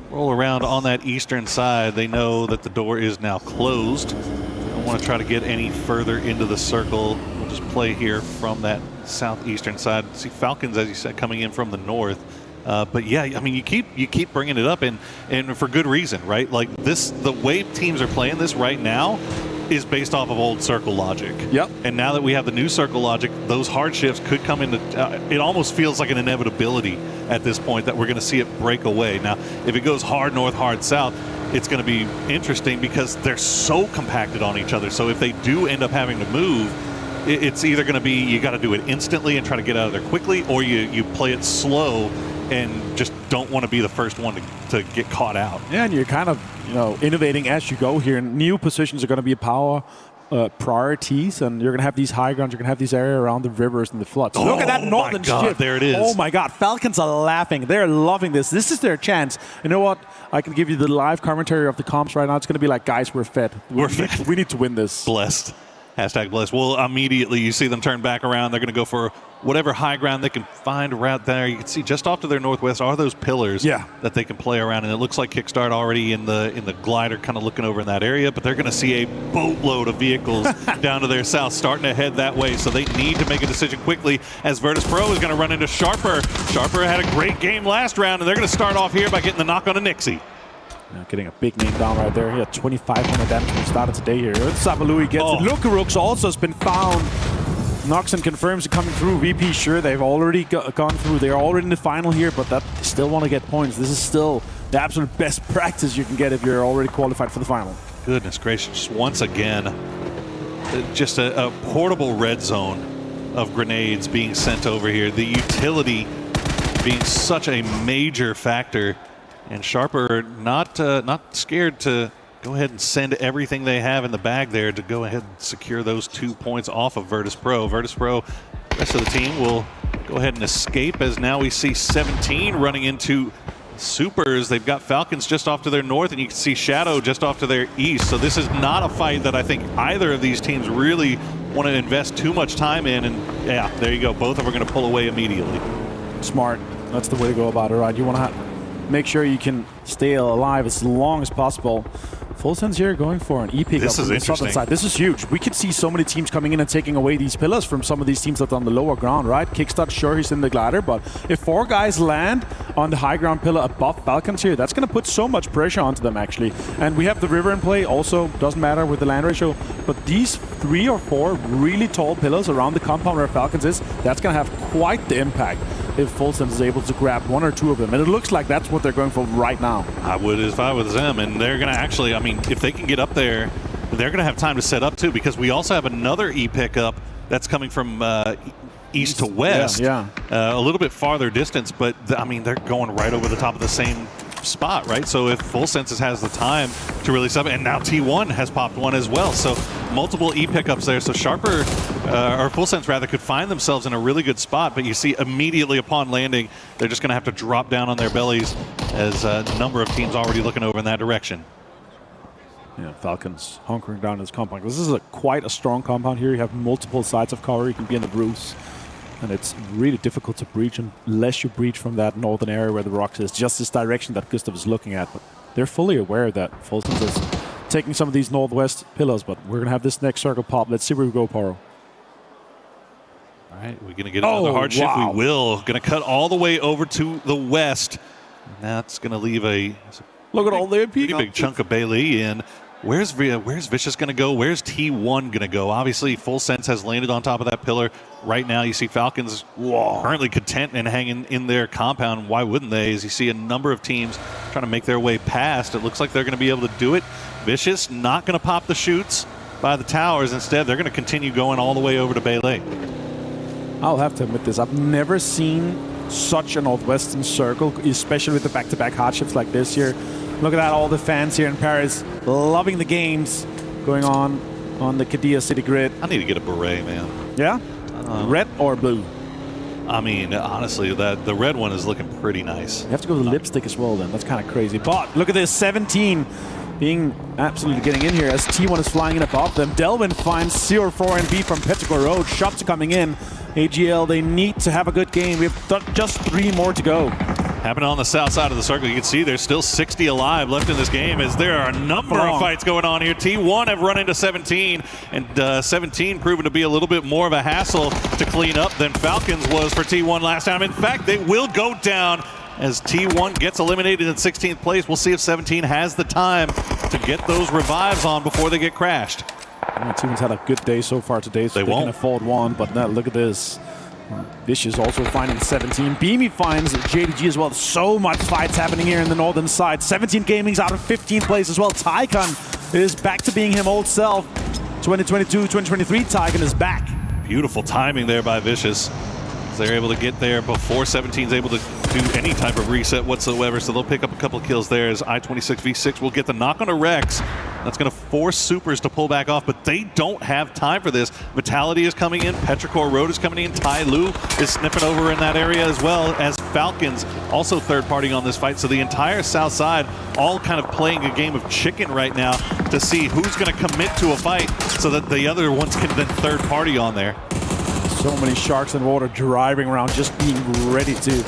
roll around on that eastern side. They know that the door is now closed. Don't want to try to get any further into the circle. We'll just play here from that southeastern side. See Falcons, as you said, coming in from the north. But yeah, I mean, you keep bringing it up, and for good reason, right? Like this, the way teams are playing this right now is based off of old circle logic. Yep. And now that we have the new circle logic, those hard shifts could come into. It almost feels like an inevitability at this point that we're going to see it break away. Now, if it goes hard north, hard south, it's going to be interesting because they're so compacted on each other. So if they do end up having to move, it's either going to be you got to do it instantly and try to get out of there quickly, or you play it slow and just don't want to be the first one to get caught out. Yeah, and you're kind of innovating as you go here. New positions are going to be power priorities, and you're going to have these high grounds. You're going to have these area around the rivers and the floods. Look at that northern shift. There it is. Oh my God, Falcons are laughing. They're loving this. This is their chance. You know what? I can give you the live commentary of the comps right now. It's going to be like, guys, we're fed. We need to win this. Blessed. Hashtag blessed. Well, immediately you see them turn back around. They're going to go for whatever high ground they can find around there. You can see just off to their northwest are those pillars that they can play around. And it looks like Kickstart already in the glider kind of looking over in that area. But they're going to see a boatload of vehicles down to their south starting to head that way. So they need to make a decision quickly as Virtus Pro is going to run into Sharper. Sharper had a great game last round, and they're going to start off here by getting the knock on a Nixie. Getting a big name down right there. He had 2,500 damage when he started today here. Sabalui gets it. Lukarooks also has been found. Noxon confirms it coming through. VP, sure, they've already gone through. They're already in the final here, but they still want to get points. This is still the absolute best practice you can get if you're already qualified for the final. Goodness gracious, once again, just a portable red zone of grenades being sent over here. The utility being such a major factor, and Sharper not scared to go ahead and send everything they have in the bag there to go ahead and secure those 2 points off of Virtus Pro. Virtus Pro, the rest of the team will go ahead and escape, as now we see 17 running into Supers. They've got Falcons just off to their north, and you can see Shadow just off to their east. So this is not a fight that I think either of these teams really want to invest too much time in. And yeah, there you go. Both of them are going to pull away immediately. Smart. That's the way to go about it, right? You want to make sure you can stay alive as long as possible. Full Sense here going for an E pick This up is on the southern interesting. side. This is huge. We could see so many teams coming in and taking away these pillars from some of these teams that are on the lower ground, right? Kickstart, sure, he's in the glider, but if 4 guys land on the high ground pillar above Falcons here, that's going to put so much pressure onto them, actually. And we have the river in play, also doesn't matter with the land ratio, but these 3 or 4 really tall pillars around the compound where Falcons is, that's going to have quite the impact if Full Sense is able to grab 1 or 2 of them. And it looks like that's what they're going for right now. I would if I was them, and they're going to actually, I mean, if they can get up there, they're going to have time to set up too, because we also have another E pickup that's coming from east to west, Yeah. A little bit farther distance, but I mean, they're going right over the top of the same spot, right? So if Full Senses has the time to really sub, and now T1 has popped one as well, so multiple E pickups there. So Sharper, or Full Sense rather, could find themselves in a really good spot, but you see immediately upon landing, they're just going to have to drop down on their bellies, as a number of teams already looking over in that direction. Yeah, Falcons hunkering down this compound. This is quite a strong compound here. You have multiple sides of cover. You can be in the roofs, and it's really difficult to breach unless you breach from that northern area where the rocks is. Just this direction that Gustav is looking at. But they're fully aware that Fulton is taking some of these northwest pillars, but we're going to have this next circle pop. Let's see where we go, Paro. All right, we're going to get another hard shift. Wow. We will. Going to cut all the way over to the west. And that's going to leave a look at all the pretty big chunk of Bailey in. Where's Vicious going to go? Where's T1 going to go? Obviously, Full Sense has landed on top of that pillar. Right now, you see Falcons currently content and hanging in their compound. Why wouldn't they? As you see a number of teams trying to make their way past. It looks like they're going to be able to do it. Vicious not going to pop the chutes by the towers. Instead, they're going to continue going all the way over to Bailey. I'll have to admit this. I've never seen such a northwestern circle, especially with the back-to-back hardships like this here. Look at that, all the fans here in Paris loving the games going on the Qiddiya city grid. I need to get a beret, man. Yeah? Red or blue? I mean, honestly, the red one is looking pretty nice. You have to go with the lipstick as well then. That's kind of crazy. But look at this, 17 being absolutely getting in here as T1 is flying in above them. Delvin finds 0-4 and B from Petrichor Road. Shots are coming in. AGL, they need to have a good game. We have just 3 more to go. Happening on the south side of the circle, you can see there's still 60 alive left in this game, as there are a number of fights going on here. T1 have run into 17, and 17 proven to be a little bit more of a hassle to clean up than Falcons was for T1 last time. In fact, they will go down as T1 gets eliminated in 16th place. We'll see if 17 has the time to get those revives on before they get crashed. T1's had a good day so far today, so they can afford one, but now look at this. Vicious also finding 17. Beamy finds JDG as well. So much fights happening here in the northern side. 17 Gaming's out of 15th place as well. Tycon is back to being him old self. 2022, 2023, Tycon is back. Beautiful timing there by Vicious. They're able to get there before 17's able to do any type of reset whatsoever, so they'll pick up a couple of kills there as I-26V6 will get the knock on a Rex. That's going to force Supers to pull back off, but they don't have time for this. Vitality is coming in, Petrichor Road is coming in, Tai Lu is sniffing over in that area as well, as Falcons also third party on this fight. So the entire south side all kind of playing a game of chicken right now to see who's going to commit to a fight so that the other ones can then third party on there. So many sharks in water driving around, just being ready to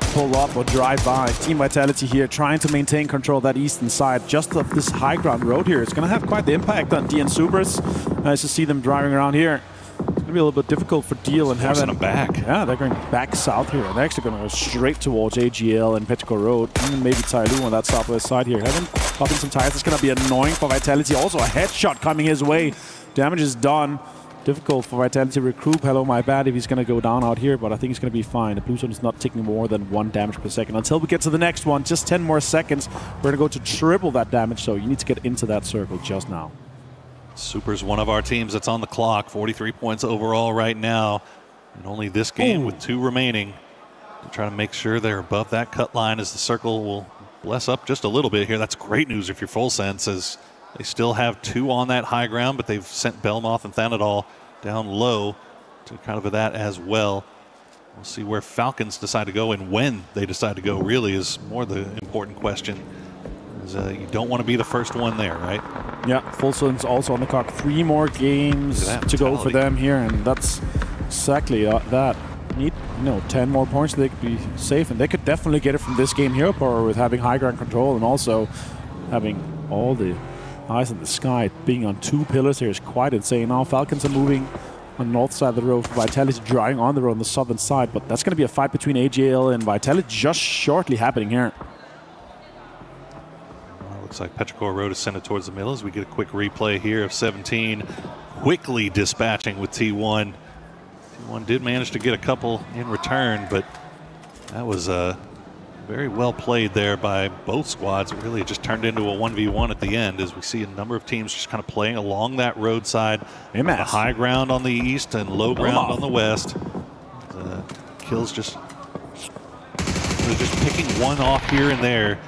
pull up or drive by. Team Vitality here trying to maintain control of that eastern side just of this high ground road here. It's going to have quite the impact on DN Supers. Nice to see them driving around here. It's going to be a little bit difficult for Deal and having them back. Yeah, they're going back south here. They're actually going to go straight towards AGL and Petrichor Road, and maybe Tai Lu on that southwest side here. Having popping some tires, it's going to be annoying for Vitality. Also a headshot coming his way. Damage is done. difficult for Vitality to recruit. Hello, my bad if he's going to go down out here, but I think he's going to be fine. The blue zone is not taking more than 1 damage per second. Until we get to the next one, just 10 more seconds. We're going to go to triple that damage, so you need to get into that circle just now. Super's one of our teams that's on the clock. 43 points overall right now. And only this game with 2 remaining. To try to make sure they're above that cut line as the circle will bless up just a little bit here. That's great news if you're Full Sense, as they still have 2 on that high ground, but they've sent Belmoth and Thanadol down low to kind of that as well. We'll see where Falcons decide to go, and when they decide to go really is more the important question. You don't want to be the first one there, right? Yeah, Full Sense also on the clock. 3 more games to go for them here, and that's exactly that. Need 10 more points so they could be safe, and they could definitely get it from this game here, Power, with having high ground control and also having all the eyes in the sky. Being on 2 pillars here is quite insane. Now Falcons are moving on the north side of the road. Vitality drying on the road on the southern side, but that's going to be a fight between AGL and Vitality just shortly happening here. Looks like Petrichor Road is sent it towards the middle as we get a quick replay here of 17 quickly dispatching with T1. T1 did manage to get a couple in return, but that was very well played there by both squads. Really, it just turned into a 1v1 at the end as we see a number of teams just kind of playing along that roadside. The high ground on the east and low ground on the west. Kills just picking one off here and there.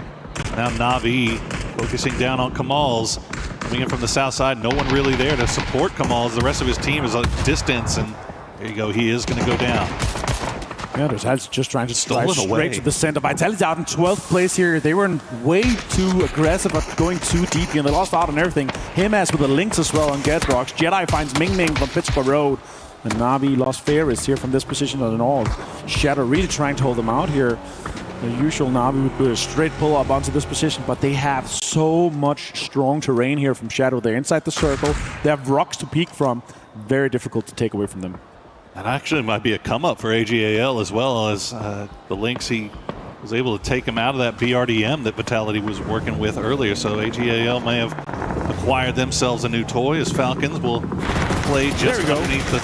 Now Na'Vi focusing down on Kamal's. Coming in from the south side, no one really there to support Kamal's. The rest of his team is a distance, and there you go, he is going to go down. Yeah, there's Hats just trying to slide straight to the center. Vitality out in 12th place here. They were way too aggressive at going too deep, and they lost out on everything. Himas with the links as well on Get Rocks. Jedi finds Ming Ming from Pittsburgh Road. And Na'Vi lost Ferris here from this position on the north. Shadow really trying to hold them out here. The usual Na'Vi would put a straight pull up onto this position, but they have so much strong terrain here from Shadow. They're inside the circle. They have rocks to peek from. Very difficult to take away from them. That actually might be a come up for AGAL as well, as the Lynx, he was able to take him out of that BRDM that Vitality was working with earlier. So AGAL may have acquired themselves a new toy, as Falcons will play just underneath the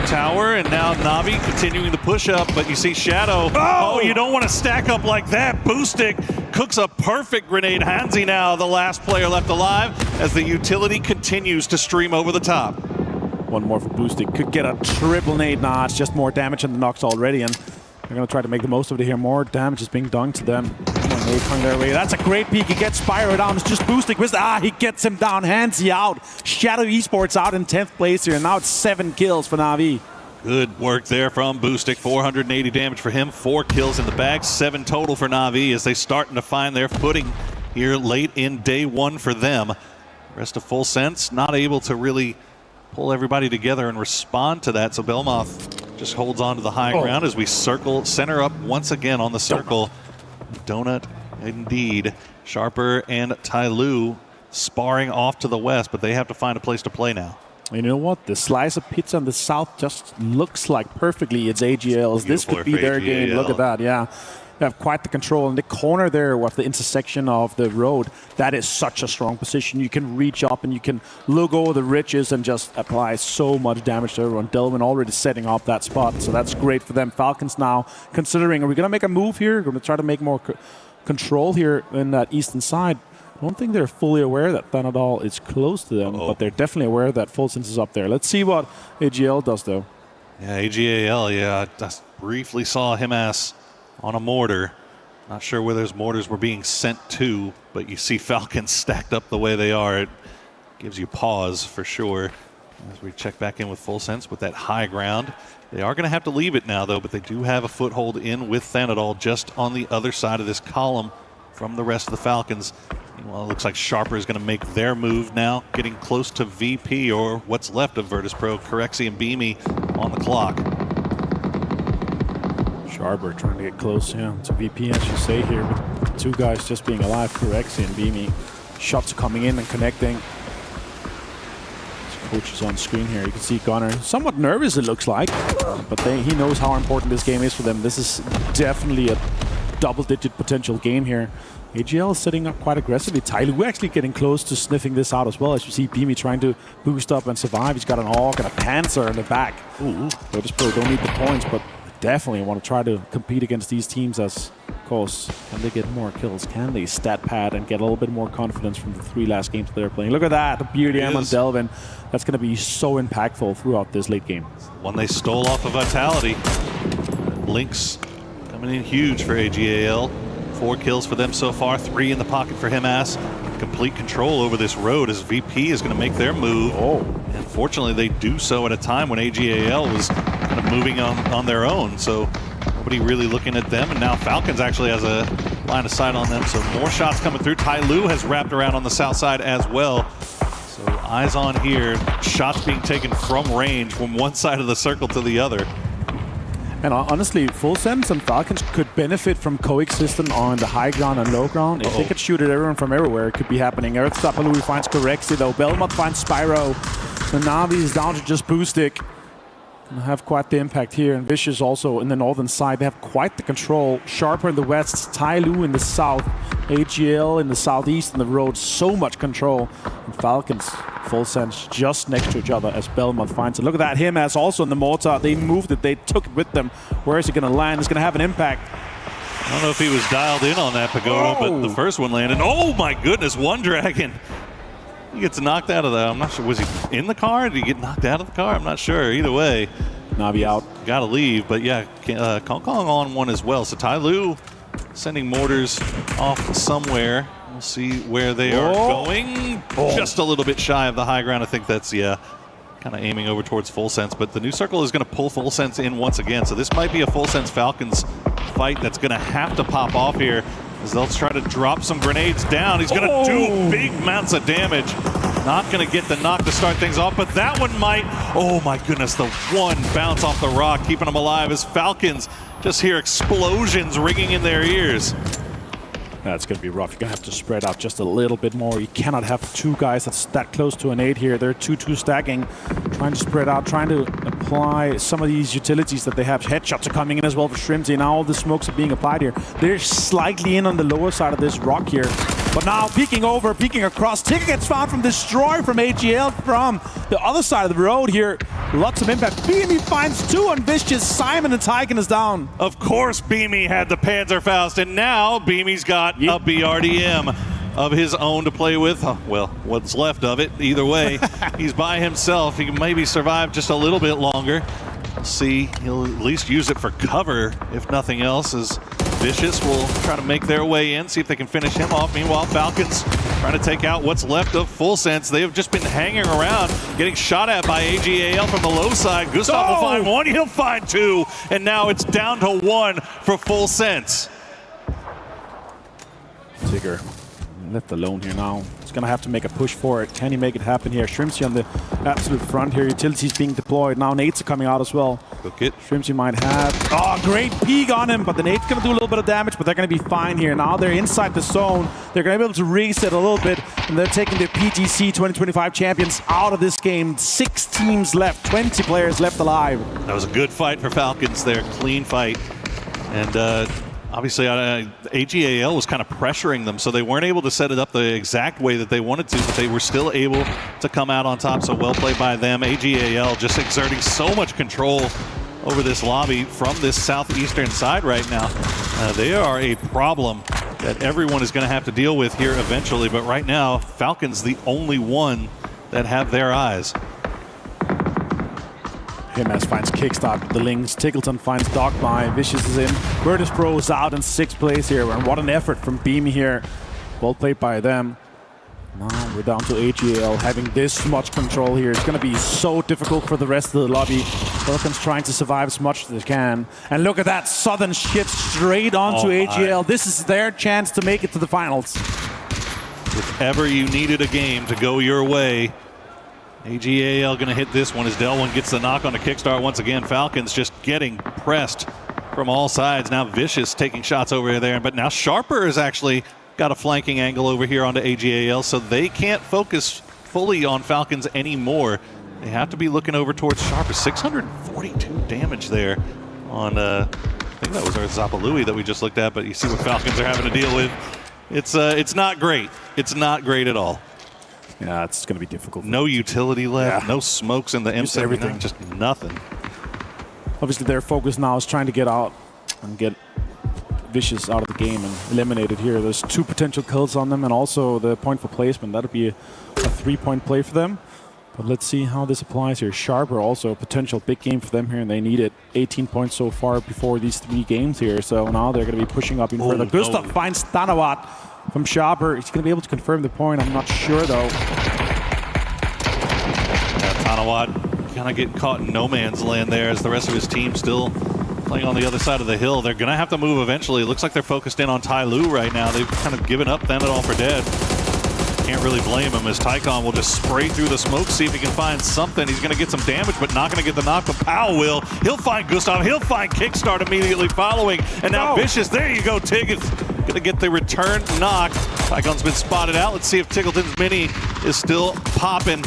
tower. And now Na'Vi continuing the push up, but you see Shadow. Oh, you don't want to stack up like that. Boostic cooks a perfect grenade. Hansi now the last player left alive as the utility continues to stream over the top. One more for Boostic. Could get a triple nade. Nah, it's just more damage than the knocks already, and they're going to try to make the most of it here. More damage is being done to them. They come their way. That's a great peek. He gets Spyro down. It's just Boostic. He gets him down. Hansi out. Shadow Esports out in 10th place here. And now it's 7 kills for Na'Vi. Good work there from Boostic. 480 damage for him. 4 kills in the bag. 7 total for Na'Vi as they starting to find their footing here late in day 1 for them. Rest of Full Sense not able to really pull everybody together and respond to that. So Belmoth just holds on to the high ground as we circle center up once again on the circle. Donut indeed. Sharper and Tyloo sparring off to the west, but they have to find a place to play now. You know what? The slice of pizza on the south just looks like perfectly it's AGL's. This could be their game. Look at that, yeah. They have quite the control in the corner there of the intersection of the road. That is such a strong position. You can reach up and you can look over the ridges and just apply so much damage to everyone. Delvin already setting up that spot, so that's great for them. Falcons now considering, are we going to make a move here? We're going to try to make more control here in that eastern side. I don't think they're fully aware that Thanadol is close to them, but they're definitely aware that Full Sense is up there. Let's see what AGL does, though. Yeah, AGAL, I just briefly saw Himas on a mortar. Not sure where those mortars were being sent to, but you see Falcons stacked up the way they are. It gives you pause for sure. As we check back in with Full Sense with that high ground. They are going to have to leave it now, though, but they do have a foothold in with Thanadol just on the other side of this column from the rest of the Falcons. Well, it looks like Sharper is going to make their move now, getting close to VP, or what's left of Virtus Pro. Corexi and Beamy on the clock. Sharper trying to get close, to VP, I should say here, with 2 guys just being alive, Corexi and Beamy. Shots coming in and connecting. His coach is on screen here. You can see Gunnar somewhat nervous, it looks like, but he knows how important this game is for them. This is definitely a double-digit potential game here. AGL is setting up quite aggressively. Tyloo actually getting close to sniffing this out as well. As you see Beamy trying to boost up and survive. He's got an AUG and a Panzer in the back. Ooh, Virtus Pro don't need the points, but definitely want to try to compete against these teams as, of course, can they get more kills? Can they stat pad and get a little bit more confidence from the 3 last games that they're playing? Look at that, the BRDM on Delvin. That's going to be so impactful throughout this late game. One they stole off of Vitality. Lynx coming in huge for AGAL. 4 kills for them so far, 3 in the pocket for Himas. Complete control over this road as VP is going to make their move. And fortunately, they do so at a time when AGAL was kind of moving on their own. So nobody really looking at them. And now Falcons actually has a line of sight on them. So more shots coming through. Tyloo has wrapped around on the south side as well. So eyes on here. Shots being taken from range from one side of the circle to the other. And honestly, Full Sense and Falcons could benefit from coexisting on the high ground and low ground. If they could shoot at everyone from everywhere, it could be happening. Earthstopper finds Correxy though. Belmont finds Spyro. And Navi is down to just Boostic. Gonna have quite the impact here. And Vicious also in the northern side. They have quite the control. Sharper in the west, Tyloo in the south, AGL in the southeast, and the road. So much control. And Falcons, Full Sense just next to each other as Belmont finds it. Look at that, him as also in the mortar. They moved it, they took it with them. Where is it going to land? It's going to have an impact. I don't know if he was dialed in on that Pagoda, but the first one landed. Oh my goodness, one Dragon. He gets knocked out of that. I'm not sure. Was he in the car? Did he get knocked out of the car? I'm not sure. Either way. Navi out. Got to leave, but yeah, Kong Kong on one as well. So Tyloo sending mortars off somewhere. We'll see where they are going. Just a little bit shy of the high ground. I think that's, yeah, kind of aiming over towards Full Sense. But the new circle is going to pull Full Sense in once again. So this might be a Full Sense Falcons fight that's going to have to pop off here as they'll try to drop some grenades down. He's going to do big amounts of damage. Not going to get the knock to start things off, but that one might. Oh my goodness, the one bounce off the rock, keeping them alive as Falcons just hear explosions ringing in their ears. That's going to be rough. You're going to have to spread out just a little bit more. You cannot have 2 guys that's that close to an 8 here. They're 2-2 stacking, trying to spread out, trying to apply some of these utilities that they have. Headshots are coming in as well for Shrimsy. Now all the smokes are being applied here. They're slightly in on the lower side of this rock here. But now peeking over, peeking across. Ticket gets found from Destroy from AGL from the other side of the road here. Lots of impact. Beamy finds 2 on Vicious. Simon and Tyken is down. Of course Beamy had the Panzerfaust, and now Beamy's got a BRDM of his own to play with. Well, what's left of it. Either way, he's by himself. He can maybe survive just a little bit longer. We'll see. He'll at least use it for cover, if nothing else, as Vicious will try to make their way in, see if they can finish him off. Meanwhile, Falcons trying to take out what's left of Full Sense. They have just been hanging around, getting shot at by AGAL from the low side. Gustav will find 1, he'll find 2, and now it's down to 1 for Full Sense. Tigger left alone here now. He's going to have to make a push for it. Can he make it happen here? Shrimsy on the absolute front here. Utilities being deployed. Now nades are coming out as well. Look it. Shrimsy might have... Oh, great peek on him, but the nade's going to do a little bit of damage, but they're going to be fine here. Now they're inside the zone. They're going to be able to reset a little bit, and they're taking the PGC 2025 champions out of this game. 6 teams left, 20 players left alive. That was a good fight for Falcons there. Clean fight. And obviously, AGAL was kind of pressuring them, so they weren't able to set it up the exact way that they wanted to, but they were still able to come out on top, so well played by them. AGAL just exerting so much control over this lobby from this southeastern side right now. They are a problem that everyone is going to have to deal with here eventually, but right now, Falcons the only one that have their eyes. Himas finds Kickstart with the links. Tickleton finds Dogby. Vicious is in. Virtus Pro is out in 6th place here. And what an effort from Beamy here. Well played by them. Now we're down to AGL having this much control here. It's going to be so difficult for the rest of the lobby. Falcons trying to survive as much as they can. And look at that. Southern shift straight onto AGL. This is their chance to make it to the finals. If ever you needed a game to go your way, AGAL going to hit this one as Delwyn gets the knock on the kickstart once again. Falcons just getting pressed from all sides. Now Vicious taking shots over there, but now Sharper has actually got a flanking angle over here onto AGAL, so they can't focus fully on Falcons anymore. They have to be looking over towards Sharper. 642 damage there on, I think that was our Zapalui that we just looked at, but you see what Falcons are having to deal with. It's not great. It's not great at all. Yeah, it's going to be difficult. No utility left. Yeah. No smokes in the Just M79. everything. Just nothing. Obviously, their focus now is trying to get out and get Vicious out of the game and eliminated here. There's 2 potential kills on them and also the point for placement. That'll be a 3-point play for them. But let's see how this applies here. Sharper also a potential big game for them here, and they need it. 18 points so far before these 3 games here. So now they're going to be pushing up even further. Gustav finds Stanawat from Sharper. He's going to be able to confirm the point. I'm not sure, though. Tanawat kind of getting caught in no man's land there as the rest of his team still playing on the other side of the hill. They're going to have to move eventually. It looks like they're focused in on Tai Lu right now. They've kind of given up them it all for dead. Can't really blame him as Tycon will just spray through the smoke, see if he can find something. He's going to get some damage, but not going to get the knock. But Powell will. He'll find Gustav. He'll find Kickstart immediately following. And now Vicious. There you go, Tig. It's going to get the return knock. Tycon's been spotted out. Let's see if Tickleton's Mini is still popping.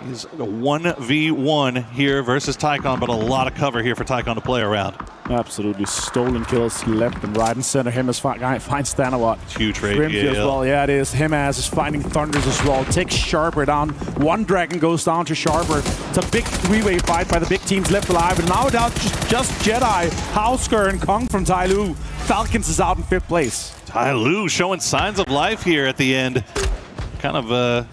He's a 1v1 here versus Tycon, but a lot of cover here for Tycon to play around. Absolutely. Stolen kills left and right and center. Him as finds Stanawat. Huge trade. Grimsby as well. Yeah, it is. Him as is finding Thunders as well. Takes Sharper down. One Dragon goes down to Sharper. It's a big 3-way fight by the big teams left alive. And now without just Jedi, Hausker, and Kong from Tai Lu. Falcons is out in 5th place. Tai Lu showing signs of life here at the end. Kind of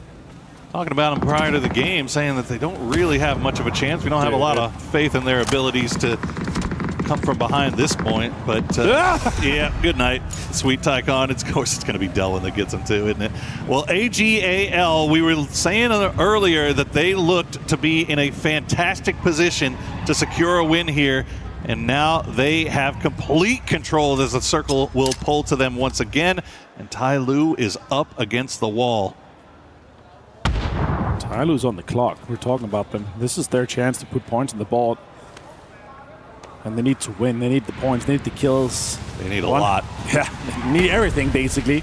talking about them prior to the game, saying that they don't really have much of a chance. We don't have a lot of faith in their abilities to come from behind this point. But yeah, good night, sweet Tycon. Of course, it's going to be Delwyn that gets them too, isn't it? Well, AGAL, we were saying earlier that they looked to be in a fantastic position to secure a win here. And now they have complete control as the circle will pull to them once again. And Tai Lu is up against the wall. Tai Lu's on the clock. We're talking about them. This is their chance to put points on the board. And they need to win. They need the points. They need the kills. They need a lot. Yeah, they need everything, basically.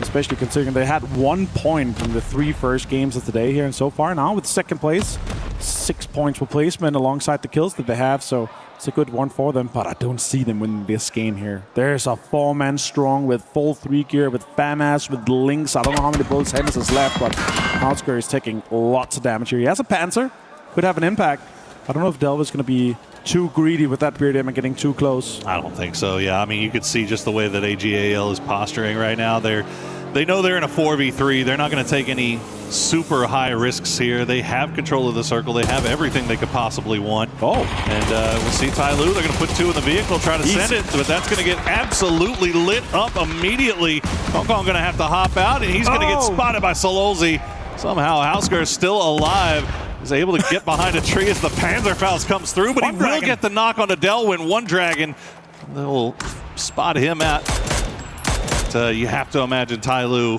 Especially considering they had 1 point in the 3 first games of the day here. And so far now with 2nd place, 6 points for placement alongside the kills that they have. So it's a good one for them. But I don't see them winning this game here. There's a 4-man strong with full 3 gear, with FAMAS, with Lynx. I don't know how many bullets Hennis has left, but Hausker is taking lots of damage here. He has a Panzer. Could have an impact. I don't know if Delva's going to be too greedy with that beard aim and getting too close. I don't think so, yeah. I mean, you could see just the way that AGAL is posturing right now. They know they're in a 4v3. They're not going to take any super high risks here. They have control of the circle. They have everything they could possibly want. And we'll see Tai Lu. They're going to put 2 in the vehicle, try to send it, but that's going to get absolutely lit up immediately. Kong Kong going to have to hop out, and he's going to get spotted by Sololzi. Somehow, Hausker is still alive. He's able to get behind a tree as the Panzerfaust comes through, but he will get the knock on the Delwyn. One Dragon. They'll spot him at. But, you have to imagine Tai Lu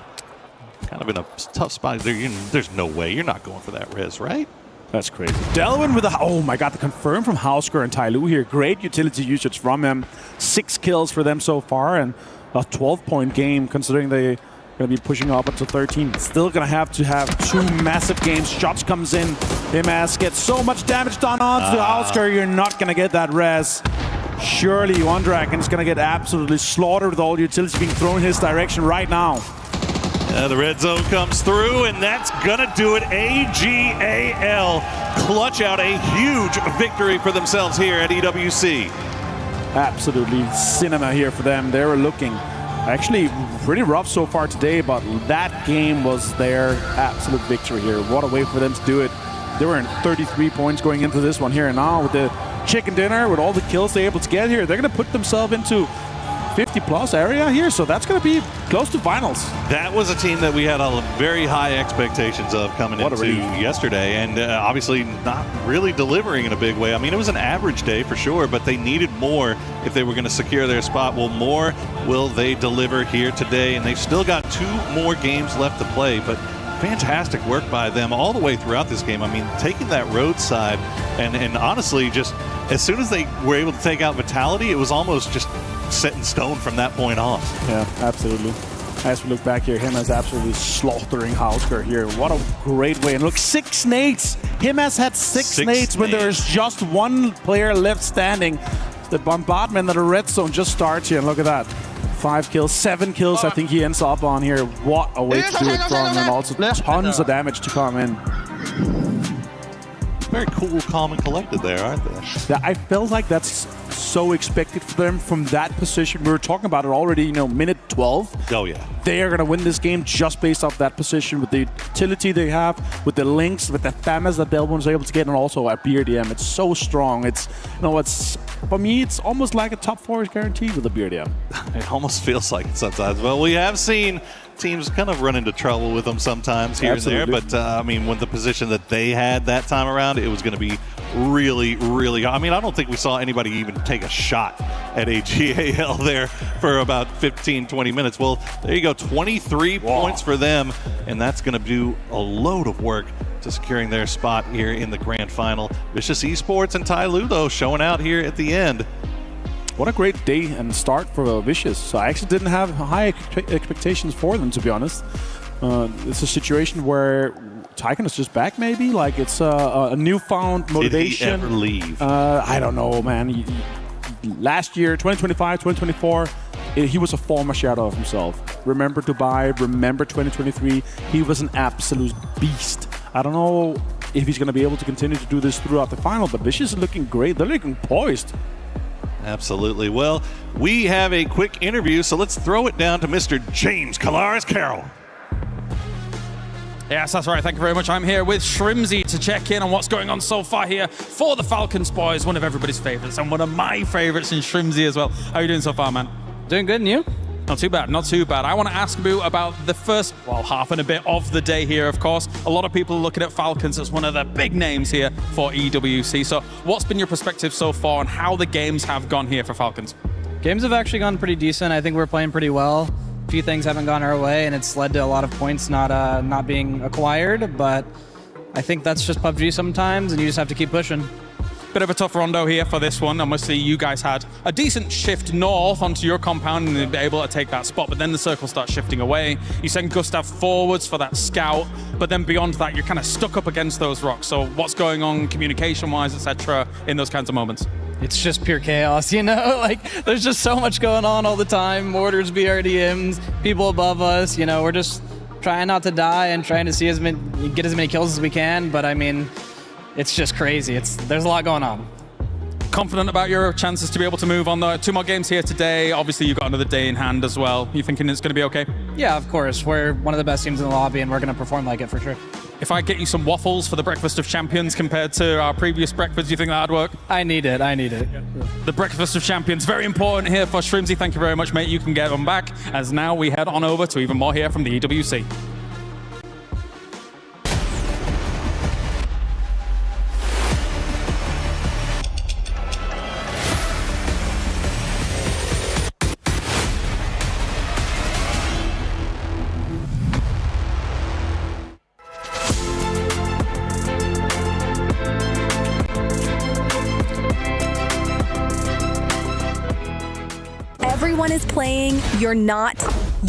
kind of in a tough spot. There's no way. You're not going for that res, right? That's crazy. Delwyn with a... Oh my god, the confirm from Hausker and Tai Lu here. Great utility usage from him. 6 kills for them so far, and a 12-point game considering they going to be pushing up to 13. Still going to have 2 massive games. Shots comes in. Himas gets so much damage done onto Hausker. You're not going to get that res. Surely One Dragon is going to get absolutely slaughtered with all the utilities being thrown in his direction right now. The red zone comes through, and that's going to do it. AGAL clutch out a huge victory for themselves here at EWC. Absolutely cinema here for them. They were looking actually pretty rough so far today, but that game was their absolute victory here. What a way for them to do it. They were in 33 points going into this one here, and now with the chicken dinner, with all the kills they're able to get here, they're going to put themselves into 50-plus area here, so that's going to be close to finals. That was a team that we had very high expectations of coming into yesterday, and obviously not really delivering in a big way. I mean, it was an average day for sure, but they needed more if they were going to secure their spot. Well, more will they deliver here today, and they've still got 2 more games left to play, but fantastic work by them all the way throughout this game. I mean, taking that roadside, and honestly, just as soon as they were able to take out Vitality, it was almost just set in stone from that point on. Yeah, absolutely. As we look back here, Himas absolutely slaughtering Hausker here. What a great way. And look, 6 nades. Himas had 6 nades when there's just 1 player left standing. The bombardment of the red zone just starts here, and look at that. 5 kills, 7 kills I think he ends up on here. What a way to do it from, and also tons of damage to come in. Very cool, calm, and collected there, aren't they? Yeah, I felt like that's so expected for them from that position. We were talking about it already, you know, minute 12. Oh, yeah. They are going to win this game just based off that position, with the utility they have, with the links, with the FAMAs that Delvin was able to get, and also at BRDM. It's so strong. It's, you know, it's, for me, it's almost like a top 4 is guaranteed with the BRDM. It almost feels like it sometimes. Well, we have seen teams kind of run into trouble with them sometimes here and there, but I mean, with the position that they had that time around, it was going to be really, really, I mean, I don't think we saw anybody even take a shot at AGAL there for about 15, 20 minutes. Well, there you go, 23 points for them, and that's going to do a load of work to securing their spot here in the grand final. Vicious Esports and Ty Lu, though, showing out here at the end. What a great day and start for Vicious. So I actually didn't have high expectations for them, to be honest. It's a situation where Tycoon is just back, maybe? Like, it's a newfound motivation. Did he ever leave? I don't know, man. Last year, 2025, 2024, he was a former shadow of himself. Remember Dubai, remember 2023. He was an absolute beast. I don't know if he's going to be able to continue to do this throughout the final, but Vicious is looking great. They're looking poised. Absolutely. Well, we have a quick interview, so let's throw it down to Mr. James Carroll. Yes, that's right. Thank you very much. I'm here with Shrimzy to check in on what's going on so far here for the Falcons boys, one of everybody's favorites and one of my favorites in Shrimzy as well. How are you doing so far, man? Doing good, and you? Not too bad, not too bad. I want to ask you about the first, well, half and a bit of the day here, of course. A lot of people are looking at Falcons as one of the big names here for EWC. So what's been your perspective so far on how the games have gone here for Falcons? Games have actually gone pretty decent. I think we're playing pretty well. A few things haven't gone our way, and it's led to a lot of points not being acquired, but I think that's just PUBG sometimes, and you just have to keep pushing. Bit of a tough rondo here for this one. Obviously, you guys had a decent shift north onto your compound and be able to take that spot, but then the circle starts shifting away. You send Gustav forwards for that scout, but then beyond that, you're kind of stuck up against those rocks. So what's going on communication-wise, etc., in those kinds of moments? It's just pure chaos, you know? Like, there's just so much going on all the time. Mortars, BRDMs, people above us, you know, we're just trying not to die and trying to see get as many kills as we can, but I mean, it's just crazy. There's a lot going on. Confident about your chances to be able to move on, though? 2 more games here today. Obviously, you've got another day in hand as well. You thinking it's going to be okay? Yeah, of course. We're one of the best teams in the lobby, and we're going to perform like it for sure. If I get you some waffles for the Breakfast of Champions compared to our previous breakfast, do you think that'd work? I need it. The Breakfast of Champions, very important here for Shrimzy. Thank you very much, mate. You can get them back, as now we head on over to even more here from the EWC. Everyone is playing, you're not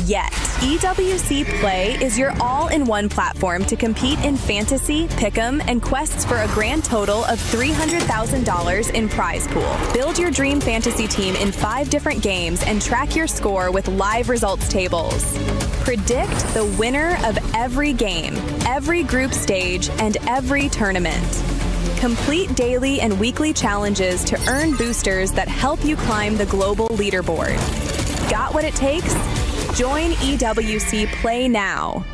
yet. EWC Play is your all-in-one platform to compete in fantasy, pick'em, and quests for a grand total of $300,000 in prize pool. Build your dream fantasy team in 5 different games and track your score with live results tables. Predict the winner of every game, every group stage, and every tournament. Complete daily and weekly challenges to earn boosters that help you climb the global leaderboard. Got what it takes? Join EWC Play now.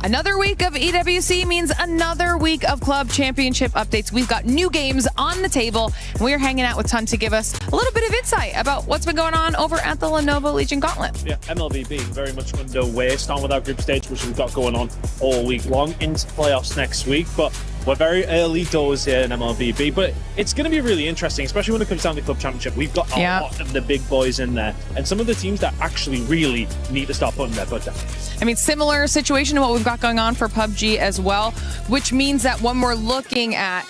Another week of EWC means another week of club championship updates. We've got new games on the table, and we're hanging out with Ton to give us a little bit of insight about what's been going on over at the Lenovo Legion Gauntlet. Yeah, MLVB very much underway, starting with our group stage, which we've got going on all week long, into playoffs next week. But we're very early doors here in MLVB, but it's going to be really interesting, especially when it comes down to club championship. We've got a lot of the big boys in there, and some of the teams that actually really need to start putting their foot down. I mean, similar situation to what we've got going on for PUBG as well, which means that when we're looking at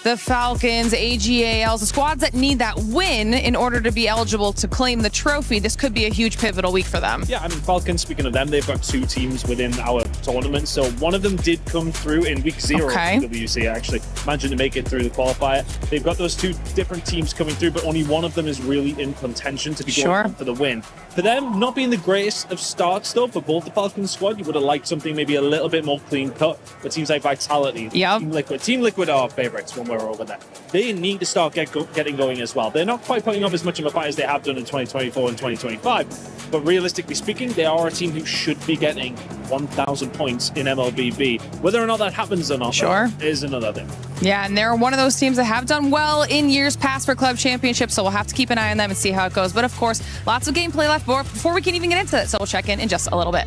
the Falcons, AGALs, the squads that need that win in order to be eligible to claim the trophy, this could be a huge pivotal week for them. Yeah, I mean, Falcons, speaking of them, they've got 2 teams within our tournament. So one of them did come through in week 0 of WC, actually. managing to make it through the qualifier. They've got those two different teams coming through, but only one of them is really in contention to be going for the win. For them, not being the greatest of starts, though, for both the Falcons squad, you would have liked something maybe a little bit more clean cut. But teams like Vitality, Team Liquid are our favorites when we're over there. They need to start getting going as well. They're not quite putting up as much of a fight as they have done in 2024 and 2025. But realistically speaking, they are a team who should be getting 1,000 points in MLBB. Whether or not that happens or not, though, is another thing. Yeah, and they're one of those teams that have done well in years past for club championships, so we'll have to keep an eye on them and see how it goes. But of course, lots of gameplay left before we can even get into that, so we'll check in just a little bit.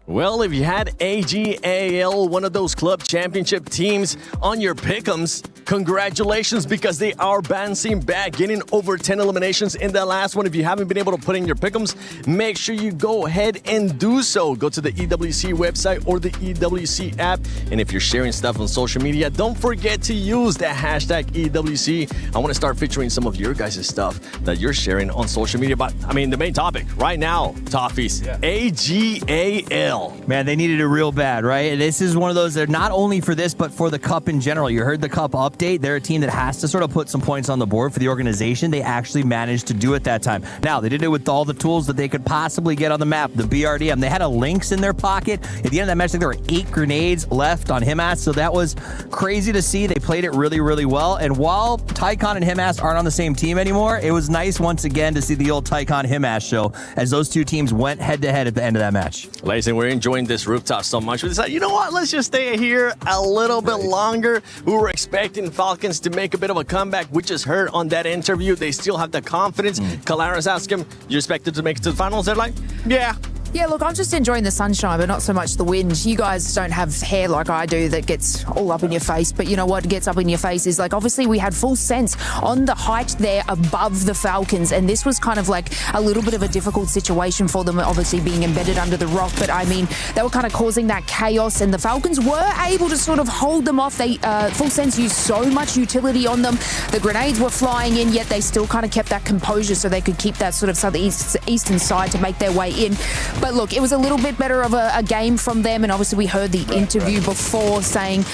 Well, if you had AGAL, one of those club championship teams, on your pick'ems, congratulations, because they are bouncing back, getting over 10 eliminations in that last one. If you haven't been able to put in your pick'ems, make sure you go ahead and do so. Go to the EWC website or the EWC app. And if you're sharing stuff on social media, don't forget to use the hashtag EWC. I want to start featuring some of your guys' stuff that you're sharing on social media. But, I mean, the main topic right now, Toffees, AGAL. Man, they needed it real bad, right? This is one of those, they're not only for this, but for the Cup in general. You heard the Cup update. They're a team that has to sort of put some points on the board for the organization. They actually managed to do it that time. Now, they did it with all the tools that they could possibly get on the map. The BRDM, they had a Lynx in their pocket. At the end of that match, I think there were 8 grenades left on Himas, so that was crazy to see. They played it really, really well. And while Tycon and Himas aren't on the same team anymore, it was nice once again to see the old Tycon-Himas show as those two teams went head-to-head at the end of that match. Ladies, we're enjoying this rooftop so much. We decided, you know what? Let's just stay here a little bit longer. We were expecting Falcons to make a bit of a comeback. We just heard on that interview they still have the confidence. Kalaris asked him, you expected to make it to the finals? They're like, yeah. Yeah, look, I'm just enjoying the sunshine, but not so much the wind. You guys don't have hair like I do that gets all up in your face, but you know what gets up in your face is, like, obviously we had full sense on the height there above the Falcons, and this was kind of like a little bit of a difficult situation for them, obviously being embedded under the rock, but I mean, they were kind of causing that chaos, and the Falcons were able to sort of hold them off. They, full sense, used so much utility on them. The grenades were flying in, yet they still kind of kept that composure so they could keep that sort of southeastern side to make their way in. But look, it was a little bit better of a game from them, and obviously we heard the interview before saying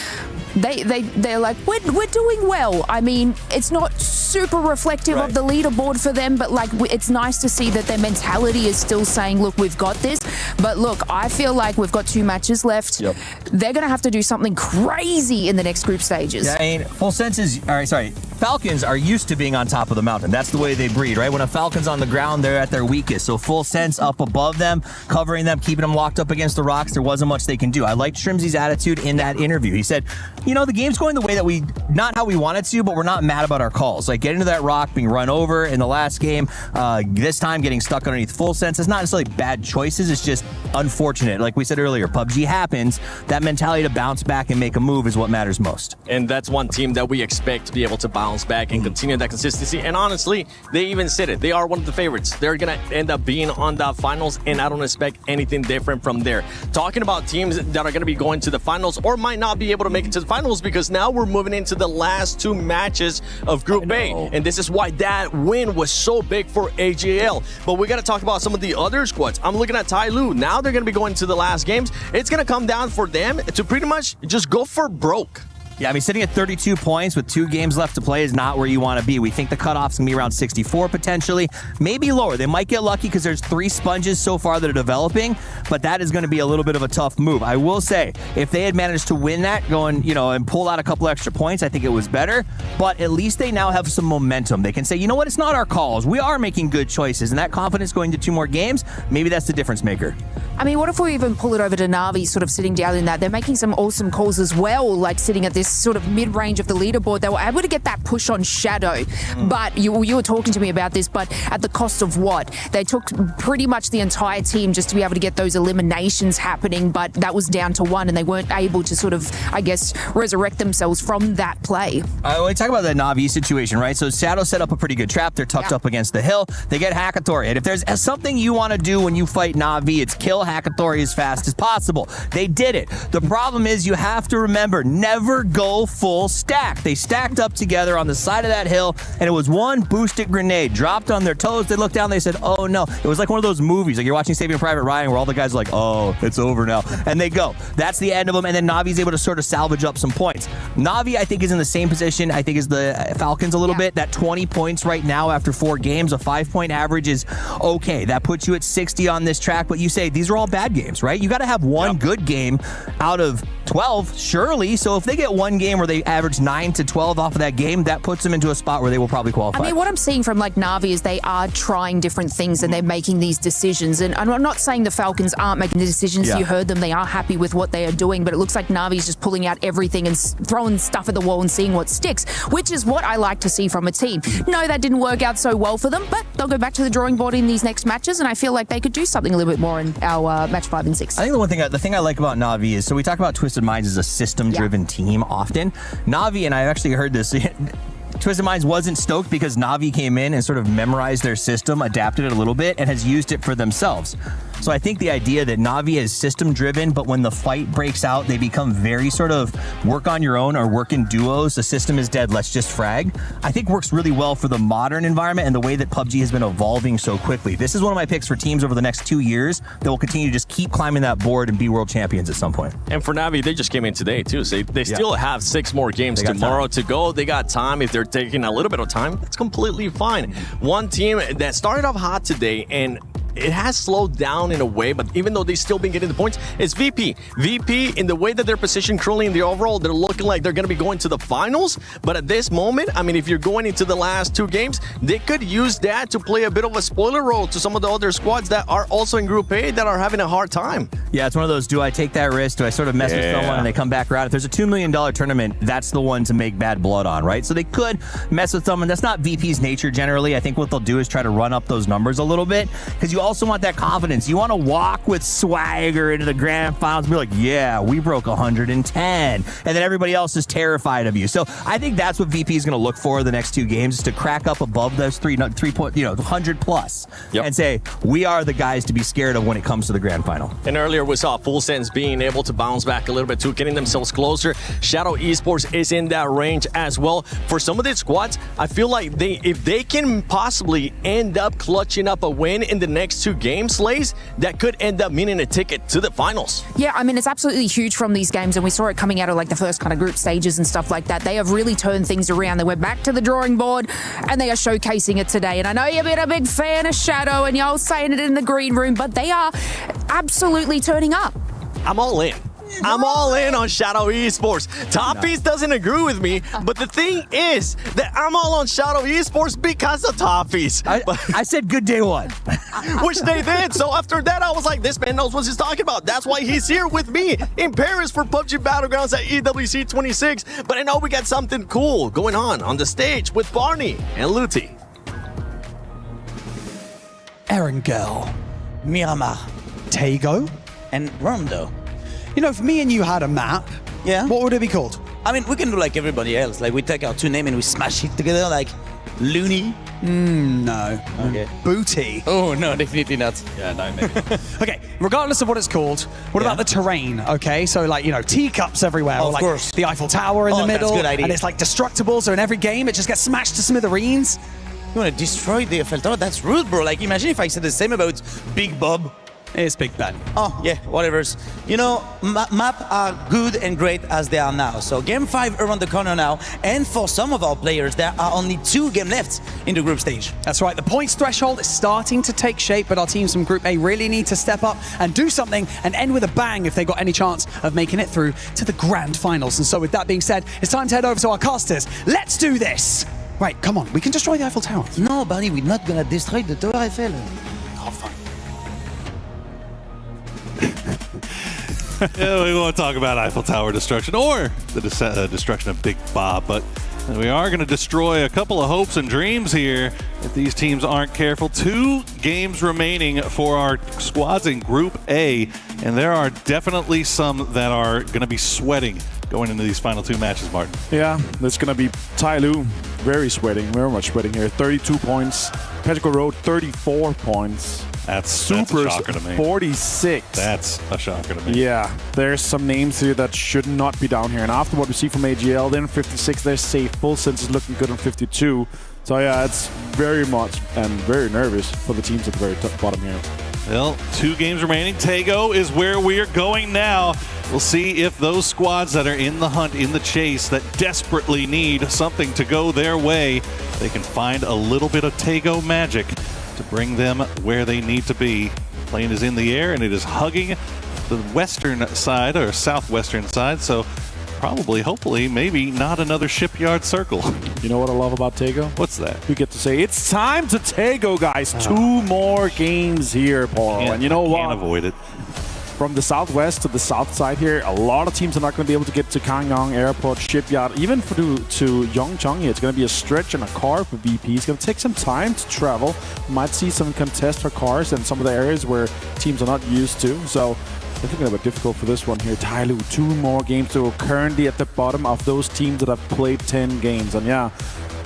they're like, we're doing well. I mean, it's not super reflective of the leaderboard for them, but like it's nice to see that their mentality is still saying, look, we've got this. But look, I feel like we've got 2 matches left. They're going to have to do something crazy in the next group stages. Yeah, I mean, full sense is, all right, sorry. Falcons are used to being on top of the mountain. That's the way they breed, right? When a Falcon's on the ground, they're at their weakest. So full sense up above them, covering them, keeping them locked up against the rocks. There wasn't much they can do. I liked Shrimzy's attitude in that interview. He said, you know, the game's going the way that not how we want it to, but we're not mad about our calls. Like getting to that rock, being run over in the last game, this time getting stuck underneath full sense. It's not necessarily bad choices. It's just unfortunate. Like we said earlier, PUBG happens. That mentality to bounce back and make a move is what matters most. And that's one team that we expect to be able to bounce back and continue that consistency. And honestly, they even said it. They are one of the favorites. They're going to end up being on the finals, and I don't expect anything different from there. Talking about teams that are going to be going to the finals or might not be able to make it to the finals, because now we're moving into the last 2 matches of Group A. And this is why that win was so big for AGL. But we got to talk about some of the other squads. I'm looking at Tyloo. Now they're going to be going to the last games. It's going to come down for them to pretty much just go for broke. Yeah, I mean, sitting at 32 points with 2 games left to play is not where you want to be. We think the cutoff's going to be around 64 potentially, maybe lower. They might get lucky because there's 3 sponges so far that are developing, but that is going to be a little bit of a tough move. I will say, if they had managed to win that, going, you know, and pull out a couple extra points, I think it was better, but at least they now have some momentum. They can say, you know what, it's not our calls. We are making good choices, and that confidence going to 2 more games, maybe that's the difference maker. I mean, what if we even pull it over to Na'Vi sort of sitting down in that? They're making some awesome calls as well, like sitting at this sort of mid-range of the leaderboard. They were able to get that push on Shadow. But you were talking to me about this, but at the cost of what? They took pretty much the entire team just to be able to get those eliminations happening, but that was down to 1, and they weren't able to sort of, I guess, resurrect themselves from that play. When we talk about the Na'Vi situation, right? So Shadow set up a pretty good trap. They're tucked up against the hill. They get Hakatori. And if there's something you want to do when you fight Na'Vi, it's kill Hakatori as fast as possible. They did it. The problem is you have to remember, never go full stack. They stacked up together on the side of that hill, and it was one boosted grenade dropped on their toes. They looked down, they said, oh no. It was like one of those movies, like you're watching Saving Private Ryan, where all the guys are like, oh, it's over now. And they go. That's the end of them, and then Navi's able to sort of salvage up some points. Navi, I think, is in the same position, I think, as the Falcons a little bit. That 20 points right now after 4 games, a 5-point average is okay. That puts you at 60 on this track, but you say these are all bad games, right? You got to have one good game out of 12, surely. So if they get one game where they average 9 to 12 off of that game, that puts them into a spot where they will probably qualify. I mean, what I'm seeing from like Navi is they are trying different things and they're making these decisions. And I'm not saying the Falcons aren't making the decisions. You heard them. They are happy with what they are doing, but it looks like Navi's just pulling out everything and throwing stuff at the wall and seeing what sticks, which is what I like to see from a team. No, that didn't work out so well for them, but they'll go back to the drawing board in these next matches, and I feel like they could do something a little bit more in our match 5 and 6. I think the thing I like about Navi is, so we talk about Twisted Minds as a system-driven team often. Navi, and I actually heard this, Twisted Minds wasn't stoked because Navi came in and sort of memorized their system, adapted it a little bit, and has used it for themselves. So I think the idea that Navi is system-driven, but when the fight breaks out, they become very sort of work on your own or work in duos. The system is dead, let's just frag. I think works really well for the modern environment and the way that PUBG has been evolving so quickly. This is one of my picks for teams over the next 2 years that will continue to just keep climbing that board and be world champions at some point. And for Navi, they just came in today too, so they still have 6 more games tomorrow to go. They got time. If they're taking a little bit of time, that's completely fine. One team that started off hot today and it has slowed down in a way, but even though they've still been getting the points, it's VP. VP, in the way that they're positioned currently in the overall, they're looking like they're going to be going to the finals. But at this moment, I mean, if you're going into the last 2 games, they could use that to play a bit of a spoiler role to some of the other squads that are also in Group A that are having a hard time. Yeah, it's one of those, do I take that risk? Do I sort of mess with someone and they come back around? If there's a $2 million tournament, that's the one to make bad blood on, right? So they could mess with someone. That's not VP's nature generally. I think what they'll do is try to run up those numbers a little bit, because you also want that confidence. You want to walk with swagger into the grand finals and be like, yeah, we broke 110. And then everybody else is terrified of you. So I think that's what VP is going to look for the next 2 games, is to crack up above those 100 plus and say, we are the guys to be scared of when it comes to the grand final. And earlier we saw Full Sense being able to bounce back a little bit too, getting themselves closer. Shadow Esports is in that range as well. For some of these squads, I feel like if they can possibly end up clutching up a win in the next 2 games, that could end up meaning a ticket to the finals. Yeah, I mean, it's absolutely huge from these games, and we saw it coming out of like the first kind of group stages and stuff like that. They have really turned things around. They went back to the drawing board, and they are showcasing it today. And I know you've been a big fan of Shadow, and y'all saying it in the green room, but they are absolutely turning up. I'm all in. I'm all in on Shadow Esports. Toppies doesn't agree with me, but the thing is that I'm all on Shadow Esports because of Toppies. I said good day one. Which they did. So after that, I was like, this man knows what he's talking about. That's why he's here with me in Paris for PUBG Battlegrounds at EWC 26. But I know we got something cool going on the stage with Barney and Luti. Erangel, Miramar, Tego, and Rondo. You know, if me and you had a map, what would it be called? I mean, we can do like everybody else. Like, we take our 2 names and we smash it together, like Looney. No. Okay. Booty. Oh, no, definitely not. Yeah, no, maybe. Okay, regardless of what it's called, what about the terrain, okay? So, like, you know, teacups everywhere. Of or like course. the Eiffel Tower in the middle. That's a good idea. And it's like destructible, so in every game, it just gets smashed to smithereens. You want to destroy the Eiffel Tower? That's rude, bro. Like, imagine if I said the same about Big Bob. It's Big Ben. Oh, yeah, whatever. You know, map are good and great as they are now. So Game 5 around the corner now. And for some of our players, there are only 2 games left in the group stage. That's right. The points threshold is starting to take shape, but our teams from Group A really need to step up and do something and end with a bang if they got any chance of making it through to the grand finals. And so with that being said, it's time to head over to our casters. Let's do this. Right, come on. We can destroy the Eiffel Tower. No, Barney, we're not going to destroy the Tower Eiffel. Oh, fine. Yeah, we won't talk about Eiffel Tower destruction or the destruction of Big Bob, but we are going to destroy a couple of hopes and dreams here if these teams aren't careful. 2 games remaining for our squads in Group A, and there are definitely some that are going to be sweating going into these final 2 matches, Martin. Yeah, that's going to be Tyloo. Very much sweating here. 32 points. Petrichor Road, 34 points. That's a shocker to me. 46. That's a shocker to me. Yeah, there's some names here that should not be down here. And after what we see from AGL, then 56, they're safe. Full sense is looking good on 52. So yeah, it's very much and very nervous for the teams at the very bottom here. Well, 2 games remaining. Tego is where we are going now. We'll see if those squads that are in the hunt, in the chase, that desperately need something to go their way, they can find a little bit of Tego magic to bring them where they need to be. The plane is in the air and it is hugging the western side or southwestern side, so probably, hopefully, maybe not another shipyard circle. You know what I love about Tego? What's that? We get to say, it's time to Tego, guys. 2 more games here, Paul. And you know what? Can't avoid it. From the southwest to the south side here, a lot of teams are not going to be able to get to Kangyong Airport, Shipyard, even to Yeongcheong. It's going to be a stretch and a car for VP. It's going to take some time to travel. Might see some contests for cars in some of the areas where teams are not used to. So I think it's going to be difficult for this one here. Tyloo, 2 more games. So we're currently at the bottom of those teams that have played 10 games. And yeah,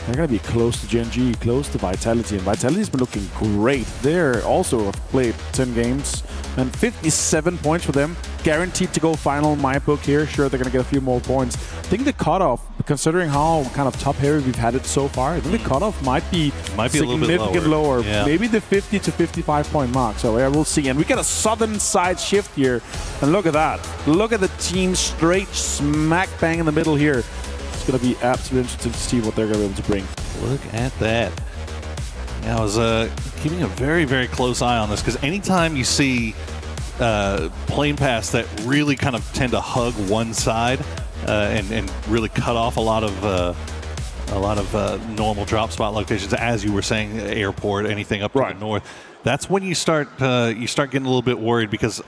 they're going to be close to Gen.G, close to Vitality. And Vitality's been looking great. They're also have played 10 games. And 57 points for them. Guaranteed to go final in my book here. Sure, they're going to get a few more points. I think the cutoff, considering how kind of top-heavy we've had it so far, I think the cutoff might be a little bit lower. Yeah. Maybe the 50 to 55 point mark. So yeah, we'll see. And we get a southern side shift here. And look at that. Look at the team straight smack bang in the middle here. It's going to be absolutely interesting to see what they're going to be able to bring. Look at that. I was keeping a very, very close eye on this because anytime you see plane paths that really kind of tend to hug one side and really cut off a lot of normal drop spot locations, as you were saying, airport, anything up to the north, that's when you start getting a little bit worried because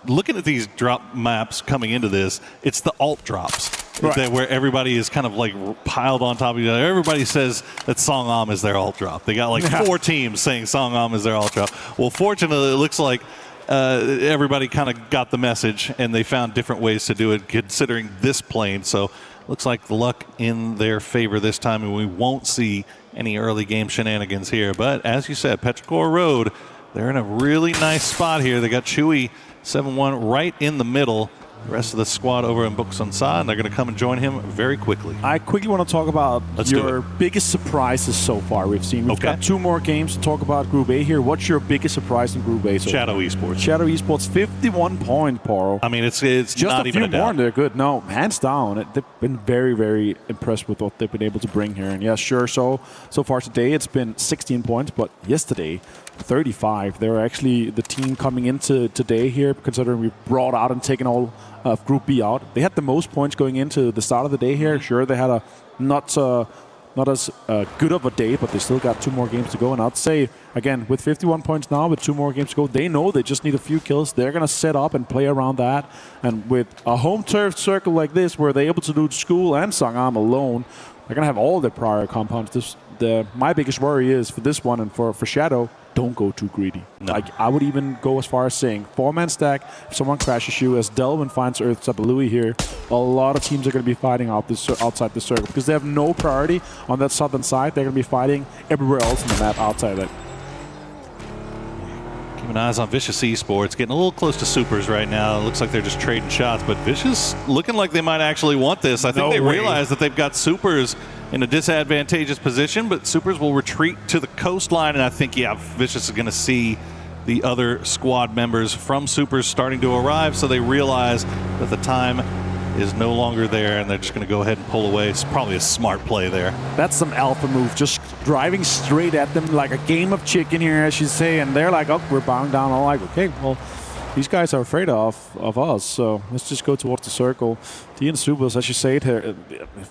looking at these drop maps coming into this, it's the alt drops. Where everybody is kind of like piled on top of each other. Everybody says that Songam is their alt drop. They got like 4 teams saying Songam is their alt drop. Well, fortunately, it looks like everybody kind of got the message and they found different ways to do it considering this plane. So looks like the luck in their favor this time, and we won't see any early game shenanigans here. But as you said, Petrichor Road, they're in a really nice spot here. They got Chewy 7-1 right in the middle. The rest of the squad over in Buksansa, and they're going to come and join him very quickly. I quickly want to talk about your biggest surprises so far we've seen. We've got 2 more games to talk about Group A here. What's your biggest surprise in Group A so Shadow far? Esports. Shadow Esports, 51 points, Poro. I mean, it's just not a even few a doubt. more and they're good. No, hands down. They've been very, very impressed with what they've been able to bring here. And yeah, sure, so far today it's been 16 points, but yesterday 35. They were actually the team coming into today here, considering we brought out and taken all of Group B out. They had the most points going into the start of the day here. Sure, they had a not as good of a day, but they still got 2 more games to go. And I'd say, again, with 51 points now, with 2 more games to go, they know they just need a few kills. They're going to set up and play around that. And with a home turf circle like this, where they're able to do School and Sangam alone, they're going to have all their prior compounds. My biggest worry is for this one and for Shadow, don't go too greedy. No. Like, I would even go as far as saying 4-man stack. If someone crashes you, as Delvin finds Earth Sabalui here, a lot of teams are going to be fighting outside the circle because they have no priority on that southern side. They're going to be fighting everywhere else on the map outside that. Keeping eyes on Vicious Esports, getting a little close to Supers right now. It looks like they're just trading shots, but Vicious looking like they might actually want this. I think they realize that they've got Supers in a disadvantageous position, but Supers will retreat to the coastline, and I think, yeah, Vicious is going to see the other squad members from Supers starting to arrive, so they realize that the time is no longer there, and they're just going to go ahead and pull away. It's probably a smart play there. That's some alpha move, just driving straight at them like a game of chicken here, as you say, and they're like, oh, we're bowing down. I'm like, okay, well, these guys are afraid of us, so let's just go towards the circle. DN Supers, as you say it here,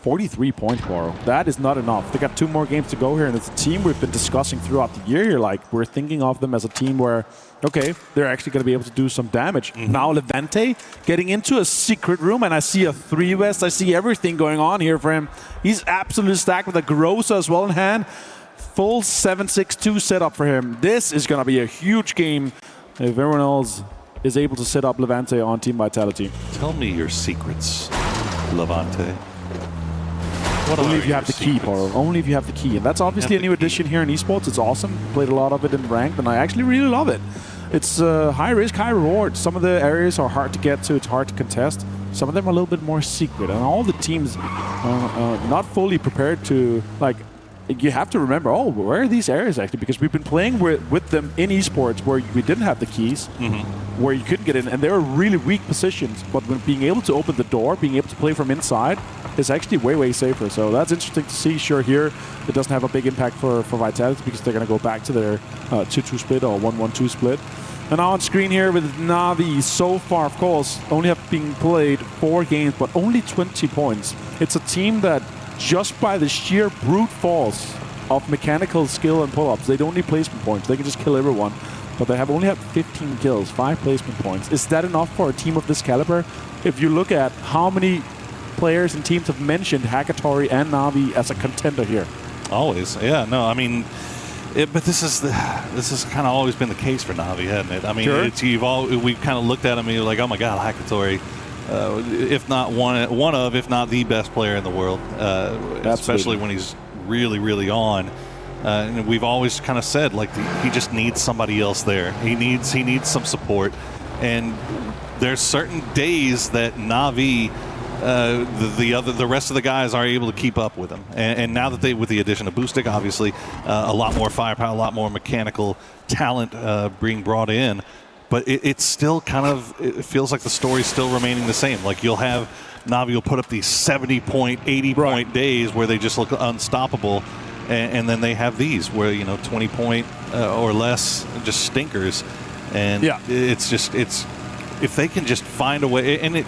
43 points, Poro. That is not enough. They got 2 more games to go here, and it's a team we've been discussing throughout the year here. Like, we're thinking of them as a team where, okay, they're actually going to be able to do some damage. Now Levante getting into a secret room, and I see a 3-West. I see everything going on here for him. He's absolutely stacked with a Groza as well in hand. Full 7-6-2 setup for him. This is going to be a huge game if everyone else is able to set up Levante on Team Vitality. Tell me your secrets, Levante. Only if you have the key, Poro. Only if you have the key. And that's obviously a new addition here in esports. It's awesome. Played a lot of it in ranked, and I actually really love it. It's high risk, high reward. Some of the areas are hard to get to. It's hard to contest. Some of them are a little bit more secret. And all the teams not fully prepared to, like, you have to remember, oh, where are these areas actually? Because we've been playing with them in esports where we didn't have the keys, where you couldn't get in, and they were really weak positions. But when being able to open the door, being able to play from inside, is actually way, way safer. So that's interesting to see. Sure, here it doesn't have a big impact for Vitality because they're going to go back to their 2-2 split or 1-1-2 split. And now on screen here with Na'Vi, so far, of course, only have been played 4 games, but only 20 points. It's a team that just by the sheer brute force of mechanical skill and pull-ups, they don't need placement points. They can just kill everyone. But they have only had 15 kills, 5 placement points. Is that enough for a team of this caliber? If you look at how many players and teams have mentioned Hackatory and Na'Vi as a contender here. Always, yeah. No, I mean, but this is kind of always been the case for Na'Vi, hasn't it? I mean, Sure. we've kind of looked at him and you're like, oh my God, Hackatory. If not one of, if not the best player in the world, especially when he's really, really on. And we've always kind of said, like, he just needs somebody else there. He needs some support. And there's certain days that Na'Vi, the rest of the guys are able to keep up with him. And now that with the addition of Boostic, obviously, a lot more firepower, a lot more mechanical talent being brought in. But it's still kind of, it feels like the story's still remaining the same. Like, you'll have Na'Vi will put up these 70-point, 80-point days where they just look unstoppable. And then they have these where, 20-point or less, just stinkers. And it's if they can just find a way, and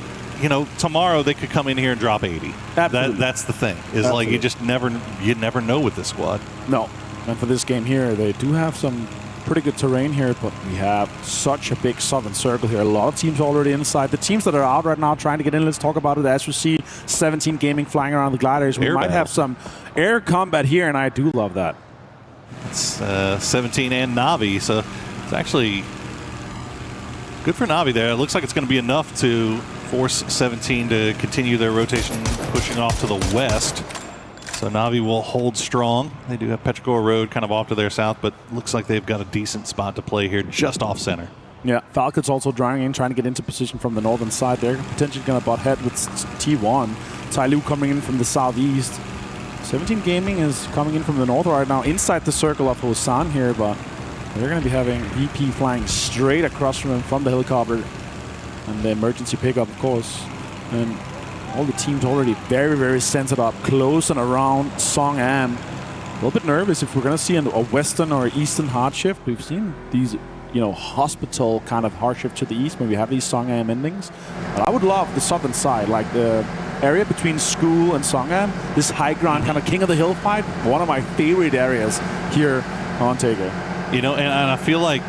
tomorrow they could come in here and drop 80. That's the thing. Is like you never know with this squad. No. And for this game here, they do have some pretty good terrain here, but we have such a big southern circle here. A lot of teams already inside. The teams that are out right now trying to get in, let's talk about it. As you see, 17 Gaming flying around the gliders. We might have some air combat here, and I do love that. It's 17 and Na'Vi, so it's actually good for Na'Vi there. It looks like it's going to be enough to force 17 to continue their rotation, pushing off to the west. So Na'Vi will hold strong. They do have Petrichor Road kind of off to their south, but looks like they've got a decent spot to play here just off center. Yeah, Falcons also drawing in, trying to get into position from the northern side. They're potentially going to butt head with T1. Tai Lu coming in from the southeast. 17 Gaming is coming in from the north right now, inside the circle of Hosan here, but they're going to be having VP flying straight across from him from the helicopter. And the emergency pickup, of course. And all the teams already very, very centered up, close and around Song Am. A little bit nervous if we're going to see a western or eastern hard shift. We've seen these, hospital kind of hard shift to the east when we have these Song Am endings. But I would love the southern side, like the area between school and Song Am, this high ground kind of king of the hill fight. One of my favorite areas here on Taker. And I feel like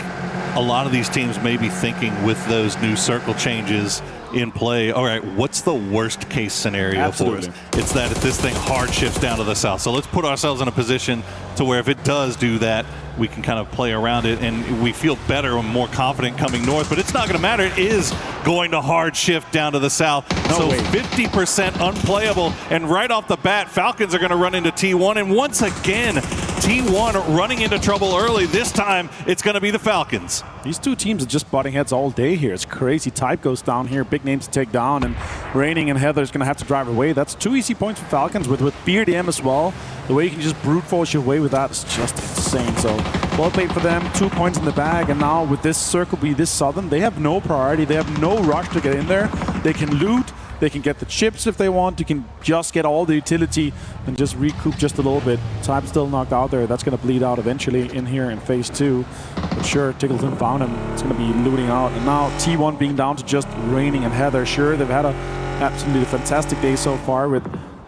a lot of these teams may be thinking with those new circle changes in play, all right, what's the worst case scenario for us? It's that if this thing hard shifts down to the south. So let's put ourselves in a position to where if it does do that, we can kind of play around it and we feel better and more confident coming north. But it's not going to matter. It is going to hard shift down to the south. So 50% unplayable. And right off the bat, Falcons are going to run into T1. And once again, T1 running into trouble early. This time, it's going to be the Falcons. These two teams are just butting heads all day here. It's crazy. Type goes down here. Big names to take down. And Raining and Heather's going to have to drive away. That's 2 easy points for Falcons with Beard M as well. The way you can just brute force your way with that is just insane. So well played for them. 2 points in the bag. And now with this circle be this southern, they have no priority. They have no rush to get in there. They can loot. They can get the chips if they want. You can just get all the utility and just recoup just a little bit. Type still knocked out there. That's going to bleed out eventually in here in phase 2. But sure, Tickleton found him. It's going to be looting out. And now T1 being down to just Raining and Heather. Sure, they've had a absolutely fantastic day so far with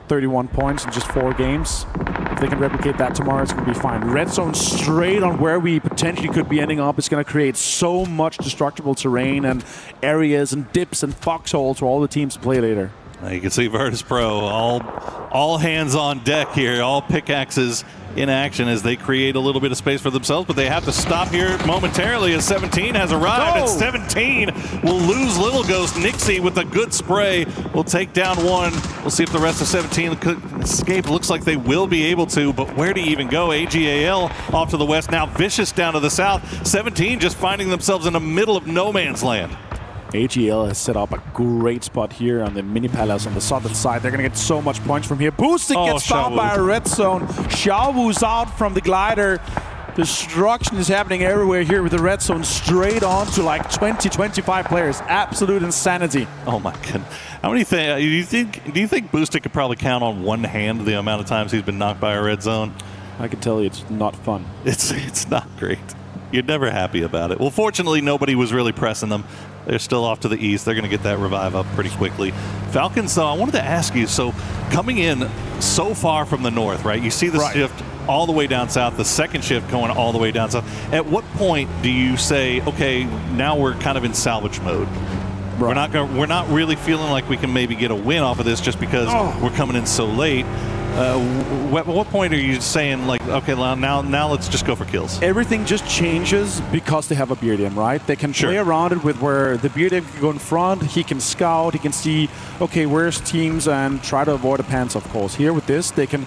31 points in just 4 games. If they can replicate that tomorrow, it's going to be fine. Red zone straight on where we potentially could be ending up. It's going to create so much destructible terrain and areas and dips and foxholes for all the teams to play later. You can see Virtus Pro, all hands on deck here, all pickaxes in action as they create a little bit of space for themselves, but they have to stop here momentarily as 17 has arrived, and 17 will lose Little Ghost. Nixie with a good spray will take down one. We'll see if the rest of 17 could escape. Looks like they will be able to, but where do you even go? AGAL off to the west, now Vicious down to the south. 17 just finding themselves in the middle of no man's land. AGL has set up a great spot here on the mini palace on the southern side. They're going to get so much points from here. Boosted gets found by a red zone. Xiaowu's out from the glider. Destruction is happening everywhere here with the red zone straight on to like 20, 25 players. Absolute insanity. Oh my goodness. How many do you think Boosted could probably count on one hand the amount of times he's been knocked by a red zone? I can tell you it's not fun. It's not great. You're never happy about it. Well, fortunately, nobody was really pressing them. They're still off to the east. They're going to get that revive up pretty quickly. Falcons, though, I wanted to ask you, so coming in so far from the north, right? You see the shift all the way down south, the second shift going all the way down south. At what point do you say, okay, now we're kind of in salvage mode? Right. We're not really feeling like we can maybe get a win off of this just because we're coming in so late. What point are you saying, like, okay, now let's just go for kills? Everything just changes because they have a BRDM, right? They can play around it with where the BRDM can go in front, he can scout, he can see, okay, where's teams, and try to avoid the pants, of course. Here with this, they can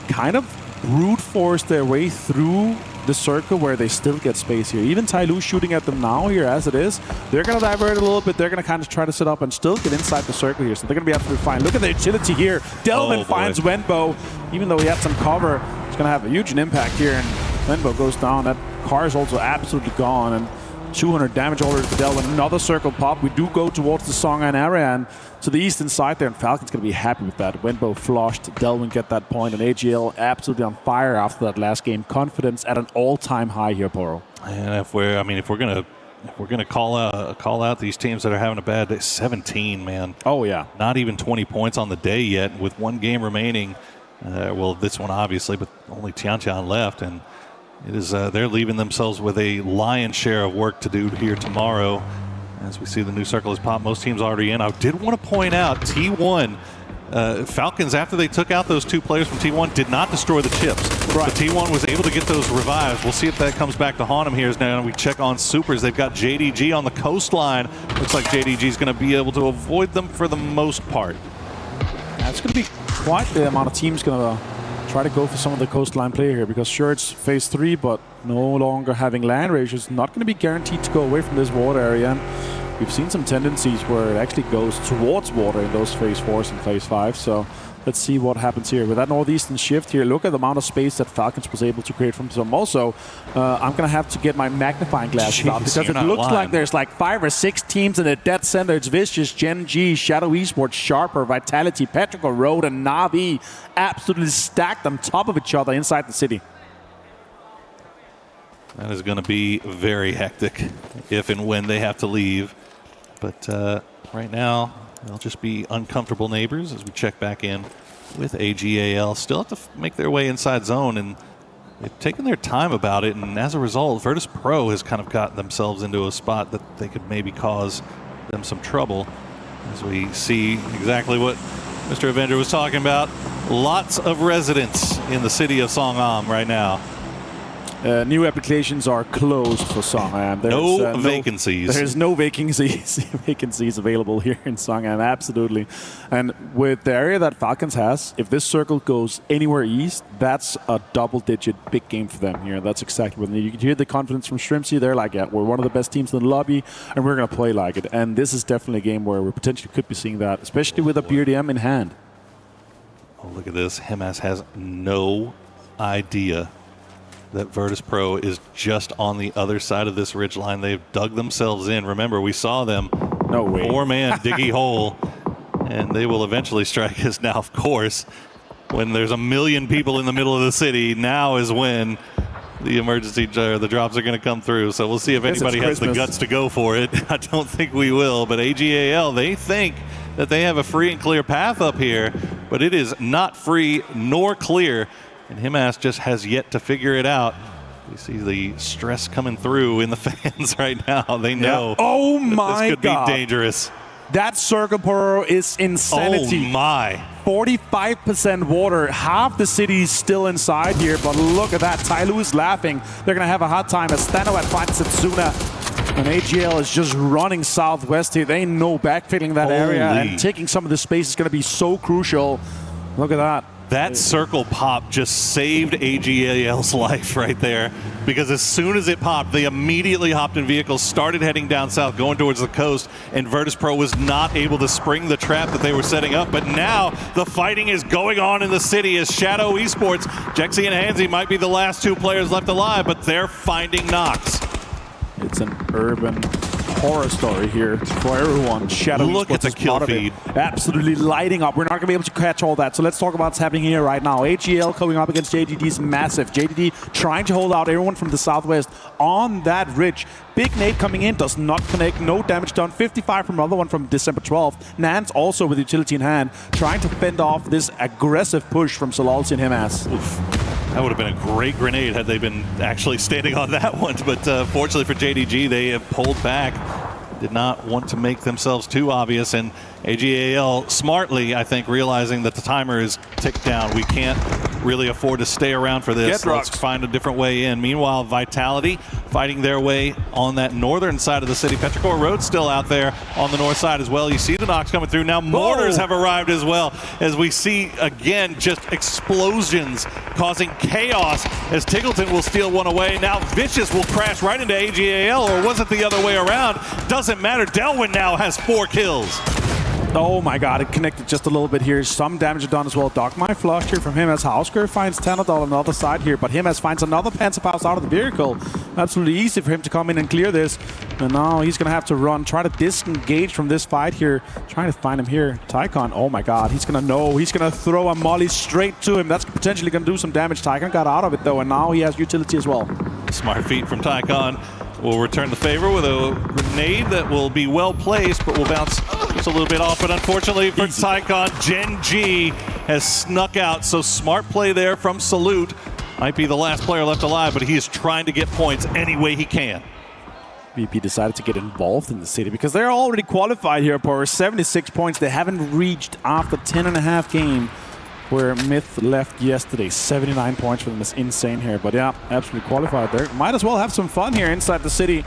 kind of brute force their way through the circle where they still get space here. Even Tyloo shooting at them now here as it is. They're going to divert a little bit. They're going to kind of try to set up and still get inside the circle here. So they're going to be absolutely fine. Look at the agility here. Delvin finds Wenbo. Even though he had some cover, it's going to have a huge impact here. And Wenbo goes down. That car is also absolutely gone. And 200 damage already to Delvin. Another circle pop. We do go towards the Songan area and to the eastern side there, and Falcon's going to be happy with that. Wenbo flushed, Delvin get that point, and AGL absolutely on fire after that last game. Confidence at an all-time high here, Poro. And if we're gonna call out these teams that are having a bad day, 17, man. Oh yeah, not even 20 points on the day yet, with one game remaining. Well, this one obviously, but only Tiantian left, and it is they're leaving themselves with a lion's share of work to do here tomorrow. As we see the new circle is popped, most teams already in. I did want to point out T1, Falcons, after they took out those two players from T1, did not destroy the chips. Right. But T1 was able to get those revives. We'll see if that comes back to haunt them here. As now we check on supers. They've got JDG on the coastline. Looks like JDG is going to be able to avoid them for the most part. It's going to be quite the amount of teams going to try to go for some of the coastline play here, because sure, it's phase 3, but no longer having land ratios, not going to be guaranteed to go away from this water area. And we've seen some tendencies where it actually goes towards water in those phase 4s and phase 5. So let's see what happens here. With that northeastern shift here, look at the amount of space that Falcons was able to create from some. Also, I'm going to have to get my magnifying glasses out, because it looks like there's like 5 or 6 teams in the dead center. It's Vicious, Gen G, Shadow Esports, Sharper, Vitality, Petrichor Road, and Na'Vi absolutely stacked on top of each other inside the city. That is going to be very hectic if and when they have to leave. But right now, they'll just be uncomfortable neighbors as we check back in with AGAL. Still have to make their way inside zone, and they've taken their time about it. And as a result, Virtus Pro has kind of gotten themselves into a spot that they could maybe cause them some trouble. As we see exactly what Mr. Avenger was talking about. Lots of residents in the city of Songam right now. New applications are closed for Songan. No vacancies. There's no vacancies available here in Songan, absolutely. And with the area that Falcons has, if this circle goes anywhere east, that's a double-digit big game for them here. That's exactly what they need. You can hear the confidence from Shrimpsy. They're like, yeah, we're one of the best teams in the lobby, and we're going to play like it. And this is definitely a game where we potentially could be seeing that, especially with a BRDM in hand. Oh, look at this. Hemas has no idea that Virtus Pro is just on the other side of this ridgeline. They've dug themselves in. Remember, we saw them. No way. 4-man diggy hole, and they will eventually strike us. Now, of course, when there's 1 million people in the middle of the city, now is when the emergency the drops are going to come through. So we'll see if anybody has the guts to go for it. I don't think we will, but AGAL, they think that they have a free and clear path up here, but it is not free nor clear. And Himas just has yet to figure it out. You see the stress coming through in the fans right now. They know oh my this could God. be dangerous. That circle burrow is insanity. Oh my. 45% water. Half the city is still inside here, but look at that. Tyloo is laughing. They're going to have a hard time as Stanoat finds Setsuna. And AGL is just running southwest here. They ain't no backfilling that area, and taking some of the space is going to be so crucial. Look at that. That circle pop just saved AGL's life right there, because as soon as it popped, they immediately hopped in vehicles, started heading down south, going towards the coast, and Virtus.pro was not able to spring the trap that they were setting up. But now the fighting is going on in the city as Shadow Esports, Jexy and Hansi might be the last two players left alive, but they're finding Nox. It's an urban horror story here for everyone. Shadow Look Esports at the is kill part of it. feed. Absolutely lighting up. We're not going to be able to catch all that. So let's talk about what's happening here right now. AGL coming up against JDD is massive. JDD trying to hold out everyone from the southwest on that ridge. Big nade coming in, does not connect, no damage done. 55 from another one from December 12th. Nance also with utility in hand, trying to fend off this aggressive push from Solalsi and Himas. That would have been a great grenade had they been actually standing on that one. But fortunately for JDG, they have pulled back. Did not want to make themselves too obvious. And AGAL smartly, I think, realizing that the timer is ticked down. We can't really afford to stay around for this. Let's find a different way in. Meanwhile, Vitality fighting their way on that northern side of the city. Petrichor Road still out there on the north side as well. You see the Nox coming through. Now mortars have arrived as well, as we see, again, just explosions causing chaos as Tiggleton will steal one away. Now Vicious will crash right into AGAL, or was it the other way around? Doesn't matter. Delwyn now has 4 kills. Oh my god, it connected just a little bit here. Some damage done as well. Dogmine flushed here from him as Hausker finds Tanadol on the other side here, but Himas finds another Panzerfaust out of the vehicle. Absolutely easy for him to come in and clear this. And now he's going to have to run, try to disengage from this fight here. Trying to find him here. Tycon, oh my god, he's going to know. He's going to throw a molly straight to him. That's potentially going to do some damage. Tycon got out of it though, and now he has utility as well. Smart feet from Tycon. Will return the favor with a grenade that will be well placed, but will bounce just a little bit off. But unfortunately for Tycon, Gen G has snuck out. So smart play there from Salute. Might be the last player left alive, but he is trying to get points any way he can. VP decided to get involved in the city because they're already qualified here for 76 points. They haven't reached after 10.5 game. Where Myth left yesterday. 79 points for them is insane here. But yeah, absolutely qualified there. Might as well have some fun here inside the city.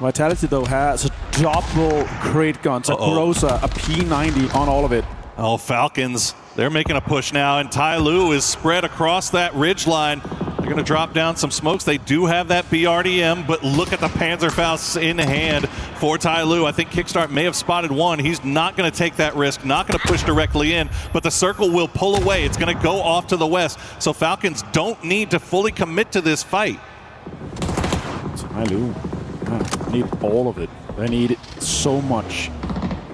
Vitality, though, has a double crate guns, a Groza, a P90 on all of it. Oh, Falcons, they're making a push now, and Tyloo is spread across that ridge line. They're going to drop down some smokes. They do have that BRDM, but look at the Panzerfausts in hand for Tyloo. I think Kickstart may have spotted one. He's not going to take that risk, not going to push directly in, but the circle will pull away. It's going to go off to the west, so Falcons don't need to fully commit to this fight. Tyloo need all of it. They need it so much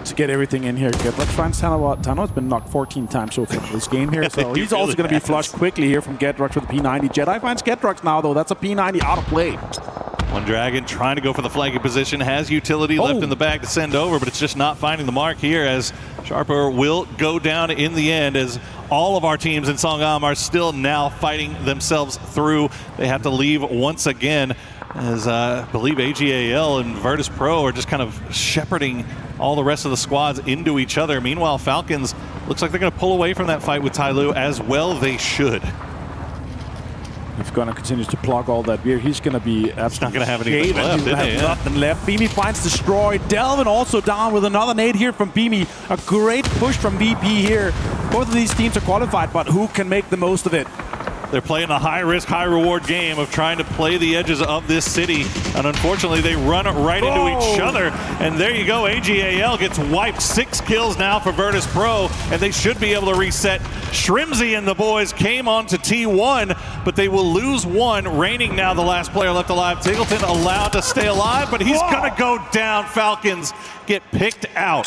to get everything in here. Let's find Tano's been knocked 14 times so far in this game here, so he's also going to be flushed quickly here from Gedrux with the P90. Jedi finds Gedrux now, though. That's a P90 out of play. One Dragon trying to go for the flanking position, has utility left in the bag to send over, but it's just not finding the mark here, as Sharper will go down in the end, as all of our teams in Songam are still now fighting themselves through. They have to leave once again, as I believe AGAL and Virtus.pro are just kind of shepherding all the rest of the squads into each other. Meanwhile, Falcons looks like they're going to pull away from that fight with Tyloo, as well they should. He's going to continue to plug all that beer. He's going to be absolutely not going to have anything left, nothing left. Beamy finds Destroy. Delvin also down with another nade here from Beamy. A great push from VP here. Both of these teams are qualified, but who can make the most of it? They're playing a high-risk, high-reward game of trying to play the edges of this city, and unfortunately they run right into each other. And there you go, AGAL gets wiped. 6 kills now for Virtus.pro, and they should be able to reset. Shrimsy and the boys came on to T1, but they will lose one. Reigning now the last player left alive. Tiggleton allowed to stay alive, but he's going to go down. Falcons get picked out.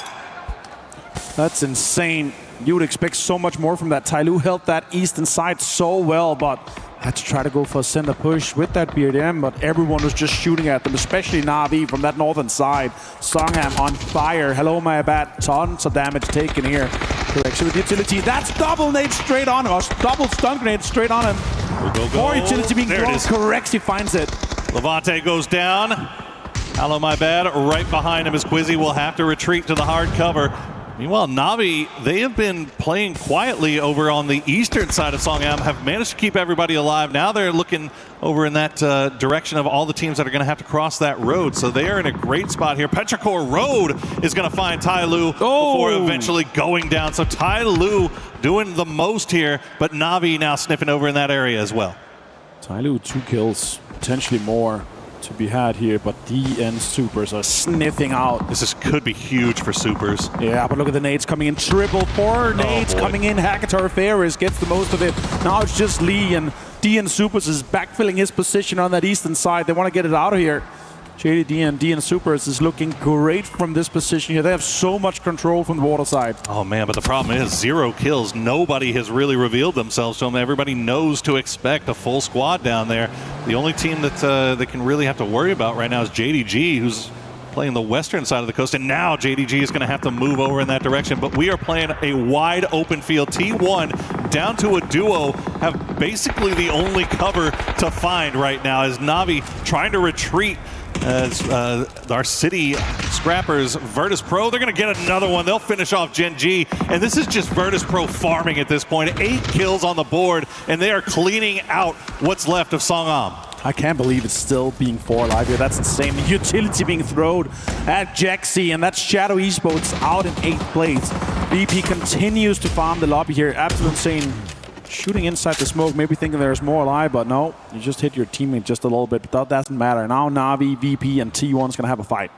That's insane. You would expect so much more from that. Tyloo held that eastern side so well, but had to try to go for a center push with that BRDM, but everyone was just shooting at them, especially Na'Vi from that northern side. Songham on fire. Hello, my bad. Tons of damage taken here. Correction with utility. That's double nade straight on him, or double stun grenade straight on him. Go. More utility being there thrown. Corrects, he finds it. Levante goes down. Hello, my bad. Right behind him is Quizzy. Will have to retreat to the hard cover. Meanwhile, Na'Vi, they have been playing quietly over on the eastern side of Songham, have managed to keep everybody alive. Now they're looking over in that direction of all the teams that are going to have to cross that road. So they are in a great spot here. Petrichor Road is going to find Tai Lu before eventually going down. So Tai Lu doing the most here, but Na'Vi now sniffing over in that area as well. Tai Lu 2 kills, potentially more to be had here, but DN Supers are sniffing out. This could be huge for Supers. Yeah, but look at the nades coming in. Triple 4 nades coming in. Hakatar Ferris gets the most of it. Now it's just Lee, and DN Supers is backfilling his position on that eastern side. They want to get it out of here. JDD and DN Supers is looking great from this position here. They have so much control from the water side. Oh man, but the problem is 0 kills. Nobody has really revealed themselves to them. Everybody knows to expect a full squad down there. The only team that they can really have to worry about right now is JDG, who's playing the western side of the coast, and now JDG is going to have to move over in that direction. But we are playing a wide open field. T1 down to a duo have basically the only cover to find right now as Na'Vi trying to retreat. As our city scrappers, Virtus Pro, they're going to get another one. They'll finish off Gen G. And this is just Virtus Pro farming at this point. 8 kills on the board, and they are cleaning out what's left of Songham. I can't believe it's still being 4 alive here. That's insane. The utility being thrown at Jaxi, and that's Shadow Esports out in 8th place. VP continues to farm the lobby here. Absolutely insane. Shooting inside the smoke, maybe thinking there's more alive, but no, you just hit your teammate just a little bit, but that doesn't matter. Now Na'Vi, VP, and T1 is going to have a fight.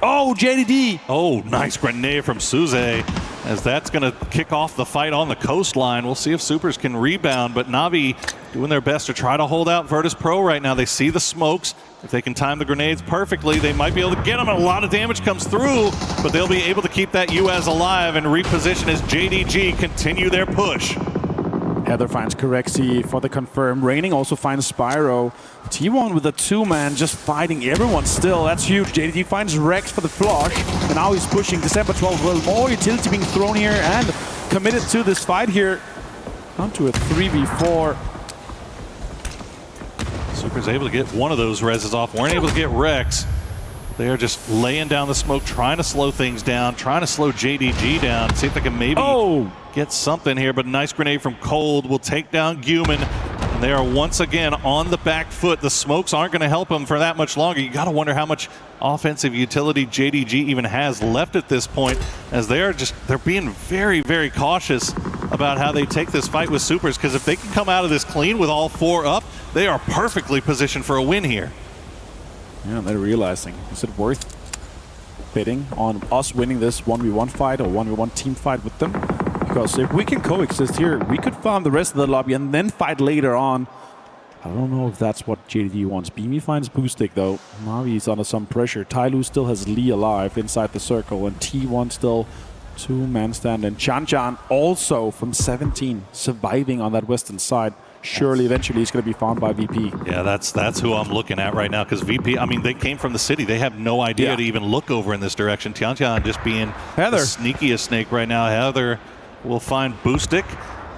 Oh, JDD! Oh, nice grenade from Suze, as that's going to kick off the fight on the coastline. We'll see if Supers can rebound, but Na'Vi doing their best to try to hold out Virtus Pro right now. They see the smokes. If they can time the grenades perfectly, they might be able to get them. A lot of damage comes through, but they'll be able to keep that UAS alive and reposition as JDG continue their push. Heather finds Corexi for the confirm. Raining also finds Spyro. T1 with a 2-man just fighting everyone still. That's huge. JDG finds Rex for the flush. And now he's pushing December 12th. Well, more utility being thrown here and committed to this fight here. On to a 3v4. Super's able to get one of those reses off. Weren't able to get Rex. They are just laying down the smoke, trying to slow things down, trying to slow JDG down, see if they can maybe get something here. But a nice grenade from Cold will take down Guman. And they are once again on the back foot. The smokes aren't going to help them for that much longer. You got to wonder how much offensive utility JDG even has left at this point, as they're being very, very cautious about how they take this fight with Supers, because if they can come out of this clean with all 4 up, they are perfectly positioned for a win here. Yeah, they're realizing, is it worth betting on us winning this 1v1 fight or 1v1 team fight with them? Because if we can coexist here, we could farm the rest of the lobby and then fight later on. I don't know if that's what JDD wants. Beamy finds Boostic though. Na'Vi is under some pressure. Tai Lu still has Lee alive inside the circle, and T1 still 2-man stand. And Chan also from 17 surviving on that western side. Surely eventually he's going to be found by VP. Yeah, that's who I'm looking at right now, because VP, I mean, they came from the city. They have no idea to even look over in this direction. Tiantian just being the sneakiest snake right now. Heather will find Boostic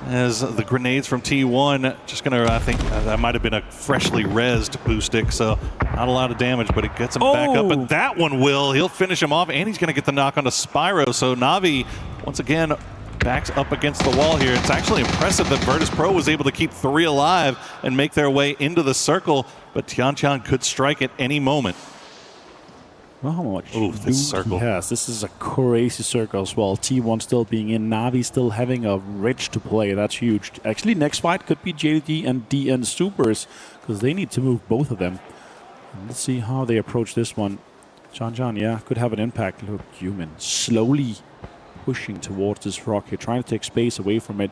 as the grenades from T1 just going to, I think that might have been a freshly rezzed Boostic, so not a lot of damage, but it gets him back up. But that one he'll finish him off, and he's going to get the knock onto Spyro. So Na'Vi, once again, backs up against the wall here. It's actually impressive that Virtus Pro was able to keep 3 alive and make their way into the circle, but Tiantian could strike at any moment. Well, how much this circle. Yes, this is a crazy circle as well. T1 still being in, Na'Vi still having a Rich to play. That's huge. Actually, next fight could be JDD and DN Supers, because they need to move both of them. And let's see how they approach this one. Chan, yeah, could have an impact. Look, Human slowly pushing towards this rock here, trying to take space away from it.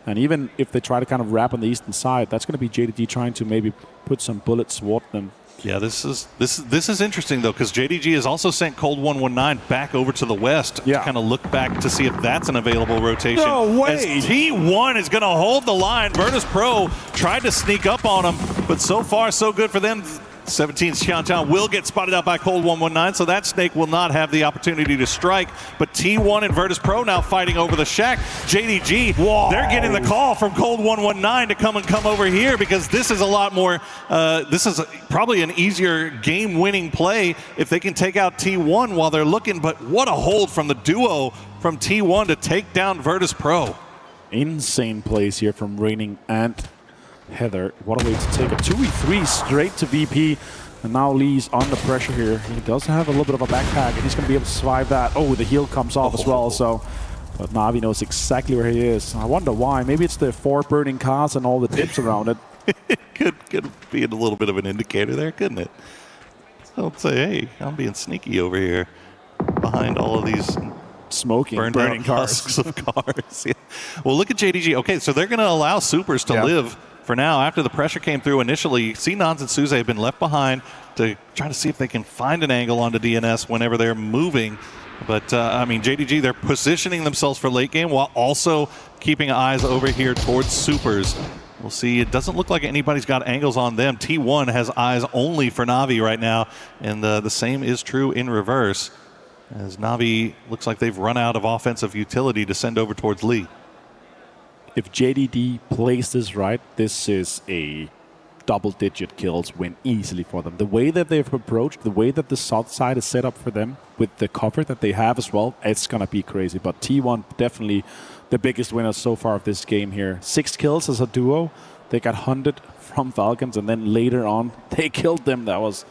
And even if they try to kind of wrap on the eastern side, that's going to be JDD trying to maybe put some bullets toward them. Yeah, this is interesting though, because JDG has also sent Cold 119 back over to the west to kind of look back to see if that's an available rotation. No way! As T1 is going to hold the line. Virtus Pro tried to sneak up on him, but so far so good for them. 17's Xianchan will get spotted out by Cold 119, so that Snake will not have the opportunity to strike. But T1 and Virtus Pro now fighting over the shack. JDG, they're getting the call from Cold 119 to come over here, because this is a lot more, this is probably an easier game-winning play if they can take out T1 while they're looking. But what a hold from the duo from T1 to take down Virtus Pro. Insane plays here from Raining and Heather. What a way to take a 2v3 straight to VP. And now Lee's under pressure here. He does have a little bit of a backpack, and he's going to be able to survive that. Oh, the heal comes off as well. So, but Navi knows exactly where he is. I wonder why. Maybe it's the 4 burning cars and all the tips around it. Could be a little bit of an indicator there, couldn't it? So say, hey, I'm being sneaky over here behind all of these burning husks of cars. Yeah. Well, look at JDG. Okay, so they're going to allow Supers to live for now. After the pressure came through initially, Nons and Suze have been left behind to try to see if they can find an angle onto DNS whenever they're moving. But, I mean, JDG, they're positioning themselves for late game while also keeping eyes over here towards Supers. We'll see. It doesn't look like anybody's got angles on them. T1 has eyes only for Navi right now, and the same is true in reverse, as Navi looks like they've run out of offensive utility to send over towards Lee. If JDD plays this right, this is a double-digit kills win easily for them. The way that they've approached, the way that the south side is set up for them, with the cover that they have as well, it's going to be crazy. But T1 definitely the biggest winner so far of this game here. 6 kills as a duo. They got hunted from Falcons, and then later on, they killed them. That was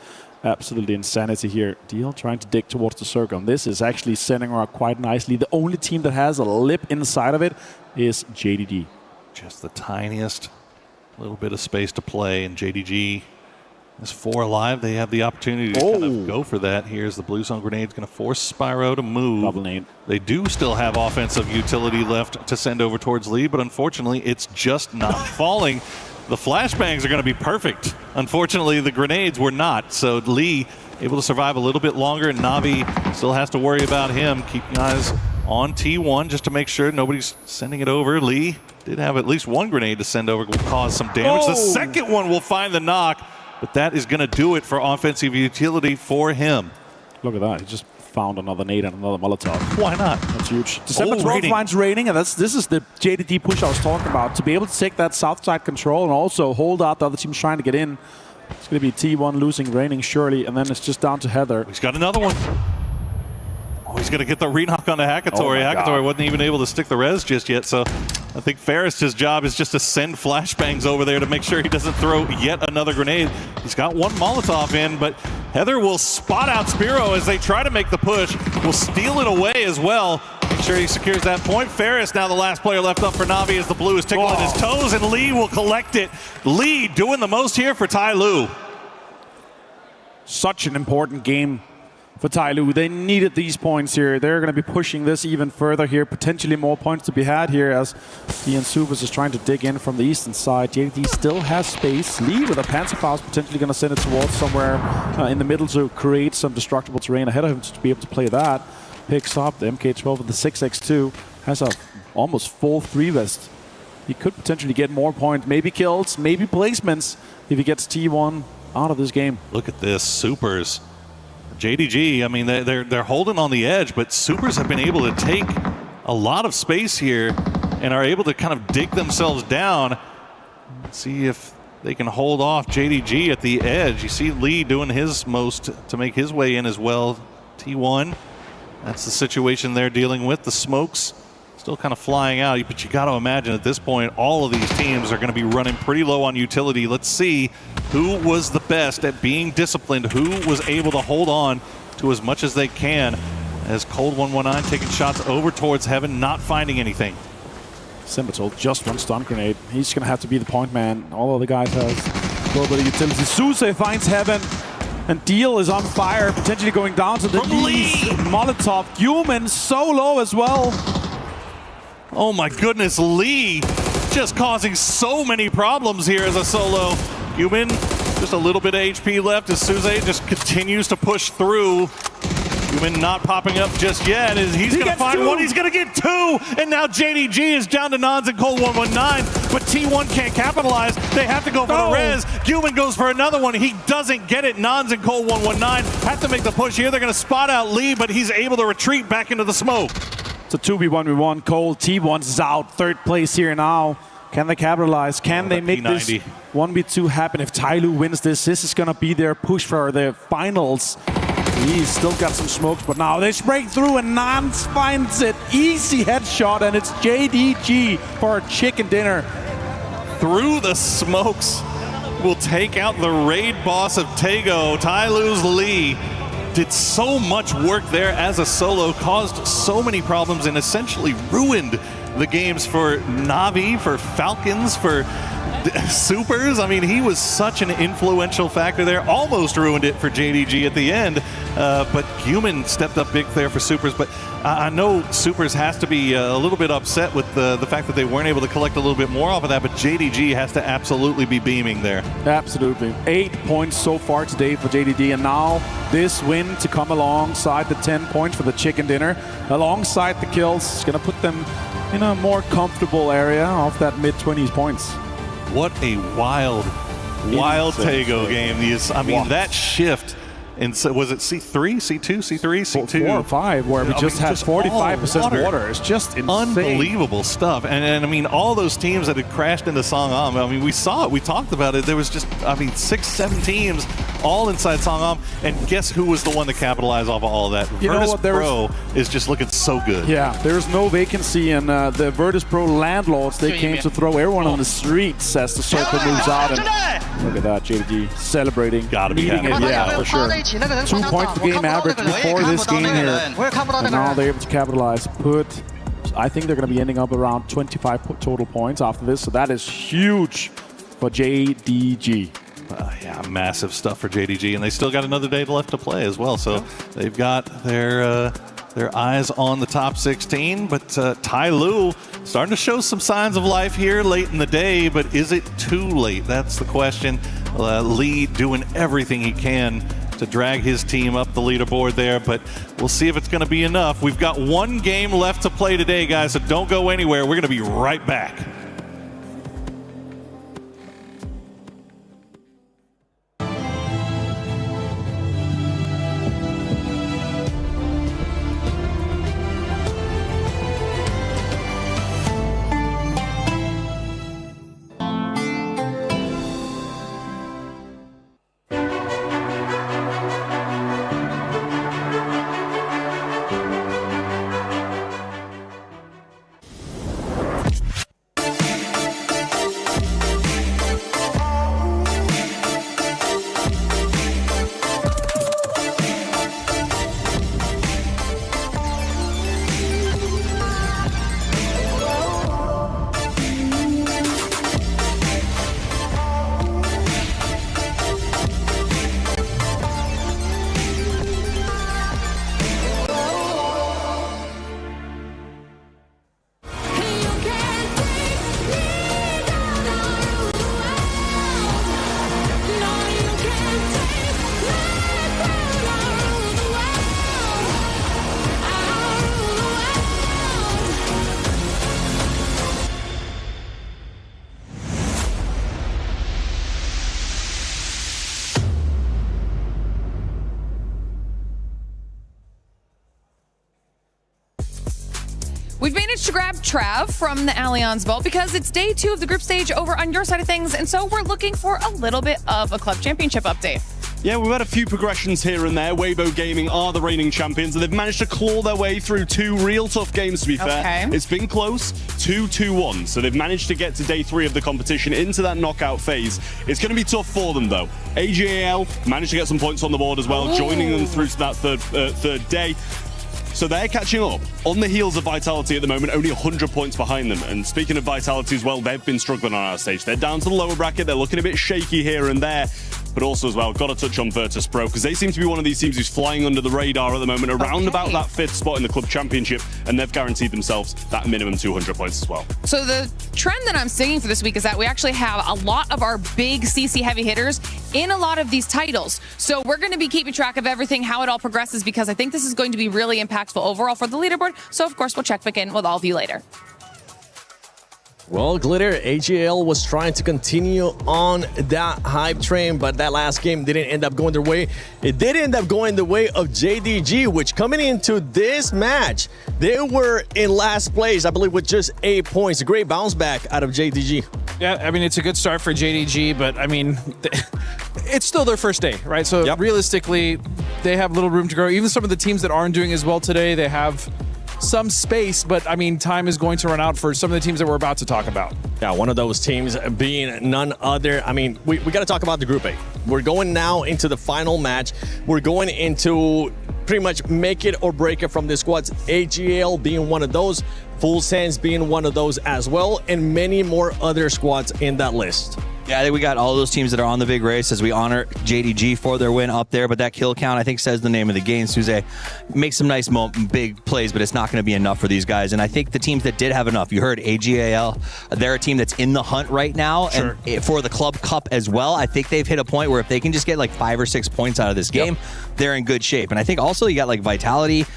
absolutely insanity here. Deal trying to dig towards the circle. And this is actually sending around quite nicely. The only team that has a lip inside of it is JDD. Just the tiniest little bit of space to play, and JDG is 4 alive. They have the opportunity to kind of go for that. Here's the blue zone grenade. Going to force Spyro to move. Double nade. They do still have offensive utility left to send over towards Lee, but unfortunately, it's just not falling. The flashbangs are going to be perfect. Unfortunately, the grenades were not. So Lee able to survive a little bit longer, and Navi still has to worry about him. Keeping eyes on T1 just to make sure nobody's sending it over. Lee did have at least 1 grenade to send over, will cause some damage. The second one will find the knock, but that is going to do it for offensive utility for him. Look at that. He just found another nade and another Molotov. Why not? That's huge. December 12th finds Raining, and this is the JDD push I was talking about. To be able to take that south side control and also hold out the other teams trying to get in. It's going to be T1 losing Raining, surely, and then it's just down to Heather. He's got another one. Oh, he's going to get the re-knock on the Hakatori. Hakatori wasn't even able to stick the res just yet, so I think Ferris' job is just to send flashbangs over there to make sure he doesn't throw yet another grenade. He's got 1 Molotov in, but Heather will spot out Spiro as they try to make the push. Will steal it away as well. Make sure he secures that point. Ferris now the last player left up for Navi as the blue is tickling his toes, and Lee will collect it. Lee doing the most here for Tai Lu. Such an important game for Tai Lu. They needed these points here. They're going to be pushing this even further here. Potentially more points to be had here as Ian Supers is trying to dig in from the eastern side. JD still has space. Lee with a Panzerfaust potentially going to send it towards somewhere in the middle to create some destructible terrain ahead of him to be able to play that. Picks up the MK12 with the 6x2. Has a almost full 3-vest. He could potentially get more points. Maybe kills, maybe placements if he gets T1 out of this game. Look at this. Supers. JDG, I mean, they're holding on the edge, but Supers have been able to take a lot of space here and are able to kind of dig themselves down. Let's see if they can hold off JDG at the edge. You see Lee doing his most to make his way in as well. T1, that's the situation they're dealing with. The smokes still kind of flying out, but you got to imagine at this point, all of these teams are going to be running pretty low on utility. Let's see who was the best at being disciplined, who was able to hold on to as much as they can, as Cold 119 taking shots over towards Heaven, not finding anything. Simbatol just 1 stun grenade. He's going to have to be the point man. All of the guys have a little bit of utility. Suze finds Heaven, and Deal is on fire, potentially going down to the knees. Molotov, Human so low as well. Oh my goodness, Lee just causing so many problems here as a solo. Human, just a little bit of HP left as Suze just continues to push through. Human not popping up just yet. He's going to find one. He's going to get two. And now JDG is down to Nons and Cold 119. But T1 can't capitalize. They have to go for the res. Human goes for another one. He doesn't get it. Nons and Cold 119 have to make the push here. They're going to spot out Lee, but he's able to retreat back into the smoke. It's a 2v1v1. Cole, T1's out. Third place here now. Can they capitalize? Can they make this 1v2 happen? If Tyloo wins this is going to be their push for the finals. He's still got some smokes, but now they break through and Nance finds it. Easy headshot, and it's JDG for a chicken dinner. Through the smokes will take out the raid boss of Taego. Tyloo's Lee did so much work there as a solo, caused so many problems, and essentially ruined the games for Na'Vi, for Falcons, for Supers. I mean, he was such an influential factor there. Almost ruined it for JDG at the end, but Human stepped up big there for Supers. But I know Supers has to be a little bit upset with the fact that they weren't able to collect a little bit more off of that, but JDG has to absolutely be beaming there. Absolutely. 8 points so far today for JDG, and now this win to come alongside the 10 points for the chicken dinner, alongside the kills, is going to put them in a more comfortable area of that mid-20s points. What a wild Taego game. I mean, that shift, and so was it C3, C2, C3, C2? 4 or 5, where we just had 45% water. It's just insane. Unbelievable stuff. And I mean, all those teams that had crashed into Songam, I mean, we saw it, we talked about it. There was just, 6, 7 teams all inside Songam, and guess who was the one to capitalize off of all of that? Virtus Pro is just looking so good. Yeah, there's no vacancy, and the Virtus Pro landlords, they came to throw everyone on the streets as the circle moves out. And look at that, JDG celebrating. Gotta be happy. Yeah, for sure. 2 points per game average before this game here. And now they're able to capitalize. I think they're going to be ending up around 25 total points after this, so that is huge for JDG. Yeah, massive stuff for JDG, and they still got another day left to play as well. So they've got their eyes on the top 16. But Tyloo starting to show some signs of life here late in the day, but is it too late? That's the question. Lee doing everything he can to drag his team up the leaderboard there, but we'll see if it's going to be enough. We've got one game left to play today, guys, so don't go anywhere. We're going to be right back. We've managed to grab Trav from the Allianz Vault because it's day 2 of the group stage over on your side of things, and so we're looking for a little bit of a club championship update. Yeah, we've had a few progressions here and there. Weibo Gaming are the reigning champions, and they've managed to claw their way through 2 real tough games, to be fair. It's been close, 2-2-1, so they've managed to get to day 3 of the competition into that knockout phase. It's going to be tough for them, though. AGAL managed to get some points on the board as well, joining them through to that third day. So they're catching up on the heels of Vitality at the moment, only 100 points behind them. And speaking of Vitality as well, they've been struggling on our stage. They're down to the lower bracket. They're looking a bit shaky here and there. But also as well, got to touch on Virtus Pro, because they seem to be one of these teams who's flying under the radar at the moment, around about that 5th spot in the club championship, and they've guaranteed themselves that minimum 200 points as well. So the trend that I'm seeing for this week is that we actually have a lot of our big CC heavy hitters in a lot of these titles. So we're going to be keeping track of everything, how it all progresses, because I think this is going to be really impactful overall for the leaderboard. So, of course, we'll check back in with all of you later. Well, Glitter, AGL was trying to continue on that hype train, but that last game didn't end up going their way. It did end up going the way of JDG, which coming into this match, they were in last place, I believe, with just 8 points. A great bounce back out of JDG. Yeah, I mean, it's a good start for JDG, but I mean, it's still their first day, right? So realistically, they have little room to grow. Even some of the teams that aren't doing as well today, they have some space, but I mean, time is going to run out for some of the teams that we're about to talk about. Yeah, one of those teams being none other. I mean, we got to talk about the Group A. We're going now into the final match. We're going into pretty much make it or break it from the squads. AGL being one of those, Full Sands being one of those as well, and many more other squads in that list. Yeah, I think we got all those teams that are on the big race as we honor JDG for their win up there. But that kill count, I think, says the name of the game. Suze makes some nice big plays, but it's not going to be enough for these guys. And I think the teams that did have enough, you heard AGAL, they're a team that's in the hunt right now. Sure. And for the Club Cup as well, I think they've hit a point where if they can just get like 5 or 6 points out of this game, they're in good shape. And I think also you got like Vitality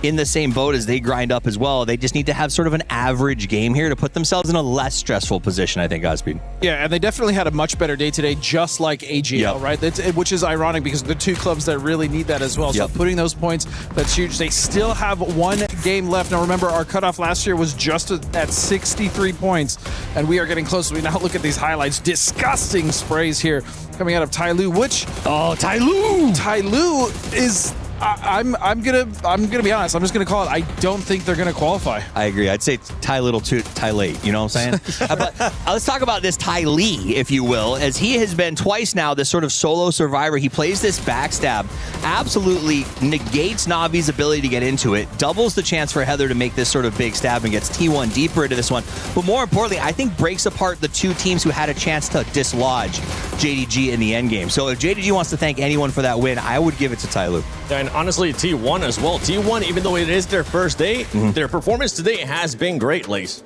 in the same boat as they grind up as well. They just need to have sort of an average game here to put themselves in a less stressful position, I think, Godspeed. Yeah, and they definitely had a much better day today, just like AGL, right? Which is ironic because they're two clubs that really need that as well. So putting those points, that's huge. They still have one game left. Now remember, our cutoff last year was just at 63 points, and we are getting close. We now look at these highlights. Disgusting sprays here coming out of Tyloo, which... Oh, Tyloo! Tyloo is... I'm gonna be honest. I'm just gonna call it. I don't think they're gonna qualify. I agree. I'd say Ty Little to Ty Late. You know what I'm saying? But let's talk about this Ty Lee, if you will, as he has been twice now this sort of solo survivor. He plays this backstab, absolutely negates Navi's ability to get into it, doubles the chance for Heather to make this sort of big stab and gets T1 deeper into this one. But more importantly, I think breaks apart the two teams who had a chance to dislodge JDG in the end game. So if JDG wants to thank anyone for that win, I would give it to Tyloo. And honestly, T1 as well. T1, even though it is their first day, their performance today has been great, Lace.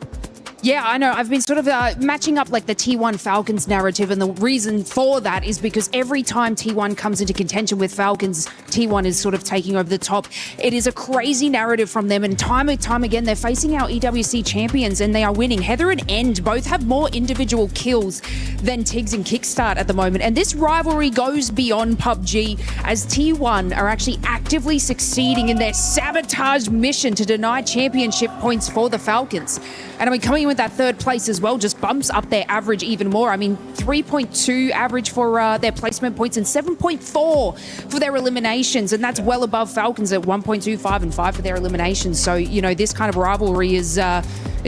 Yeah, I know. I've been sort of matching up like the T1 Falcons narrative, and the reason for that is because every time T1 comes into contention with Falcons, T1 is sort of taking over the top. It is a crazy narrative from them, and time and time again, they're facing our EWC champions, and they are winning. Heather and End both have more individual kills than Tiggs and Kickstart at the moment, and this rivalry goes beyond PUBG, as T1 are actually actively succeeding in their sabotage mission to deny championship points for the Falcons. And I mean, coming in with that third place as well just bumps up their average even more. I mean, 3.2 average for their placement points and 7.4 for their eliminations. And that's well above Falcons at 1.25 and 5 for their eliminations. So, you know, this kind of rivalry is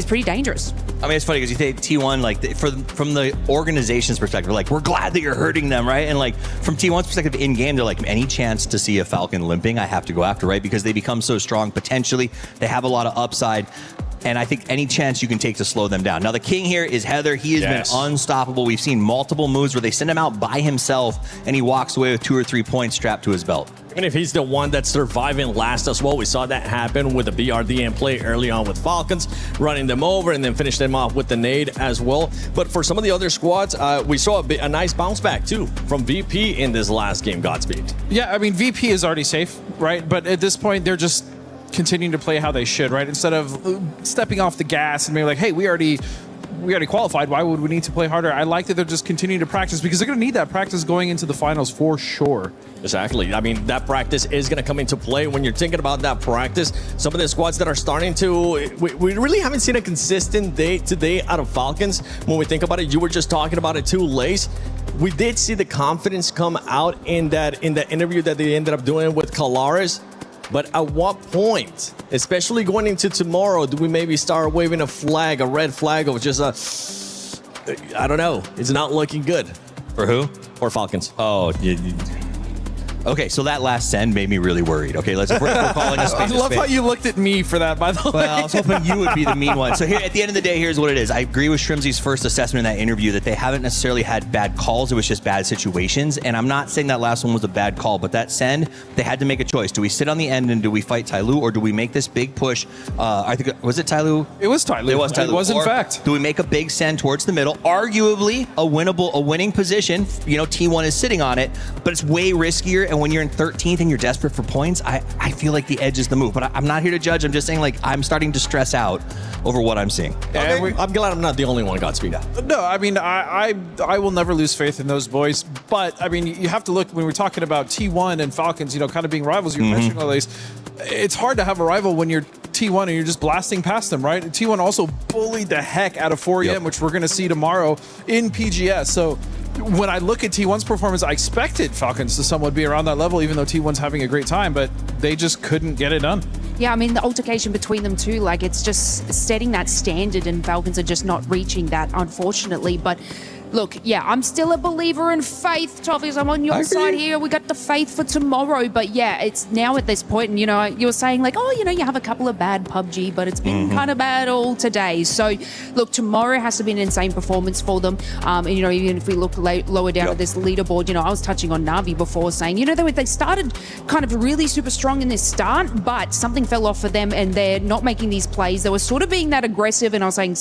pretty dangerous. I mean, it's funny because you say T1, like, from the organization's perspective, like, we're glad that you're hurting them, right? And, like, from T1's perspective in game, they're like, any chance to see a Falcon limping, I have to go after, right? Because they become so strong potentially. They have a lot of upside. And I think any chance you can take to slow them down. Now, the king here is Heather. He has been unstoppable. We've seen multiple moves where they send him out by himself, and he walks away with 2 or 3 points strapped to his belt. Even if he's the one that's surviving last as well, we saw that happen with the BRDM play early on with Falcons, running them over and then finish them off with the nade as well. But for some of the other squads, we saw a nice bounce back too from VP in this last game, Godspeed. Yeah, I mean, VP is already safe, right? But at this point, they're just continuing to play how they should, right? Instead of stepping off the gas and being like, hey, we already qualified, why would we need to play harder? I like that they're just continuing to practice because they're going to need that practice going into the finals for sure. Exactly. I mean, that practice is going to come into play when you're thinking about that practice. Some of the squads that are starting to, we really haven't seen a consistent day today out of Falcons. When we think about it, you were just talking about it too, Lace. We did see the confidence come out in that interview that they ended up doing with Kalaris. But at what point, especially going into tomorrow, do we maybe start waving a flag, a red flag of just I don't know. It's not looking good. For who? For Falcons. Oh, Okay, so that last send made me really worried. Okay, we're calling a spade. I love how you looked at me for that, by the way. Well, I was hoping you would be the mean one. So here, at the end of the day, here's what it is. I agree with Shrimzy's first assessment in that interview that they haven't necessarily had bad calls. It was just bad situations. And I'm not saying that last one was a bad call, but that send, they had to make a choice. Do we sit on the end and do we fight Tyloo, or do we make this big push? I think, was it Tyloo? It was Tyloo. It was Tyloo. It was, in or fact. Do we make a big send towards the middle? Arguably a winning position. You know, T1 is sitting on it, but it's way riskier. And when you're in 13th and you're desperate for points, I feel like the edge is the move. But I'm not here to judge. I'm just saying, like, I'm starting to stress out over what I'm seeing. Okay. I'm glad I'm not the only one Godspeed. No, I mean, I will never lose faith in those boys. But, I mean, you have to look, when we're talking about T1 and Falcons, you know, kind of being rivals, you're mentioning all these. It's hard to have a rival when you're T1 and you're just blasting past them, right? T1 also bullied the heck out of 4EM, which we're going to see tomorrow in PGS. So when I look at T1's performance, I expected Falcons to somewhat be around that level, even though T1's having a great time, but they just couldn't get it done. Yeah, I mean, the altercation between them too, like, it's just setting that standard, and Falcons are just not reaching that, unfortunately. But look, yeah, I'm still a believer in faith, Toffees. I'm on your side here. We got the faith for tomorrow. But yeah, it's now at this point, and, you know, you were saying, like, oh, you know, you have a couple of bad PUBG, but it's been kind of bad all today. So look, tomorrow has to be an insane performance for them. And, you know, even if we look lower down at this leaderboard, you know, I was touching on Na'Vi before, saying, you know, they started kind of really super strong in this start, but something fell off for them, and they're not making these plays. They were sort of being that aggressive, and I was saying,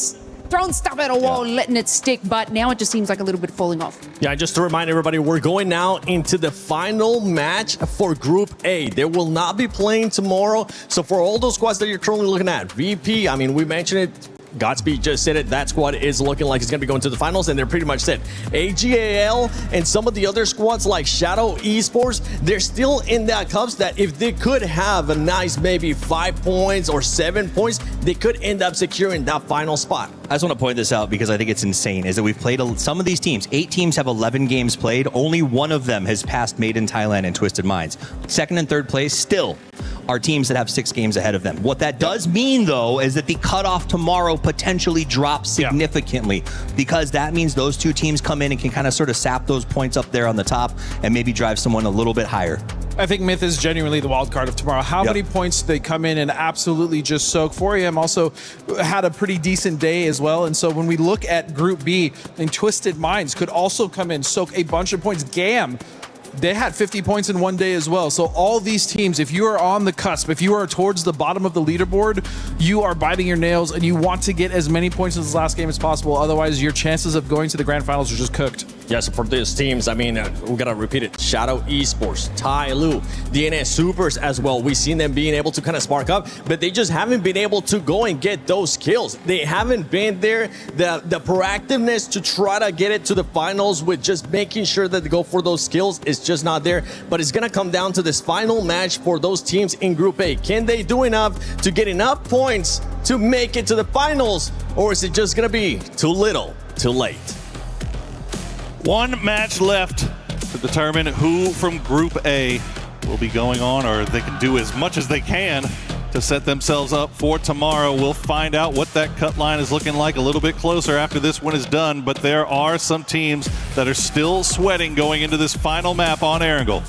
throwing stuff at a wall, letting it stick, but now it just seems like a little bit falling off. Yeah, just to remind everybody, we're going now into the final match for Group A. They will not be playing tomorrow. So for all those squads that you're currently looking at, VP, I mean, we mentioned it, Godspeed just said it, that squad is looking like it's going to be going to the finals, and they're pretty much set. AGAL and some of the other squads like Shadow Esports, they're still in that cups that if they could have a nice maybe 5 points or 7 points, they could end up securing that final spot. I just want to point this out because I think it's insane, is that we've played some of these teams. 8 teams have 11 games played. Only one of them has passed Made in Thailand and Twisted Minds. Second and third place still are teams that have 6 games ahead of them. What that does mean, though, is that the cutoff tomorrow potentially drops significantly, because that means those 2 teams come in and can kind of sort of sap those points up there on the top and maybe drive someone a little bit higher. I think Myth is genuinely the wild card of tomorrow. How many points do they come in and absolutely just soak? 4EM also had a pretty decent day as well. And so when we look at Group B, and Twisted Minds could also come in, soak a bunch of points. GAM, they had 50 points in one day as well. So all these teams, if you are on the cusp, if you are towards the bottom of the leaderboard, you are biting your nails and you want to get as many points in this last game as possible. Otherwise, your chances of going to the grand finals are just cooked. Yeah, so for these teams, I mean, we gotta repeat it. Shadow Esports, Tyloo, DNS Supers as well. We've seen them being able to kind of spark up, but they just haven't been able to go and get those kills. They haven't been there. The proactiveness to try to get it to the finals with just making sure that they go for those kills is just not there. But it's gonna come down to this final match for those teams in Group A. Can they do enough to get enough points to make it to the finals, or is it just gonna be too little, too late? One match left to determine who from Group A will be going on, or they can do as much as they can to set themselves up for tomorrow. We'll find out what that cut line is looking like a little bit closer after this one is done, but there are some teams that are still sweating going into this final map on Erangel.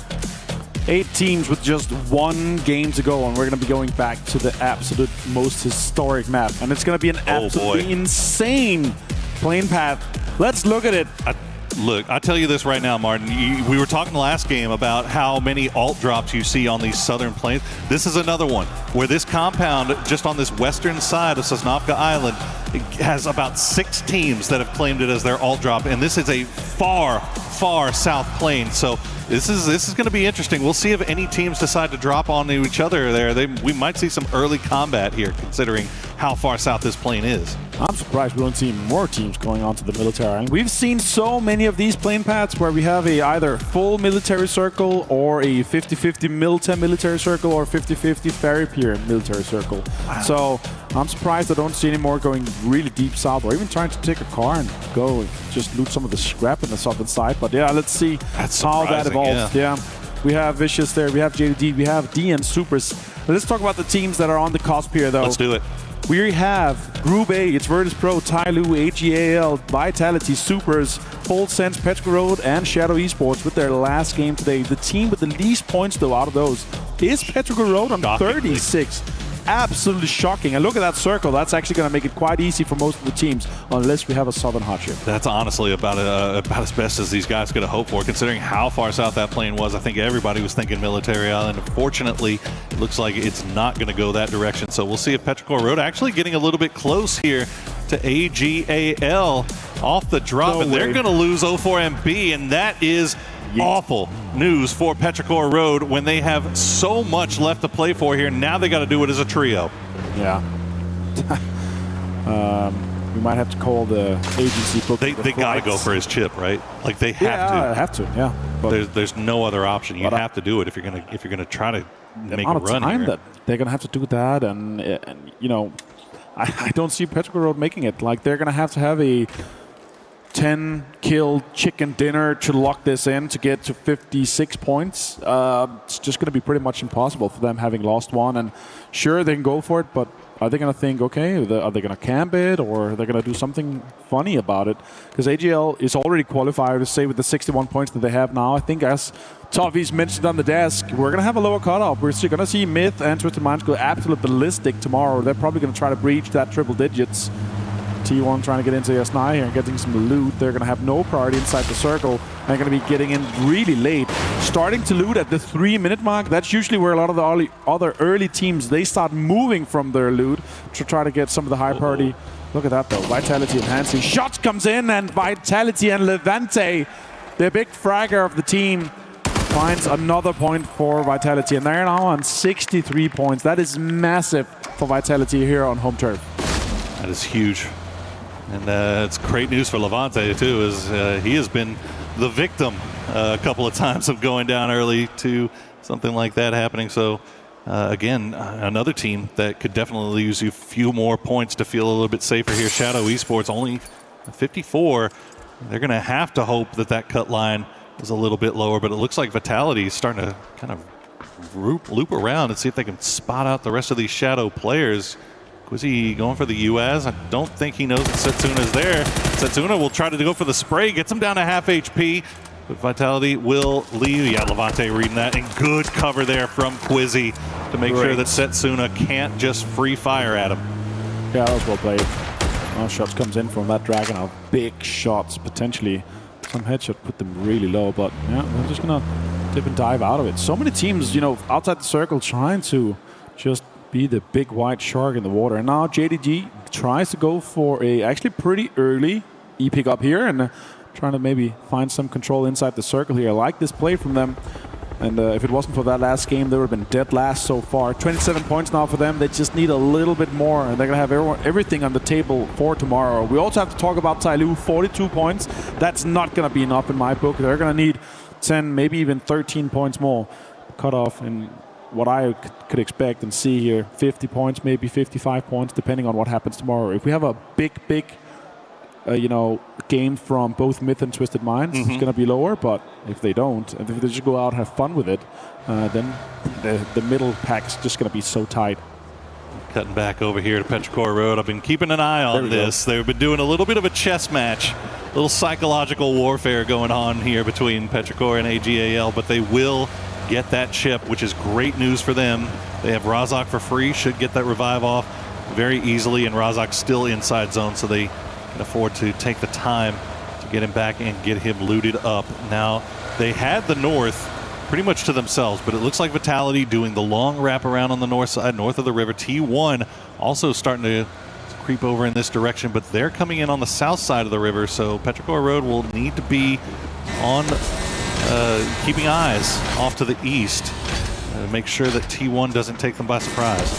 8 teams with just 1 game to go, and we're going to be going back to the absolute most historic map, and it's going to be an absolutely insane plane path. Let's look at it. Look, I'll tell you this right now, Martin. We were talking last game about how many alt drops you see on these southern plains. This is another one where this compound, just on this western side of Sosnovka Island, it has about 6 teams that have claimed it as their alt drop, and this is a far, far south plain. So this is going to be interesting. We'll see if any teams decide to drop onto each other there. We might see some early combat here, considering how far south this plane is. I'm surprised we don't see more teams going on to the military island. We've seen so many of these plane paths where we have a either full military circle or a 50-50 military circle or 50-50 ferry pier military circle. Wow. So I'm surprised I don't see any more going really deep south, or even trying to take a car and go and just loot some of the scrap on the southern side. But yeah, let's see how that evolves. Yeah. We have Vicious there, we have JD, we have DN Supers. Let's talk about the teams that are on the cusp here, though. Let's do it. We have Group A, it's Virtus Pro, Tyloo, AGAL, Vitality, Supers, Full Sense, Petrichor Road, and Shadow Esports with their last game today. The team with the least points, though, out of those is Petrichor Road on 36. Absolutely shocking. And look at that circle. That's actually going to make it quite easy for most of the teams, unless we have a Southern hardship. That's honestly about as best as these guys could have hoped for, considering how far south that plane was. I think everybody was thinking Military Island. Unfortunately, it looks like it's not going to go that direction. So we'll see if Petrichor Road actually getting a little bit close here to AGAL off the drop, and they're going to lose O4MB, and that is awful news for Petrichor Road when they have so much left to play for here. Now they got to do it as a trio. Yeah. We might have to call the agency book. They got to go for his chip, right? Like they have to. Have to. Yeah. But there's no other option. You have to do it if you're gonna try to make a run time here. that they're gonna have to do that, and you know, I don't see Petrichor Road making it. Like they're gonna have a 10-kill chicken dinner to lock this in to get to 56 points. It's just going to be pretty much impossible for them, having lost one. And sure, they can go for it, but are they going to think, okay, are they going to camp it, or are they going to do something funny about it? Because AGL is already qualified, to say, with the 61 points that they have now. I think, as Toffee's mentioned on the desk, we're going to have a lower cutoff. We're going to see Myth and Twisted Minds go absolute ballistic tomorrow. They're probably going to try to breach that triple digits. T1 trying to get into SNI here and getting some loot. They're going to have no priority inside the circle. They're going to be getting in really late. Starting to loot at the 3-minute mark. That's usually where a lot of the other early teams, they start moving from their loot to try to get some of the high priority. Look at that, though. Vitality enhancing. Shots comes in, and Vitality and Levante, the big fragger of the team, finds another point for Vitality. And they're now on 63 points. That is massive for Vitality here on home turf. That is huge. And it's great news for Levante, too, as he has been the victim a couple of times of going down early to something like that happening. So, again, another team that could definitely use a few more points to feel a little bit safer here. Shadow Esports only 54. They're going to have to hope that that cut line is a little bit lower, but it looks like Vitality is starting to kind of loop around and see if they can spot out the rest of these Shadow players. Quizzy going for the US. I don't think he knows that Setsuna is there. Setsuna will try to go for the spray, gets him down to half HP, but Vitality will leave. Yeah, Levante reading that, and good cover there from Quizzy to make sure that Setsuna can't just free fire at him. Yeah, that was well played. Shots comes in from that Dragon of big shots, potentially. Some headshot put them really low, but yeah, they're just gonna dip and dive out of it. So many teams, you know, outside the circle trying to just be the big white shark in the water. And now JDG tries to go for a actually pretty early E-pick up here and trying to maybe find some control inside the circle here. I like this play from them. And if it wasn't for that last game, they would have been dead last so far. 27 points now for them. They just need a little bit more, and they're going to have everything on the table for tomorrow. We also have to talk about Tyloo, 42 points. That's not going to be enough in my book. They're going to need 10, maybe even 13 points more. Cut off in what I could expect and see here, 50 points, maybe 55 points, depending on what happens tomorrow. If we have a big, game from both Myth and Twisted Minds, it's going to be lower. But if they don't, and if they just go out and have fun with it, then the middle pack is just going to be so tight. Cutting back over here to Petrichor Road. I've been keeping an eye on this. They've been doing a little bit of a chess match, a little psychological warfare going on here between Petrichor and AGAL, but they will get that chip, which is great news for them. They have Razak for free, should get that revive off very easily, and Razak's still inside zone, so they can afford to take the time to get him back and get him looted up. Now, they had the north pretty much to themselves, but it looks like Vitality doing the long wraparound on the north side, north of the river. T1 also starting to creep over in this direction, but they're coming in on the south side of the river, so Petrichor Road will need to be on keeping eyes off to the east to make sure that T1 doesn't take them by surprise.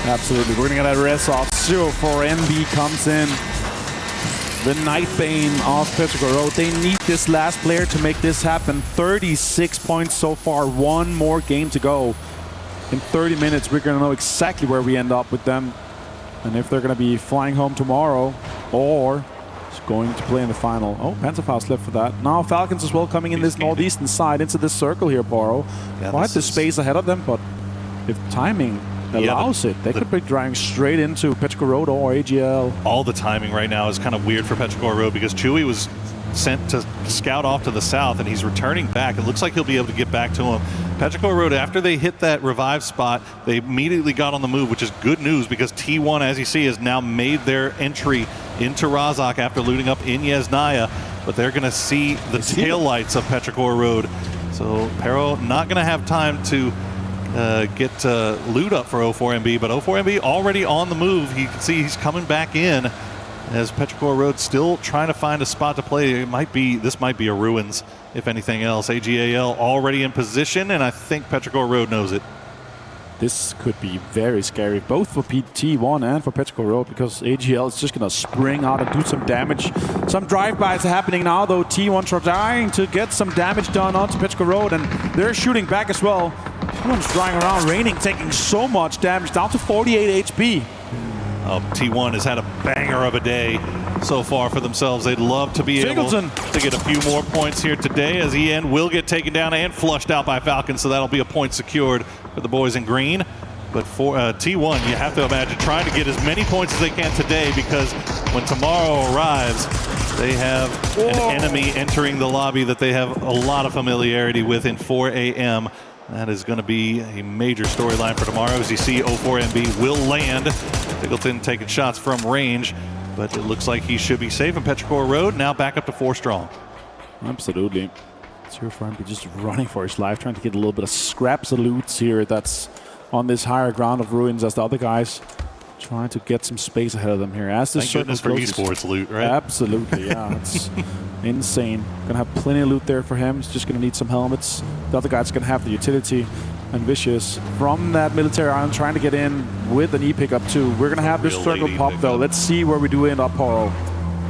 Absolutely. We're going to get that res off. 0-4 MB comes in. The Nightbane of Petrichor Road. They need this last player to make this happen. 36 points so far. One more game to go. In 30 minutes, we're going to know exactly where we end up with them. And if they're going to be flying home tomorrow or going to play in the final. Oh, Panzerfaust left for that. Now Falcons as well coming in this northeastern side into this circle here, Poro. Quite the space ahead of them, but if timing allows it. They could be driving straight into Petrichor Road or AGL. All the timing right now is kind of weird for Petrichor Road because Chewy was sent to scout off to the south and he's returning back. It looks like he'll be able to get back to him. Petrichor Road, after they hit that revive spot, they immediately got on the move, which is good news because T1, as you see, has now made their entry into Razak after looting up in Yesnaya, but they're going to see the taillights of Petrichor Road. So Pero not going to have time to get loot up for 04MB, but 04MB already on the move. You can see he's coming back in as Petrichor Road still trying to find a spot to play. This might be a ruins, if anything else. AGAL already in position, and I think Petrichor Road knows it. This could be very scary, both for PT1 and for Petrichor Road, because AGL is just going to spring out and do some damage. Some drive-bys are happening now, though. T1 trying to get some damage done onto Petrichor Road, and they're shooting back as well. T1's flying around, raining, taking so much damage, down to 48 HP. T1 has had a banger of a day so far for themselves. They'd love to be able to get a few more points here today, as EN will get taken down and flushed out by Falcon, so that'll be a point secured for the boys in green. But for T1, you have to imagine trying to get as many points as they can today, because when tomorrow arrives, they have an enemy entering the lobby that they have a lot of familiarity with in 4 a.m. That is going to be a major storyline for tomorrow. As you see, 04MB will land. Tiggleton taking shots from range, but it looks like he should be safe. And Petrichor Road now back up to 4 strong. Absolutely. 04MB just running for his life, trying to get a little bit of scraps of loot here that's on this higher ground of ruins as the other guys trying to get some space ahead of them here. As this Thank goodness for esports loot, right? Absolutely, yeah. It's insane. Gonna have plenty of loot there for him. He's just gonna need some helmets. The other guy's gonna have the utility. And Vicious from that military island trying to get in with an E-pickup too. We're gonna have this circle pop though. Let's see where we do end up, Poro.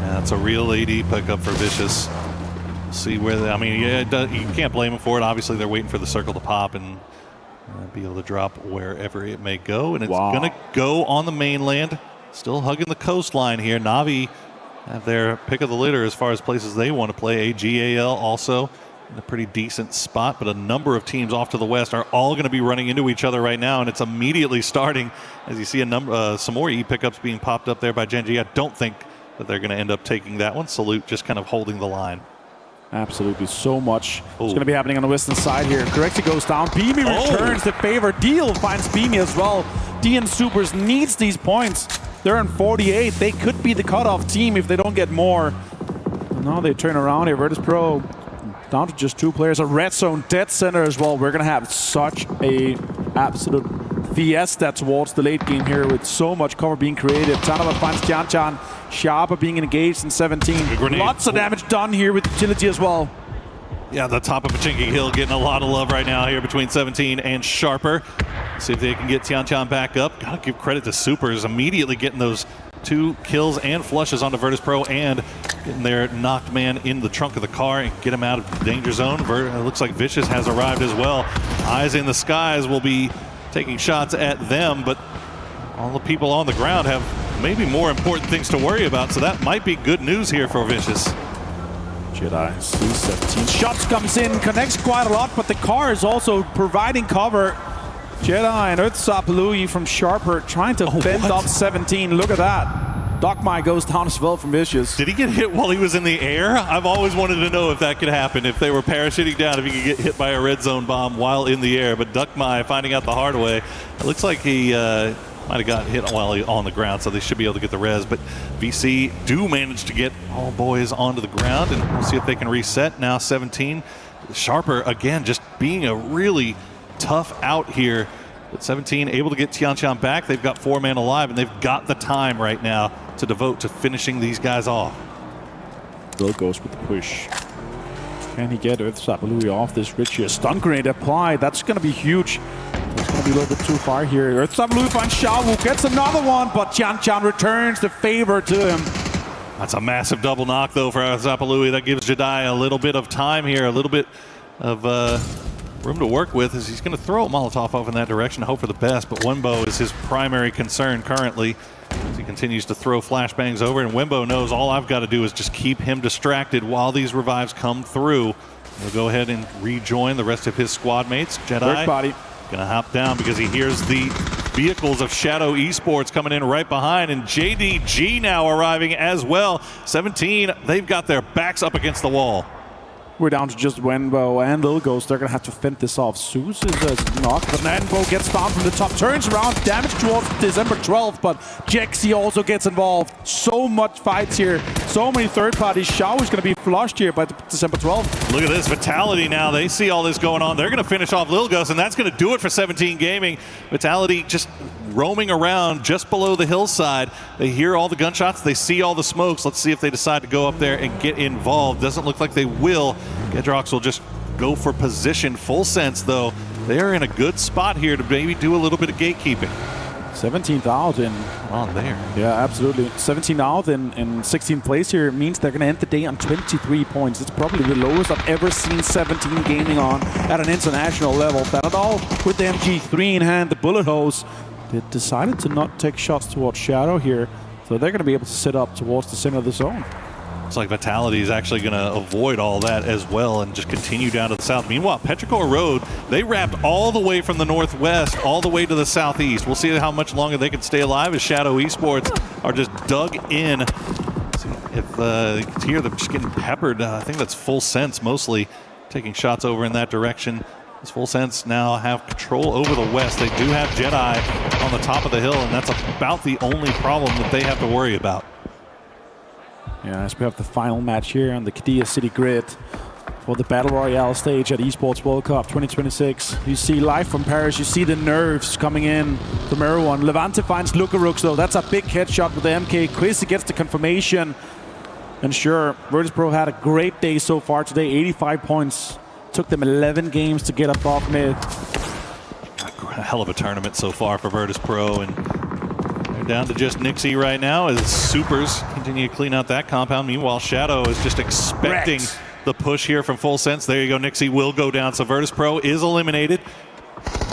Yeah, it's a real AD pickup for Vicious. See where I mean, yeah, you can't blame him for it. Obviously, they're waiting for the circle to pop and be able to drop wherever it may go. And it's going to go on the mainland. Still hugging the coastline here. Na'Vi have their pick of the litter as far as places they want to play. AGAL also in a pretty decent spot, but a number of teams off to the west are all going to be running into each other right now, and it's immediately starting as you see some more E-pickups being popped up there by Gen.G. I don't think that they're going to end up taking that one. Salute just kind of holding the line. Absolutely, so much is going to be happening on the western side here. Correcti goes down. Beamy returns the favor. Deal finds Beamy as well. DN Supers needs these points. They're in 48. They could be the cutoff team if they don't get more. And now they turn around here. Virtus Pro down to just 2 players. A red zone dead center as well. We're going to have such a absolute fiesta towards the late game here with so much cover being created. Tanava finds Tianchan. Sharper being engaged in 17. Lots of damage done here with utility as well. Yeah, the top of Pachinki Hill getting a lot of love right now here between 17 and Sharper. See if they can get Tianchan back up. Gotta give credit to Supers immediately getting those 2 kills and flushes onto Virtus Pro and getting their knocked man in the trunk of the car and get him out of the danger zone. It looks like Vicious has arrived as well. Eyes in the skies will be taking shots at them, but all the people on the ground have maybe more important things to worry about, so that might be good news here for Vicious. Jedi C17 shots comes in, connects quite a lot, but the car is also providing cover. Jedi and Earthsapalui from Sharper trying to bend up 17. Look at that. Dogmai goes down as well from Vicious. Did he get hit while he was in the air? I've always wanted to know if that could happen, if they were parachuting down, if he could get hit by a red zone bomb while in the air. But Dogmai finding out the hard way. It looks like he might have gotten hit while on the ground, so they should be able to get the res. But VC do manage to get all boys onto the ground, and we'll see if they can reset. Now 17. Sharper, again, just being a really tough out here. But 17 able to get Tianchan back. They've got 4 man alive, and they've got the time right now to devote to finishing these guys off. Will goes with the push. Can he get Earthsapalui off this ridge here? Stun grenade applied. That's going to be huge. It's going to be a little bit too far here. Earthsapalui finds Xiaowu, gets another one, but Tianchan returns the favor to him. That's a massive double knock, though, for Earthsapalui. That gives Jedi a little bit of time here, a little bit of room to work with, as he's going to throw a Molotov off in that direction, hope for the best, but Wembo is his primary concern currently as he continues to throw flashbangs over, and Wembo knows all I've got to do is just keep him distracted while these revives come through. He'll go ahead and rejoin the rest of his squad mates. Jedi body gonna hop down because he hears the vehicles of Shadow Esports coming in right behind, and JDG now arriving as well. 17, they've got their backs up against the wall. We're down to just Wenbo and Lil Ghost. They're going to have to fend this off. Zeus is knocked, but Wenbo gets found from the top, turns around, damage towards December 12th, but Jexy also gets involved. So much fights here, so many third parties. Shao is going to be flushed here by December 12th. Look at this Vitality now. They see all this going on. They're going to finish off Lil Ghost, and that's going to do it for 17 Gaming. Vitality just roaming around just below the hillside. They hear all the gunshots. They see all the smokes. Let's see if they decide to go up there and get involved. Doesn't look like they will. Gedrox will just go for position. Full Sense, though, they are in a good spot here to maybe do a little bit of gatekeeping. 17th out in on there. Yeah, absolutely. 17th out in 16th place here means they're going to end the day on 23 points. It's probably the lowest I've ever seen 17 Gaming on at an international level. That at all with the MG3 in hand, the bullet hose. They decided to not take shots towards Shadow here, so they're going to be able to sit up towards the center of the zone. Looks like Vitality is actually going to avoid all that as well and just continue down to the south. Meanwhile, Petrichor Road, they wrapped all the way from the northwest all the way to the southeast. We'll see how much longer they can stay alive as Shadow Esports are just dug in. See if here they're just getting peppered. I think that's Full Sense mostly taking shots over in that direction. Does Full Sense now have control over the west? They do have Jedi on the top of the hill, and that's about the only problem that they have to worry about. Yeah, as we have the final match here on the Qiddiya City grid for the Battle Royale stage at Esports World Cup 2026. You see live from Paris, you see the nerves coming in from everyone. Levante finds Lukarux though, that's a big headshot with the MK. Quizzy gets the confirmation. And sure, Virtus.pro had a great day so far today, 85 points. Took them 11 games to get above mid. A hell of a tournament so far for Virtus.pro, and they're down to just Nixie right now as Supers continue to clean out that compound. Meanwhile, Shadow is just expecting the push here from Full Sense. There you go, Nixie will go down, so Virtus.pro is eliminated.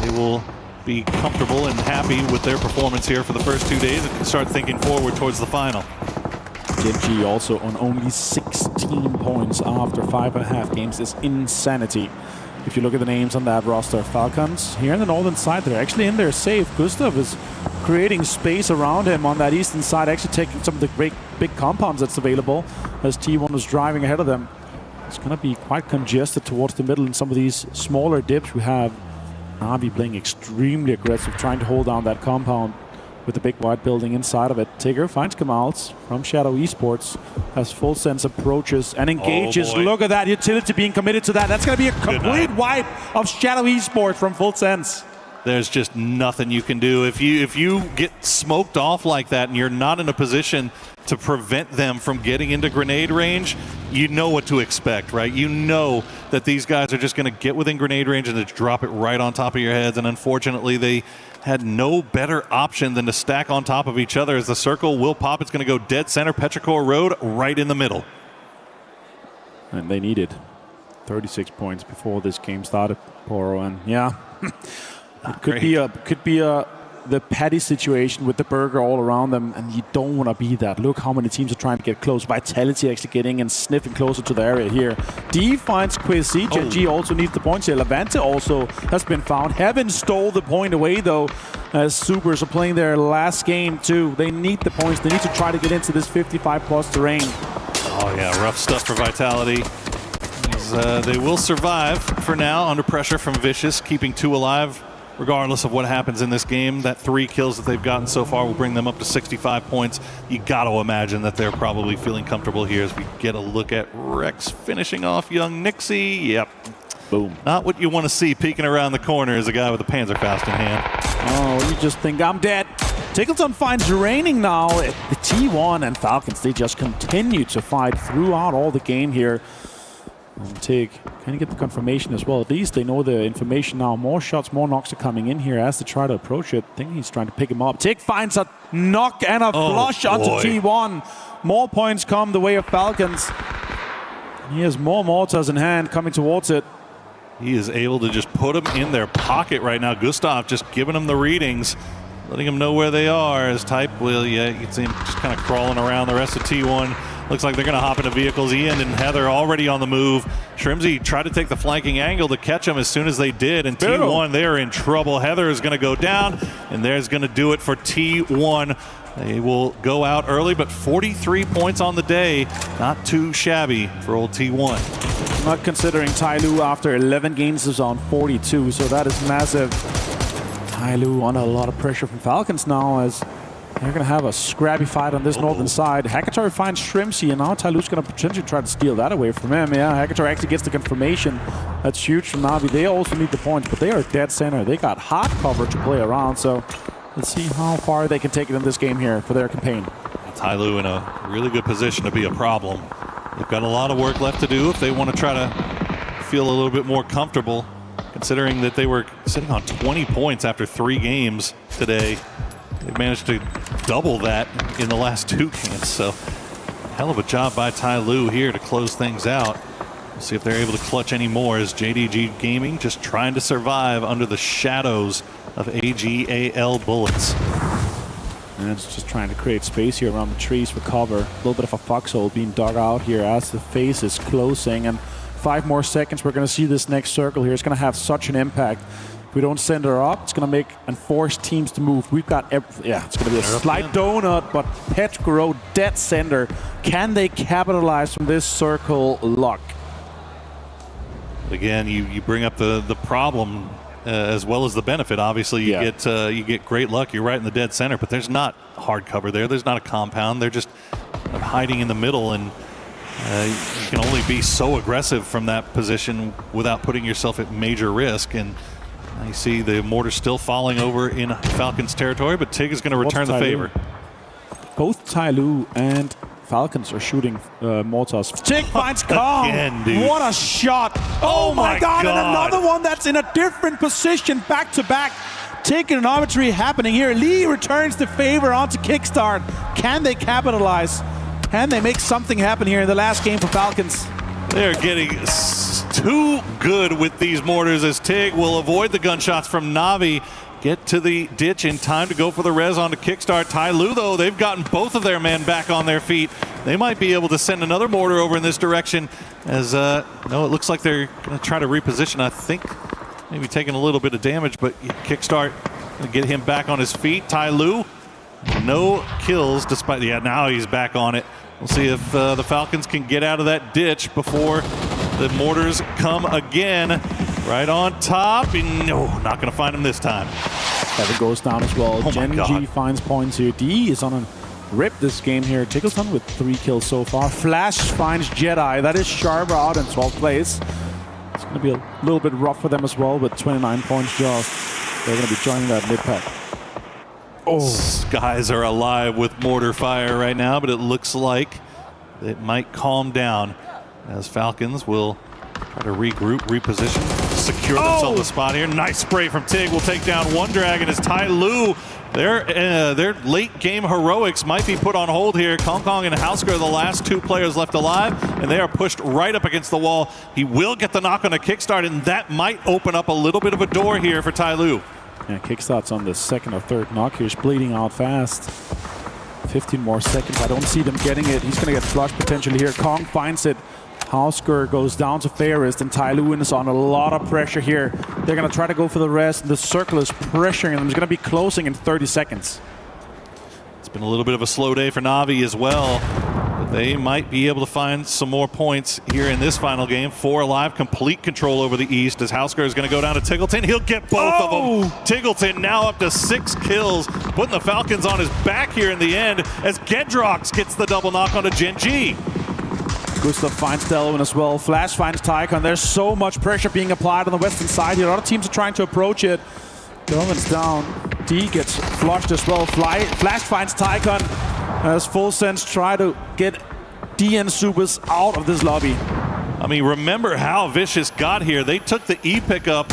They will be comfortable and happy with their performance here for the first 2 days and can start thinking forward towards the final. Genji also on only 16 points after 5.5 games is insanity. If you look at the names on that roster, Falcons here in the northern side, they're actually in there safe. Gustav is creating space around him on that eastern side, actually taking some of the great big compounds that's available as T1 was driving ahead of them. It's going to be quite congested towards the middle in some of these smaller dips. We have Navi playing extremely aggressive, trying to hold down that compound with the big white building inside of it. Tigger finds Kamals from Shadow Esports as Full Sense approaches and engages. Look at that utility being committed to that. That's going to be a complete wipe of Shadow Esports from Full Sense. There's just nothing you can do. If you get smoked off like that and you're not in a position to prevent them from getting into grenade range, you know what to expect, right? You know that these guys are just going to get within grenade range and just drop it right on top of your heads. And unfortunately, they had no better option than to stack on top of each other as the circle will pop. It's going to go dead center, Petrichor Road right in the middle. And they needed 36 points before this game started, Poro. And yeah, it could be the Patty situation with the burger all around them, and you don't want to be that. Look how many teams are trying to get close. Vitality actually getting and sniffing closer to the area here. D finds Quizzy. Genji also needs the points here. Levante also has been found. Heaven stole the point away though, as Supers are playing their last game too. They need the points. They need to try to get into this 55+ terrain. Oh yeah, rough stuff for Vitality. They will survive for now under pressure from Vicious, keeping 2 alive. Regardless of what happens in this game, that 3 kills that they've gotten so far will bring them up to 65 points. You got to imagine that they're probably feeling comfortable here as we get a look at Rex finishing off young Nixie. Yep. Boom. Not what you want to see peeking around the corner as a guy with a Panzerfaust in hand. Oh, you just think I'm dead. Tickleton finds Raining now. The T1 and Falcons, they just continue to fight throughout all the game here. Tig, can you get the confirmation as well? At least they know the information now. More shots, more knocks are coming in here as they try to approach it. I think he's trying to pick him up. Tig finds a knock and a flush onto T1. More points come the way of Falcons. He has more mortars in hand coming towards it. He is able to just put them in their pocket right now. Gustav just giving them the readings, letting them know where they are. As Type will, yeah, you can see him just kind of crawling around. The rest of T1 Looks like they're going to hop into vehicles. Ian and Heather already on the move. Shrimzy tried to take the flanking angle to catch them as soon as they did, and T1, they're in trouble. Heather is going to go down, and there's going to do it for T1. They will go out early, but 43 points on the day. Not too shabby for old T1. Not considering Tyloo after 11 games is on 42, so that is massive. Tyloo under a lot of pressure from Falcons now, as they're going to have a scrappy fight on this northern side. Hekator finds Shrimzy, and now Tyloo's going to potentially try to steal that away from him. Yeah, Hekator actually gets the confirmation. That's huge from Na'Vi. They also need the points, but they are dead center. They got hot cover to play around, so let's see how far they can take it in this game here for their campaign. Tyloo in a really good position to be a problem. They've got a lot of work left to do if they want to try to feel a little bit more comfortable, considering that they were sitting on 20 points after 3 games today. They managed to double that in the last 2 games, so hell of a job by Tyloo here to close things out. We'll see if they're able to clutch any more, as JDG Gaming just trying to survive under the shadows of AGAL bullets. And it's just trying to create space here around the trees for cover. A little bit of a foxhole being dug out here as the phase is closing. And 5 more seconds, we're going to see this next circle here. It's going to have such an impact. If we don't send her up, it's going to make and force teams to move. We've got, it's going to be a slight donut, but Petgro dead center. Can they capitalize from this circle luck? Again, you bring up the problem as well as the benefit. Obviously, you get great luck. You're right in the dead center, but there's not hard cover there. There's not a compound. They're just hiding in the middle, and you can only be so aggressive from that position without putting yourself at major risk. And you see the mortar still falling over in Falcons territory, but Tig is going to return the favor. Both Tyloo and Falcons are shooting mortars. Tig finds Kong. Again, what a shot. Oh my God. And another one that's in a different position back to back. Trigonometry happening here. Lee returns the favor onto Kickstart. Can they capitalize? Can they make something happen here in the last game for Falcons? They're getting too good with these mortars, as Tig will avoid the gunshots from Na'Vi. Get to the ditch in time to go for the res onto Kickstart. Tyloo, though, they've gotten both of their men back on their feet. They might be able to send another mortar over in this direction, as no, it looks like they're going to try to reposition. I think maybe taking a little bit of damage, but Kickstart going to get him back on his feet. Tyloo, no kills, despite now he's back on it. We'll see if the Falcons can get out of that ditch before the mortars come again. Right on top, and no, not going to find him this time. That goes down as well. Gen G finds points here. D is on a rip this game here. Tickleton with 3 kills so far. Flash finds Jedi. That is Sharper out in 12th place. It's going to be a little bit rough for them as well, with 29 points just. They're going to be joining that mid-pack. Skies are alive with mortar fire right now, but it looks like it might calm down as Falcons will try to regroup, reposition, secure themselves a spot here. Nice spray from Tig. Will take down one dragon as Tyloo. Their late game heroics might be put on hold here. Kong Kong and Hausker are the last 2 players left alive, and they are pushed right up against the wall. He will get the knock on a Kickstart, and that might open up a little bit of a door here for Tyloo. Yeah, Kickstart's on the 2nd or 3rd knock. He's bleeding out fast. 15 more seconds. I don't see them getting it. He's going to get flushed potentially here. Kong finds it. Hausker goes down to Fairest, and Tyloo is on a lot of pressure here. They're going to try to go for the rest. The circle is pressuring them. It's going to be closing in 30 seconds. It's been a little bit of a slow day for Na'Vi as well. But they might be able to find some more points here in this final game. 4 alive, complete control over the East, as Hausker is going to go down to Tiggleton. He'll get both of them. Tiggleton now up to 6 kills, putting the Falcons on his back here in the end, as Gedrox gets the double knock onto Gen G. Gustav finds Delwyn as well. Flash finds Tycon. There's so much pressure being applied on the western side here. Other teams are trying to approach it. Delwyn's down. D gets flushed as well. Flash finds Tycon as Full Sense try to get D and Supers out of this lobby. I mean, remember how Vicious got here. They took the E pickup.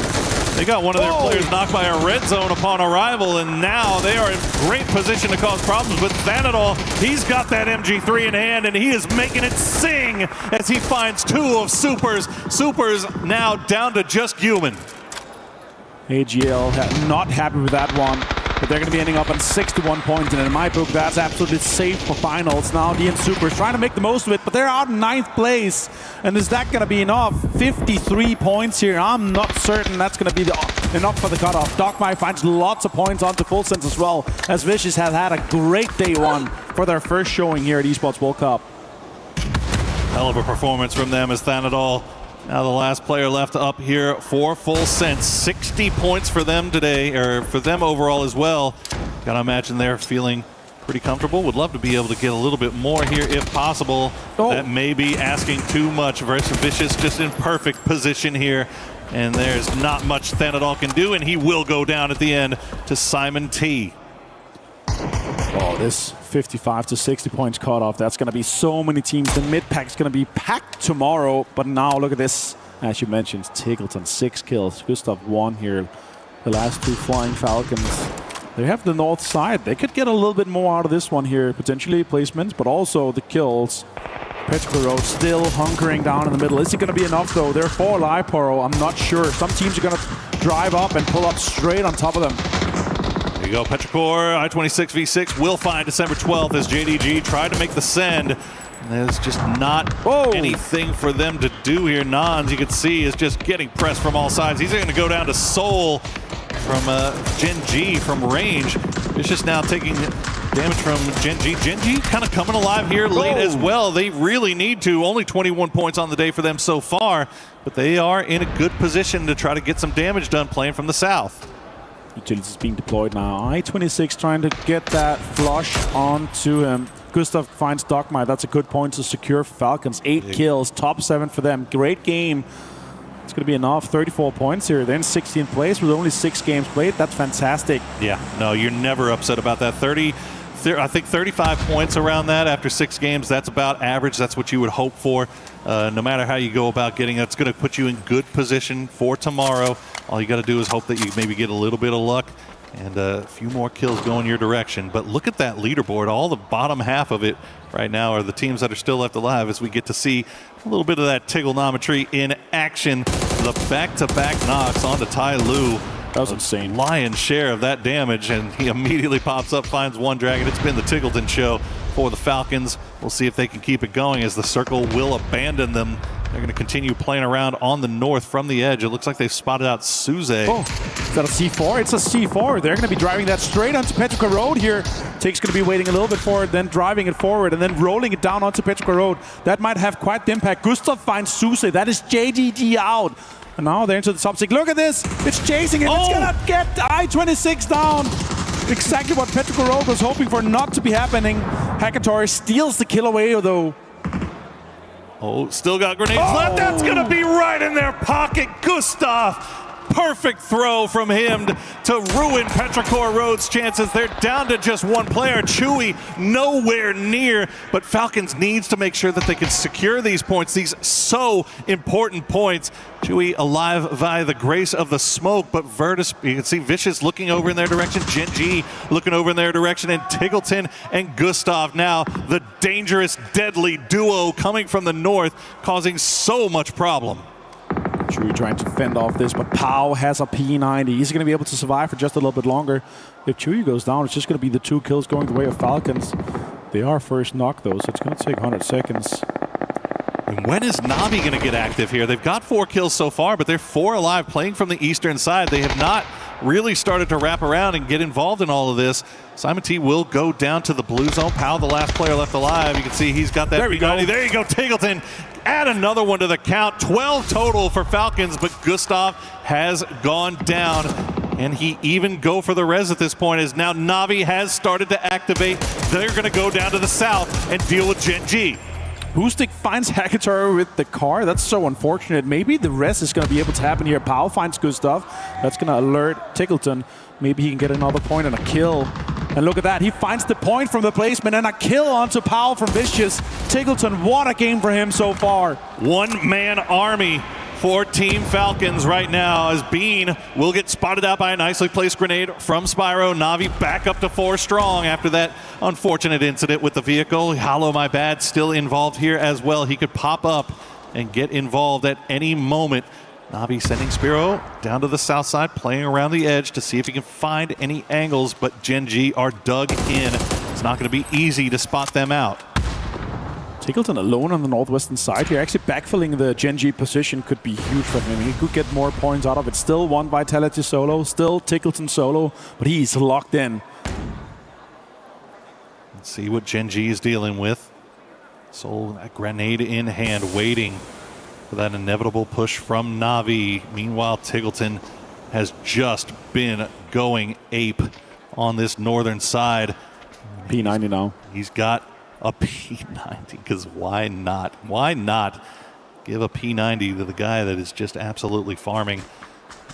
They got one of their players knocked by a red zone upon arrival, and now they are in great position to cause problems with Vanadol. He's got that MG3 in hand, and he is making it sing as he finds 2 of Supers. Supers now down to just human. AGL not happy with that one. but they're going to be ending up on 61 points, and in my book, that's absolutely safe for finals. Now DN Super is trying to make the most of it, but they're out in 9th place, and is that going to be enough? 53 points here. I'm not certain that's going to be enough for the cutoff. Dogma finds lots of points onto Full Sense as well, as Vicious have had a great day one for their first showing here at Esports World Cup. Hell of a performance from them as Thanadol, now the last player left up here for Full Sense. 60 points for them today, or for them overall as well. Gotta imagine they're feeling pretty comfortable. Would love to be able to get a little bit more here if possible. That may be asking too much versus Vicious, just in perfect position here. And there's not much Thanadol can do, and he will go down at the end to Simon T. Oh, this 55 to 60 points cutoff, that's going to be so many teams. The mid-pack is going to be packed tomorrow, but now look at this. As you mentioned, Tiggleton, 6 kills. Gustav 1 here. The last 2 Flying Falcons. They have the north side. They could get a little bit more out of this one here. Potentially placements, but also the kills. Petrograd still hunkering down in the middle. Is it going to be enough, though? They're 4 alive, Poro. I'm not sure. Some teams are going to drive up and pull up straight on top of them. There you go, Petrichor, I-26 V6 will find December 12th as JDG tried to make the send. And there's just not anything for them to do here. Nons, you can see, is just getting pressed from all sides. He's going to go down to Soul from Gen G from range. It's just now taking damage from Gen G. Gen G kind of coming alive here late as well. They really need to. Only 21 points on the day for them so far, but they are in a good position to try to get some damage done playing from the south. Utilities being deployed now. I-26 trying to get that flush onto him. Gustav finds Dogma. That's a good point to secure Falcons. 8 kills, top 7 for them. Great game. It's going to be enough. 34 points here. They're in 16th place with only 6 games played. That's fantastic. Yeah, no, you're never upset about that. I think 35 points around that after 6 games. That's about average. That's what you would hope for. No matter how you go about getting it, it's going to put you in good position for tomorrow. All you got to do is hope that you maybe get a little bit of luck and a few more kills going your direction. But look at that leaderboard. All the bottom half of it right now are the teams that are still left alive as we get to see a little bit of that Tiggleometry in action. The back-to-back knocks onto Tai Lu. That was insane. Lion's share of that damage, and he immediately pops up, finds one dragon. It's been the Tiggleton show for the Falcons. We'll see if they can keep it going as the circle will abandon them. They're going to continue playing around on the north from the edge. It looks like they've spotted out Suze. Oh, is that a C4? It's a C4. They're going to be driving that straight onto Petrica Road here. Take's going to be waiting a little bit forward, then driving it forward, and then rolling it down onto Petrica Road. That might have quite the impact. Gustav finds Suze. That is JDG out. And now they're into the top 6. Look at this. It's chasing him. It's going to get I-26 down. Exactly what Petrica Road was hoping for not to be happening. Hackator steals the kill away, though. Oh, still got grenades left. That's going to be right in their pocket. Gustav. Perfect throw from him to ruin Petrichor Road's chances. They're down to just 1 player. Chewy nowhere near, but Falcons needs to make sure that they can secure these points, these so important points. Chewy alive via the grace of the smoke, but Virtus, you can see Vicious looking over in their direction, Gen G looking over in their direction, and Tiggleton and Gustav now the dangerous, deadly duo coming from the north, causing so much problem. Chewy trying to fend off this, but Pau has a P90. He's going to be able to survive for just a little bit longer. If Chewy goes down, it's just going to be the 2 kills going the way of Falcons. They are first knock, though, so it's going to take 100 seconds. And when is Navi going to get active here? They've got 4 kills so far, but they're 4 alive playing from the eastern side. They have not really started to wrap around and get involved in all of this. Simon T will go down to the blue zone. Powell, the last player left alive. You can see he's got that P90. There you go, Tiggleton. Add another one to the count. 12 total for Falcons, but Gustav has gone down. And he even go for the res at this point as now Navi has started to activate. They're going to go down to the south and deal with Gen G. Boostic finds Hackator with the car. That's so unfortunate. Maybe the rest is going to be able to happen here. Powell finds Gustav. That's going to alert Tiggleton. Maybe he can get another point and a kill. And look at that. He finds the point from the placement and a kill onto Powell from Vicious. Tiggleton, what a game for him so far. 1-man army for Team Falcons right now as Bean will get spotted out by a nicely placed grenade from Spyro. Navi back up to 4 strong after that unfortunate incident with the vehicle. Hollow, my bad, still involved here as well. He could pop up and get involved at any moment. Navi sending Spiro down to the south side, playing around the edge to see if he can find any angles, but Gen G are dug in. It's not going to be easy to spot them out. Tickleton alone on the northwestern side here. Actually backfilling the Gen G position could be huge for him. He could get more points out of it. Still one Vitality solo, still Tickleton solo, but he's locked in. Let's see what Gen G is dealing with. Soul, that grenade in hand, waiting for that inevitable push from Navi. Meanwhile, Tickleton has just been going ape on this northern side. P90 now. He's got a P90, because why not? Why not give a P90 to the guy that is just absolutely farming?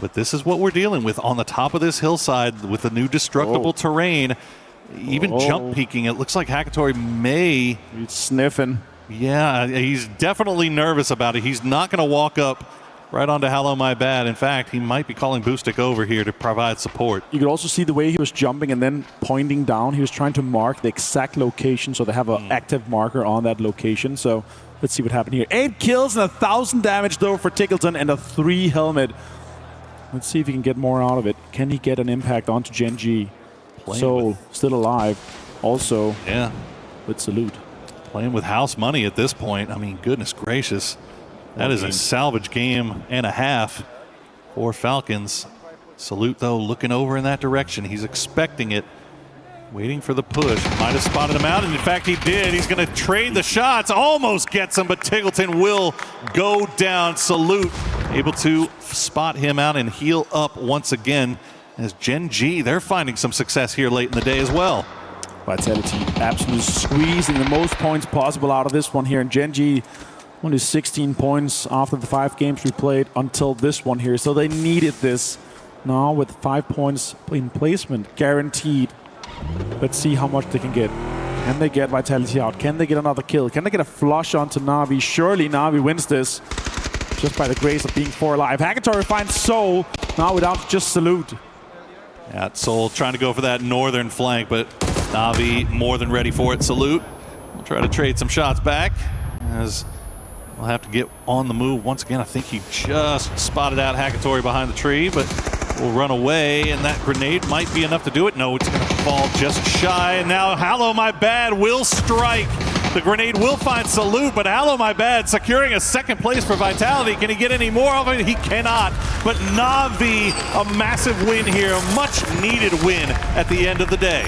But this is what we're dealing with on the top of this hillside with the new destructible terrain. Even jump peeking, it looks like Hakatori may... He's sniffing. Yeah, he's definitely nervous about it. He's not going to walk up right onto Hello My Bad. In fact, he might be calling Boostic over here to provide support. You could also see the way he was jumping and then pointing down. He was trying to mark the exact location, so they have an active marker on that location. So let's see what happened here. 8 kills and 1,000 damage, though, for Tickleton, and a 3 helmet. Let's see if he can get more out of it. Can he get an impact onto Gen G? Soul still alive. Also, yeah, with Salute. Playing with house money at this point. I mean, goodness gracious. That is a salvage game and a half for Falcons. Salute, though, looking over in that direction. He's expecting it, waiting for the push. Might have spotted him out, and in fact, he did. He's going to trade the shots. Almost gets him, but Tickleton will go down. Salute able to spot him out and heal up once again. As Gen G, they're finding some success here late in the day as well. Vitality absolutely squeezing the most points possible out of this one here. And Gen G only 16 points after the 5 games we played until this one here. So they needed this. Now with 5 points in placement guaranteed. Let's see how much they can get. Can they get Vitality out? Can they get another kill? Can they get a flush onto Navi? Surely Navi wins this just by the grace of being 4 alive. Hakatori finds Soul now without just Salute. Yeah, Soul trying to go for that northern flank, but Navi more than ready for it. Salute will try to trade some shots back, as we'll have to get on the move once again. I think he just spotted out Hakatori behind the tree, but will run away, and that grenade might be enough to do it. No, it's going to fall just shy, and now Hello My Bad will strike. The grenade will find Salute, but Hello My Bad securing a second place for Vitality. Can he get any more of it? He cannot. But Navi, a massive win here, a much needed win at the end of the day.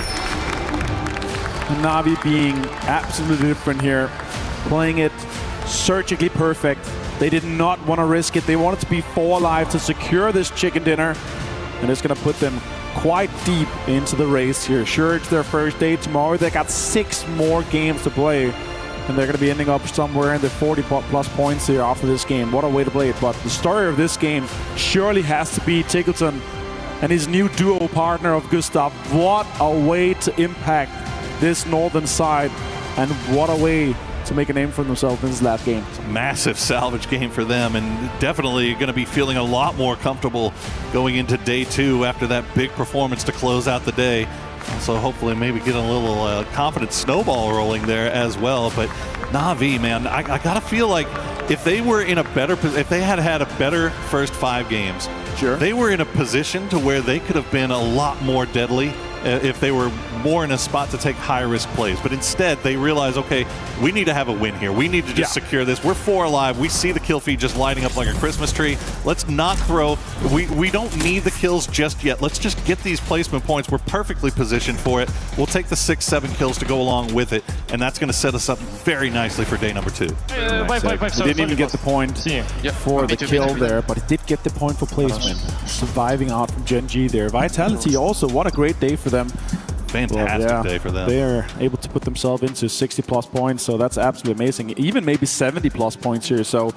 Navi being absolutely different here, playing it surgically perfect. They did not want to risk it. They wanted to be 4 alive to secure this chicken dinner, and it's going to put them quite deep into the race here. Sure, it's their first day tomorrow. They got 6 more games to play, and they're going to be ending up somewhere in the 40+ points here after this game. What a way to play it. But the story of this game surely has to be Tickleton and his new duo partner of Gustav. What a way to impact this northern side, and what a way to make a name for themselves in this last game. It's a massive salvage game for them, and definitely going to be feeling a lot more comfortable going into day 2 after that big performance to close out the day. So hopefully maybe get a little confident snowball rolling there as well. But Navi, man, I gotta feel like if they were in a better, if they had had a better first 5 games, they were in a position to where they could have been a lot more deadly if they were more in a spot to take high-risk plays. But instead, they realize, okay, we need to have a win here. We need to just secure this. We're 4 alive. We see the kill feed just lighting up like a Christmas tree. Let's not throw. We don't need the kills just yet. Let's just get these placement points. We're perfectly positioned for it. We'll take the 6-7 kills to go along with it, and that's going to set us up very nicely for day number 2. He didn't even get the point for the kill there, but he did get the point for placement. Surviving out from Gen G there. Vitality also, what a great day for them. Fantastic day for them. They're able to put themselves into 60+ points, so that's absolutely amazing. Even maybe 70+ points here. So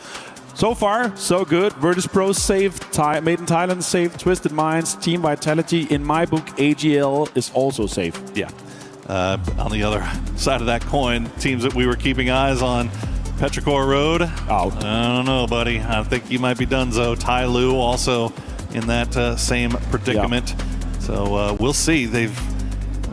far, so good. Virtus Pro saved, Made in Thailand saved, Twisted Minds, Team Vitality. In my book, AGL is also safe. Yeah. On the other side of that coin, teams that we were keeping eyes on, Petrichor Road. Out. I don't know, buddy. I think you might be donezo. Tai Lu also in that same predicament. So we'll see. They've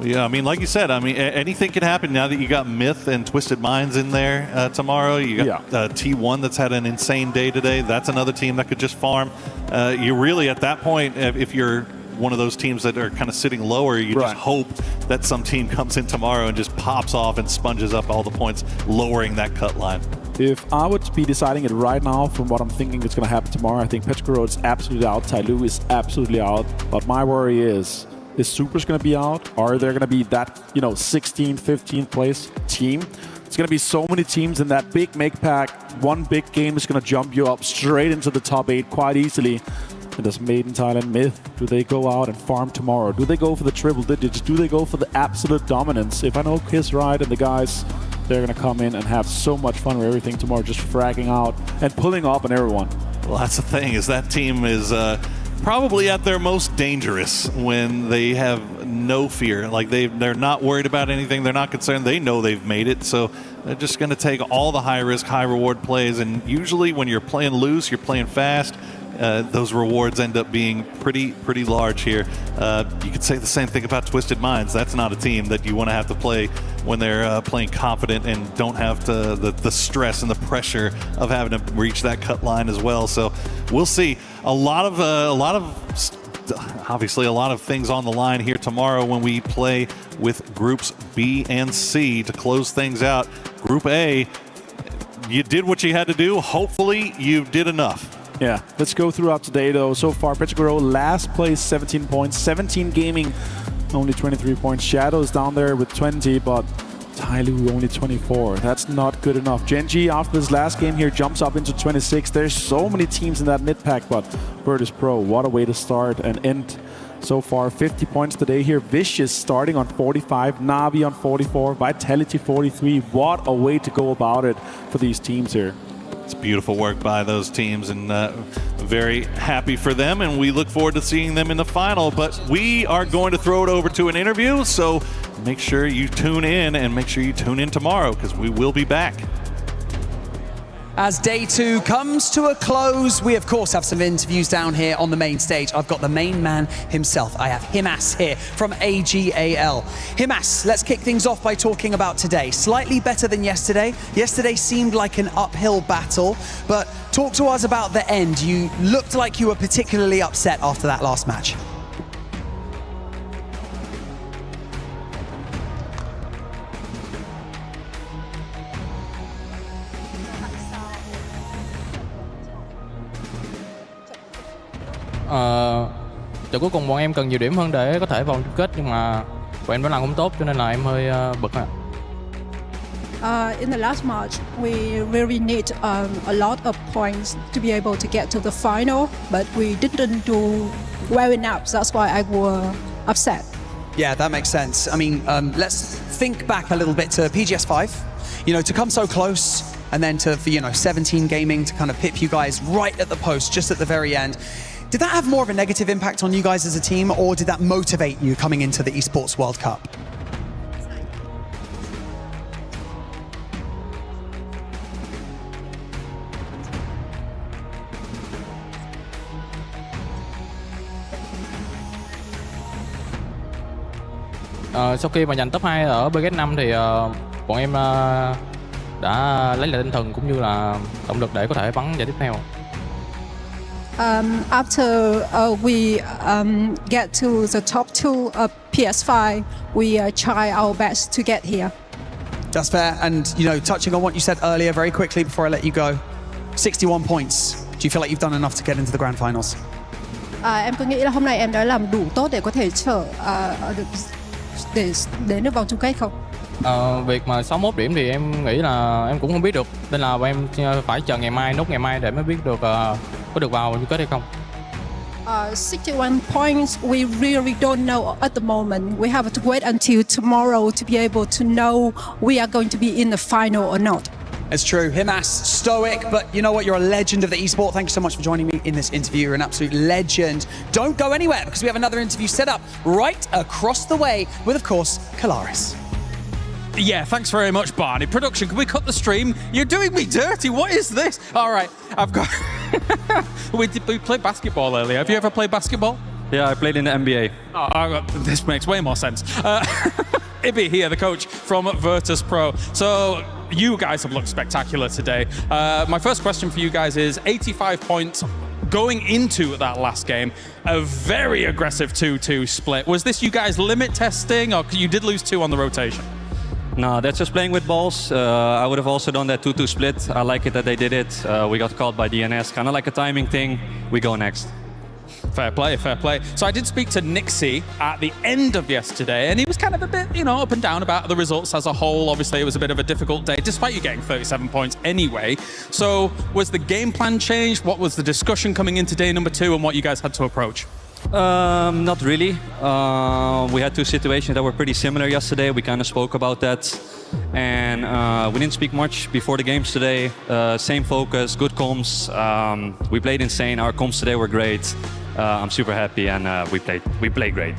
Yeah, I mean, like you said, I mean, anything can happen now that you got Myth and Twisted Minds in there tomorrow. You got T1 that's had an insane day today. That's another team that could just farm. You're really at that point, if you're one of those teams that are kind of sitting lower, you just hope that some team comes in tomorrow and just pops off and sponges up all the points, lowering that cut line. If I would be deciding it right now from what I'm thinking is going to happen tomorrow, I think Petrogro is absolutely out. Tyloo is absolutely out. But my worry is Super's going to be out? Are there going to be that, 16th, 15th place team? It's going to be so many teams in that big make pack. One big game is going to jump you up straight into the top 8 quite easily. And does Made in Thailand Myth, do they go out and farm tomorrow? Do they go for the triple digits? Do they go for the absolute dominance? If I know Kiss right and the guys, they're going to come in and have so much fun with everything tomorrow, just fragging out and pulling up on everyone. Well, that's the thing, is that team is probably at their most dangerous when they have no fear. Like they're not worried about anything. They're not concerned. They know they've made it. So they're just going to take all the high risk, high reward plays. And usually when you're playing loose, you're playing fast, those rewards end up being pretty large here. You could say the same thing about Twisted Minds. That's not a team that you want to have to play when they're playing confident and don't have to the stress and the pressure of having to reach that cut line as well. So we'll see. Obviously a lot of things on the line here tomorrow when we play with groups B and C to close things out. Group A, you did what you had to do. Hopefully you did enough. Yeah, let's go throughout today though. So far, Petrogro last place, 17 points. 17 Gaming, only 23 points. Shadows down there with 20, but Tyloo only 24. That's not good enough. Genji, after this last game here, jumps up into 26. There's so many teams in that mid-pack, but Virtus Pro, what a way to start and end. So far, 50 points today here. Vicious starting on 45, Navi on 44, Vitality 43. What a way to go about it for these teams here. It's beautiful work by those teams, and very happy for them, and we look forward to seeing them in the final. But we are going to throw it over to an interview, so make sure you tune in, and make sure you tune in tomorrow, because we will be back. As day 2 comes to a close, we of course have some interviews down here on the main stage. I've got the main man himself. I have Himas here from AGAL. Himas, let's kick things off by talking about today. Slightly better than yesterday. Yesterday seemed like an uphill battle, but talk to us about the end. You looked like you were particularly upset after that last match. Trận cuối cùng bọn em cần nhiều điểm hơn để có thể vào chung kết, nhưng mà bọn em vẫn làm không tốt, cho nên là em hơi bực. In the last match, we really need a lot of points to be able to get to the final, but we didn't do well enough. That's why I was upset. Yeah, that makes sense. I mean, let's think back a little bit to PGS5. To come so close, and then to 17 Gaming to kind of pip you guys right at the post, just at the very end. Did that have more of a negative impact on you guys as a team, or did that motivate you coming into the Esports World Cup? Sau khi mà giành top 2 ở PGS5 thì bọn em đã lấy lại tinh thần cũng như là động lực để có thể bắn giải tiếp theo. After we get to the top 2 of PS5, we try our best to get here. That's fair. And, touching on what you said earlier very quickly before I let you go, 61 points. Do you feel like you've done enough to get into the grand finals? Em cứ nghĩ là hôm nay em đã làm đủ tốt để có thể để đến được vòng chung kết không? Việc mà 61 điểm thì em nghĩ là em cũng không biết được, nên là em phải chờ nốt ngày mai để mới biết được có được vào chung kết hay không. 61 points, we really don't know at the moment. We have to wait until tomorrow to be able to know we are going to be in the final or not. It's true. Himas, stoic, but you know what? You're a legend of the esport. Thank you so much for joining me in this interview. You're an absolute legend. Don't go anywhere, because we have another interview set up right across the way with, of course, Kalaris. Yeah, thanks very much, Barney. Production, can we cut the stream? You're doing me dirty. What is this? All right, I've got... we played basketball earlier. Have you ever played basketball? Yeah, I played in the NBA. This makes way more sense. Ibby here, the coach from Virtus Pro. So you guys have looked spectacular today. My first question for you guys is 85 points going into that last game, a very aggressive 2-2 split. Was this you guys limit testing, or you did lose 2 on the rotation? No, that's just playing with balls. I would have also done that 2-2 split. I like it that they did it. We got caught by DNS, kind of like a timing thing. We go next. Fair play, fair play. So I did speak to Nixie at the end of yesterday, and he was kind of a bit, up and down about the results as a whole. Obviously, it was a bit of a difficult day, despite you getting 37 points anyway. So was the game plan changed? What was the discussion coming into day number 2, and what you guys had to approach? Not really. We had 2 situations that were pretty similar yesterday. We kind of spoke about that. And we didn't speak much before the games today. Same focus, good comms. We played insane. Our comms today were great. I'm super happy, and we played great.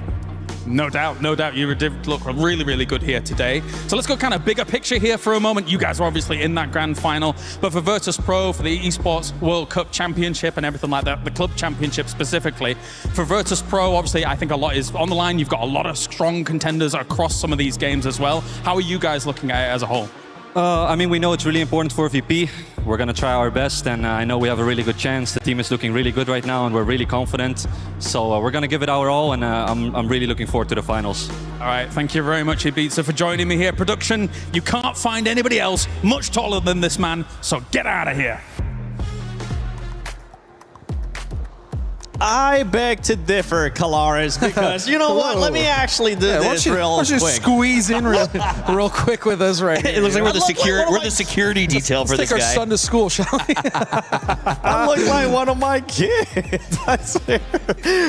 No doubt, no doubt. You did look really, really good here today. So let's go kind of bigger picture here for a moment. You guys are obviously in that grand final, but for Virtus Pro, for the Esports World Cup Championship and everything like that, the club championship specifically, for Virtus Pro, obviously, I think a lot is on the line. You've got a lot of strong contenders across some of these games as well. How are you guys looking at it as a whole? I mean, we know it's really important for VP. We're going to try our best, and I know we have a really good chance. The team is looking really good right now, and we're really confident. So we're going to give it our all, and I'm really looking forward to the finals. All right, thank you very much, Ibiza, for joining me here. Production, you can't find anybody else much taller than this man, so get out of here. I beg to differ, Kalaris, because you know what? Let me actually do this real quick. Let's just squeeze in real quick with us right here. It looks like we're the security detail for this guy. Let's take our son to school, shall we? I look like one of my kids, I swear.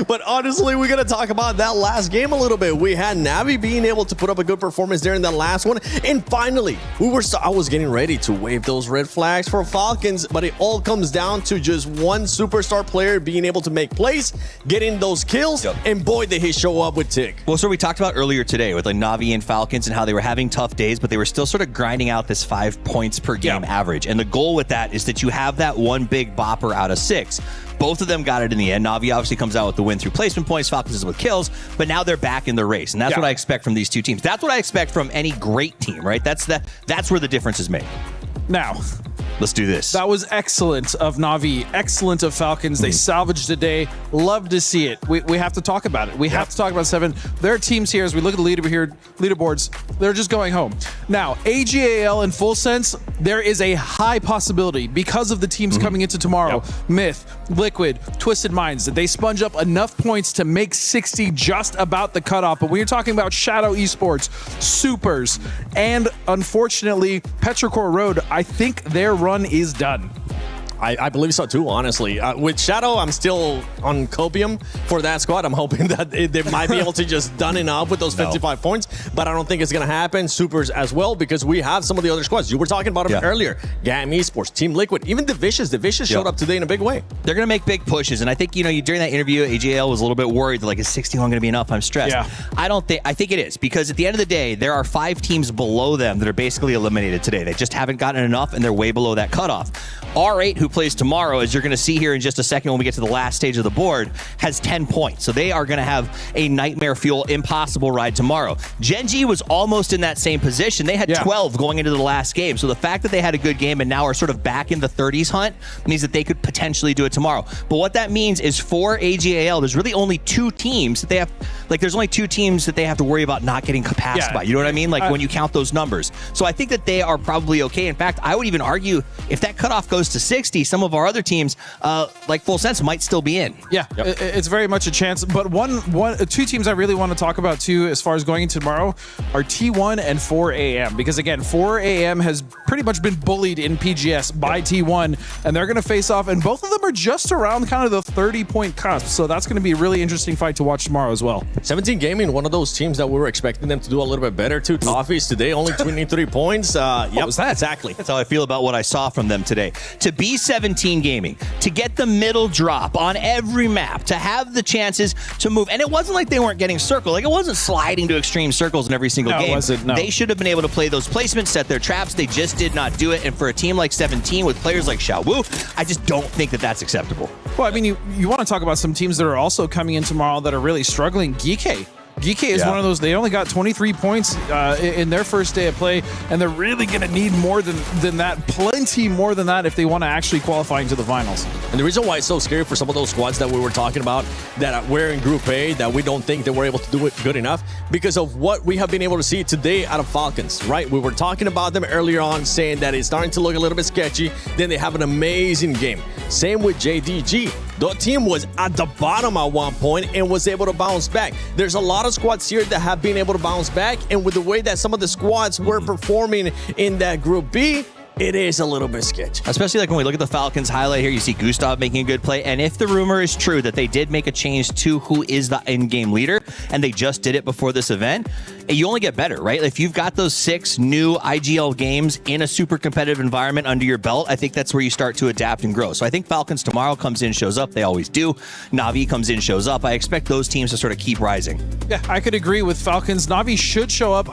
But honestly, we're going to talk about that last game a little bit. We had Navi being able to put up a good performance there in that last one. And finally, I was getting ready to wave those red flags for Falcons, but it all comes down to just one superstar player being able to make plays, getting those kills, and boy, did he show up with Tick. Well, so we talked about earlier today with like Navi and Falcons and how they were having tough days, but they were still sort of grinding out this 5 points per game average. And the goal with that is that you have that one big bopper out of 6. Both of them got it in the end. Navi obviously comes out with the win through placement points, Falcons is with kills, but now they're back in the race. And that's what I expect from these two teams. That's what I expect from any great team, right? That's where the difference is made. Now, let's do this. That was excellent of Navi, excellent of Falcons. They salvaged the day. Love to see it. We have to talk about it. We have to talk about 7. There are teams here, as we look at the leaderboards, they're just going home. Now, AGAL in full sense, there is a high possibility because of the teams coming into tomorrow, Myth, Liquid, Twisted Minds, that they sponge up enough points to make 60 just about the cutoff. But when you're talking about Shadow Esports, Supers, and unfortunately, Petrichor Road, I think their run is done. I believe so too, honestly. With Shadow, I'm still on copium for that squad. I'm hoping that they might be able to just done enough with those 55 points, but I don't think it's going to happen. Supers as well, because we have some of the other squads. You were talking about them earlier. GAM Esports, Team Liquid, even The Vicious. The Vicious showed up today in a big way. They're going to make big pushes, and I think, during that interview, AJL was a little bit worried, like, is 61 going to be enough? I'm stressed. I think it is, because at the end of the day, there are 5 teams below them that are basically eliminated today. They just haven't gotten enough, and they're way below that cutoff. R8, who plays tomorrow, as you're going to see here in just a second when we get to the last stage of the board, has 10 points. So they are going to have a nightmare fuel, impossible ride tomorrow. Gen G was almost in that same position. They had 12 going into the last game. So the fact that they had a good game and now are sort of back in the 30s hunt means that they could potentially do it tomorrow. But what that means is for AGAL, there's really only 2 teams that they have, there's only 2 teams that they have to worry about not getting passed by. You know what I mean? When you count those numbers. So I think that they are probably okay. In fact, I would even argue if that cutoff goes to 60, some of our other teams, like Full Sense, might still be in. It's very much a chance. But 2 teams I really want to talk about too, as far as going into tomorrow, are T1 and 4AM. Because again, 4AM has pretty much been bullied in PGS by T1, and they're going to face off, and both of them are just around kind of the 30-point cusp. So that's going to be a really interesting fight to watch tomorrow as well. 17 Gaming, one of those teams that we were expecting them to do a little bit better too. Toffees today, only 23 points. What was that? Exactly. That's how I feel about what I saw from them today. To be 17 Gaming to get the middle drop on every map, to have the chances to move. And it wasn't like they weren't getting circled. Like, it wasn't sliding to extreme circles in every single game. No. They should have been able to play those placements, set their traps. They just did not do it. And for a team like 17 with players like Xiao Wu, I just don't think that that's acceptable. Well, I mean, you want to talk about some teams that are also coming in tomorrow that are really struggling. Geeky is one of those. They only got 23 points in their first day of play, and they're really going to need more than that, plenty more than that, if they want to actually qualify into the finals. And the reason why it's so scary for some of those squads that we were talking about that we're in Group A, that we don't think that we're able to do it good enough, because of what we have been able to see today out of Falcons, right? We were talking about them earlier on, saying that it's starting to look a little bit sketchy. Then they have an amazing game. Same with JDG. The team was at the bottom at one point and was able to bounce back. There's a lot of squads here that have been able to bounce back, and with the way that some of the squads were performing in that Group B, it is a little bit sketchy. Especially like when we look at the Falcons highlight here, you see Gustav making a good play. And if the rumor is true that they did make a change to who is the in-game leader, and they just did it before this event, you only get better, right? If you've got those 6 new IGL games in a super competitive environment under your belt, I think that's where you start to adapt and grow. So I think Falcons tomorrow comes in, shows up. They always do. Na'Vi comes in, shows up. I expect those teams to sort of keep rising. Yeah, I could agree with Falcons. Na'Vi should show up.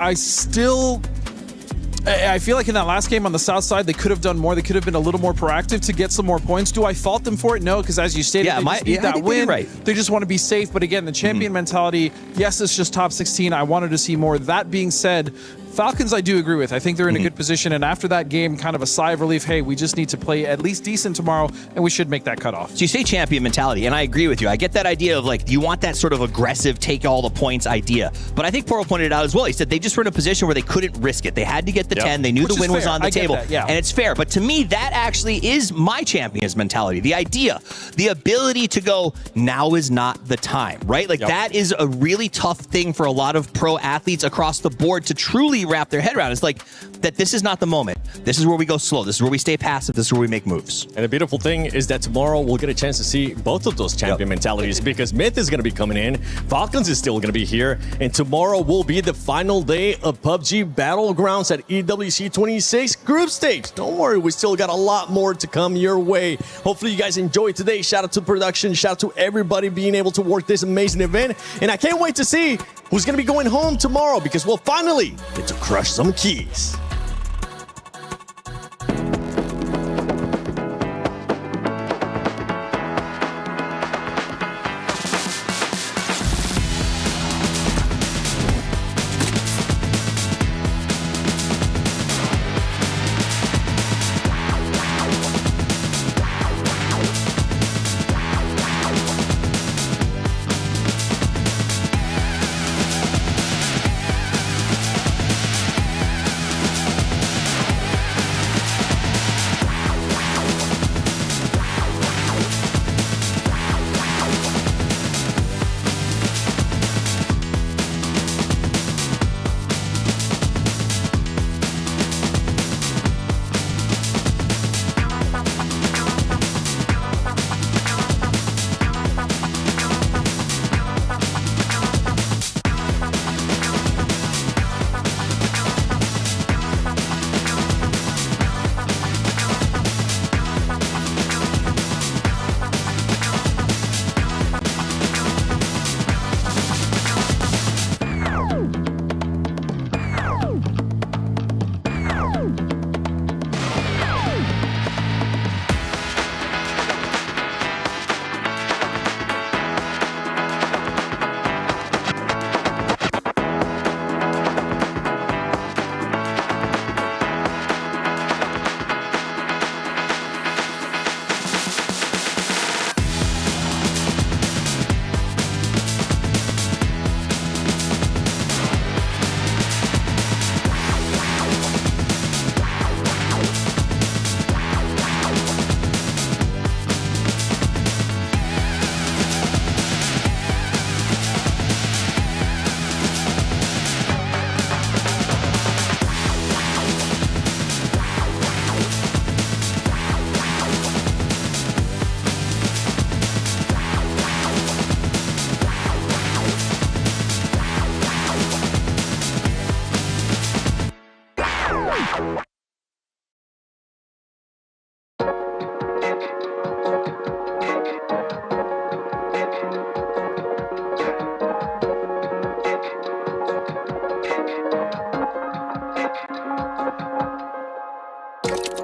I feel like in that last game on the south side, they could have done more. They could have been a little more proactive to get some more points. Do I fault them for it? No, because as you stated, they just need that win. Right. They just want to be safe. But again, the champion mentality, yes, it's just top 16. I wanted to see more. That being said, Falcons, I do agree with. I think they're in a good position. And after that game, kind of a sigh of relief. Hey, we just need to play at least decent tomorrow, and we should make that cutoff. So you say champion mentality, and I agree with you. I get that idea of like, you want that sort of aggressive, take all the points idea. But I think Poro pointed it out as well. He said they just were in a position where they couldn't risk it. They had to get the 10. They knew the win was on the table. And it's fair. But to me, that actually is my champion's mentality. The idea, the ability to go, now is not the time, right? Like that is a really tough thing for a lot of pro athletes across the board to truly wrap their head around. It's like that this is not the moment. This is where we go slow. This is where we stay passive. This is where we make moves. And the beautiful thing is that tomorrow we'll get a chance to see both of those champion mentalities, because Myth is going to be coming in, Falcons is still going to be here, and tomorrow will be the final day of PUBG Battlegrounds at EWC 26 group stage. Don't worry, we still got a lot more to come your way. Hopefully you guys enjoyed today. Shout out to production. Shout out to everybody being able to work this amazing event. And I can't wait to see who's going to be going home tomorrow, because we'll finally get to crush some keys.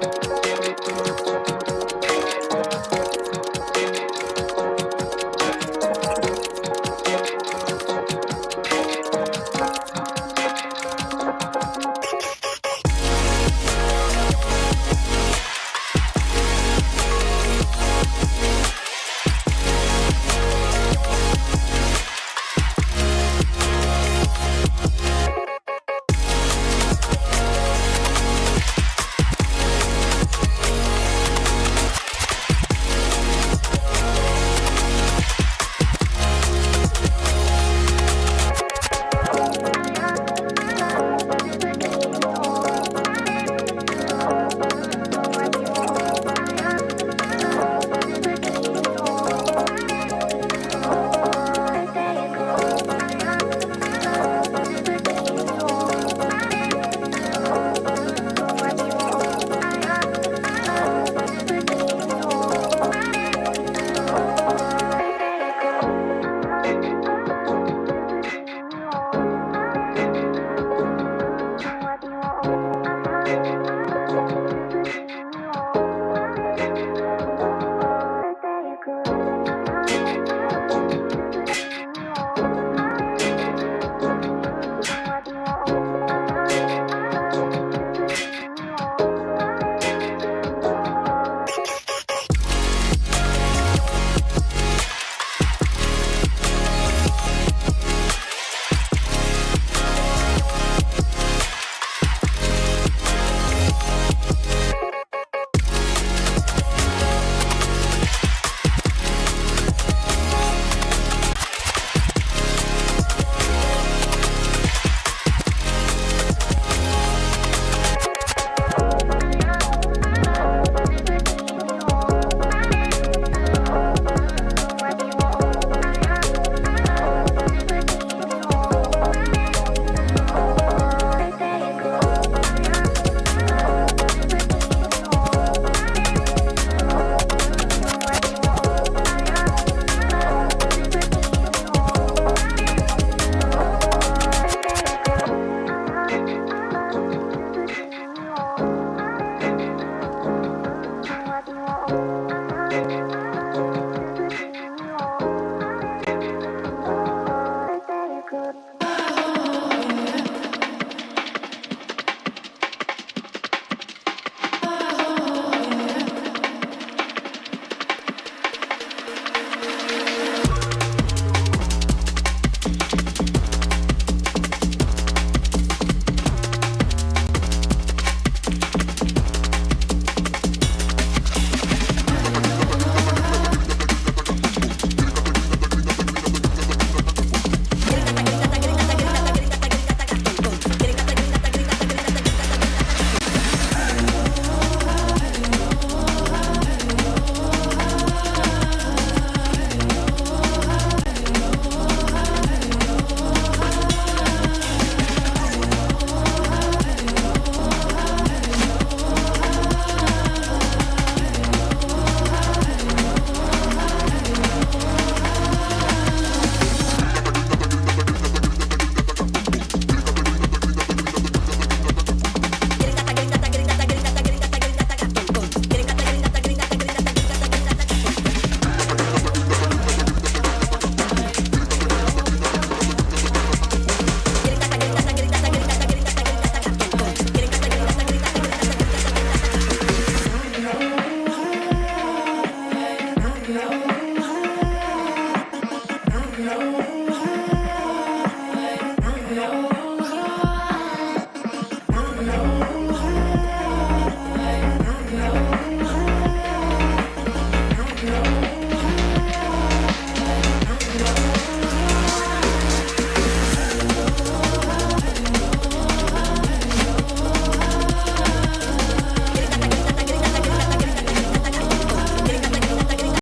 Bye.